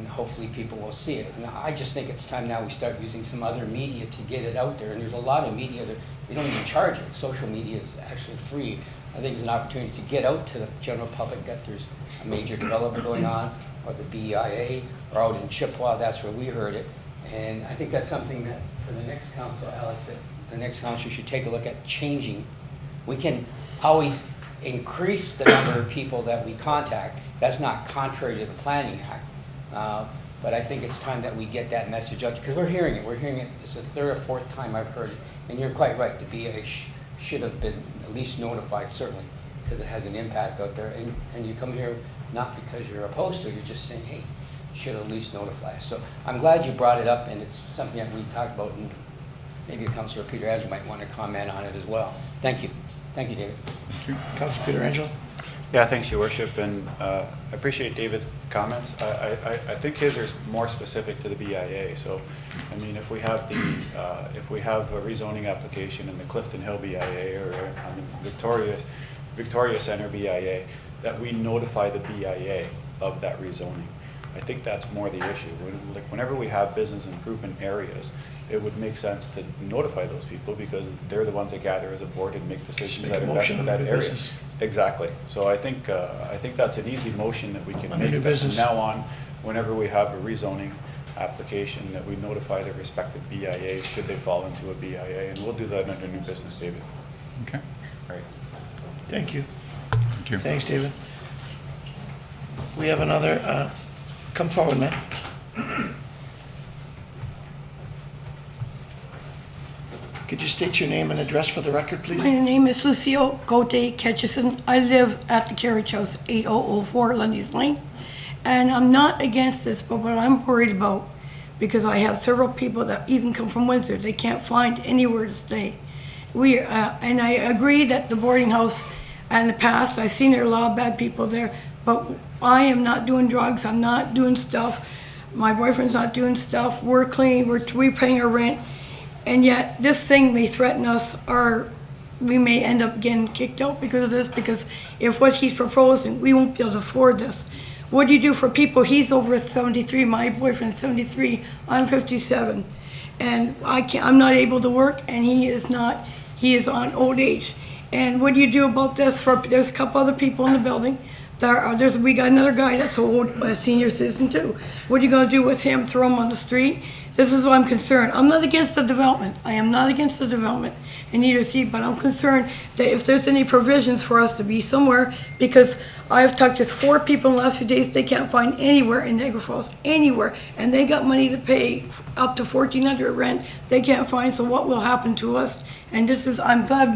hopefully people will see it. And I just think it's time now we start using some other media to get it out there. And there's a lot of media that we don't even charge it. Social media is actually free. I think it's an opportunity to get out to the general public that there's a major development going on, or the BIA, or out in Chippewa, that's where we heard it. And I think that's something that for the next council, Alex, that the next council should take a look at changing. We can always increase the number of people that we contact. That's not contrary to the Planning Act. But I think it's time that we get that message out, because we're hearing it. We're hearing it. It's the third or fourth time I've heard it. And you're quite right. The BIA should have been at least notified, certainly, because it has an impact out there. And you come here not because you're opposed to it. You're just saying, hey, you should at least notify us. So I'm glad you brought it up, and it's something that we talked about. And maybe Councillor Pietrangelo might want to comment on it as well. Thank you. Thank you, David. Thank you. Councillor Pietrangelo? Yeah, thanks, Your Worship, and I appreciate David's comments. I think his are more specific to the BIA. So, I mean, if we have a rezoning application in the Clifton Hill BIA or on the Victoria Center BIA, that we notify the BIA of that rezoning. I think that's more the issue. Whenever we have business improvement areas, it would make sense to notify those people, because they're the ones that gather as a board and make decisions that invest in that area. Exactly. So I think that's an easy motion that we can make from now on. Whenever we have a rezoning application, that we notify the respective BIA should they fall into a BIA, and we'll do that under new business, David. Okay. All right. Thank you. Thank you. Thanks, David. We have another, come forward, man. Could you state your name and address for the record, please? My name is Lucille Gote Ketchison. I live at the Carriage House, 8004 Lundy's Lane. And I'm not against this, but what I'm worried about, because I have several people that even come from Windsor, they can't find anywhere to stay. And I agree that the boarding house, in the past, I've seen there are a lot of bad people there, but I am not doing drugs, I'm not doing stuff. My boyfriend's not doing stuff, we're clean, we're paying our rent. And yet, this thing may threaten us, or we may end up getting kicked out because of this, because if what he's proposing, we won't be able to afford this. What do you do for people? He's over 73, my boyfriend's 73, I'm 57. And I'm not able to work, and he is on old age. And what do you do about this? There's a couple other people in the building. We got another guy that's old, a senior citizen too. What are you gonna do with him? Throw him on the street? This is what I'm concerned. I'm not against the development. I am not against the development, and neither is he, but I'm concerned that if there's any provisions for us to be somewhere, because I've talked to 4 people in the last few days, they can't find anywhere in Niagara Falls, anywhere, and they got money to pay up to $1,400 rent, they can't find, so what will happen to us? And this is, I'm glad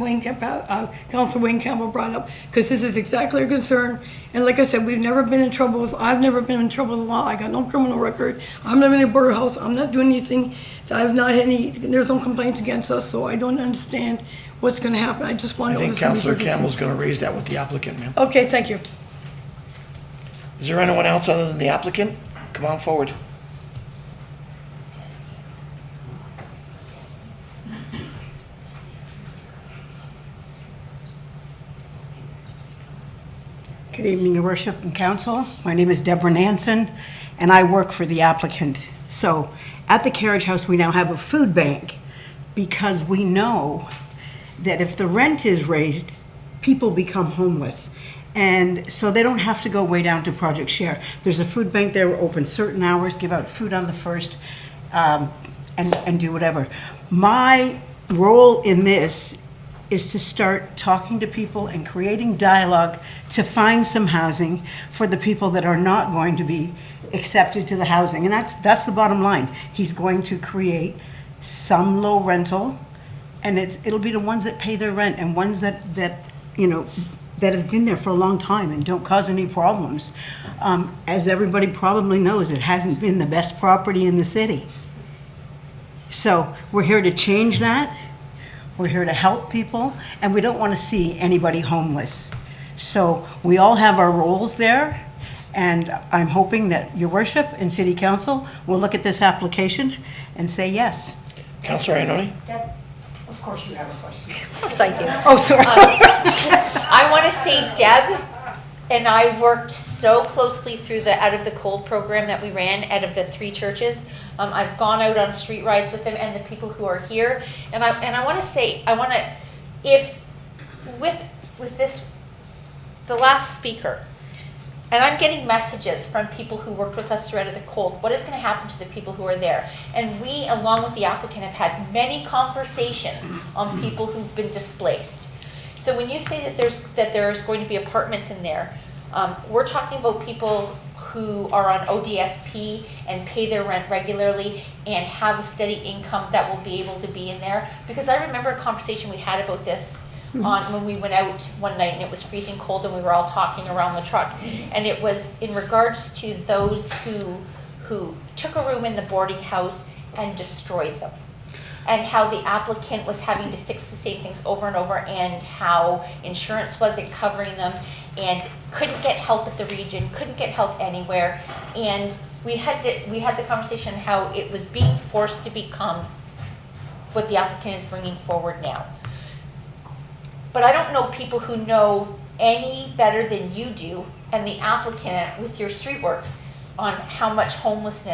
Councilor Wayne Campbell brought up, because this is exactly our concern. And like I said, we've never been in trouble with, I've never been in trouble with the law, I got no criminal record, I'm living in a border house, I'm not doing anything, I've not had any, there's no complaints against us, so I don't understand what's gonna happen, I just want I to. think Councillor Campbell's gonna raise that with the applicant, ma'am. Okay, thank you. Is there anyone else other than the applicant? Come on forward. Good evening, Your Worship and Council. My name is Deborah Nansen, and I work for the applicant. So at the Carriage House, we now have a food bank because we know that if the rent is raised, people become homeless. And so they don't have to go way down to Project Share. There's a food bank there, we're open certain hours, give out food on the first, and do whatever. My role in this is to start talking to people and creating dialogue to find some housing for the people that are not going to be accepted to the housing. And that's the bottom line. He's going to create some low rental, and it'll be the ones that pay their rent and ones that you know, that have been there for a long time and don't cause any problems. As everybody probably knows, it hasn't been the best property in the city. So we're here to change that. We're here to help people, and we don't want to see anybody homeless. So we all have our roles there, and I'm hoping that Your Worship and City Council will look at this application and say yes. Councillor Ioannoni? Of course you have a question. Of course I do. Oh, sorry. I want to say Deb and I worked so closely through the Out of the Cold program that we ran out of the 3 churches. I've gone out on street rides with them and the people who are here. And I want to say, if with this, the last speaker, and I'm getting messages from people who worked with us through Out of the Cold, what is going to happen to the people who are there? And we, along with the applicant, have had many conversations on people who've been displaced. So when you say that there's going to be apartments in there, we're talking about people who are on ODSP and pay their rent regularly and have a steady income that will be able to be in there. Because I remember a conversation we had about this when we went out one night and it was freezing cold and we were all talking around the truck. And it was in regards to those who took a room in the boarding house and destroyed them. And how the applicant was having to fix the same things over and over, and how insurance wasn't covering them, and couldn't get help at the region, couldn't get help anywhere. And we had the conversation how it was being forced to become what the applicant is bringing forward now. But I don't know people who know any better than you do, and the applicant with your Streetworks, on how much homeless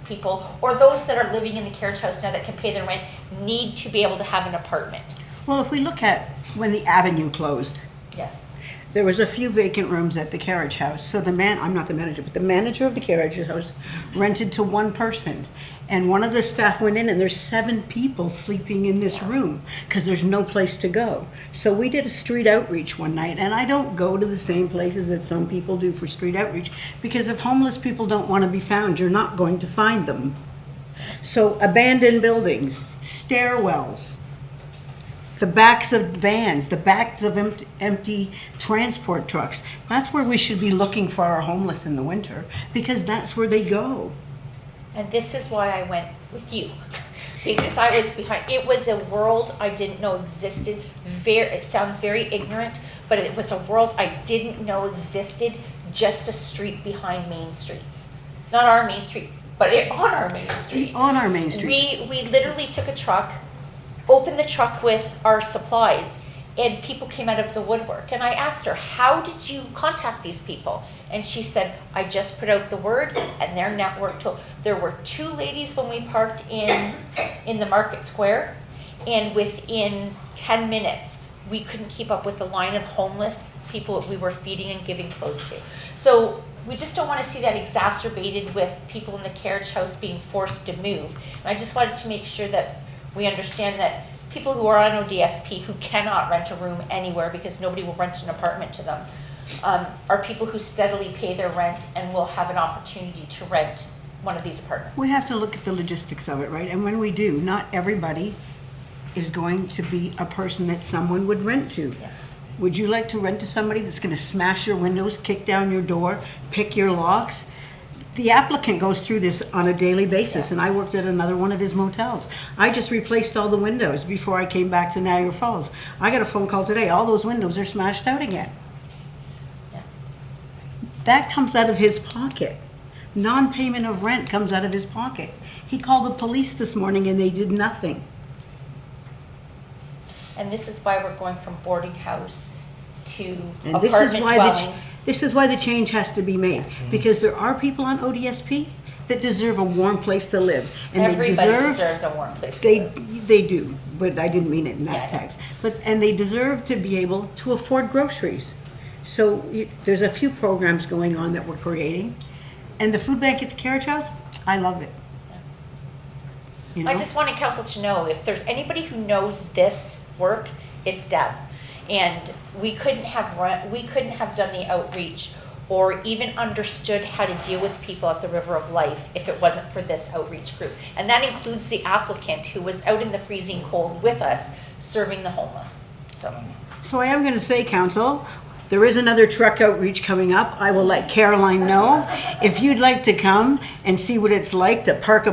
people, or those that are living in the Carriage House now that can pay their rent, need to be able to have an apartment. Well, if we look at when the Avenue closed, Yes. there was a few vacant rooms at the Carriage House. So I'm not the manager, but the manager of the Carriage House rented to one person. And one of the staff went in and there's 7 people sleeping in this room because there's no place to go. So we did a street outreach one night, and I don't go to the same places that some people do for street outreach, because if homeless people don't want to be found, you're not going to find them. So abandoned buildings, stairwells, the backs of vans, the backs of empty transport trucks. That's where we should be looking for our homeless in the winter, because that's where they go. And this is why I went with you, because I was behind. It was a world I didn't know existed. It sounds very ignorant, but it was a world I didn't know existed. Just a street behind Main Streets, not our Main Street, but on our Main Street. On our Main Street. We literally took a truck, opened the truck with our supplies, and people came out of the woodwork. And I asked her, how did you contact these people? And she said, I just put out the word, and their network told. There were 2 ladies when we parked in the Market Square, and within 10 minutes, we couldn't keep up with the line of homeless people that we were feeding and giving clothes to. So we just don't want to see that exacerbated with people in the Carriage House being forced to move. And I just wanted to make sure that we understand that people who are on ODSP who cannot rent a room anywhere because nobody will rent an apartment to them, are people who steadily pay their rent and will have an opportunity to rent one of these apartments. We have to look at the logistics of it, right? And when we do, not everybody is going to be a person that someone would rent to. Yeah. Would you like to rent to somebody that's gonna smash your windows, kick down your door, pick your locks? The applicant goes through this on a daily basis, and I worked at another one of his motels. I just replaced all the windows before I came back to Niagara Falls. I got a phone call today, all those windows are smashed out again. Yeah. That comes out of his pocket. Non-payment of rent comes out of his pocket. He called the police this morning and they did nothing. And this is why we're going from boarding house to And this is apartment why dwellings. this is why the change has to be made, because there are people on ODSP that deserve a warm place to live, and Everybody they deserve. deserves a warm place to live. They do, but I didn't mean it in that Yeah. text. And they deserve to be able to afford groceries. So there's a few programs going on that we're creating, and the food bank at the Carriage House, I love it. You know? I just wanted council to know, if there's anybody who knows this work, it's Deb. And we couldn't have done the outreach or even understood how to deal with people at the River of Life if it wasn't for this outreach group. And that includes the applicant who was out in the freezing cold with us, serving the homeless. So I am going to say, council, there is another truck outreach coming up. I will let Caroline know. If you'd like to come and see what it's like to park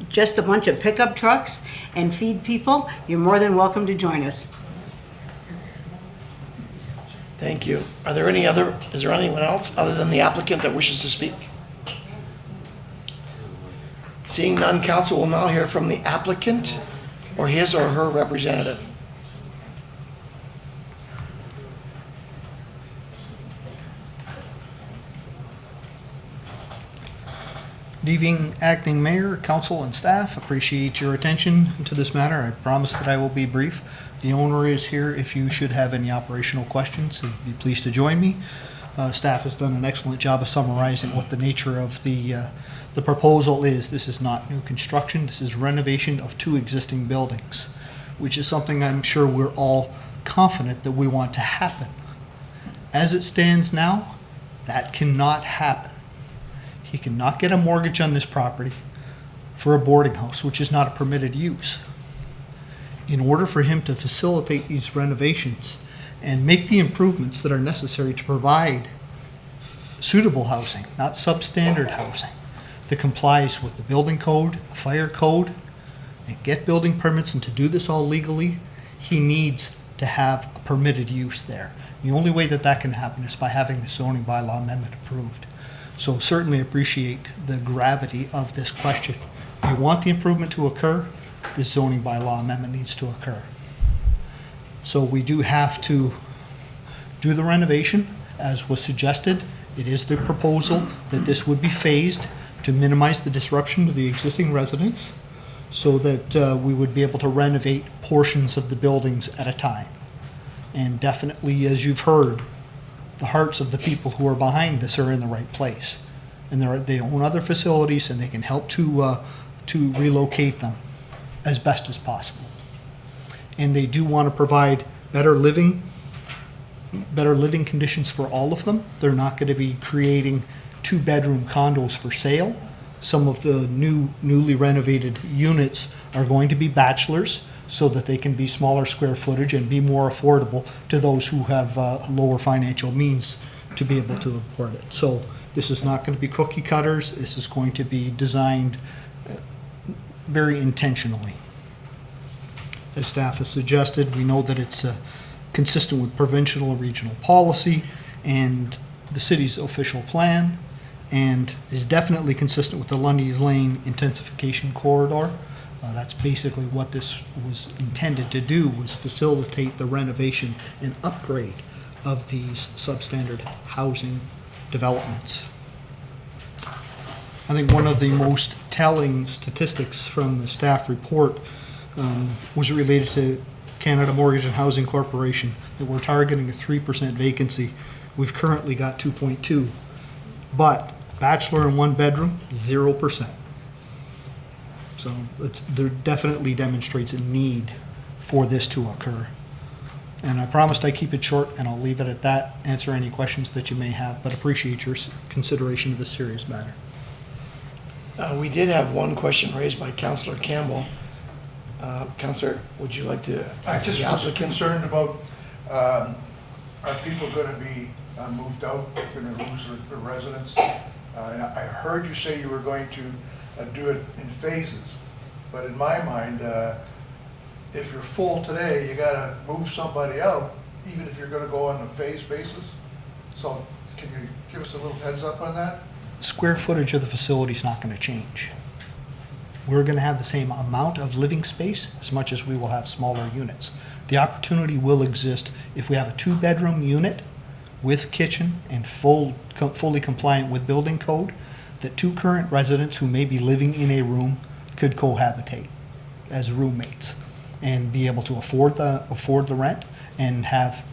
just a bunch of pickup trucks and feed people, you're more than welcome to join us. Thank you. Is there anyone else other than the applicant that wishes to speak? Seeing none, council will now hear from the applicant or his or her representative. Good evening, Acting Mayor, Council, and staff. Appreciate your attention to this matter. I promise that I will be brief. The owner is here if you should have any operational questions. He'd be pleased to join me. Staff has done an excellent job of summarizing what the nature of the proposal is. This is not new construction. This is renovation of two existing buildings, which is something I'm sure we're all confident that we want to happen. As it stands now, that cannot happen. He cannot get a mortgage on this property for a boarding house, which is not a permitted use. In order for him to facilitate these renovations and make the improvements that are necessary to provide suitable housing, not substandard housing, that complies with the building code, the fire code, and get building permits, and to do this all legally, he needs to have a permitted use there. The only way that that can happen is by having the zoning bylaw amendment approved. So certainly appreciate the gravity of this question. If you want the improvement to occur, this zoning bylaw amendment needs to occur. So we do have to do the renovation, as was suggested. It is the proposal that this would be phased to minimize the disruption to the existing residents, so that we would be able to renovate portions of the buildings at a time. And definitely, as you've heard, the hearts of the people who are behind this are in the right place. And they own other facilities, and they can help to relocate them as best as possible. And they do want to provide better living conditions for all of them. They're not going to be creating 2-bedroom condos for sale. Some of the newly renovated units are going to be bachelors, so that they can be smaller square footage and be more affordable to those who have lower financial means to be able to afford it. So this is not going to be cookie cutters. This is going to be designed very intentionally. As staff has suggested, we know that it's consistent with provincial and regional policy and the city's official plan, and is definitely consistent with the Lundy's Lane intensification corridor. That's basically what this was intended to do, was facilitate the renovation and upgrade of these substandard housing developments. I think one of the most telling statistics from the staff report was related to Canada Mortgage and Housing Corporation, that we're targeting a 3% vacancy. We've currently got 2.2, but bachelor in 1 bedroom, 0%. So there definitely demonstrates a need for this to occur. And I promised I'd keep it short, and I'll leave it at that, answer any questions that you may have, but appreciate your consideration of this serious matter. We did have one question raised by Councillor Campbell. Councillor, would you like to I ask just the was applicant? concerned about, are people going to be moved out, going to lose their residence? And I heard you say you were going to do it in phases, but in my mind, if you're full today, you gotta move somebody out, even if you're gonna go on a phase basis. So can you give us a little heads up on that? Square footage of the facility is not going to change. We're going to have the same amount of living space as much as we will have smaller units. The opportunity will exist if we have a 2-bedroom unit with kitchen and fully compliant with building code, that 2 current residents who may be living in a room could cohabitate as roommates and be able to afford the rent and have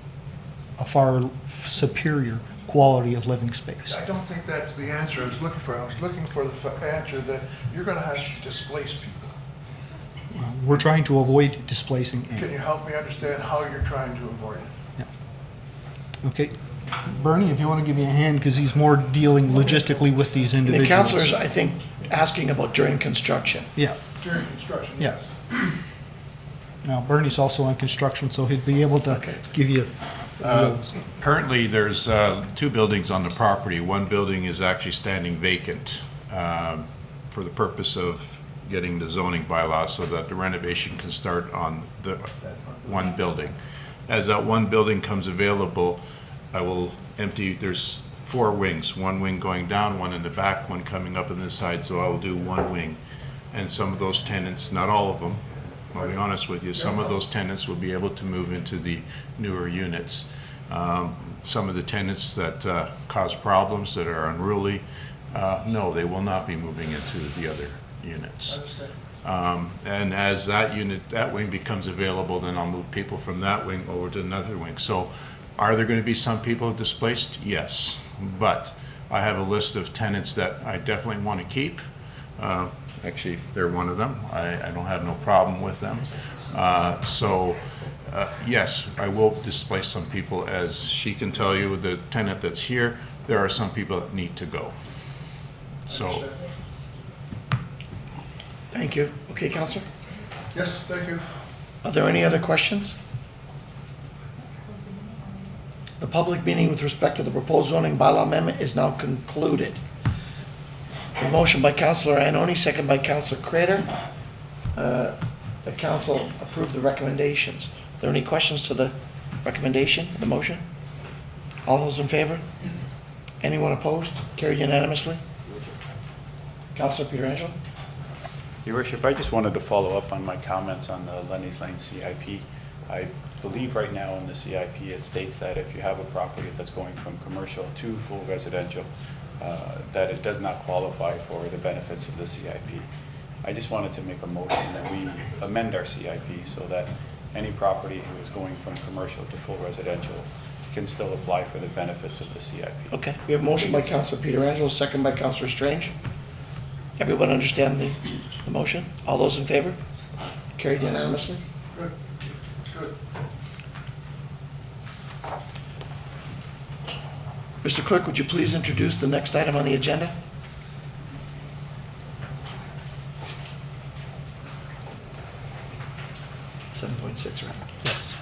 a far superior quality of living space. I don't think that's the answer I was looking for. I was looking for the answer that you're gonna have to displace people. We're trying to avoid displacing Can any. you help me understand how you're trying to avoid it? Okay, Bernie, if you want to give me a hand, because he's more dealing logistically with these The individuals. councillor's, I think, asking about during construction. Yeah, During construction, yeah. yes. Now Bernie's also on construction, so he'd be able to give you. Currently, there's 2 buildings on the property. One building is actually standing vacant for the purpose of getting the zoning bylaw so that the renovation can start on the one building. As that one building comes available, I will empty, there's 4 wings, 1 wing going down, 1 in the back, 1 coming up on this side, so I will do 1 wing. And some of those tenants, not all of them, I'll be honest with you, some of those tenants will be able to move into the newer units. Some of the tenants that cause problems, that are unruly, no, they will not be moving into the other units. And as that wing becomes available, then I'll move people from that wing over to another wing. So are there going to be some people displaced? Yes. But I have a list of tenants that I definitely want to keep. Actually, they're one of them. I don't have no problem with them. Yes, I will displace some people. As she can tell you, the tenant that's here, there are some people that need to go. So, Thank you. Okay, Councillor? Yes, thank you. Are there any other questions? The public meeting with respect to the proposed zoning bylaw amendment is now concluded. A motion by Councillor Ioannoni, second by Councillor Crater. The council approved the recommendations. Are there any questions to the recommendation, the motion? All those in favor? Anyone opposed? Carried unanimously. Councillor Pietrangelo? Your Worship, I just wanted to follow up on my comments on the Lenny's Lane CIP. I believe right now in the CIP, it states that if you have a property that's going from commercial to full residential, that it does not qualify for the benefits of the CIP. I just wanted to make a motion that we amend our CIP so that any property who is going from commercial to full residential can still apply for the benefits of the CIP. Okay, we have a motion by Councillor Pietrangelo, second by Councillor Strange. Everyone understand the motion? All those in favor? Carried unanimously. Good, good. Mr. Clerk, would you please introduce the next item on the agenda? .6, right? Yes.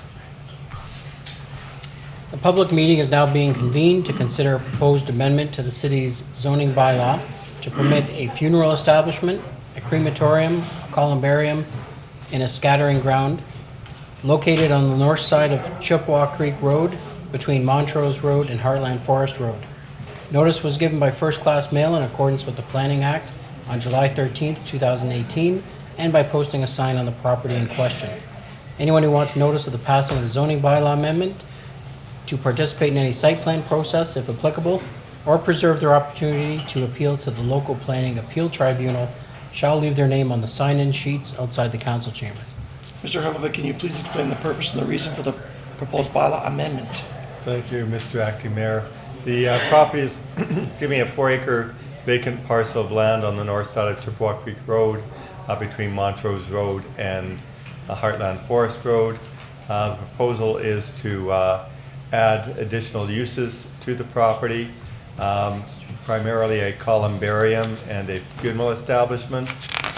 The public meeting is now being convened to consider a proposed amendment to the city's zoning bylaw to permit a funeral establishment, a crematorium, a columbarium, and a scattering ground located on the north side of Chippewa Creek Road between Montrose Road and Heartland Forest Road. Notice was given by first-class mail in accordance with the Planning Act on July 13th, 2018, and by posting a sign on the property in question. Anyone who wants notice of the passing of the zoning bylaw amendment to participate in any site plan process, if applicable, or preserve their opportunity to appeal to the local planning appeal tribunal shall leave their name on the sign-in sheets outside the council chamber. Mr. Herlovich, can you please explain the purpose and the reason for the proposed bylaw amendment? Thank you, Mr. Acting Mayor. The property is, excuse me, a 4-acre vacant parcel of land on the north side of Chippewa Creek Road between Montrose Road and Heartland Forest Road. The proposal is to add additional uses to the property, primarily a columbarium and a funeral establishment.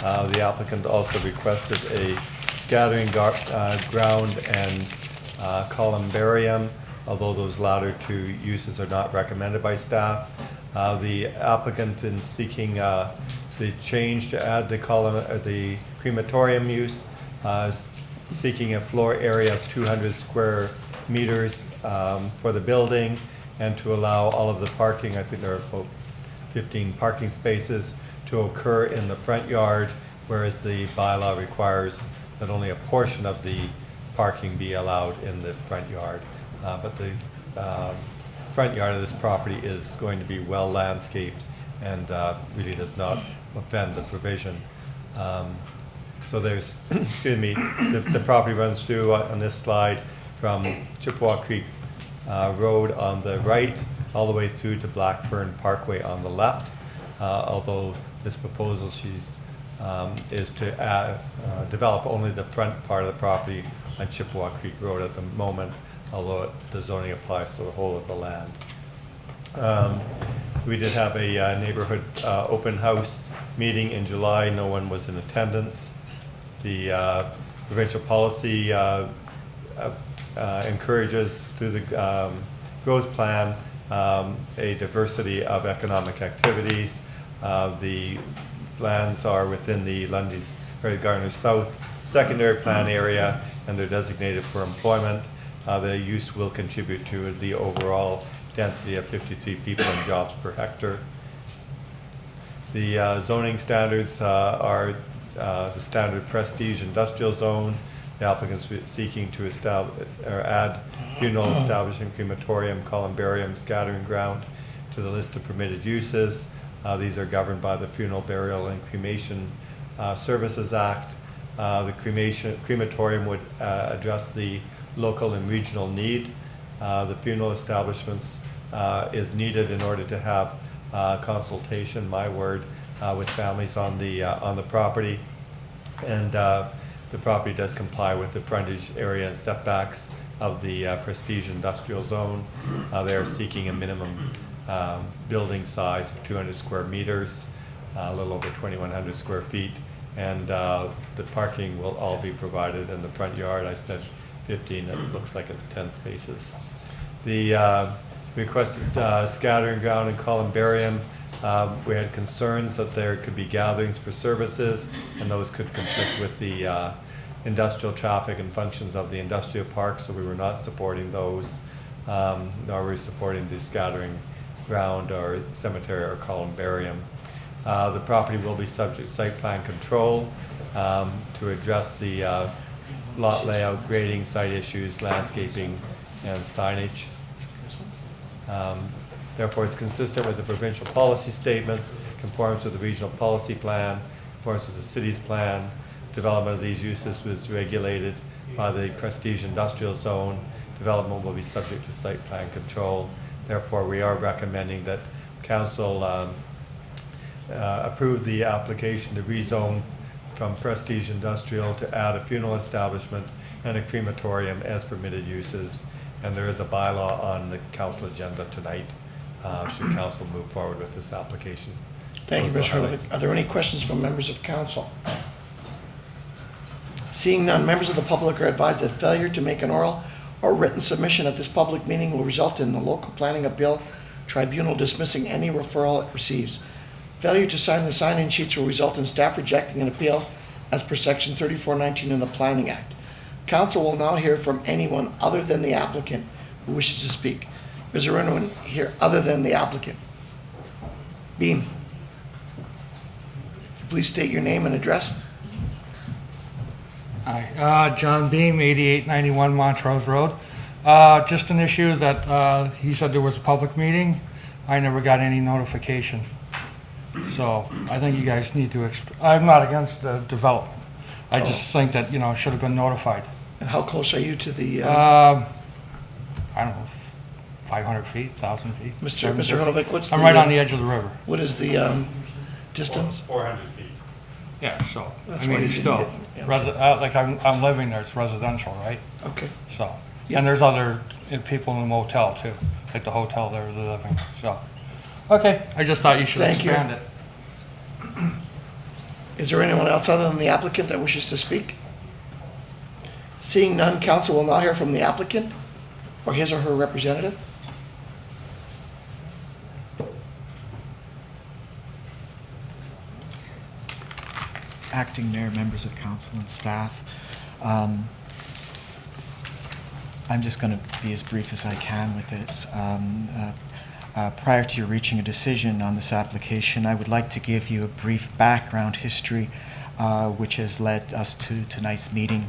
The applicant also requested a scattering ground and columbarium, although those latter two uses are not recommended by staff. The applicant in seeking the change to add the crematorium use is seeking a floor area of 200 square meters for the building, and to allow all of the parking, I think there are about 15 parking spaces, to occur in the front yard, whereas the bylaw requires that only a portion of the parking be allowed in the front yard. But the front yard of this property is going to be well landscaped and really does not offend the provision. So there's, excuse me, the property runs through on this slide from Chippewa Creek Road on the right, all the way through to Blackburn Parkway on the left. Although this proposal is to develop only the front part of the property on Chippewa Creek Road at the moment, although the zoning applies to the whole of the land. We did have a neighborhood open house meeting in July. No one was in attendance. The provincial policy encourages through the growth plan a diversity of economic activities. The lands are within the Lundy's or Garner South secondary plan area, and they're designated for employment. The use will contribute to the overall density of 53 people and jobs per hectare. The zoning standards are the standard prestige industrial zone. The applicant's seeking to establish or add funeral establishment, crematorium, columbarium, scattering ground to the list of permitted uses. These are governed by the Funeral, Burial, and Cremation Services Act. The crematorium would address the local and regional need. The funeral establishments is needed in order to have consultation, my word, with families on the property. And the property does comply with the frontage area and setbacks of the prestige industrial zone. They are seeking a minimum building size of 200 square meters, a little over 2,100 square feet, and the parking will all be provided in the front yard. I said 15, it looks like it's 10 spaces. The requested scattering ground and columbarium, we had concerns that there could be gatherings for services, and those could conflict with the industrial traffic and functions of the industrial park, so we were not supporting those, nor were we supporting the scattering ground or cemetery or columbarium. The property will be subject to site plan control to address the lot layout, grading, site issues, landscaping, and signage. Therefore, it's consistent with the provincial policy statements, conforms with the regional policy plan, conforms with the city's plan. Development of these uses was regulated by the prestige industrial zone. Development will be subject to site plan control. Therefore, we are recommending that council approve the application to rezone from prestige industrial to add a funeral establishment and a crematorium as permitted uses. And there is a bylaw on the council agenda tonight, should council move forward with this application. Thank you, Mr. Hurley. Are there any questions from members of council? Seeing none, members of the public are advised that failure to make an oral or written submission at this public meeting will result in the local planning appeal tribunal dismissing any referral it receives. Failure to sign the sign-in sheets will result in staff rejecting an appeal as per section 3419 in the Planning Act. Council will now hear from anyone other than the applicant who wishes to speak. Is there anyone here other than the applicant? Beam. Please state your name and address. Hi, John Beam, 8891 Montrose Road. Just an issue that he said there was a public meeting. I never got any notification. So I think you guys need to, I'm not against the development. I just think that, you know, it should have been notified. And how close are you to the? I don't know, 500 feet, 1,000 feet. Mr. Holovic, what's I'm the, right on the edge of the river. What is the distance? 400 feet. Yeah, so, That's I why mean, you it's didn't still, get- yeah. like I'm living there, it's residential, right? Okay. So, and there's other people in the motel too, like the hotel they're living, so. Okay, I just thought you should Thank you. expand it. Is there anyone else other than the applicant that wishes to speak? Seeing none, council will now hear from the applicant or his or her representative. Acting Mayor, members of council and staff. I'm just going to be as brief as I can with this. Prior to you reaching a decision on this application, I would like to give you a brief background history which has led us to tonight's meeting.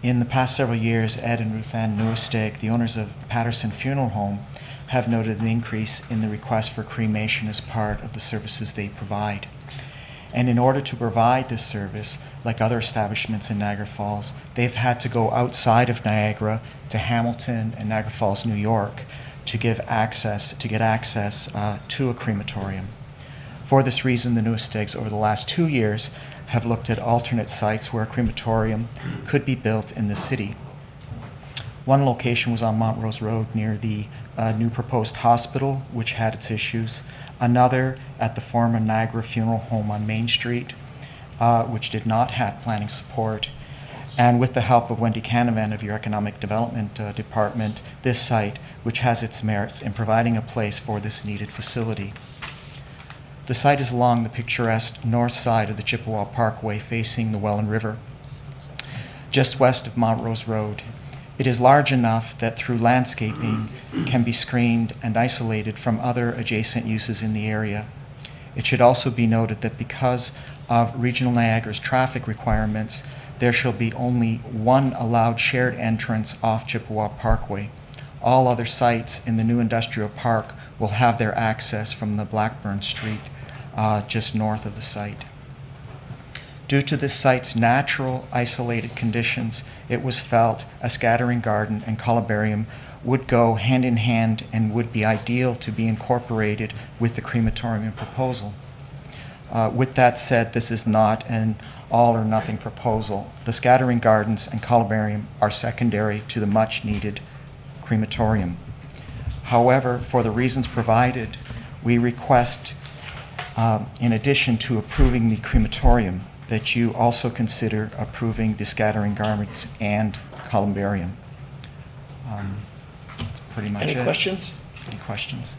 In the past several years, Ed and Ruth Ann Newesteg, the owners of Patterson Funeral Home, have noted an increase in the request for cremation as part of the services they provide. And in order to provide this service, like other establishments in Niagara Falls, they've had to go outside of Niagara to Hamilton and Niagara Falls, New York, to get access to a crematorium. For this reason, the Newestegs over the last 2 years have looked at alternate sites where a crematorium could be built in the city. One location was on Montrose Road near the new proposed hospital, which had its issues. Another at the former Niagara Funeral Home on Main Street, which did not have planning support. And with the help of Wendy Canavan of your Economic Development Department, this site, which has its merits in providing a place for this needed facility. The site is along the picturesque north side of the Chippewa Parkway facing the Welland River, just west of Montrose Road. It is large enough that through landscaping can be screened and isolated from other adjacent uses in the area. It should also be noted that because of Regional Niagara's traffic requirements, there shall be only one allowed shared entrance off Chippewa Parkway. All other sites in the new industrial park will have their access from the Blackburn Street just north of the site. Due to this site's natural isolated conditions, it was felt a scattering garden and columbarium would go hand in hand and would be ideal to be incorporated with the crematorium proposal. With that said, this is not an all or nothing proposal. The scattering gardens and columbarium are secondary to the much needed crematorium. However, for the reasons provided, we request, in addition to approving the crematorium, that you also consider approving the scattering garments and columbarium. That's pretty much it. Any questions? Any questions?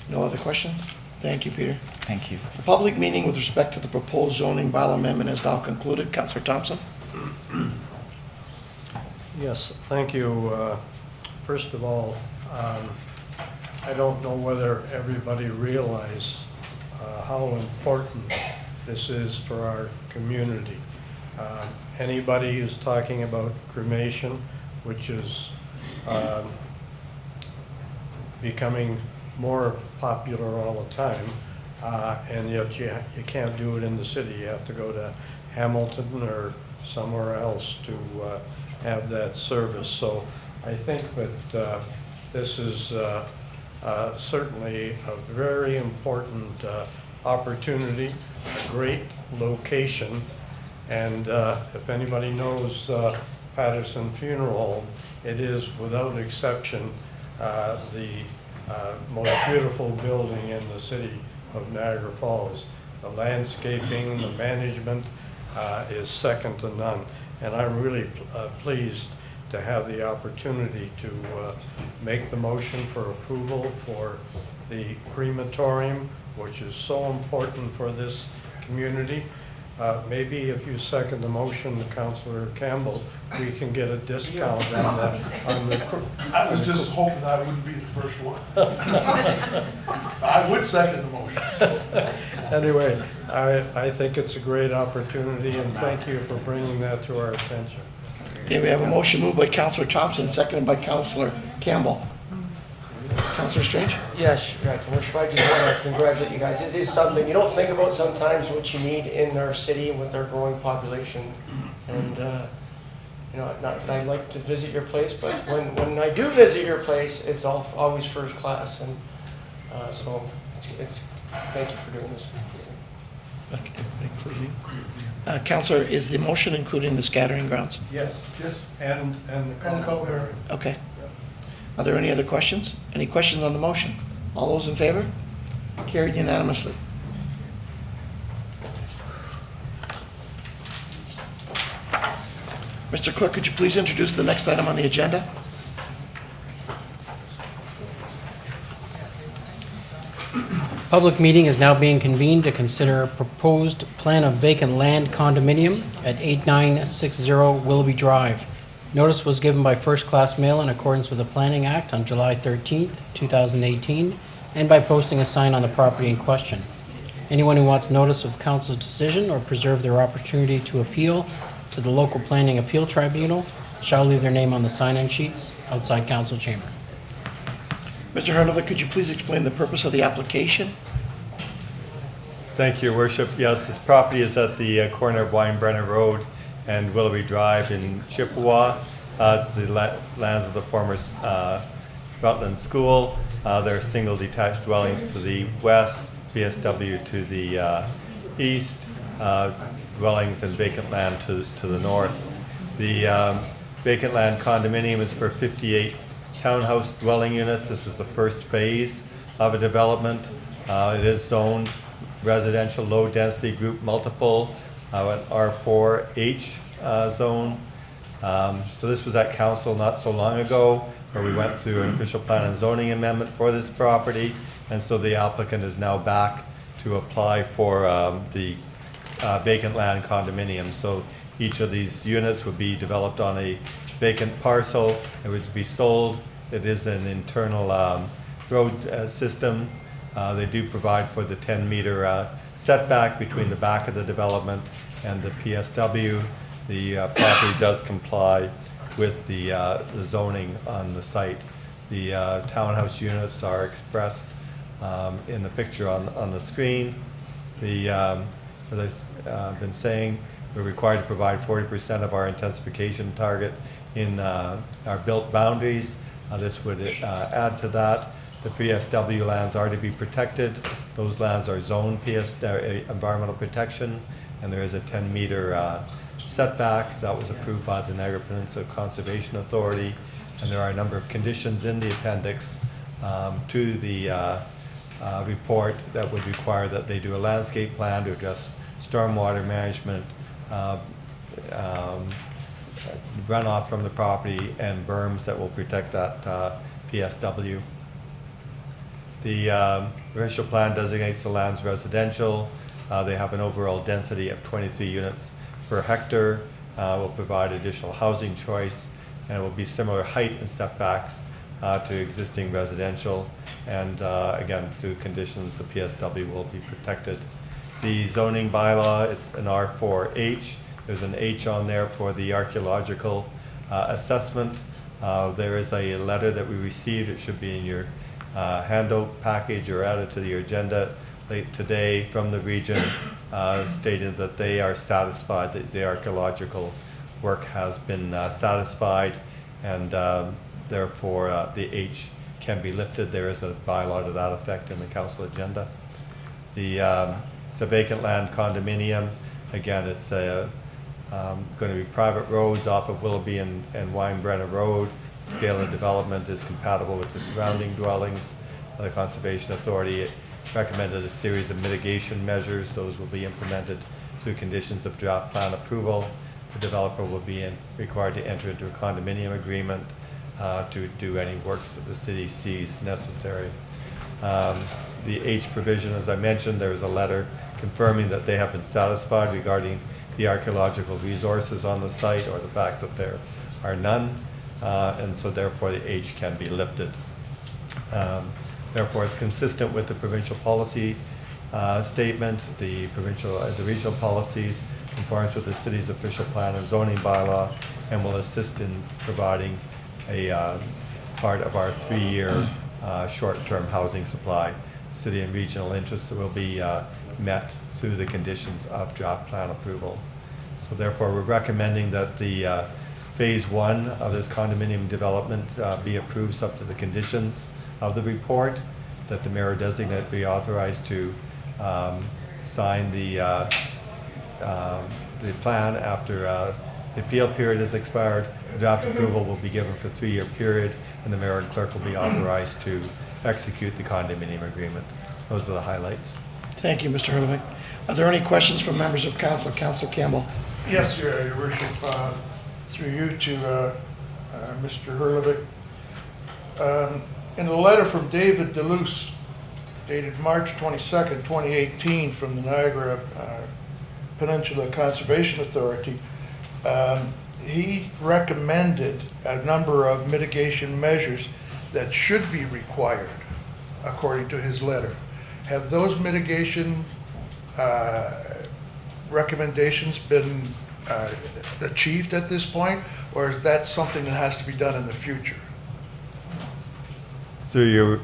No other questions? Thank you, Peter. Thank you. The public meeting with respect to the proposed zoning bylaw amendment is now concluded. Councillor Thompson? Yes, thank you. First of all, I don't know whether everybody realizes how important this is for our community. Anybody who's talking about cremation, which is becoming more popular all the time, and yet you can't do it in the city. You have to go to Hamilton or somewhere else to have that service. So I think that this is certainly a very important opportunity, a great location, and if anybody knows Patterson Funeral Home, it is without exception the most beautiful building in the city of Niagara Falls. The landscaping, the management is second to none, and I'm really pleased to have the opportunity to make the motion for approval for the crematorium, which is so important for this community. Maybe if you second the motion, Councillor Campbell, we can get a discount on the I was just hoping I wouldn't be the first one. I would second the motion. Anyway, I think it's a great opportunity, and thank you for bringing that to our attention. Okay, we have a motion moved by Councillor Thompson, seconded by Councillor Campbell. Councillor Strange? Yes, right. Worship, I just want to congratulate you guys. It is something you don't think about sometimes what you need in our city with our growing population. And, you know, not that I like to visit your place, but when I do visit your place, it's always first class. And so it's thank you for doing this. Okay, Counselor, is the motion including the scattering grounds? Yes. Yes. And the culvert area. Okay. Are there any other questions? Any questions on the motion? All those in favor? Carried unanimously. Mr. Clerk, could you please introduce the next item on the agenda? Public meeting is now being convened to consider a proposed plan of vacant land condominium at 8960 Willoughby Drive. Notice was given by first-class mail in accordance with the Planning Act on July 13th, 2018, and by posting a sign on the property in question. Anyone who wants notice of council's decision or preserve their opportunity to appeal to the local planning appeal tribunal shall leave their name on the sign-in sheets outside council chamber. Mr. Hurlevik, could you please explain the purpose of the application? Thank you, Your Worship. Yes, this property is at the corner of Weinbrenner Road and Willoughby Drive in Chippewa. It's the lands of the former Rutland School. There are single detached dwellings to the west, PSW to the east, dwellings and vacant land to the north. The vacant land condominium is for 58 townhouse dwelling units. This is the first phase of a development. It is zoned residential low density group multiple, an R4H zone. So this was at council not so long ago, where we went through an official plan and zoning amendment for this property, and so the applicant is now back to apply for the vacant land condominium. So each of these units would be developed on a vacant parcel. It would be sold. It is an internal road system. They do provide for the 10-meter setback between the back of the development and the PSW. The property does comply with the zoning on the site. The townhouse units are expressed in the picture on the screen. As I've been saying, we're required to provide 40% of our intensification target in our built boundaries. This would add to that. The PSW lands are to be protected. Those lands are zoned environmental protection, and there is a 10-meter setback that was approved by the Niagara Peninsula Conservation Authority. And there are a number of conditions in the appendix to the report that would require that they do a landscape plan to address stormwater management, runoff from the property, and berms that will protect that PSW. The official plan designates the lands residential. They have an overall density of 23 units per hectare. Will provide additional housing choice, and it will be similar height and setbacks to existing residential. And again, through conditions, the PSW will be protected. The zoning bylaw is an R4H. There's an H on there for the archaeological assessment. There is a letter that we received. It should be in your handout package or added to your agenda late today from the region, stated that they are satisfied that the archaeological work has been satisfied, and therefore the H can be lifted. There is a bylaw to that effect in the council agenda. It's a vacant land condominium. Again, it's going to be private roads off of Willoughby and Weinbrenner Road. The scale of development is compatible with the surrounding dwellings. The Conservation Authority recommended a series of mitigation measures. Those will be implemented through conditions of draft plan approval. The developer will be required to enter into a condominium agreement to do any works that the city sees necessary. The H provision, as I mentioned, there is a letter confirming that they have been satisfied regarding the archaeological resources on the site, or the fact that there are none, and so therefore the H can be lifted. Therefore, it's consistent with the provincial policy statement. The regional policies conforms with the city's official plan and zoning bylaw, and will assist in providing a part of our 3-year short-term housing supply. City and regional interests will be met through the conditions of draft plan approval. So therefore, we're recommending that the phase 1 of this condominium development be approved subject to the conditions of the report, that the mayor designate be authorized to sign the the plan after the appeal period is expired. Draft approval will be given for a 3-year period, and the mayor and clerk will be authorized to execute the condominium agreement. Those are the highlights. Thank you, Mr. Hurlevik. Are there any questions from members of council? Councilor Campbell. Yes, Your Worship, through you to Mr. Hurlevik. In a letter from David DeLuce, dated March 22nd, 2018, from the Niagara Peninsula Conservation Authority, he recommended a number of mitigation measures that should be required, according to his letter. Have those mitigation recommendations been achieved at this point, or is that something that has to be done in the future? Through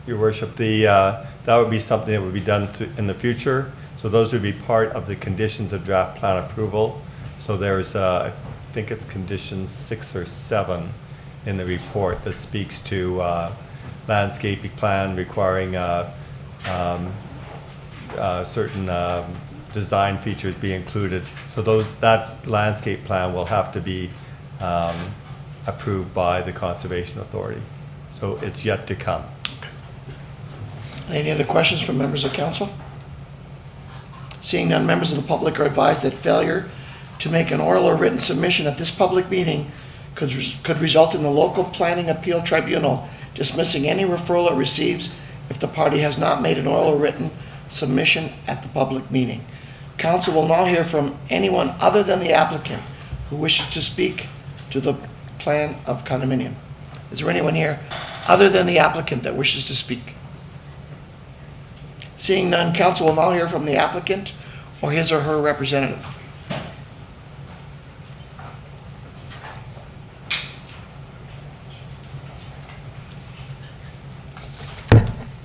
your worship, that would be something that would be done in the future. So those would be part of the conditions of draft plan approval. So there's, I think it's conditions 6 or 7 in the report that speaks to landscaping plan requiring certain design features be included. So that landscape plan will have to be approved by the Conservation Authority. So it's yet to come. Any other questions from members of council? Seeing none, members of the public are advised that failure to make an oral or written submission at this public meeting could result in the local planning appeal tribunal dismissing any referral it receives if the party has not made an oral or written submission at the public meeting. Council will now hear from anyone other than the applicant who wishes to speak to the plan of condominium. Is there anyone here other than the applicant that wishes to speak? Seeing none, council will now hear from the applicant or his or her representative.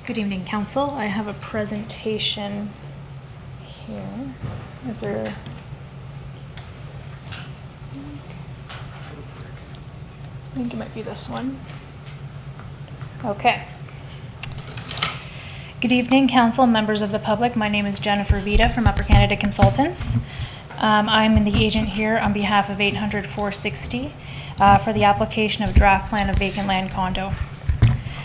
Good evening, council. I have a presentation here. Is there? I think it might be this one. Okay. Good evening, council and members of the public. My name is Jennifer Vita from Upper Canada Consultants. I'm the agent here on behalf of 800-460 for the application of draft plan of vacant land condo.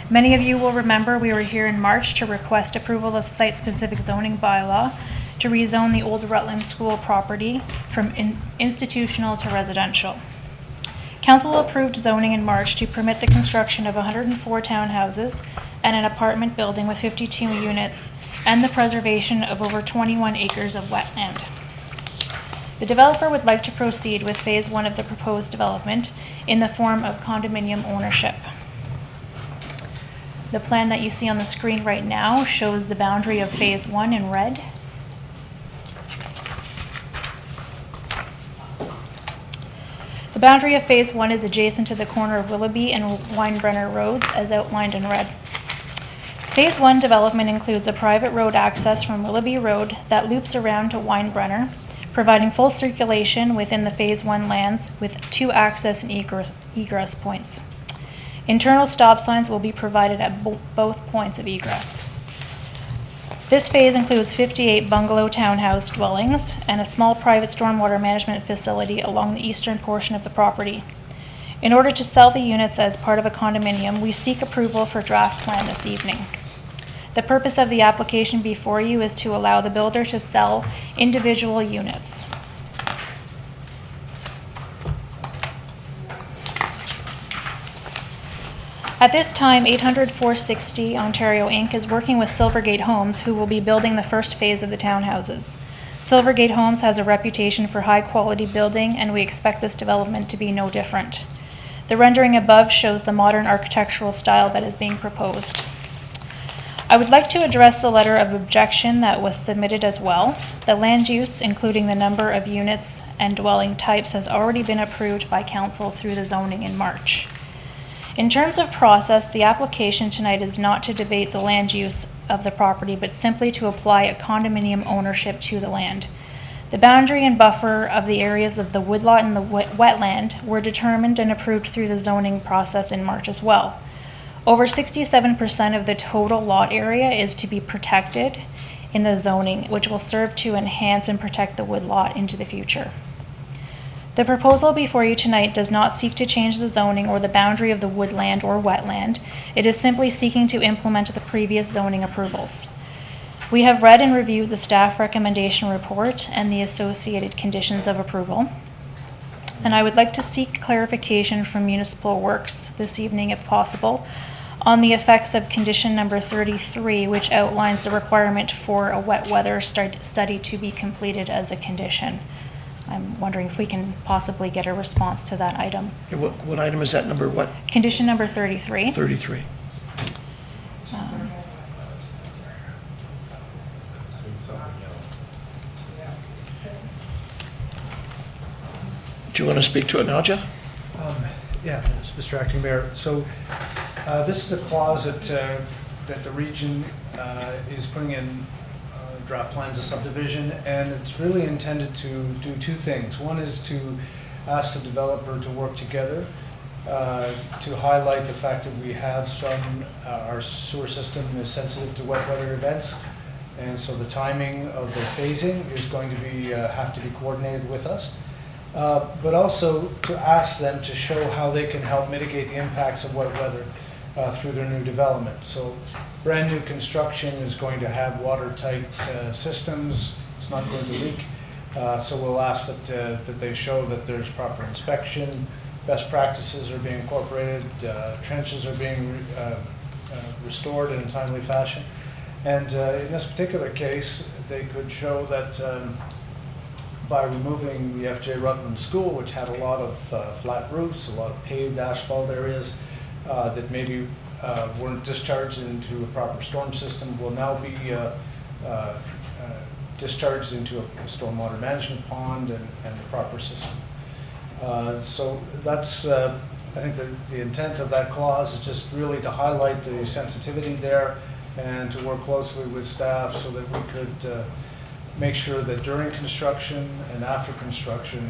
Many of you will remember we were here in March to request approval of site-specific zoning bylaw to rezone the old Rutland School property from institutional to residential. Council approved zoning in March to permit the construction of 104 townhouses and an apartment building with 52 units and the preservation of over 21 acres of wetland. The developer would like to proceed with phase 1 of the proposed development in the form of condominium ownership. The plan that you see on the screen right now shows the boundary of phase 1 in red. The boundary of phase 1 is adjacent to the corner of Willoughby and Weinbrenner roads as outlined in red. Phase 1 development includes a private road access from Willoughby Road that loops around to Weinbrenner, providing full circulation within the phase 1 lands with 2 access and egress points. Internal stop signs will be provided at both points of egress. This phase includes 58 bungalow townhouse dwellings and a small private stormwater management facility along the eastern portion of the property. In order to sell the units as part of a condominium, we seek approval for draft plan this evening. The purpose of the application before you is to allow the builder to sell individual units. At this time, 800-460 Ontario Inc. is working with Silvergate Homes, who will be building the first phase of the townhouses. Silvergate Homes has a reputation for high-quality building, and we expect this development to be no different. The rendering above shows the modern architectural style that is being proposed. I would like to address the letter of objection that was submitted as well. The land use, including the number of units and dwelling types, has already been approved by council through the zoning in March. In terms of process, the application tonight is not to debate the land use of the property, but simply to apply a condominium ownership to the land. The boundary and buffer of the areas of the woodlot and the wetland were determined and approved through the zoning process in March as well. Over 67% of the total lot area is to be protected, in the zoning, which will serve to enhance and protect the woodlot into the future. The proposal before you tonight does not seek to change the zoning or the boundary of the woodland or wetland. It is simply seeking to implement the previous zoning approvals. We have read and reviewed the staff recommendation report and the associated conditions of approval. And I would like to seek clarification from Municipal Works this evening, if possible, on the effects of condition number 33, which outlines the requirement for a wet weather study to be completed as a condition. I'm wondering if we can possibly get a response to that item. Okay, what item is that, number what? Condition number 33. 33. Do you want to speak to it now, Jeff? Yeah, Mr. Acting Mayor. So this is a clause that the region is putting in draft plans of subdivision, and it's really intended to do two things. One is to ask the developer to work together to highlight the fact that we have our sewer system is sensitive to wet weather events, and so the timing of the phasing is going to be have to be coordinated with us. But also to ask them to show how they can help mitigate the impacts of wet weather through their new development. So brand new construction is going to have watertight systems. It's not going to leak. So we'll ask that they show that there's proper inspection, best practices are being incorporated, trenches are being restored in a timely fashion. And in this particular case, they could show that by removing the FJ Rutland School, which had a lot of flat roofs, a lot of paved asphalt areas that maybe weren't discharged into a proper storm system, will now be discharged into a stormwater management pond and the proper system. So that's, I think the intent of that clause is just really to highlight the sensitivity there and to work closely with staff so that we could make sure that during construction and after construction,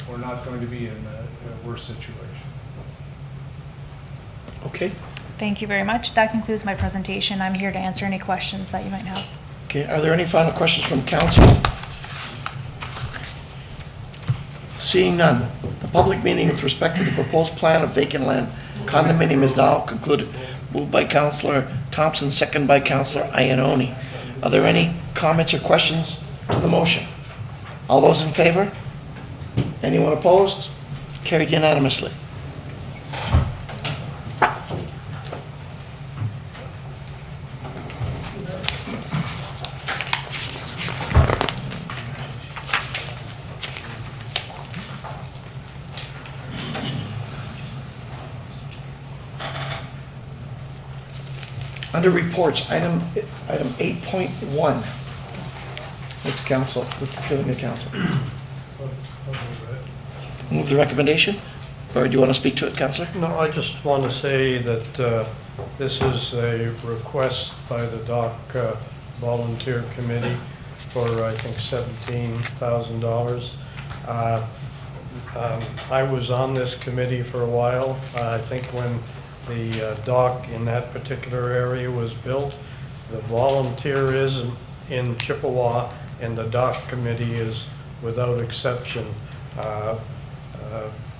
we're not going to be in a worse situation. Okay. Thank you very much. That concludes my presentation. I'm here to answer any questions that you might have. Okay, are there any final questions from council? Seeing none, the public meeting with respect to the proposed plan of vacant land condominium is now concluded. Moved by Councillor Thompson, second by Councillor Iannoni. Are there any comments or questions to the motion? All those in favor? Anyone opposed? Carried unanimously. Under reports, item 8.1. What's council, what's the feeling of council? Move the recommendation? Or do you want to speak to it, Councillor? No, I just want to say that this is a request by the Dock Volunteer Committee for, I think, $17,000. I was on this committee for a while. I think when the dock in that particular area was built, the volunteerism in Chippewa and the dock committee is, without exception,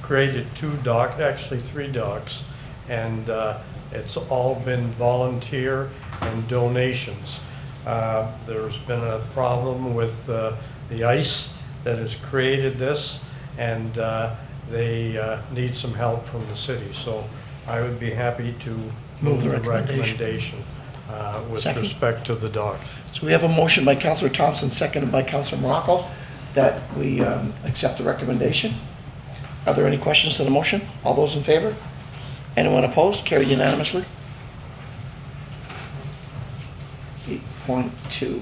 created actually three docks, and it's all been volunteer and donations. There's been a problem with the ice that has created this, and they need some help from the city. So I would be happy to move the recommendation with Second. respect to the dock. So we have a motion by Councillor Thompson, seconded by Councillor Morocco, that we accept the recommendation. Are there any questions to the motion? All those in favor? Anyone opposed? Carried unanimously. 8.2.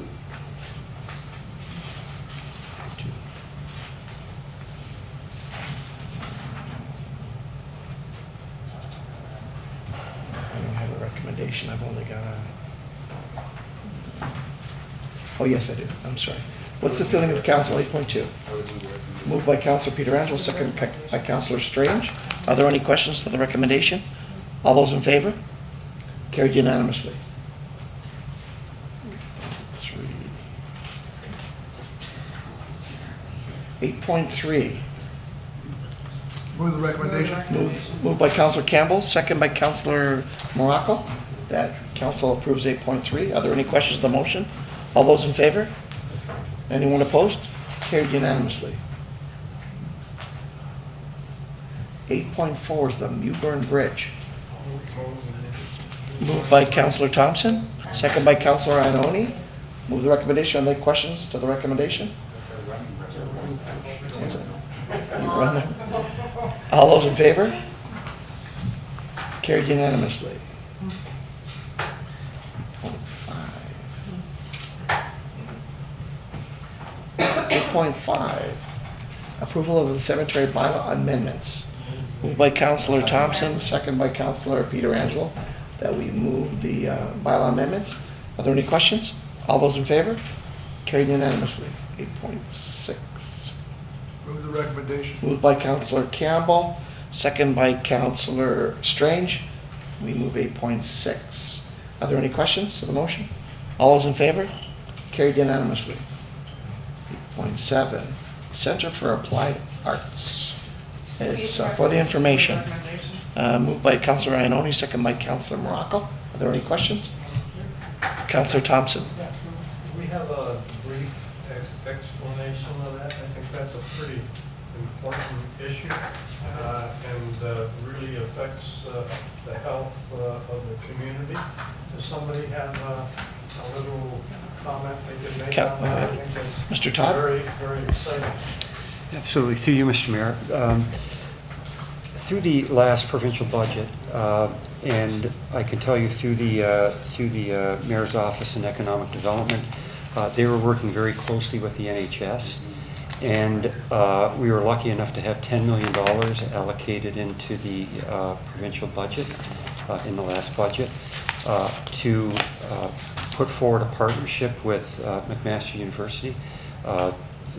I don't have a recommendation, I've only got a... Oh, yes, I do, I'm sorry. What's the feeling of council, 8.2? Moved by Councillor Pietrangelo, second by Councillor Strange. Are there any questions to the recommendation? All those in favor? Carried unanimously. 3, 8.3. Move the recommendation. Moved by Counselor Campbell, second by Counselor Morocco, that council approves 8.3. Are there any questions on the motion? All those in favor? Anyone opposed? Carried unanimously. 8.4 is the Mewburn Bridge. Moved by Counselor Thompson, second by Counselor Ioannoni. Move the recommendation. Are there questions to the recommendation? You run them. All those in favor? Carried unanimously. 8.5, approval of the cemetery bylaw amendments. Moved by Counselor Thompson, second by Counselor Pietrangelo, that we move the bylaw amendments. Are there any questions? All those in favor? Carried unanimously. 8.6. Move the recommendation. Moved by Counselor Campbell, second by Counselor Strange. We move 8.6. Are there any questions to the motion? All those in favor? Carried unanimously. 8.7, Center for Applied Arts. It's for the information. Moved by Counselor Ioannoni, second by Counselor Morocco. Are there any questions? Counselor Thompson. We have a brief explanation of that. I think that's a pretty important issue and really affects the health of the community. Does somebody have a little comment they could make on that? I think that's Mr. Todd? very, very exciting. Absolutely. Through you, Mr. Mayor. Through the last provincial budget, and I can tell you through the Mayor's Office in Economic Development, they were working very closely with the NHS, and we were lucky enough to have $10 million allocated into the provincial budget in the last budget to put forward a partnership with McMaster University,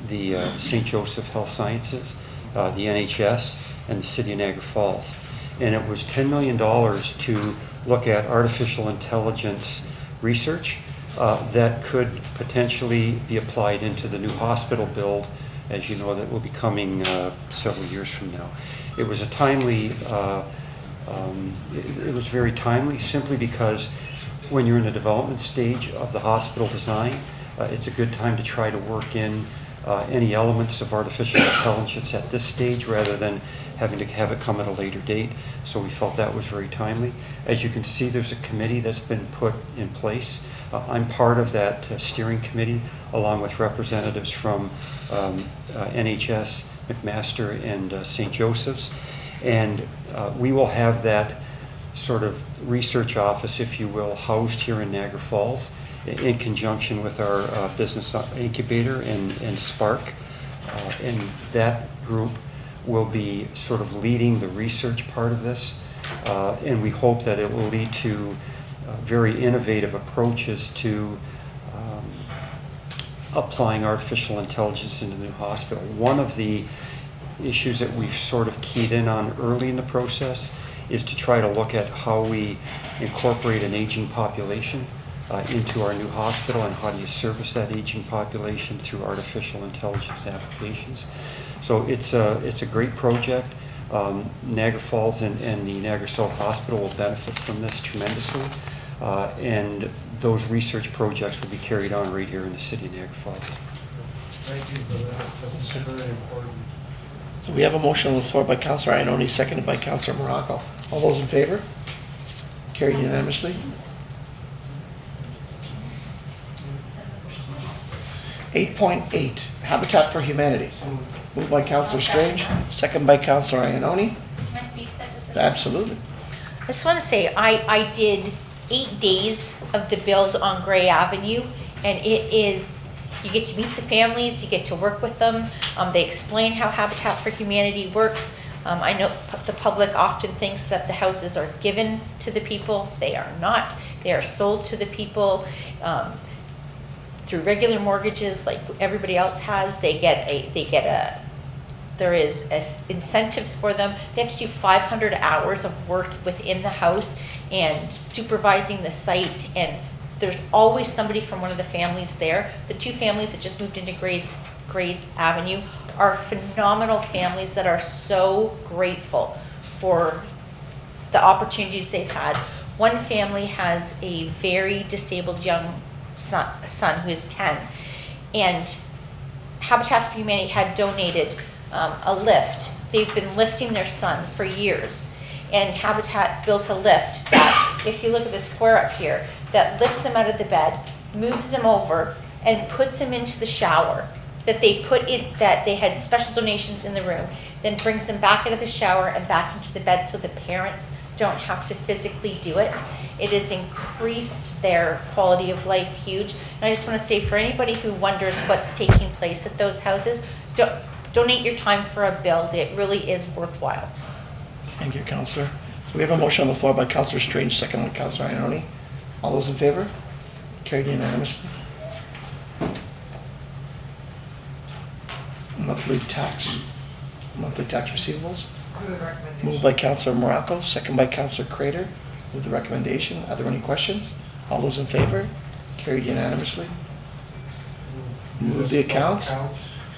the St. Joseph Health Sciences, the NHS, and the City of Niagara Falls. And it was $10 million to look at artificial intelligence research that could potentially be applied into the new hospital build, as you know, that will be coming several years from now. It was a timely, it was very timely simply because when you're in the development stage of the hospital design, it's a good time to try to work in any elements of artificial intelligence at this stage rather than having to have it come at a later date. So we felt that was very timely. As you can see, there's a committee that's been put in place. I'm part of that steering committee along with representatives from NHS, McMaster, and St. Joseph's. And we will have that sort of research office, if you will, housed here in Niagara Falls in conjunction with our business incubator and Spark. And that group will be sort of leading the research part of this. And we hope that it will lead to very innovative approaches to applying artificial intelligence into the new hospital. One of the issues that we've sort of keyed in on early in the process is to try to look at how we incorporate an aging population into our new hospital and how do you service that aging population through artificial intelligence applications. So it's a great project. Niagara Falls and the Niagara South Hospital will benefit from this tremendously. And those research projects will be carried on right here in the city of Niagara Falls. Thank you for that. That's very important. So we have a motion on the floor by Counselor Ioannoni, seconded by Counselor Morocco. All those in favor? Carried unanimously. 8.8, Habitat for Humanity. Moved by Counselor Strange, second by Counselor Ioannoni. Can I speak to that just for a second? Absolutely. I just want to say, I did 8 days of the build on Gray Avenue, and it is, you get to meet the families, you get to work with them. They explain how Habitat for Humanity works. I know the public often thinks that the houses are given to the people. They are not. They are sold to the people through regular mortgages like everybody else has. There is incentives for them. They have to do 500 hours of work within the house and supervising the site, and there's always somebody from one of the families there. The 2 families that just moved into Gray's Avenue are phenomenal families that are so grateful for the opportunities they've had. One family has a very disabled young son who is 10, and Habitat for Humanity had donated a lift. They've been lifting their son for years, and Habitat built a lift that, if you look at the square up here, that lifts him out of the bed, moves him over, and puts him into the shower. That they put in, that they had special donations in the room, then brings them back out of the shower and back into the bed so the parents don't have to physically do it. It has increased their quality of life huge. And I just want to say, for anybody who wonders what's taking place at those houses, donate your time for a build. It really is worthwhile. Thank you, Councillor. So we have a motion on the floor by Councillor Strange, second by Councillor Ioannoni. All those in favor? Carried unanimously. Monthly tax receivables. Moved by Councillor Morocco, second by Councillor Crater. Move the recommendation. Are there any questions? All those in favor? Carried unanimously. Move the accounts.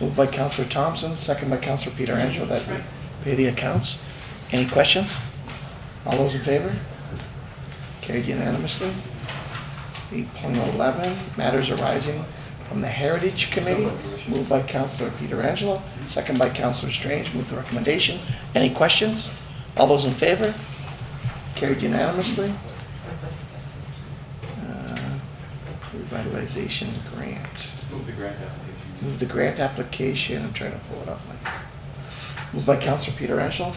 Moved by Councillor Thompson, second by Councillor Pietrangelo, that we pay the accounts. Any questions? All those in favor? Carried unanimously. 8.11, matters arising from the Heritage Committee. Moved by Councillor Pietrangelo, second by Councillor Strange. Move the recommendation. Any questions? All those in favor? Carried unanimously. Revitalization grant. Move the grant application. Move the grant application. I'm trying to pull it up. Moved by Councillor Pietrangelo,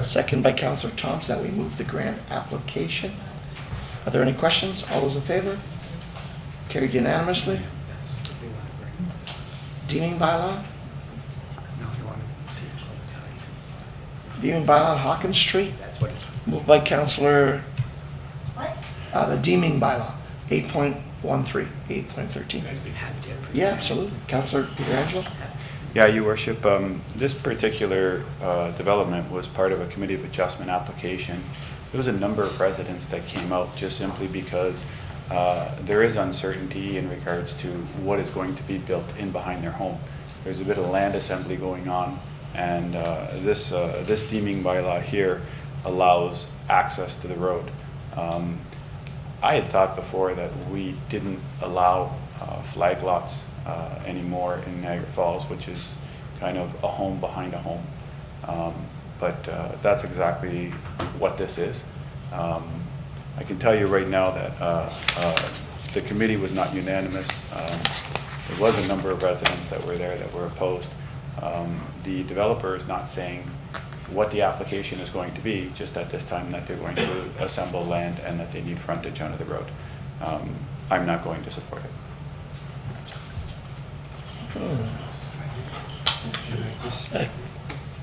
second by Councillor Thompson, that we move the grant application. Are there any questions? All those in favor? Carried unanimously. Deeming bylaw? Deeming bylaw, Hawkins Street? Moved by Councillor, the deeming bylaw, 8.13, 8.13. Yeah, absolutely. Councillor Pietrangelo? Yeah, Your Worship, this particular development was part of a Committee of Adjustment application. There was a number of residents that came out just simply because there is uncertainty in regards to what is going to be built in behind their home. There's a bit of land assembly going on, and this deeming bylaw here allows access to the road. I had thought before that we didn't allow flag lots anymore in Niagara Falls, which is kind of a home behind a home. But that's exactly what this is. I can tell you right now that the committee was not unanimous. There was a number of residents that were there that were opposed. The developer is not saying what the application is going to be, just at this time that they're going to assemble land and that they need frontage onto the road. I'm not going to support it.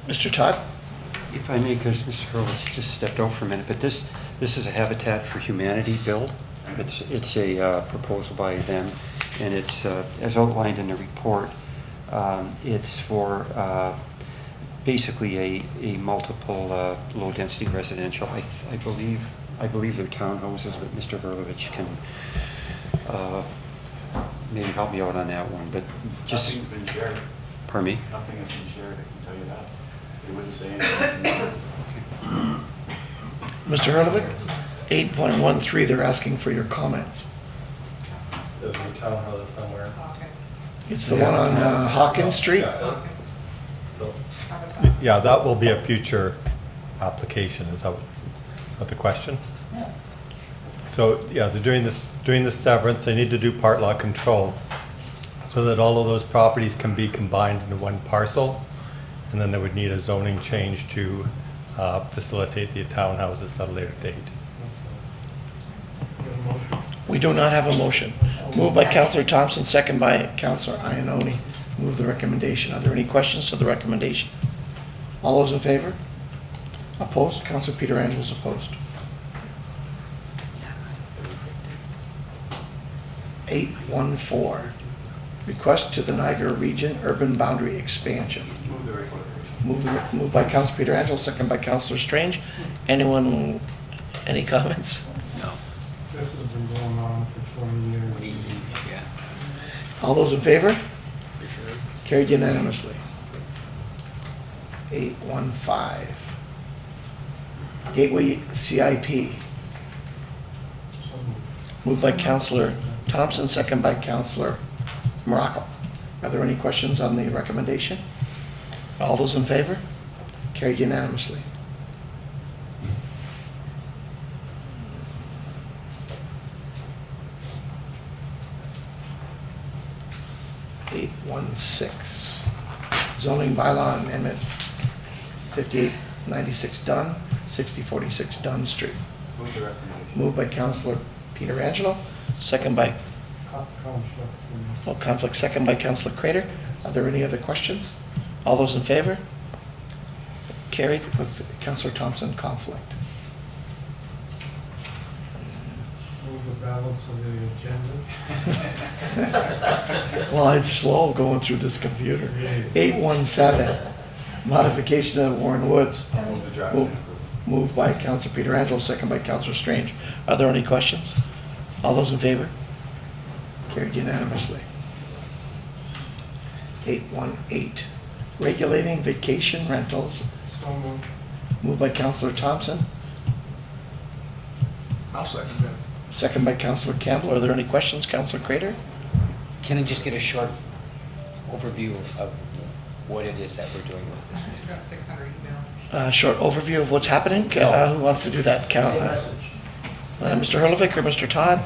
Mr. Todd? If I may, because Mr. Hurwitz just stepped out for a minute, but this is a Habitat for Humanity bill. It's a proposal by them, and it's, as outlined in the report, it's for basically a multiple low-density residential. I believe they're townhouses, but Mr. Hurwitz can maybe help me out on that one, but just... Nothing's been shared. Pardon me? Nothing has been shared, I can tell you that. They wouldn't say anything. Mr. Hurlovic, 8.13, they're asking for your comments. There's a townhouse somewhere. It's the one on Hawkins Street? So, yeah, that will be a future application, is that the question? Yeah. So, yeah, they're doing this severance, they need to do part lot control so that all of those properties can be combined into one parcel, and then they would need a zoning change to facilitate the townhouses at a later date. We do not have a motion. Moved by Councillor Thompson, second by Councillor Ioannoni. Move the recommendation. Are there any questions to the recommendation? All those in favor? Opposed? Councillor Pietrangelo is opposed. 8.14, request to the Niagara Region Urban Boundary Expansion. Moved by Councillor Pietrangelo, second by Councillor Strange. Anyone, any comments? No. This has been going on for 20 years. All those in favor? Carried unanimously. 815. Gateway CIP. Moved by Councillor Thompson, second by Councillor Morocco. Are there any questions on the recommendation? All those in favor? Carried unanimously. Eight one six, zoning bylaw amendment, 5896 Dunn, 6046 Dunn Street. Moved by Councillor Peter Angelo, second by, conflict, second by Councillor Crater. Are there any other questions? All those in favor? Carried with Councillor Thompson conflict. Move the balance of the agenda. Well, it's slow going through this computer. 817, modification of Warren Woods. Moved by Councillor Peter Angelo, second by Councillor Strange. Are there any questions? All those in favor? Carried unanimously. 818, regulating vacation rentals. Moved by Councillor Thompson, I'll second that. second by Councillor Campbell. Are there any questions, Councillor Crater? Can I just get a short overview of what it is that we're doing with this? About 600 emails. Short overview of what's happening. Who wants to do that? Mr. Hurlovic or Mr. Todd?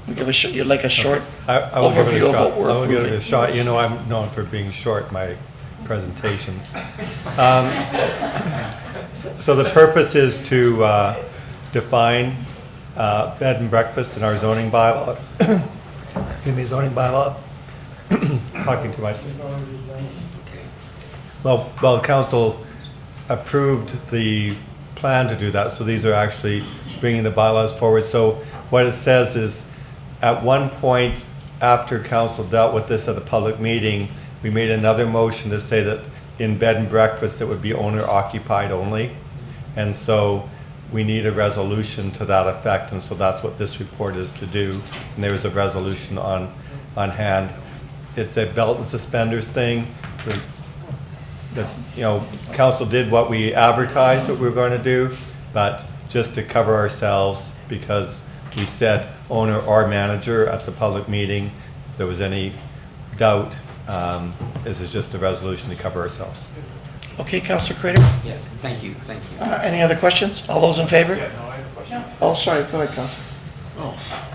We give you'd like a short I will give it a overview of shot. what we're I will give it a approving. shot. You know, I'm known for being short, my presentations. So the purpose is to define bed and breakfast in our zoning bylaw. Excuse me, zoning bylaw. Talking too much. Well, council approved the plan to do that, so these are actually bringing the bylaws forward. So what it says is, at one point after council dealt with this at a public meeting, we made another motion to say that in bed and breakfast, it would be owner occupied only. And so we need a resolution to that effect, and so that's what this report is to do. And there's a resolution on hand. It's a belt and suspenders thing. That's, you know, council did what we advertised what we were going to do, but just to cover ourselves, because we said owner or manager at the public meeting. If there was any doubt, this is just a resolution to cover ourselves. Okay, Councillor Crater? Yes, thank you, thank you. Any other questions? All those in favor? Yeah, no, I have a question. Oh, sorry, go ahead, Councillor.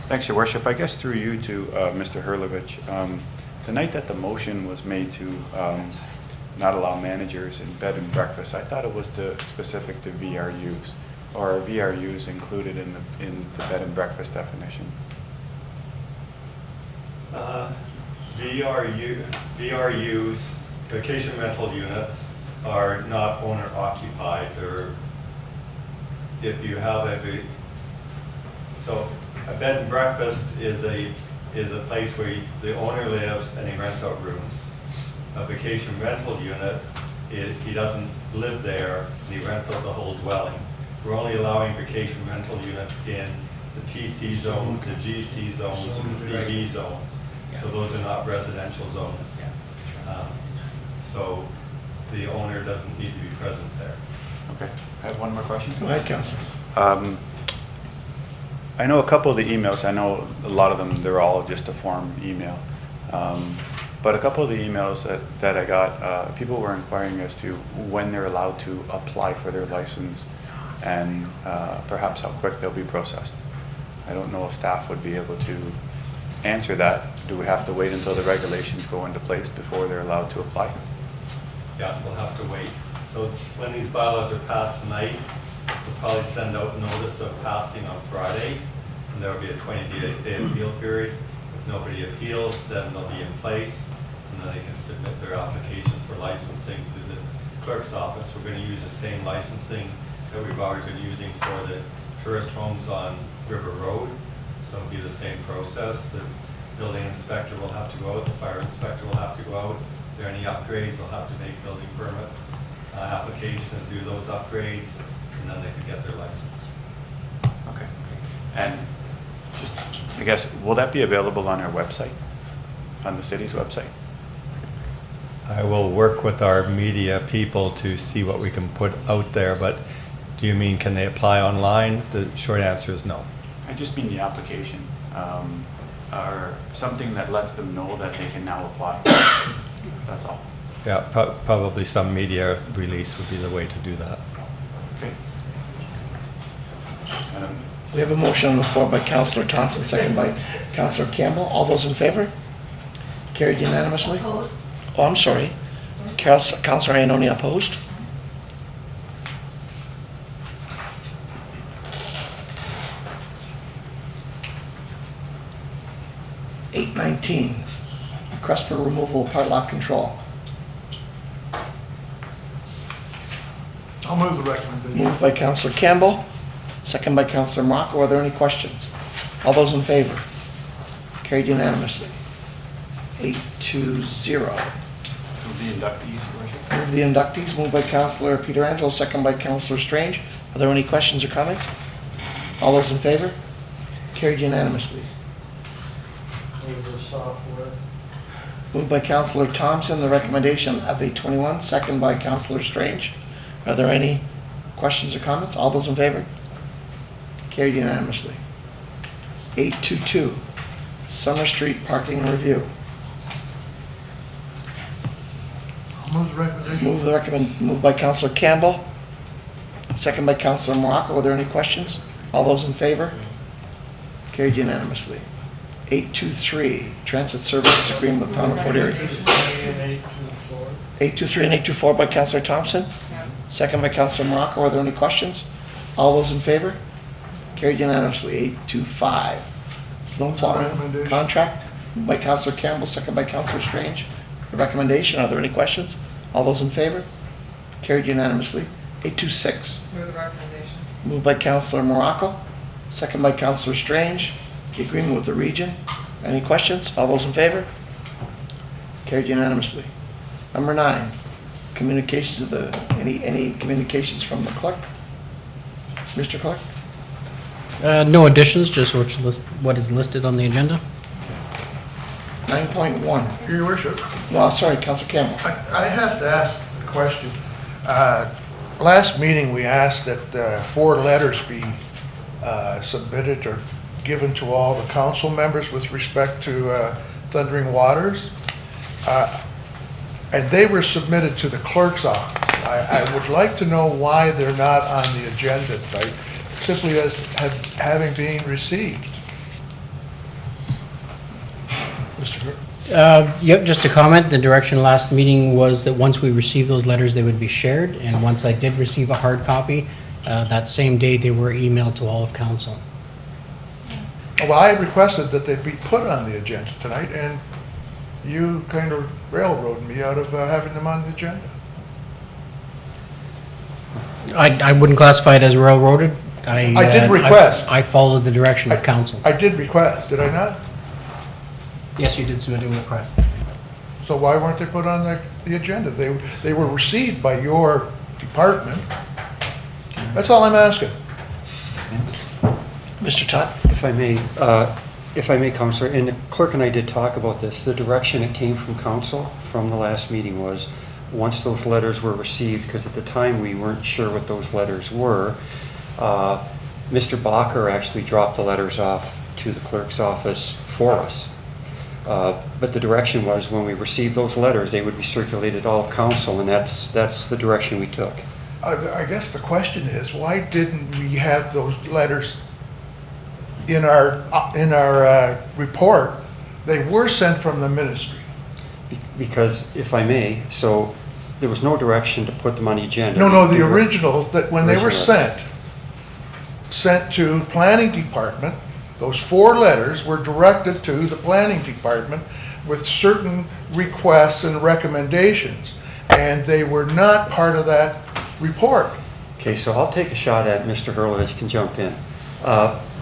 Thanks, Your Worship. I guess through you to Mr. Hurlovich, the night that the motion was made to not allow managers in bed and breakfast, I thought it was specific to VRUs, or are VRUs included in the bed and breakfast definition? VRUs, vacation rental units, are not owner occupied, or if you have so a bed and breakfast is a place where the owner lives and he rents out rooms. A vacation rental unit, he doesn't live there and he rents out the whole dwelling. We're only allowing vacation rental units in the TC zones, the GC zones, and the CB zones. So those are not residential zones. So the owner doesn't need to be present there. Okay, I have one more question. Go ahead, Councillor. I know a couple of the emails, I know a lot of them, they're all just a form email. But a couple of the emails that I got, people were inquiring as to when they're allowed to apply for their license and perhaps how quick they'll be processed. I don't know if staff would be able to answer that. Do we have to wait until the regulations go into place before they're allowed to apply? Yes, we'll have to wait. So when these bylaws are passed tonight, we'll probably send out notice of passing on Friday, and there will be a 20-day appeal period. If nobody appeals, then they'll be in place, and then they can submit their application for licensing to the clerk's office. We're going to use the same licensing that we've already been using for the tourist homes on River Road. So it'll be the same process. The building inspector will have to go out, the fire inspector will have to go out. If there are any upgrades, they'll have to make building permit application and do those upgrades, and then they can get their license. Okay. And just, I guess, will that be available on our website, on the city's website? I will work with our media people to see what we can put out there, but do you mean can they apply online? The short answer is no. I just mean the application, or something that lets them know that they can now apply. That's all. Yeah, probably some media release would be the way to do that. Okay. We have a motion on the floor by Councillor Thompson, second by Councillor Campbell. All those in favor? Carried unanimously. Opposed? Oh, I'm sorry. Councillor Ioannoni opposed. $819, request for removal of padlock control. I'll move the recommendation. Moved by Councillor Campbell, second by Councillor Morocco. Are there any questions? All those in favor? Carried unanimously. 820. Move the inductees, Your Worship. Move the inductees, moved by Councillor Pietrangelo, second by Councillor Strange. Are there any questions or comments? All those in favor? Carried unanimously. Moved by Councillor Thompson, the recommendation of 821, second by Councillor Strange. Are there any questions or comments? All those in favor? Carried unanimously. 822, Summer Street Parking Review. I'll move the recommendation. Moved by Councillor Campbell, second by Councillor Morocco. Are there any questions? All those in favor? Carried unanimously. 823, Transit Services Agreement with Town of Fort Erie. 823 and 824 by Councillor Thompson, second by Councillor Morocco. Are there any questions? All those in favor? Carried unanimously. 825, Snow Plowing Contract, moved by Councillor Campbell, second by Councillor Strange. The recommendation, are there any questions? All those in favor? Carried unanimously. 826, Move the recommendation. moved by Councillor Morocco, second by Councillor Strange. The agreement with the region. Any questions? All those in favor? Carried unanimously. Number 9, communications of the, any communications from the clerk? Mr. Clerk? No additions, just what is listed on the agenda. 9.1. Your Worship, No, sorry, Councillor Campbell. I have to ask a question. Last meeting, we asked that 4 letters be submitted or given to all the council members with respect to Thundering Waters. And they were submitted to the clerk's office. I would like to know why they're not on the agenda tonight, simply as having been received. Mr. Gr- Yep, just a comment. The direction last meeting was that once we received those letters, they would be shared. And once I did receive a hard copy, that same day, they were emailed to all of council. Well, I requested that they be put on the agenda tonight, and you kind of railroaded me out of having them on the agenda. I wouldn't classify it as railroaded. I did request. I followed the direction of council. I did request, did I not? Yes, you did submit a request. So why weren't they put on the agenda? They were received by your department. That's all I'm asking. Mr. Todd? If I may, Councillor, and the clerk and I did talk about this, the direction it came from council from the last meeting was, once those letters were received, because at the time we weren't sure what those letters were, Mr. Bacher actually dropped the letters off to the clerk's office for us. But the direction was, when we received those letters, they would be circulated to all of council, and that's the direction we took. I guess the question is, why didn't we have those letters in our report? They were sent from the ministry. Because, if I may, so there was no direction to put them on the agenda. No, the original, that when they were Original. sent to planning department, those 4 letters were directed to the planning department with certain requests and recommendations, and they were not part of that report. Okay, so I'll take a shot at Mr. Hurlovich, can jump in.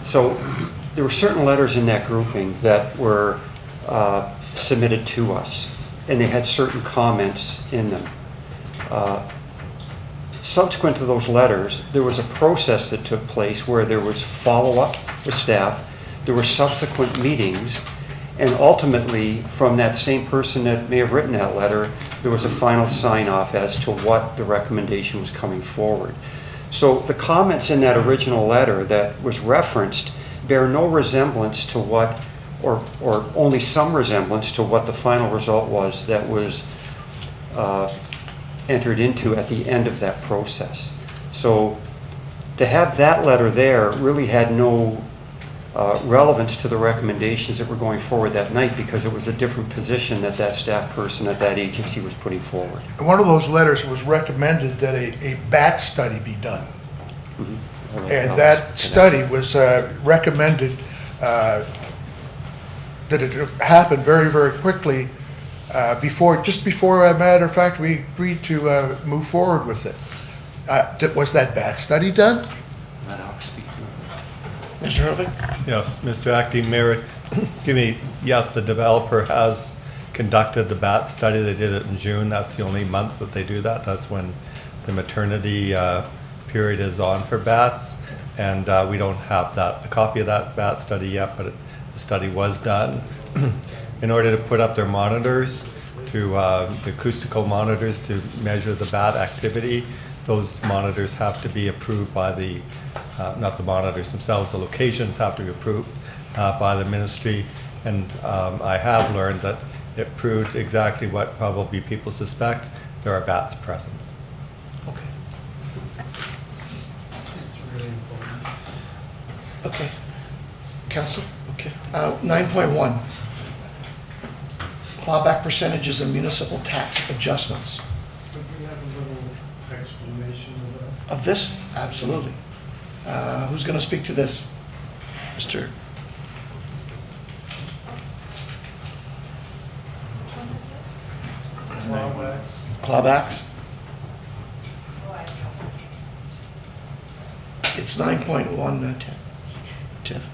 So there were certain letters in that grouping that were submitted to us, and they had certain comments in them. Subsequent to those letters, there was a process that took place where there was follow-up with staff, there were subsequent meetings, And ultimately, from that same person that may have written that letter, there was a final sign-off as to what the recommendation was coming forward. So the comments in that original letter that was referenced bear no resemblance to what, or only some resemblance to what the final result was that was entered into at the end of that process. So to have that letter there really had no relevance to the recommendations that were going forward that night, because it was a different position that that staff person at that agency was putting forward. In one of those letters was recommended that a bat study be done. And that study was recommended that it happened very, very quickly just before, a matter of fact, we agreed to move forward with it. Was that bat study done? Mr. Hervig? Yes, Mr. Acting Mayor, excuse me, yes, the developer has conducted the bat study. They did it in June. That's the only month that they do that. That's when the maternity period is on for bats. And we don't have a copy of that bat study yet, but the study was done. In order to put up their monitors, the acoustical monitors to measure the bat activity, those monitors have to be approved by the, not the monitors themselves, the locations have to be approved by the ministry. And I have learned that it proved exactly what probably people suspect. There are bats present. Okay. Council? Okay. 9.1. Clawback percentages of municipal tax adjustments. Could we have a little explanation of that? Of this? Absolutely. Who's going to speak to this? Mr. Clawbacks? It's 9.1, Tiff.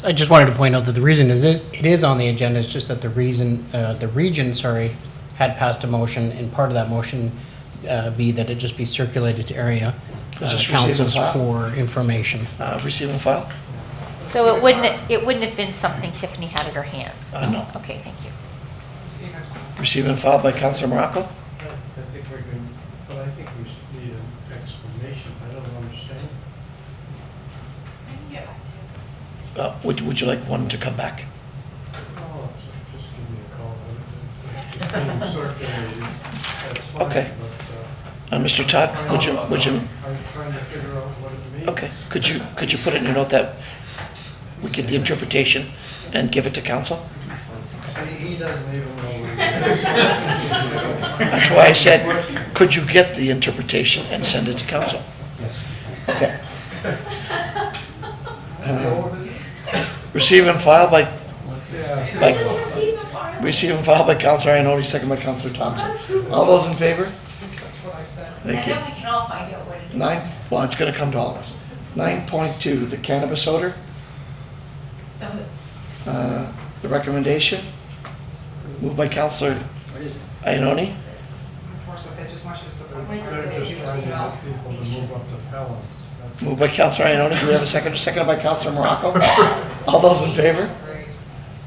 I just wanted to point out that the reason it is on the agenda is just that the region, had passed a motion, and part of that motion be that it just be circulated to area Is this receive and councils file? for information. Receive and file? So it wouldn't have been something Tiffany had at her hands? No. Okay, thank you. Receive and file by Councilor Morocco? I think we can, but I think we should need an explanation. I don't understand. Would you like one to come back? Oh, just give me a call. It's being circulated. That's fine, Okay. but, Mr. Todd, would you, I was trying to figure out what it means. okay, could you put it in your note that we get the interpretation and give it to council? He doesn't even know what it is. That's why I said, could you get the interpretation and send it to council? Okay. Receive and file by Councilor Ioannoni, second by Councilor Thompson. All those in favor? Thank you. And then we can all find out what it is. Well, it's gonna come to all of us. 9.2, the cannabis odor, So, the recommendation, moved by Councilor Ioannoni, I just want you to support. They're just trying to get people to move up to Pelham. That's- moved by Councilor Ioannoni. Do we have a second? Seconded by Councilor Morocco. All those in favor?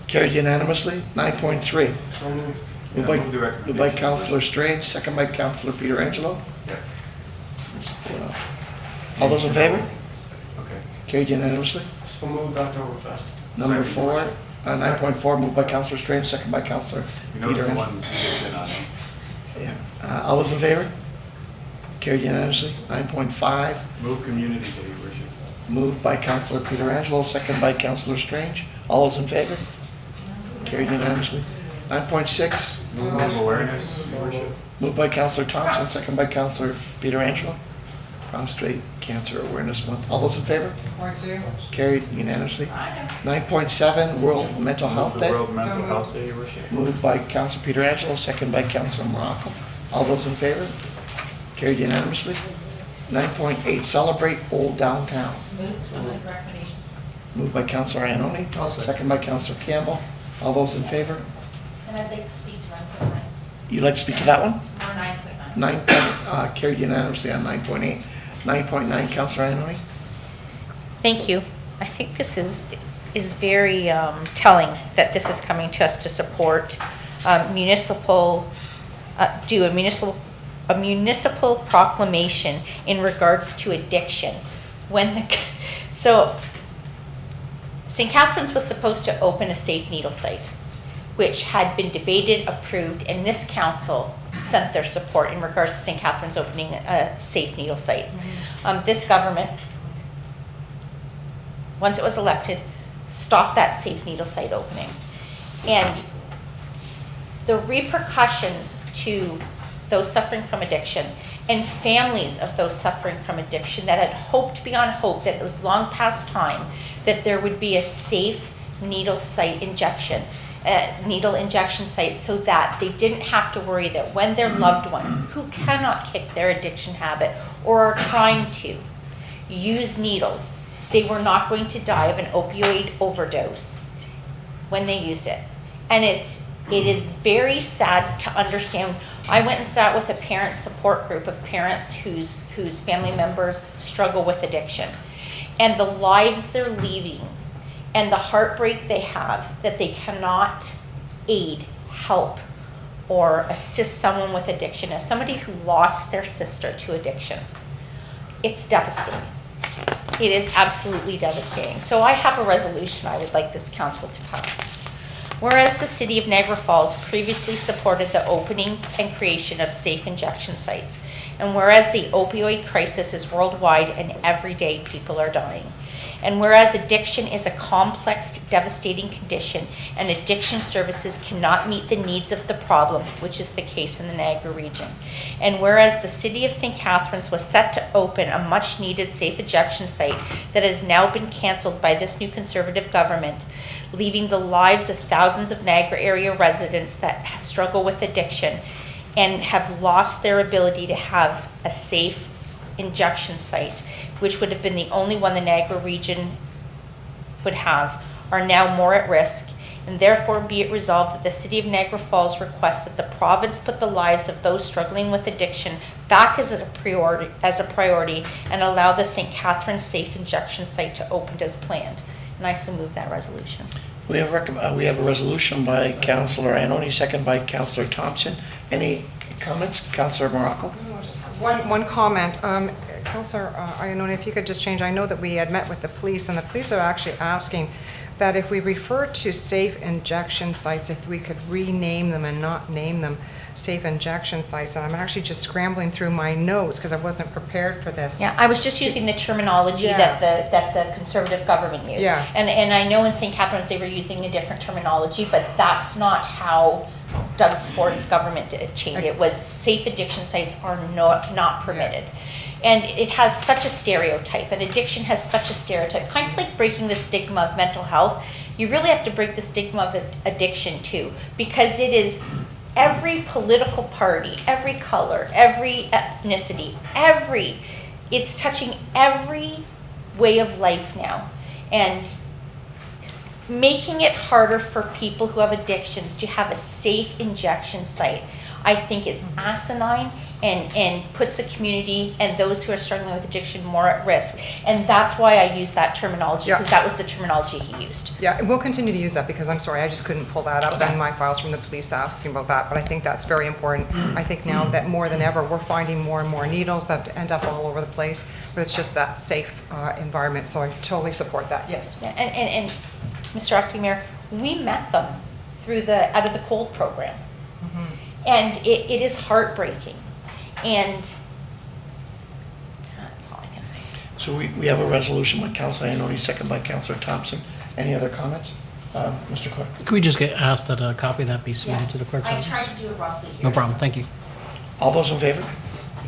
Carried unanimously. 9.3. So moved. Moved by Councilor Strange, second by Councilor Pietrangelo. All those in favor? Okay. Carried unanimously. So moved Oktoberfest. Number 4, 9.4, moved by Councilor Strange, second by Councilor You know the Pietrangelo. one who gets in on it. Yeah. All those in favor? Carried unanimously. 9.5, Move community day, your worship. moved by Councilor Pietrangelo, second by Councilor Strange. All those in favor? Carried unanimously. 9.6, Move awareness, your worship. moved by Councilor Thompson, second by Councilor Pietrangelo. Prostate Cancer Awareness Month. All those in favor? Or two. Carried unanimously. 9.7, World Mental Health The Day. World Mental Health Day, your worship. Moved by Councilor Pietrangelo, second by Councilor Morocco. All those in favor? Carried unanimously. 9.8, Celebrate Old Downtown. move some of the recommendations. Moved by Councilor Ioannoni, second by Councilor Campbell. All those in favor? And I'd like to speak to 9.9, You'd like to speak to that one? or 9.9. 9, carried unanimously on 9.8. 9.9, Councillor Ioannoni? Thank you. I think this is very telling that this is coming to us to support do a municipal proclamation in regards to addiction. So St. Catharines was supposed to open a safe needle site, which had been debated, approved, and this council sent their support in regards to St. Catharines opening a safe needle site. This government, once it was elected, stopped that safe needle site opening. And the repercussions to those suffering from addiction and families of those suffering from addiction that had hoped beyond hope, that it was long past time, that there would be a safe needle injection site, so that they didn't have to worry that when their loved ones who cannot kick their addiction habit or are trying to use needles, they were not going to die of an opioid overdose when they use it. And it is very sad to understand. I went and sat with a parent support group of parents whose family members struggle with addiction, and the lives they're leading and the heartbreak they have that they cannot aid, help, or assist someone with addiction. As somebody who lost their sister to addiction, it's devastating. It is absolutely devastating. So I have a resolution I would like this council to pass. Whereas the City of Niagara Falls previously supported the opening and creation of safe injection sites, and whereas the opioid crisis is worldwide and every day people are dying, and whereas addiction is a complex, devastating condition and addiction services cannot meet the needs of the problem, which is the case in the Niagara region, and whereas the City of St. Catharines was set to open a much-needed safe injection site that has now been cancelled by this new Conservative government, leaving the lives of thousands of Niagara area residents that struggle with addiction and have lost their ability to have a safe injection site, which would have been the only one the Niagara region would have, are now more at risk, and therefore be it resolved that the City of Niagara Falls requests that the province put the lives of those struggling with addiction back as a priority and allow the St. Catharines Safe Injection Site to open as planned. And I so move that resolution. We have a resolution by Councillor Ioannoni, second by Councillor Thompson. Any comments? Councillor Morocco? One comment. Councillor Ioannoni, if you could just change, I know that we had met with the police, and the police are actually asking that if we refer to safe injection sites, if we could rename them and not name them safe injection sites. And I'm actually just scrambling through my notes because I wasn't prepared for this. Yeah, I was just using the terminology that the Conservative government used. Yeah. And I know in St. Catharines they were using a different terminology, but that's not how Doug Ford's government changed it. It was safe addiction sites are not permitted. And it has such a stereotype, and addiction has such a stereotype, kind of like breaking the stigma of mental health. You really have to break the stigma of addiction too, because it is every political party, every color, every ethnicity, it's touching every way of life now. And making it harder for people who have addictions to have a safe injection site, I think is asinine and puts the community and those who are struggling with addiction more at risk. And that's why I use that terminology, because that was the terminology he used. Yeah, and we'll continue to use that because I'm sorry, I just couldn't pull that up in my files from the police asking about that, but I think that's very important. I think now that more than ever, we're finding more and more needles that end up all over the place, but it's just that safe environment, so I totally support that, yes. Yeah, and Mr. Acting Mayor, we met them through the Out of the Cold program. And it is heartbreaking. And that's all I can say. So we have a resolution by Councillor Ioannoni, second by Councillor Thompson. Any other comments? Mr. Clerk? Could we just get asked that a copy of that be submitted to the clerk's I office? tried to do it roughly here. No problem, thank you. All those in favor?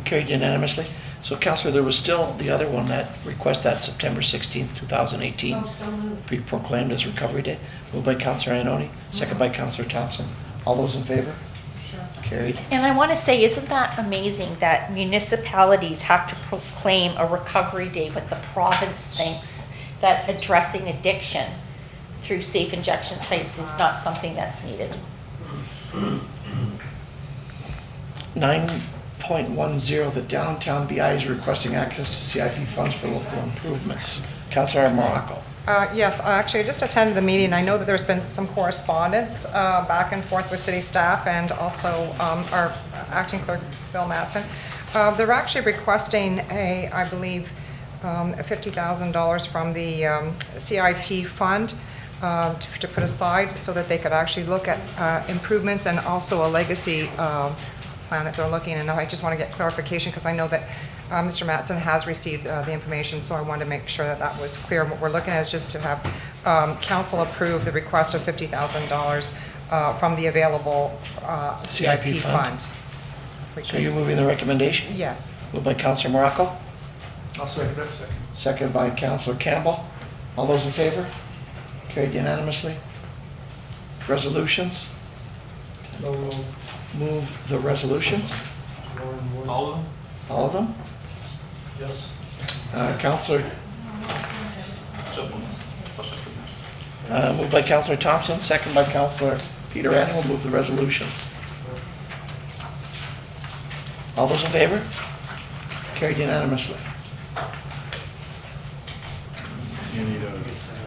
Carried unanimously. So Councillor, there was still the other one, that request that September 16th, 2018. Oh, so moved. Be proclaimed as Recovery Day. Moved by Councillor Ioannoni, second by Councillor Thompson. All those in favor? Sure. Carried. And I want to say, isn't that amazing that municipalities have to proclaim a recovery day, but the province thinks that addressing addiction through safe injection sites is not something that's needed. 9.10, the downtown BI is requesting access to CIP funds for local improvements. Councilor Morocco. Yes, I actually just attended the meeting. I know that there's been some correspondence back and forth with city staff and also our acting clerk, Bill Mattson. They're actually requesting I believe, $50,000 from the CIP fund to put aside so that they could actually look at improvements and also a legacy plan that they're looking. And I just want to get clarification because I know that Mr. Mattson has received the information, so I wanted to make sure that that was clear. What we're looking at is just to have council approve the request of $50,000 from the available CIP fund. So you're moving the recommendation? Yes. Moved by Councilor Morocco, I'll second that. second by Councilor Campbell. All those in favor? Carried unanimously. Resolutions? Move the resolutions? All of them? All of them? Yes. Councilor, moved by Councilor Thompson, second by Councilor Peter Angelo, move the resolutions. All those in favor? Carried unanimously.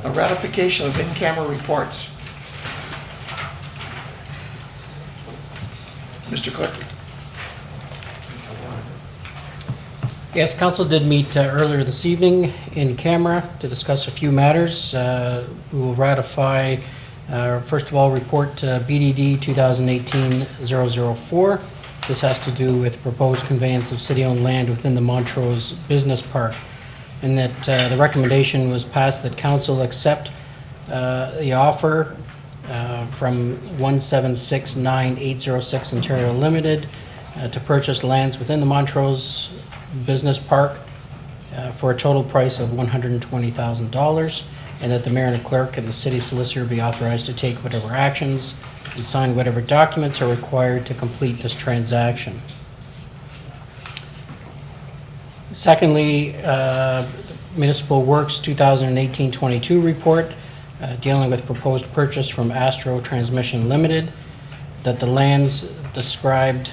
A ratification of in-camera reports. Mr. Clerk. Yes, council did meet earlier this evening in camera to discuss a few matters. We will ratify, first of all, report BDD 2018-004. This has to do with proposed conveyance of city-owned land within the Montrose Business Park. And that the recommendation was passed that council accept the offer from 1769806 Ontario Limited to purchase lands within the Montrose Business Park for a total price of $120,000, and that the mayor and clerk and the city solicitor be authorized to take whatever actions and sign whatever documents are required to complete this transaction. Secondly, Municipal Works 2018-22 report dealing with proposed purchase from Astro Transmission Limited, that the lands described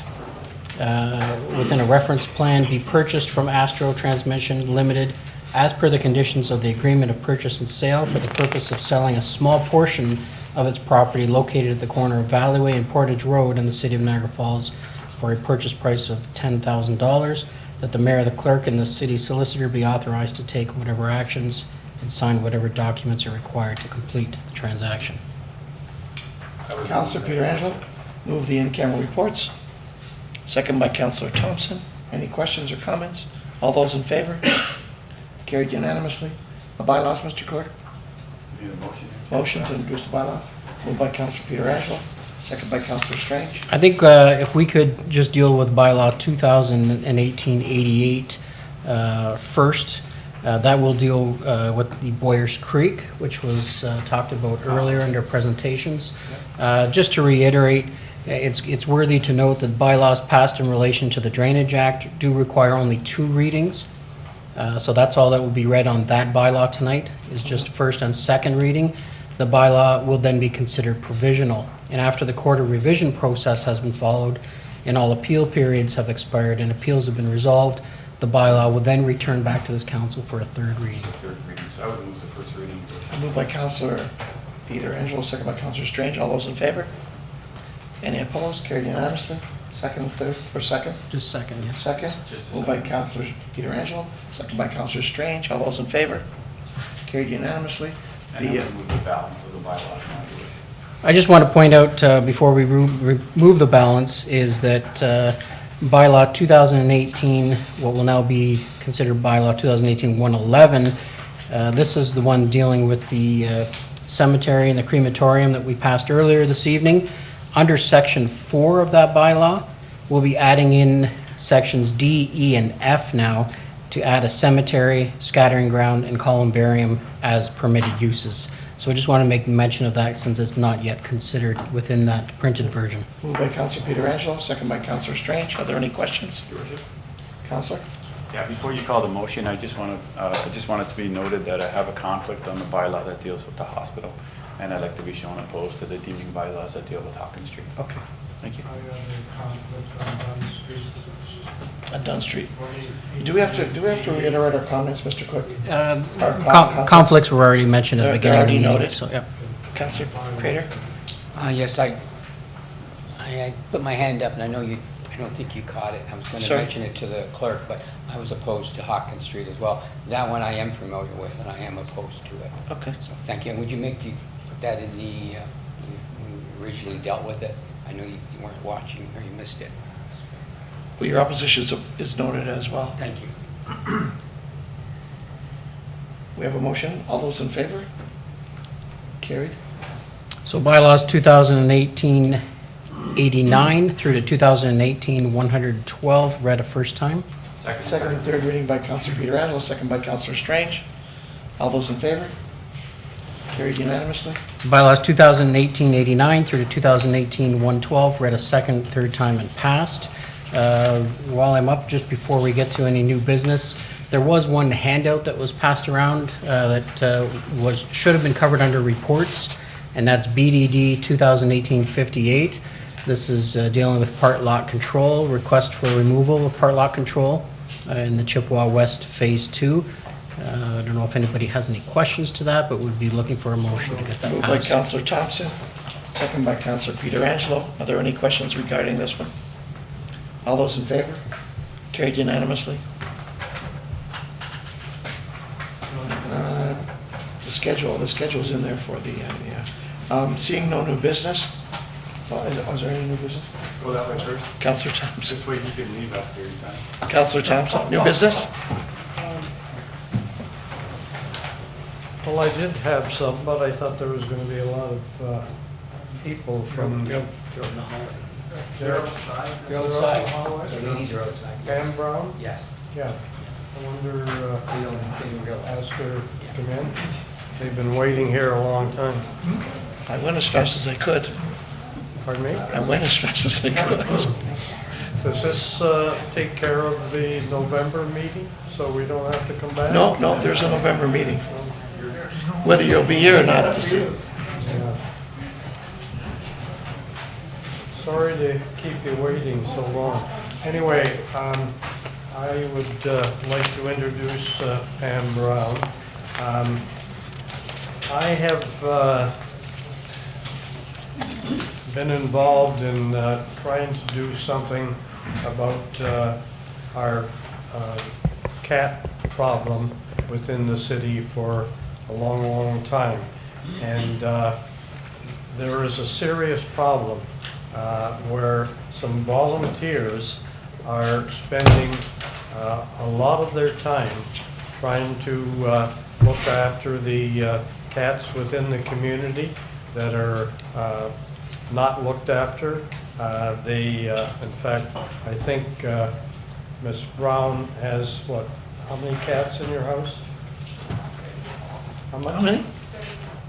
within a reference plan be purchased from Astro Transmission Limited as per the conditions of the agreement of purchase and sale for the purpose of selling a small portion of its property located at the corner of Valleyway and Portage Road in the city of Niagara Falls for a purchase price of $10,000, that the mayor, the clerk, and the city solicitor be authorized to take whatever actions and sign whatever documents are required to complete the transaction. Councilor Peter Angelo, move the in-camera reports. Second by Councilor Thompson. Any questions or comments? All those in favor? Carried unanimously. The bylaws, Mr. Clerk? Need a motion? Motion to introduce the bylaws. Moved by Councilor Peter Angelo, second by Councilor Strange. I think if we could just deal with bylaw 2018-88 first. That will deal with the Boyers Creek, which was talked about earlier in their presentations. Just to reiterate, it's worthy to note that bylaws passed in relation to the Drainage Act do require only 2 readings. So that's all that will be read on that bylaw tonight, is just first and second reading. The bylaw will then be considered provisional. And after the quarter revision process has been followed and all appeal periods have expired and appeals have been resolved, the bylaw will then return back to this council for a third reading. Third reading, so I would move the first reading. Moved by Councilor Peter Angelo, second by Councilor Strange. All those in favor? Any opposed? Carried unanimously. Second, third, or second? Just second, yes. Second. Moved by Councilor Peter Angelo, second by Councilor Strange. All those in favor? Carried unanimously. And I would move the balance of the bylaws. I just want to point out before we remove the balance is that bylaw 2018, what will now be considered bylaw 2018-111, this is the one dealing with the cemetery and the crematorium that we passed earlier this evening. Under section 4 of that bylaw, we'll be adding in sections D, E, and F now to add a cemetery, scattering ground, and columbarium as permitted uses. So I just want to make mention of that since it's not yet considered within that printed version. Moved by Councilor Peter Angelo, second by Councilor Strange. Are there any questions? Councilor? Yeah, before you call the motion, I just want it to be noted that I have a conflict on the bylaw that deals with the hospital. and I'd like to be shown opposed to the deeming bylaws that deal with Hawkins Street. Okay, thank you. I got a conflict on Dunn Street. On Dunn Street. Do we have to reiterate our comments, Mr. Clerk? Conflicts were already mentioned at the They're beginning of the already meeting, noted. so, yep. Councillor Crater? Yes, I put my hand up, and I know you, I don't think you caught it. I was going to Sorry. mention it to the clerk, but I was opposed to Hawkins Street as well. That one I am familiar with, and I am opposed to it. Okay. So thank you. And would you put that in the, when you originally dealt with it? I know you weren't watching, or you missed it. Well, your opposition is noted as well. Thank you. We have a motion. All those in favor? Carried. So bylaws 2018-89 through to 2018-112, read a first time. Second and third reading by Councillor Pietrangelo, second by Councillor Strange. All those in favor? Carried unanimously. Bylaws 2018-89 through to 2018-112, read a second, third time, and passed. While I'm up, just before we get to any new business, there was one handout that was passed around that should have been covered under reports, and that's BDD 2018-58. This is dealing with part lot control, request for removal of part lot control in the Chippewa West Phase 2. I don't know if anybody has any questions to that, but we'd be looking for a motion to get that Moved passed. by Councillor Thompson, second by Councillor Pietrangelo. Are there any questions regarding this one? All those in favor? Carried unanimously. The schedule's in there for the, seeing no new business. Is there any new business? Go that way first. Councillor Thompson. This way you can leave after your time. Councillor Thompson, new business? Well, I did have some, but I thought there was going to be a lot of people from. They're in the hall. They're outside? They're outside. The ladies are outside. Pam Brown? Yes. Yeah. I wonder, They didn't realize. ask her to come in. They've been waiting here a long time. I went as fast as I could. Pardon me? I went as fast as I could. Does this take care of the November meeting, so we don't have to come back? No, there's a November meeting. Whether you'll be here or not to see it. Yeah. Sorry to keep you waiting so long. Anyway, I would like to introduce Pam Brown. I have been involved in trying to do something about our cat problem within the city for a long, long time. And there is a serious problem where some volunteers are spending a lot of their time trying to look after the cats within the community that are not looked after. In fact, I think Ms. Brown has, what, how many cats in your house? How much? How many?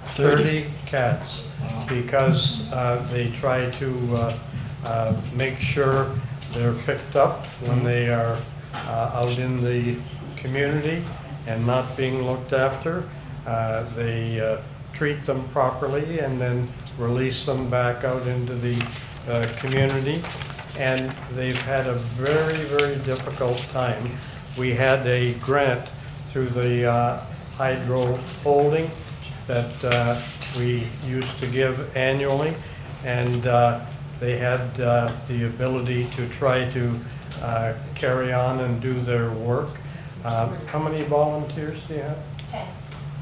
30 cats, because they try to make sure they're picked up when they are out in the community and not being looked after. They treat them properly and then release them back out into the community. And they've had a very, very difficult time. We had a grant through the Hydro Holding that we used to give annually, and they had the ability to try to carry on and do their work. How many volunteers do you have?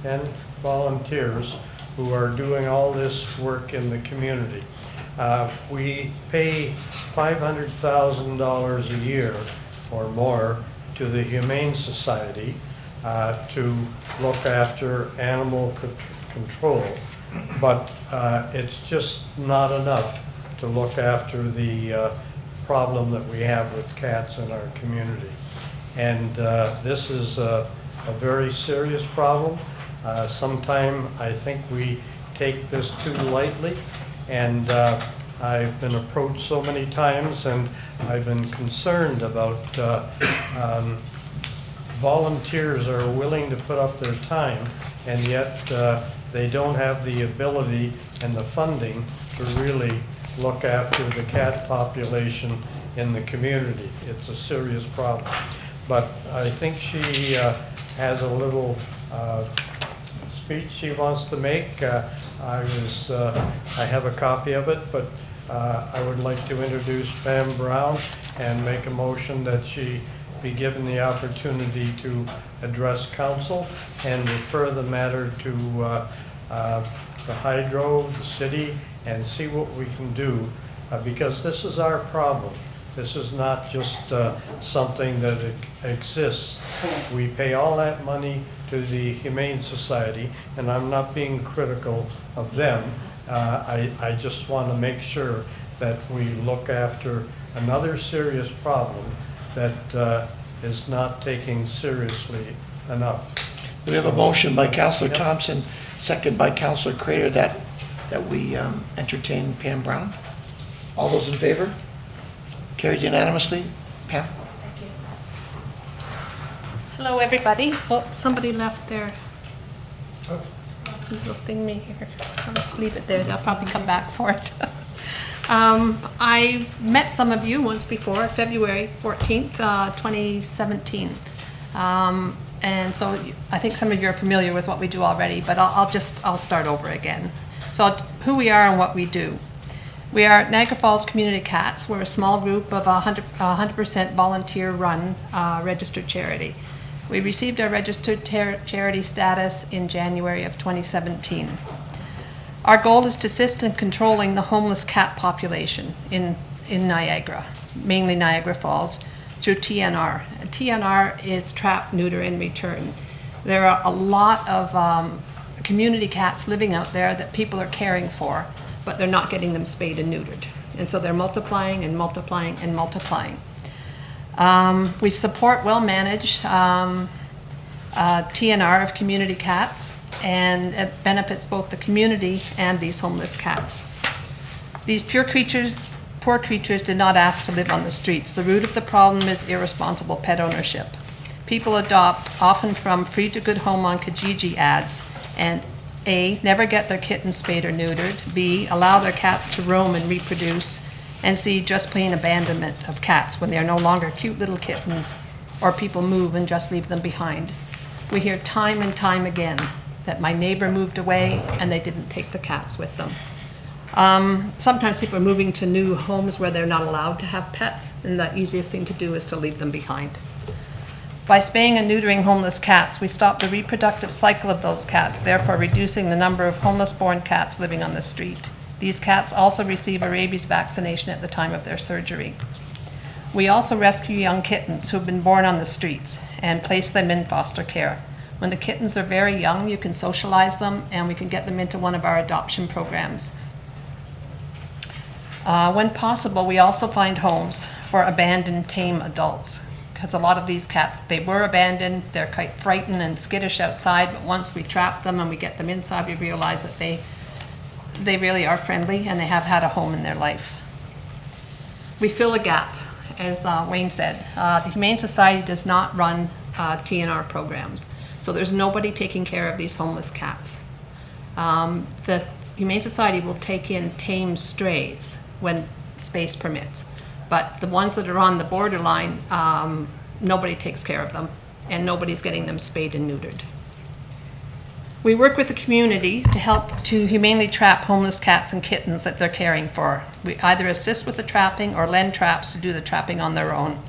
10 volunteers who are doing all this work in the community. We pay $500,000 a year or more to the Humane Society to look after animal control, but it's just not enough to look after the problem that we have with cats in our community. And this is a very serious problem. Sometime I think we take this too lightly, and I've been approached so many times, and I've been concerned about volunteers are willing to put up their time, and yet they don't have the ability and the funding to really look after the cat population in the community. It's a serious problem. But I think she has a little speech she wants to make. I have a copy of it, but I would like to introduce Pam Brown and make a motion that she be given the opportunity to address council and refer the matter to the hydro, the city, and see what we can do, because this is our problem. This is not just something that exists. We pay all that money to the Humane Society, and I'm not being critical of them. I just want to make sure that we look after another serious problem that is not taken seriously enough. We have a motion by Councillor Thompson, second by Councillor Crater, that we entertain Pam Brown. All those in favor? Carried unanimously. Pam? Hello, everybody. Oh, somebody left their little thing me here. I'll just leave it there. They'll probably come back for it. I met some of you once before, February 14th, 2017. And so I think some of you are familiar with what we do already, but I'll start over again. So who we are and what we do. We are Niagara Falls Community Cats. We're a small group of 100% volunteer-run registered charity. We received our registered charity status in January of 2017. Our goal is to assist in controlling the homeless cat population in Niagara, mainly Niagara Falls, through TNR. And TNR is trap, neuter, and return. There are a lot of community cats living out there that people are caring for, but they're not getting them spayed and neutered. And so they're multiplying and multiplying and multiplying. We support well-managed TNR of community cats, and it benefits both the community and these homeless cats. These poor creatures did not ask to live on the streets. The root of the problem is irresponsible pet ownership. People adopt, often from free to good home on Kijiji ads, and A, never get their kittens spayed or neutered, B, allow their cats to roam and reproduce, and C, just plain abandonment of cats when they are no longer cute little kittens, or people move and just leave them behind. We hear time and time again that my neighbor moved away and they didn't take the cats with them. Sometimes people are moving to new homes where they're not allowed to have pets, and the easiest thing to do is to leave them behind. By spaying and neutering homeless cats, we stop the reproductive cycle of those cats, therefore reducing the number of homeless-born cats living on the street. These cats also receive a rabies vaccination at the time of their surgery. We also rescue young kittens who have been born on the streets and place them in foster care. When the kittens are very young, you can socialize them and we can get them into one of our adoption programs. When possible, we also find homes for abandoned tame adults, because a lot of these cats, they were abandoned, they're quite frightened and skittish outside, but once we trap them and we get them inside, we realize that they really are friendly and they have had a home in their life. We fill a gap, as Wayne said. The Humane Society does not run TNR programs, so there's nobody taking care of these homeless cats. The Humane Society will take in tame strays when space permits, but the ones that are on the borderline, nobody takes care of them, and nobody's getting them spayed and neutered. We work with the community to help to humanely trap homeless cats and kittens that they're caring for. We either assist with the trapping or lend traps to do the trapping on their own.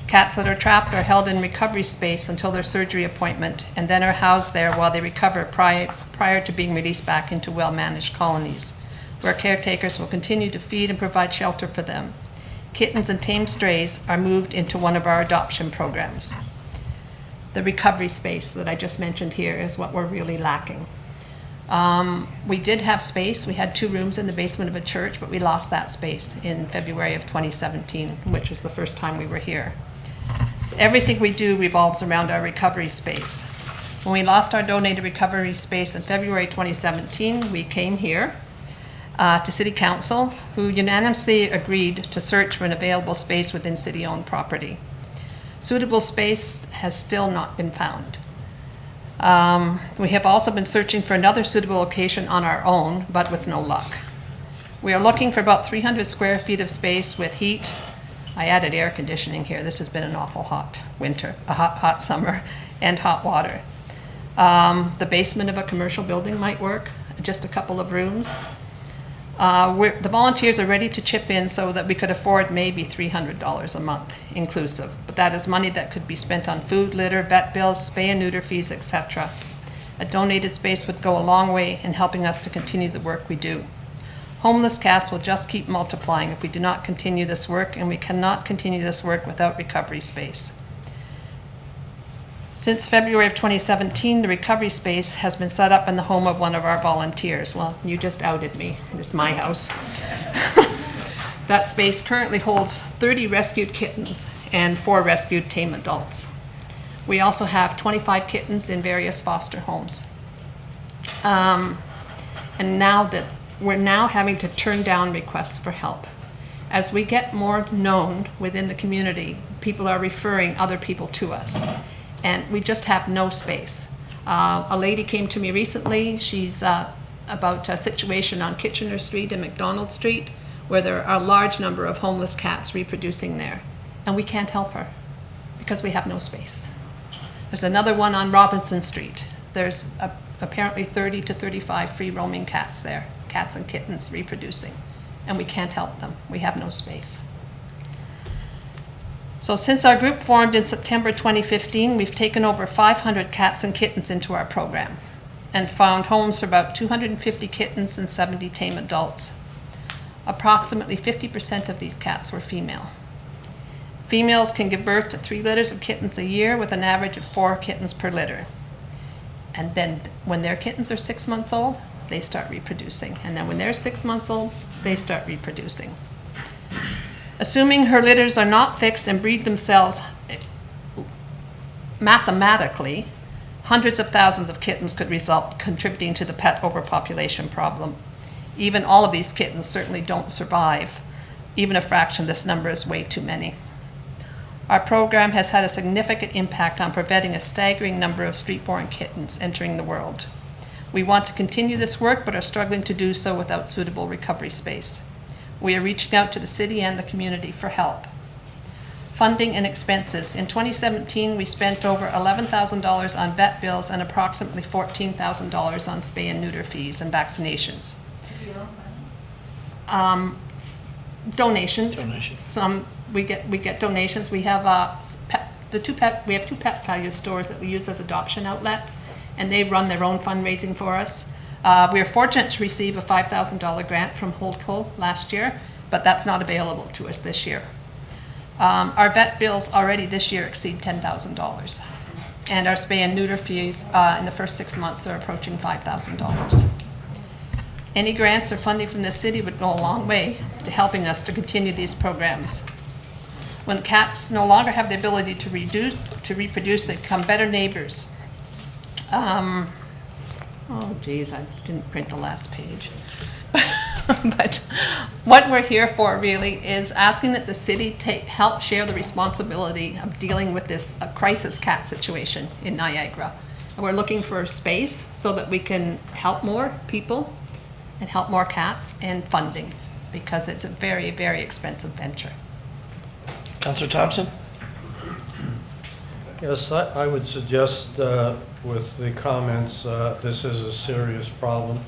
Cats that are trapped are held in recovery space until their surgery appointment, and then are housed there while they recover prior to being released back into well-managed colonies, where caretakers will continue to feed and provide shelter for them. Kittens and tame strays are moved into one of our adoption programs. The recovery space that I just mentioned here is what we're really lacking. We did have space. We had 2 rooms in the basement of a church, but we lost that space in February of 2017, which was the first time we were here. Everything we do revolves around our recovery space. When we lost our donated recovery space in February 2017, we came here to City Council, who unanimously agreed to search for an available space within city-owned property. Suitable space has still not been found. We have also been searching for another suitable location on our own, but with no luck. We are looking for about 300 square feet of space with heat. I added air conditioning here. This has been an awful hot winter, a hot summer, and hot water. The basement of a commercial building might work, just a couple of rooms. The volunteers are ready to chip in so that we could afford maybe $300 a month inclusive, but that is money that could be spent on food, litter, vet bills, spay and neuter fees, etc. A donated space would go a long way in helping us to continue the work we do. Homeless cats will just keep multiplying if we do not continue this work, and we cannot continue this work without recovery space. Since February of 2017, the recovery space has been set up in the home of one of our volunteers. Well, you just outed me. It's my house. That space currently holds 30 rescued kittens and 4 rescued tame adults. We also have 25 kittens in various foster homes. And now that we're now having to turn down requests for help. As we get more known within the community, people are referring other people to us. And we just have no space. A lady came to me recently. She's about a situation on Kitchener Street and McDonald Street where there are a large number of homeless cats reproducing there. And we can't help her because we have no space. There's another one on Robinson Street. There's apparently 30 to 35 free roaming cats there, cats and kittens reproducing. And we can't help them. We have no space. So since our group formed in September 2015, we've taken over 500 cats and kittens into our program and found homes for about 250 kittens and 70 tame adults. Approximately 50% of these cats were female. Females can give birth to 3 litters of kittens a year with an average of 4 kittens per litter. And then when their kittens are 6 months old, they start reproducing. And then when they're 6 months old, they start reproducing. Assuming her litters are not fixed and breed themselves, mathematically, hundreds of thousands of kittens could result, contributing to the pet overpopulation problem. Even all of these kittens certainly don't survive. Even a fraction of this number is way too many. Our program has had a significant impact on preventing a staggering number of street-born kittens entering the world. We want to continue this work, but are struggling to do so without suitable recovery space. We are reaching out to the city and the community for help. Funding and expenses. In 2017, we spent over $11,000 on vet bills and approximately $14,000 on spay and neuter fees and vaccinations. Donations. We get donations. We have we have 2 pet value stores that we use as adoption outlets, and they run their own fundraising for us. We are fortunate to receive a $5,000 grant from Holdco last year, but that's not available to us this year. Our vet bills already this year exceed $10,000, and our spay and neuter fees in the first 6 months are approaching $5,000. Any grants or funding from the city would go a long way to helping us to continue these programs. When cats no longer have the ability to reproduce, they become better neighbors. Oh geez, I didn't print the last page. But what we're here for really is asking that the city help share the responsibility of dealing with this crisis cat situation in Niagara. And we're looking for space so that we can help more people and help more cats, and funding, because it's a very, very expensive venture. Councillor Thompson? Yes, I would suggest with the comments, this is a serious problem,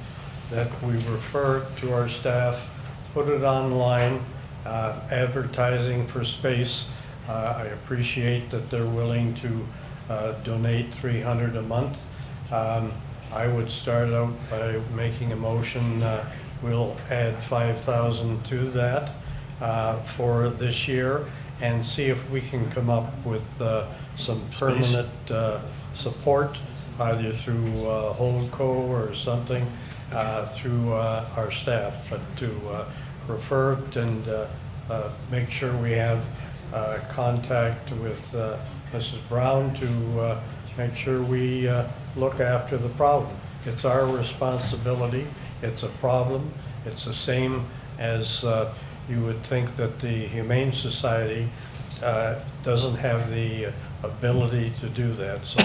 that we refer to our staff, put it online, advertising for space. I appreciate that they're willing to donate $300 a month. I would start out by making a motion, we'll add 5,000 to that for this year, and see if we can come up with some permanent support, either through Holdco or something, through our staff, but to refer it and make sure we have contact with Mrs. Brown to make sure we look after the problem. It's our responsibility. It's a problem. It's the same as you would think that the Humane Society doesn't have the ability to do that. So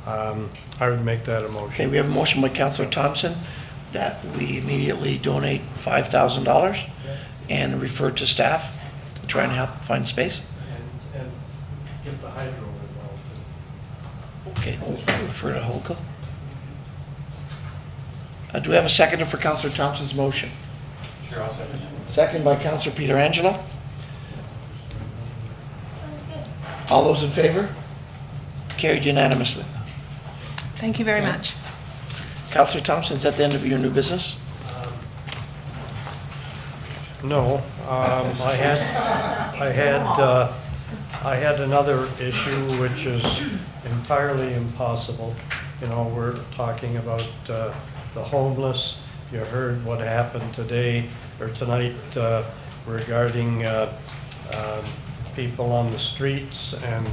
I would make that a motion. Okay, we have a motion by Councillor Thompson that we immediately donate $5,000 and refer to staff to try and help find space. And get the hydro involved. Okay, we'll refer to Holco. Do we have a seconder for Councillor Thompson's motion? Sure, I'll second. Second by Councillor Peter Angelo. All those in favor? Carried unanimously. Thank you very much. Councillor Thompson, is that the end of your new business? No, I had another issue which is entirely impossible. You know, we're talking about the homeless. You heard what happened today or tonight regarding people on the streets, and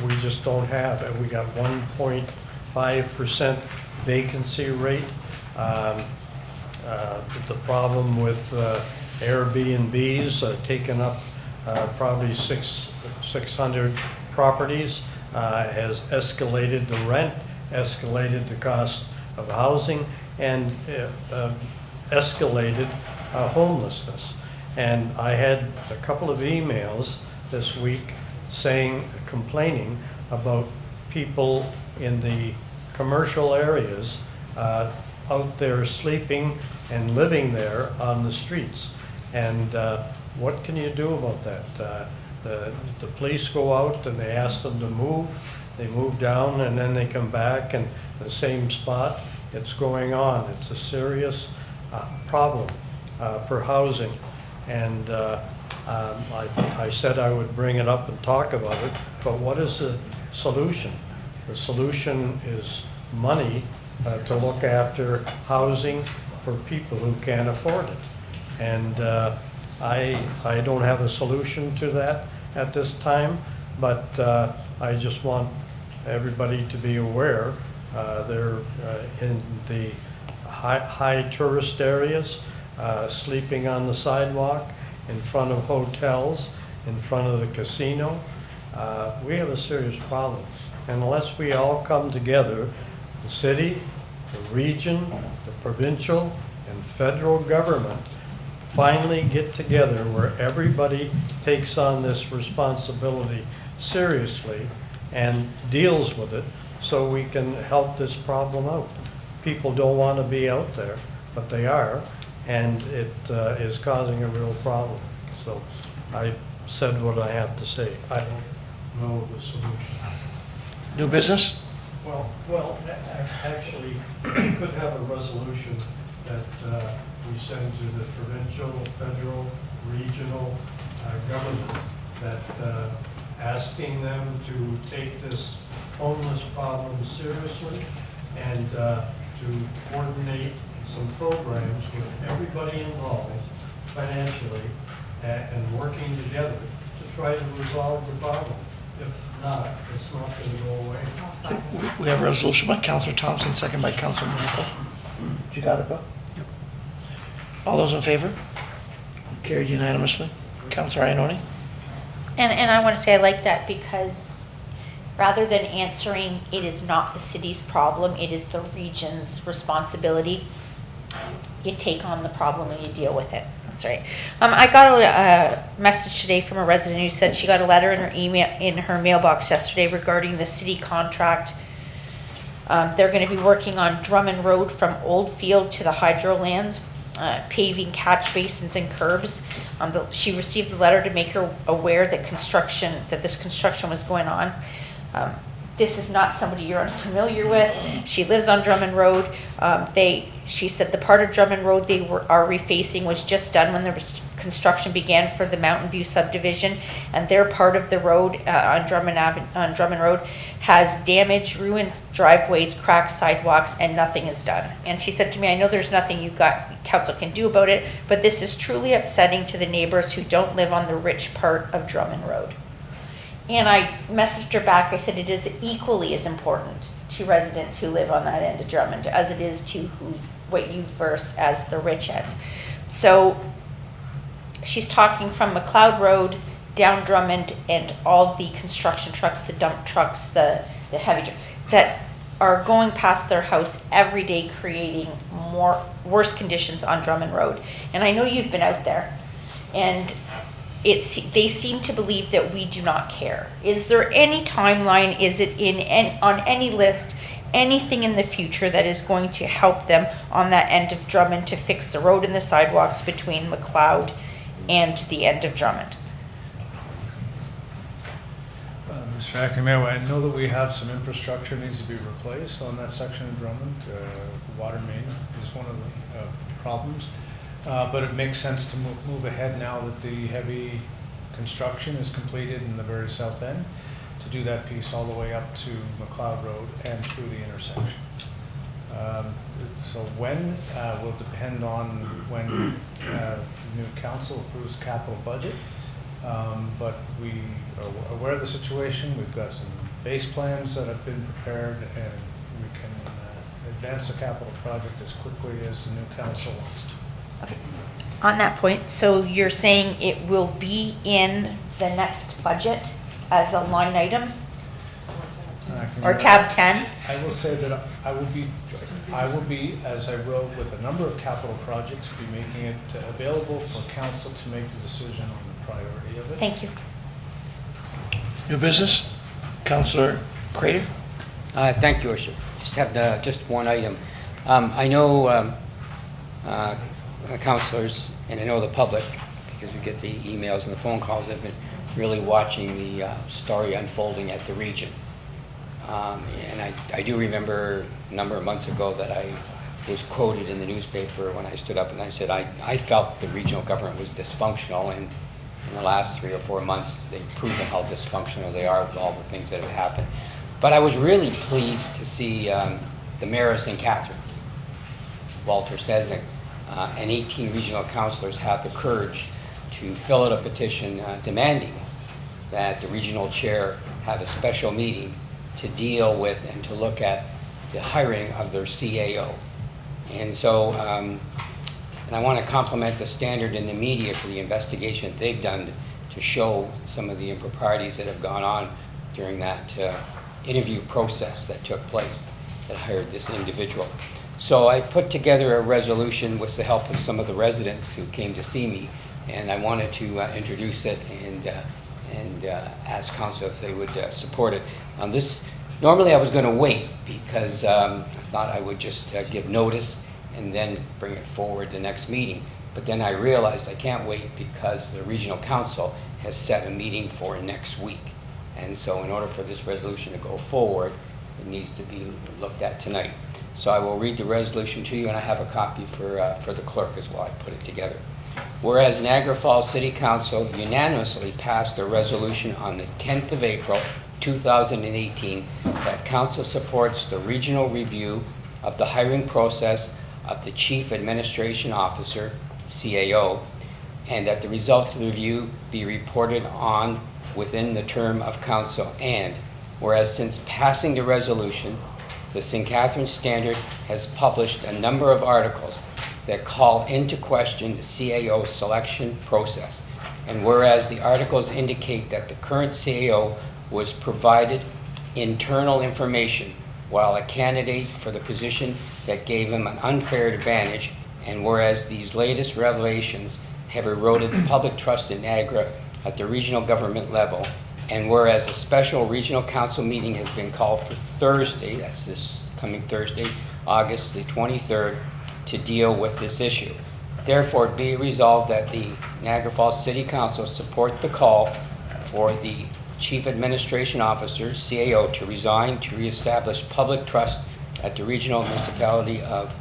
we just don't have it. We got 1.5% vacancy rate. The problem with Airbnbs taking up probably 600 properties has escalated the rent, escalated the cost of housing, and escalated homelessness. And I had a couple of emails this week complaining about people in the commercial areas out there sleeping and living there on the streets. And what can you do about that? The police go out and they ask them to move. They move down and then they come back and the same spot. It's going on. It's a serious problem for housing. And I said I would bring it up and talk about it, but what is the solution? The solution is money to look after housing for people who can't afford it. And I don't have a solution to that at this time, but I just want everybody to be aware. They're in the high tourist areas, sleeping on the sidewalk, in front of hotels, in front of the casino. We have a serious problem. And unless we all come together, the city, the region, the provincial, and federal government finally get together where everybody takes on this responsibility seriously and deals with it so we can help this problem out. People don't want to be out there, but they are, and it is causing a real problem. So I said what I have to say. I don't know the solution. New business? Well, actually, we could have a resolution that we send to the provincial, federal, regional government that asking them to take this homeless problem seriously and to coordinate some programs with everybody involved financially and working together to try to resolve the problem. If not, it's not going to go away. We have a resolution by Councillor Thompson, second by Councillor Monaco. You got it, Bill? Yep. All those in favor? Carried unanimously. Councillor Ioannoni? And I want to say I like that because rather than answering it is not the city's problem, it is the region's responsibility, you take on the problem and you deal with it. That's right. I got a message today from a resident who said she got a letter in her email in her mailbox yesterday regarding the city contract. They're going to be working on Drummond Road from Oldfield to the Hydrolands, paving catch basins and curbs. She received the letter to make her aware that this construction was going on. This is not somebody you're unfamiliar with. She lives on Drummond Road. She said the part of Drummond Road they are refacing was just done when the construction began for the Mountain View subdivision, and their part of the road on Drummond Road has damaged, ruined driveways, cracked sidewalks, and nothing is done. And she said to me, I know there's nothing council can do about it, but this is truly upsetting to the neighbors who don't live on the rich part of Drummond Road. And I messaged her back, I said it is equally as important to residents who live on that end of Drummond as it is to what you verse as the rich end. So she's talking from McLeod Road down Drummond, and all the construction trucks, the dump trucks, the the heavy, that are going past their house every day, creating worse conditions on Drummond Road. And I know you've been out there, and they seem to believe that we do not care. Is there any timeline? Is it on any list? Anything in the future that is going to help them on that end of Drummond to fix the road and the sidewalks between McLeod and the end of Drummond? Mr. Acting Mayor, I know that we have some infrastructure needs to be replaced on that section of Drummond. Water main is one of the problems. But it makes sense to move ahead now that the heavy construction is completed in the very south end, to do that piece all the way up to McLeod Road and through the intersection. So when will depend on when the new council approves capital budget. But we are aware of the situation. We've got some base plans that have been prepared, and we can advance the capital project as quickly as the new council wants to. Okay. On that point, so you're saying it will be in the next budget as a line item? Or tab 10? I will say that I will be, as I will with a number of capital projects, be making it available for council to make the decision on the priority of it. Thank you. New business? Councillor Crater? Thank you, Worship. Just have just one item. I know councillors, and I know the public, because we get the emails and the phone calls, have been really watching the story unfolding at the region. And I do remember a number of months ago that I was quoted in the newspaper when I stood up and I said I felt the regional government was dysfunctional, and in the last 3 or 4 months they've proven how dysfunctional they are with all the things that have happened. But I was really pleased to see the mayor of St. Catharines, Walter Stesnick, and 18 regional councillors have the courage to fill out a petition demanding that the regional chair have a special meeting to deal with and to look at the hiring of their CAO. And so, and I want to compliment the Standard and the media for the investigation that they've done to show some of the improprieties that have gone on during that interview process that took place that hired this individual. So I put together a resolution with the help of some of the residents who came to see me, and I wanted to introduce it and ask council if they would support it. Normally I was going to wait because I thought I would just give notice and then bring it forward the next meeting. But then I realized I can't wait because the regional council has set a meeting for next week. And so in order for this resolution to go forward, it needs to be looked at tonight. So I will read the resolution to you, and I have a copy for the clerk as well. I put it together. Whereas Niagara Falls City Council unanimously passed a resolution on the 10th of April 2018 that council supports the regional review of the hiring process of the Chief Administration Officer, CAO, and that the results of the review be reported on within the term of council. And whereas since passing the resolution, the St. Catharines Standard has published a number of articles that call into question the CAO selection process. And whereas the articles indicate that the current CAO was provided internal information while a candidate for the position that gave him an unfair advantage, and whereas these latest revelations have eroded the public trust in Niagara at the regional government level, and whereas a special regional council meeting has been called for Thursday, that's this coming Thursday, August the 23rd, to deal with this issue. Therefore, be it resolved that the Niagara Falls City Council support the call for the Chief Administration Officer, CAO, to resign to reestablish public trust at the regional municipality of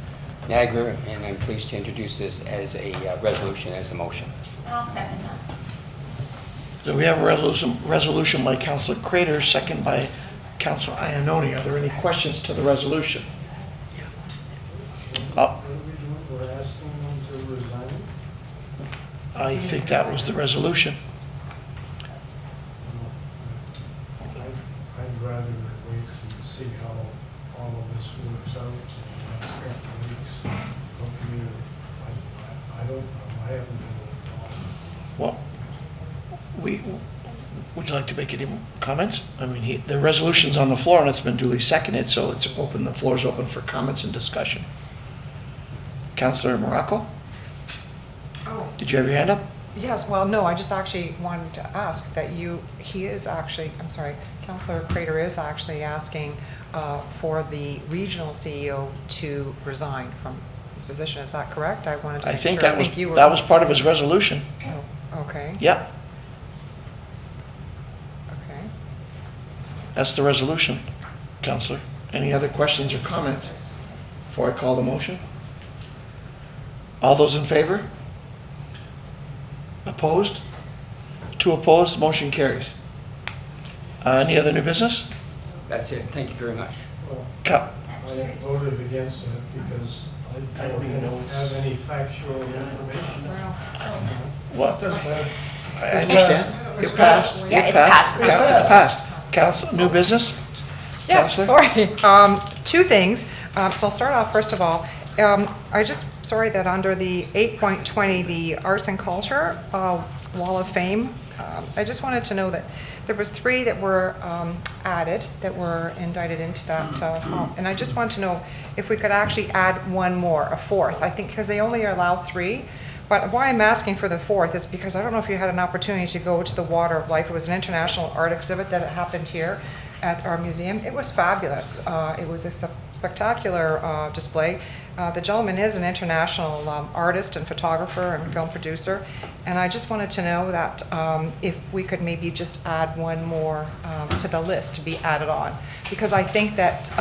Niagara, and I'm pleased to introduce this as a resolution, as a motion. I'll second that. So we have a resolution by Councillor Crater, second by Councillor Iannoni. Are there any questions to the resolution? We're asking them to resign? I think that was the resolution. I'd rather wait and see how all of this works out in the next couple of weeks. I don't know. I haven't been involved. Well, would you like to make any comments? I mean, the resolution's on the floor and it's been duly seconded, so it's open, the floor's open for comments and discussion. Councillor Morocco? Oh. Did you have your hand up? Yes, well, no, I just actually wanted to ask that he is actually, I'm sorry, Councillor Crater is actually asking for the regional CEO to resign from his position. Is that correct? I wanted to I make think sure. that was part of his resolution. Oh, okay. Yep, Okay. that's the resolution, Councillor. Any other questions or comments before I call the motion? All those in favor? Opposed? 2 opposed, motion carries. Any other new business? That's it, thank you very much. I voted against it because I don't have any factual information. What? Doesn't matter. I understand. It passed. Yeah, it's passed. It passed. Council, new business? Yes, Counselor? sorry. 2 things. So I'll start off, first of all, sorry that under the 8.20, the Arts and Culture Wall of Fame, I just wanted to know that there was 3 that were added, that were indicted into that, and I just wanted to know if we could actually add 1 more, a 4th, I think, because they only allow 3. But why I'm asking for the 4th is because I don't know if you had an opportunity to go to the Water of Life. It was an international art exhibit that happened here at our museum. It was fabulous. It was a spectacular display. The gentleman is an international artist and photographer and film producer, and I just wanted to know that if we could maybe just add 1 more to the list to be added on, because I think that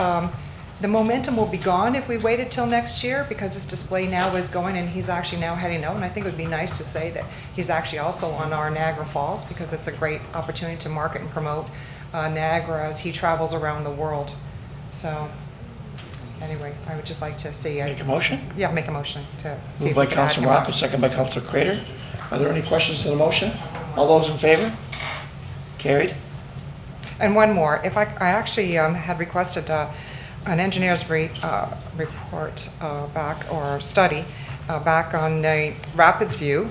the momentum will be gone if we waited till next year, because this display now is going and he's actually now heading out, and I think it would be nice to say that he's actually also on our Niagara Falls, because it's a great opportunity to market and promote Niagara as he travels around the world. So anyway, I would just like to see. Make a motion? Yeah, make a motion to see. Moved by Councillor Morocco, second by Councillor Crater. Are there any questions to the motion? All those in favor? Carried. And 1 more. If I actually had requested an engineer's report back, or study back on the Rapids View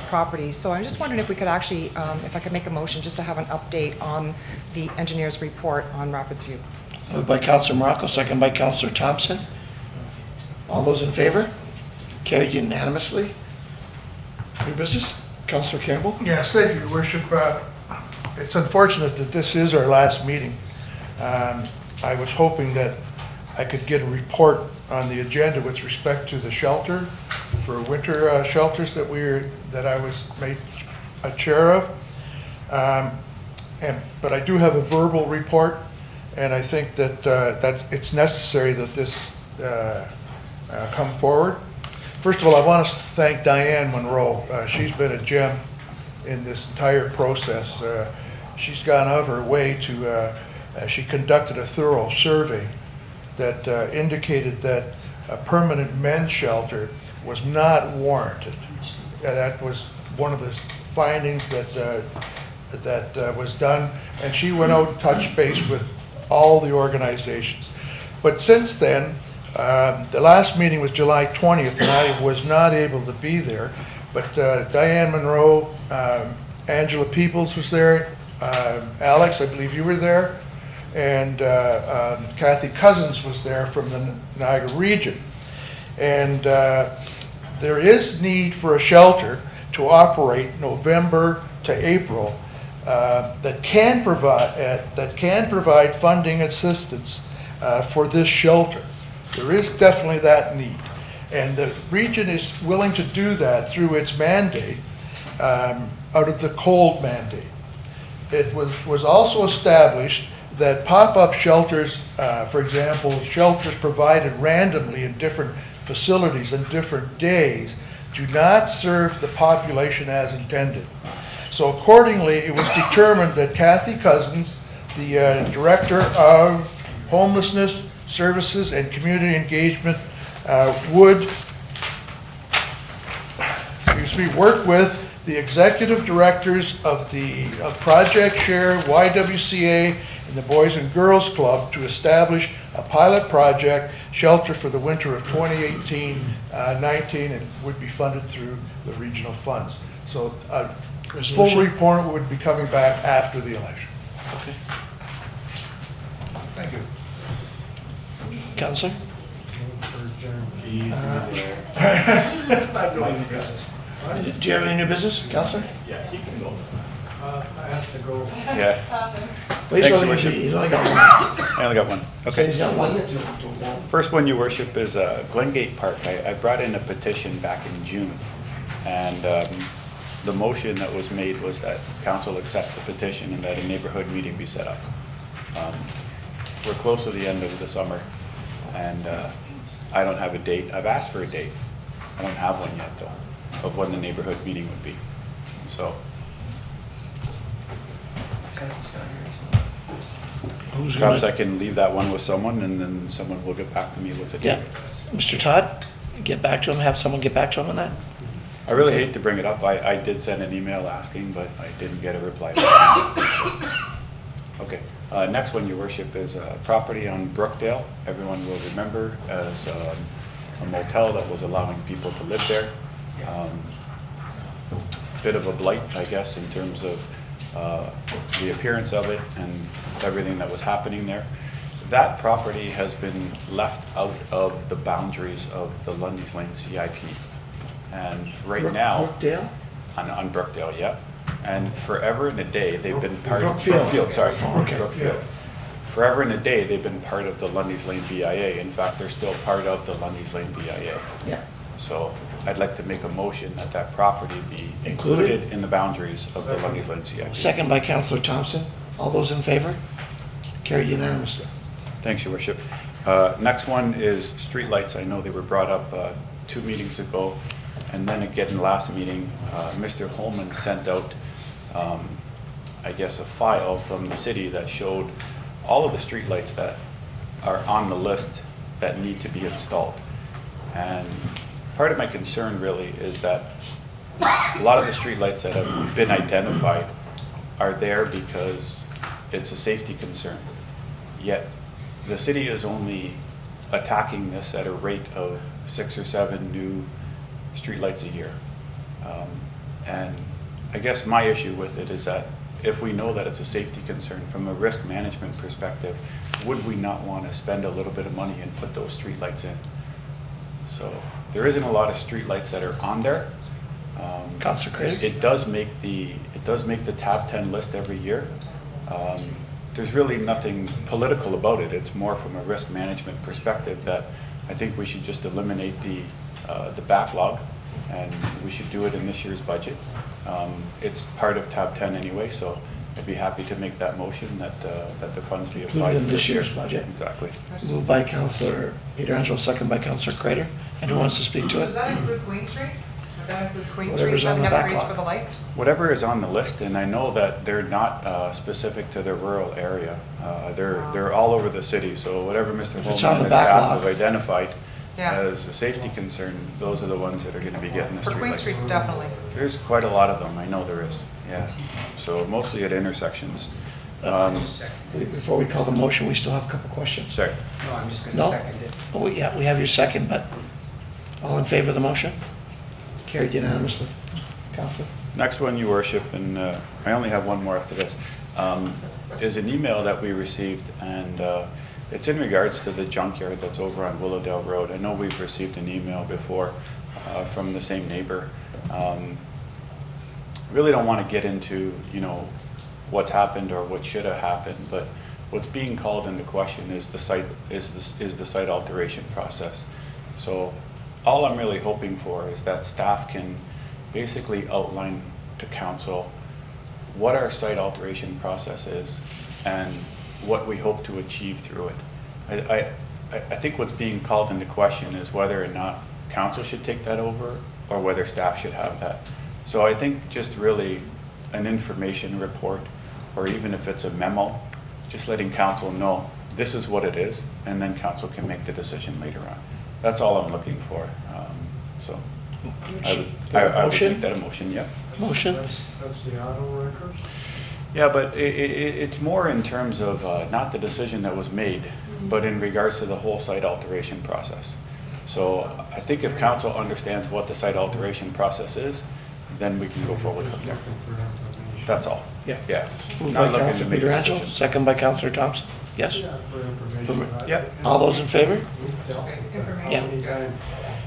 property. So I'm just wondering if we could actually, if I could make a motion just to have an update on the engineer's report on Rapids View. Moved by Councillor Morocco, second by Councillor Thompson. All those in favor? Carried unanimously. New business? Councillor Campbell? Yes, thank you, Your Worship. It's unfortunate that this is our last meeting. I was hoping that I could get a report on the agenda with respect to the shelter for winter shelters that I was made a chair of. But I do have a verbal report, and I think that it's necessary that this come forward. First of all, I want to thank Diane Monroe. She's been a gem in this entire process. She's gone out of her way to, she conducted a thorough survey that indicated that a permanent men's shelter was not warranted. That was one of the findings that was done, and she went out and touched base with all the organizations. But since then, the last meeting was July 20th, and I was not able to be there. But Diane Monroe, Angela Peoples was there, Alex, I believe you were there, and Kathy Cousins was there from the Niagara region. And there is need for a shelter to operate November to April that can provide funding assistance for this shelter. There is definitely that need, and the region is willing to do that through its mandate out of the cold mandate. It was also established that pop-up shelters, for example, shelters provided randomly in different facilities on different days, do not serve the population as intended. So accordingly, it was determined that Kathy Cousins, the Director of Homelessness Services and Community Engagement, would work with the executive directors of Project Share, YWCA, and the Boys and Girls Club to establish a pilot project, shelter for the winter of 2018-19, and would be funded through the regional funds. So a full Resolution? report would be coming back after the election. Okay. Thank you. Counselor? Do you have any new business, Counselor? Yeah, he can go. I have to go. Yeah. Well, Thanks, Your Worship. he's only got one. I only got one. So Okay. he's got one. First one, Your Worship, is Glengate Park. I brought in a petition back in June, and the motion that was made was that council accept the petition and that a neighborhood meeting be set up. We're close to the end of the summer, and I don't have a date. I've asked for a date. I don't have one yet, though, of when the neighborhood meeting would be. So, Who's perhaps gonna, I can leave that one with someone, and then someone will get back to me with a date. yeah, Mr. Todd, get back to him, have someone get back to him on that? I really hate to bring it up. I did send an email asking, but I didn't get a reply back. Okay. Next one, Your Worship, is a property on Brookdale. Everyone will remember as a motel that was allowing people to live there. Bit of a blight, I guess, in terms of the appearance of it and everything that was happening there. That property has been left out of the boundaries of the Lundy's Lane CIP. And right now. Brookdale? On Brookdale, yeah. And forever and a day, they've been part of. Brookfield. Sorry. Okay. Brookfield. Forever and a day, they've been part of the Lundy's Lane BIA. In fact, they're still part of the Lundy's Lane BIA. Yeah. So I'd like to make a motion that that property be Included? included in the boundaries of the Lundy's Lane CIP. Second by Counselor Thompson. All those in favor? Carried unanimously. Thanks, Your Worship. Next one is streetlights. I know they were brought up 2 meetings ago. And then again, in the last meeting, Mr. Holman sent out, I guess, a file from the city that showed all of the streetlights that are on the list that need to be installed. And part of my concern really is that a lot of the streetlights that have been identified are there because it's a safety concern. Yet the city is only attacking this at a rate of 6 or 7 new streetlights a year. And I guess my issue with it is that if we know that it's a safety concern from a risk management perspective, would we not want to spend a little bit of money and put those streetlights in? So there isn't a lot of streetlights that are on there. Councilor Craig? It does make the tab 10 list every year. There's really nothing political about it. It's more from a risk management perspective that I think we should just eliminate the backlog, and we should do it in this year's budget. It's part of tab 10 anyway, so I'd be happy to make that motion that the funds be applied. Included in for this year's budget. Exactly. Moved by Counselor Pietrangelo, second by Counselor Crater. And who wants to speak to Does it? that include Queen Street? Would that include Queen Whatever's Street on having the upgrades backlog. for the lights? Whatever is on the list, and I know that they're not specific to the rural area. They're all over the city, so whatever Mr. If it's Holman on and the his staff backlog. have identified Yeah. as a safety concern, those are the ones that are gonna be getting the For Queen streetlights. Street's definitely. There's quite a lot of them, I know there is, yeah. So mostly at intersections. Before we call the motion, we still have a couple questions. Sorry. No, I'm just No? gonna second it. Oh, yeah, we have your second, but all in favor of the motion? Carried unanimously. Counselor? Next one, Your Worship, and I only have one more after this, is an email that we received, and it's in regards to the junkyard that's over on Willowdale Road. I know we've received an email before from the same neighbor. Really don't want to get into, what's happened or what should have happened, but what's being called into question is the site alteration process. So all I'm really hoping for is that staff can basically outline to council what our site alteration process is and what we hope to achieve through it. I think what's being called into question is whether or not council should take that over or whether staff should have that. So I think just really an information report, or even if it's a memo, just letting council know this is what it is, and then council can make the decision later on. That's all I'm looking for. So I would make that a motion, yeah. Motion? That's the auto wreckers? Yeah, but it's more in terms of not the decision that was made but in regards to the whole site alteration process. So I think if council understands what the site alteration process is, then we can go forward from there. That's all. Yeah. Yeah. Moved Not by looking to Councilor make a Pietrangelo, decision. second by Councilor Thompson. Yes? Yeah. All those in favor? Yeah.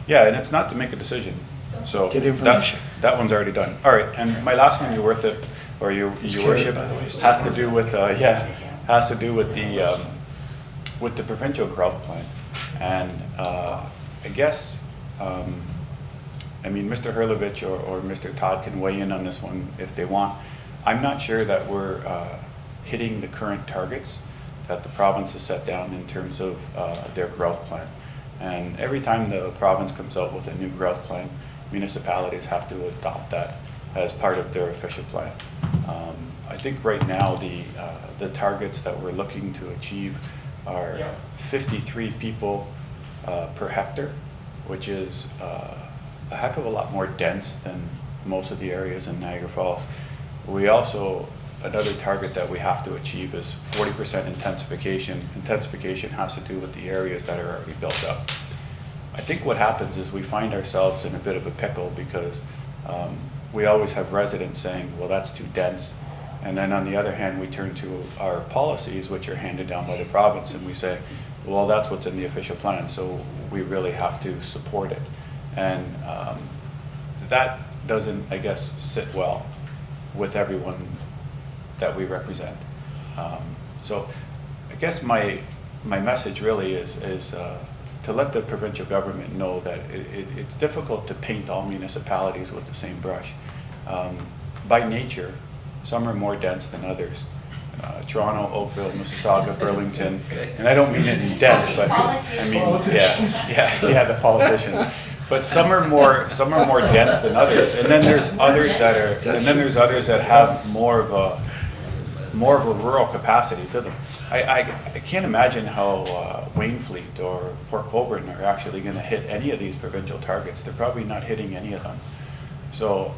Yeah, and it's not to make a decision, so Get that, information. that one's already done. All right, and my last one, your worship, or your worship, has to do with, has to do with the provincial growth plan. And I guess, I mean, Mr. Hurlovich or Mr. Todd can weigh in on this one if they want. I'm not sure that we're hitting the current targets that the province has set down in terms of their growth plan. And every time the province comes out with a new growth plan, municipalities have to adopt that as part of their official plan. I think right now the targets that we're looking to achieve are 53 people per hectare, which is a heck of a lot more dense than most of the areas in Niagara Falls. We also, another target that we have to achieve is 40% intensification. Intensification has to do with the areas that are already built up. I think what happens is we find ourselves in a bit of a pickle because we always have residents saying, well, that's too dense. And then on the other hand, we turn to our policies, which are handed down by the province, and we say, well, that's what's in the official plan, so we really have to support it. And that doesn't, I guess, sit well with everyone that we represent. So I guess my message really is to let the provincial government know that it's difficult to paint all municipalities with the same brush. By nature, some are more dense than others. Toronto, Oakville, Mississauga, Burlington, and I don't mean it in dense, but I mean, yeah, the politicians. But some are more dense than others, and then there's others that have more of a rural capacity to them. I can't imagine how Waynfleet or Port Colborne are actually going to hit any of these provincial targets. They're probably not hitting any of them. So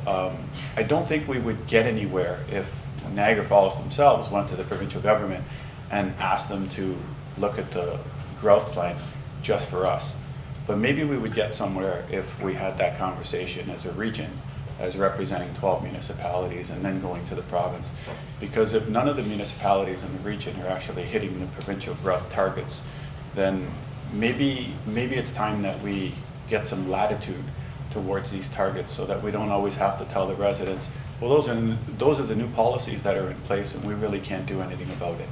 I don't think we would get anywhere if Niagara Falls themselves went to the provincial government and asked them to look at the growth plan just for us. But maybe we would get somewhere if we had that conversation as a region, as representing 12 municipalities and then going to the province. Because if none of the municipalities in the region are actually hitting the provincial growth targets, then maybe it's time that we get some latitude towards these targets so that we don't always have to tell the residents, well, those are the new policies that are in place and we really can't do anything about it.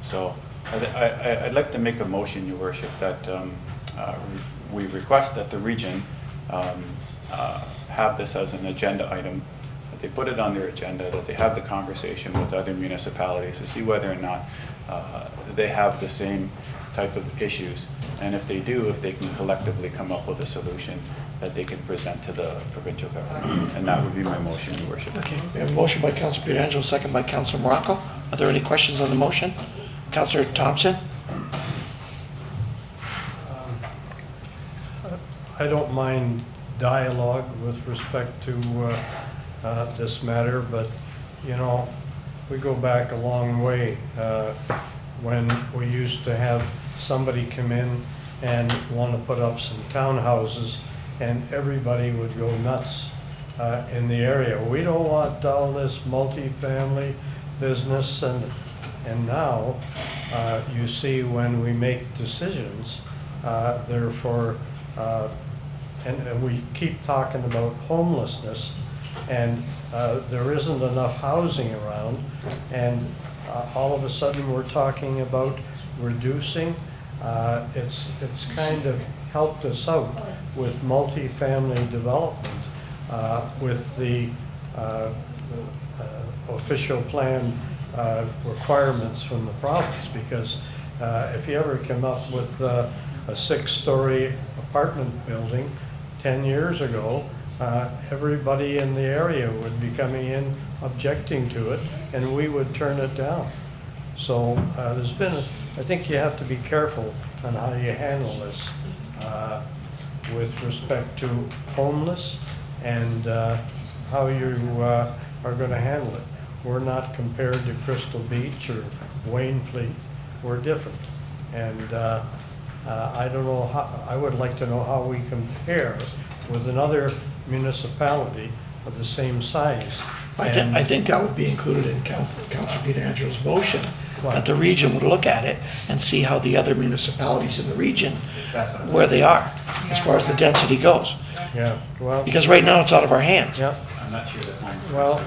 So I'd like to make a motion, Your Worship, that we request that the region have this as an agenda item, that they put it on their agenda, that they have the conversation with other municipalities to see whether or not they have the same type of issues. And if they do, if they can collectively come up with a solution that they can present to the provincial government. And that would be my motion, Your Worship. Okay, we have a motion by Councilor Pietrangelo, second by Councilor Morocco. Are there any questions on the motion? Councilor Thompson? I don't mind dialogue with respect to this matter, but, you know, we go back a long way. When we used to have somebody come in and want to put up some townhouses, and everybody would go nuts in the area. We don't want all this multifamily business, and now you see when we make decisions, therefore, and we keep talking about homelessness, and there isn't enough housing around, and all of a sudden we're talking about reducing. It's kind of helped us out with multifamily development, with the official plan requirements from the province, because if you ever come up with a 6-story apartment building 10 years ago, everybody in the area would be coming in objecting to it, and we would turn it down. So there's been, I think you have to be careful on how you handle this with respect to homeless and how you are going to handle it. We're not compared to Crystal Beach or Waynfleet. We're different. And I don't know how, I would like to know how we compare with another municipality of the same size. I think that would be included in Councilor Pietrangelo's motion, that the region would look at it and see how the other municipalities in the region, where they are, as far as the density goes. Yeah, well. Because right now, it's out of our hands. Yeah. I'm not sure that mine. Well,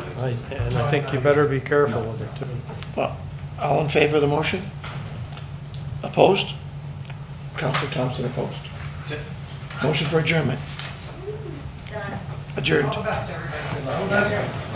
and I think you better be careful with it too. Well, all in favor of the motion? Opposed? Councilor Thompson opposed. Motion for adjournment. Adjourned. All the best, everybody.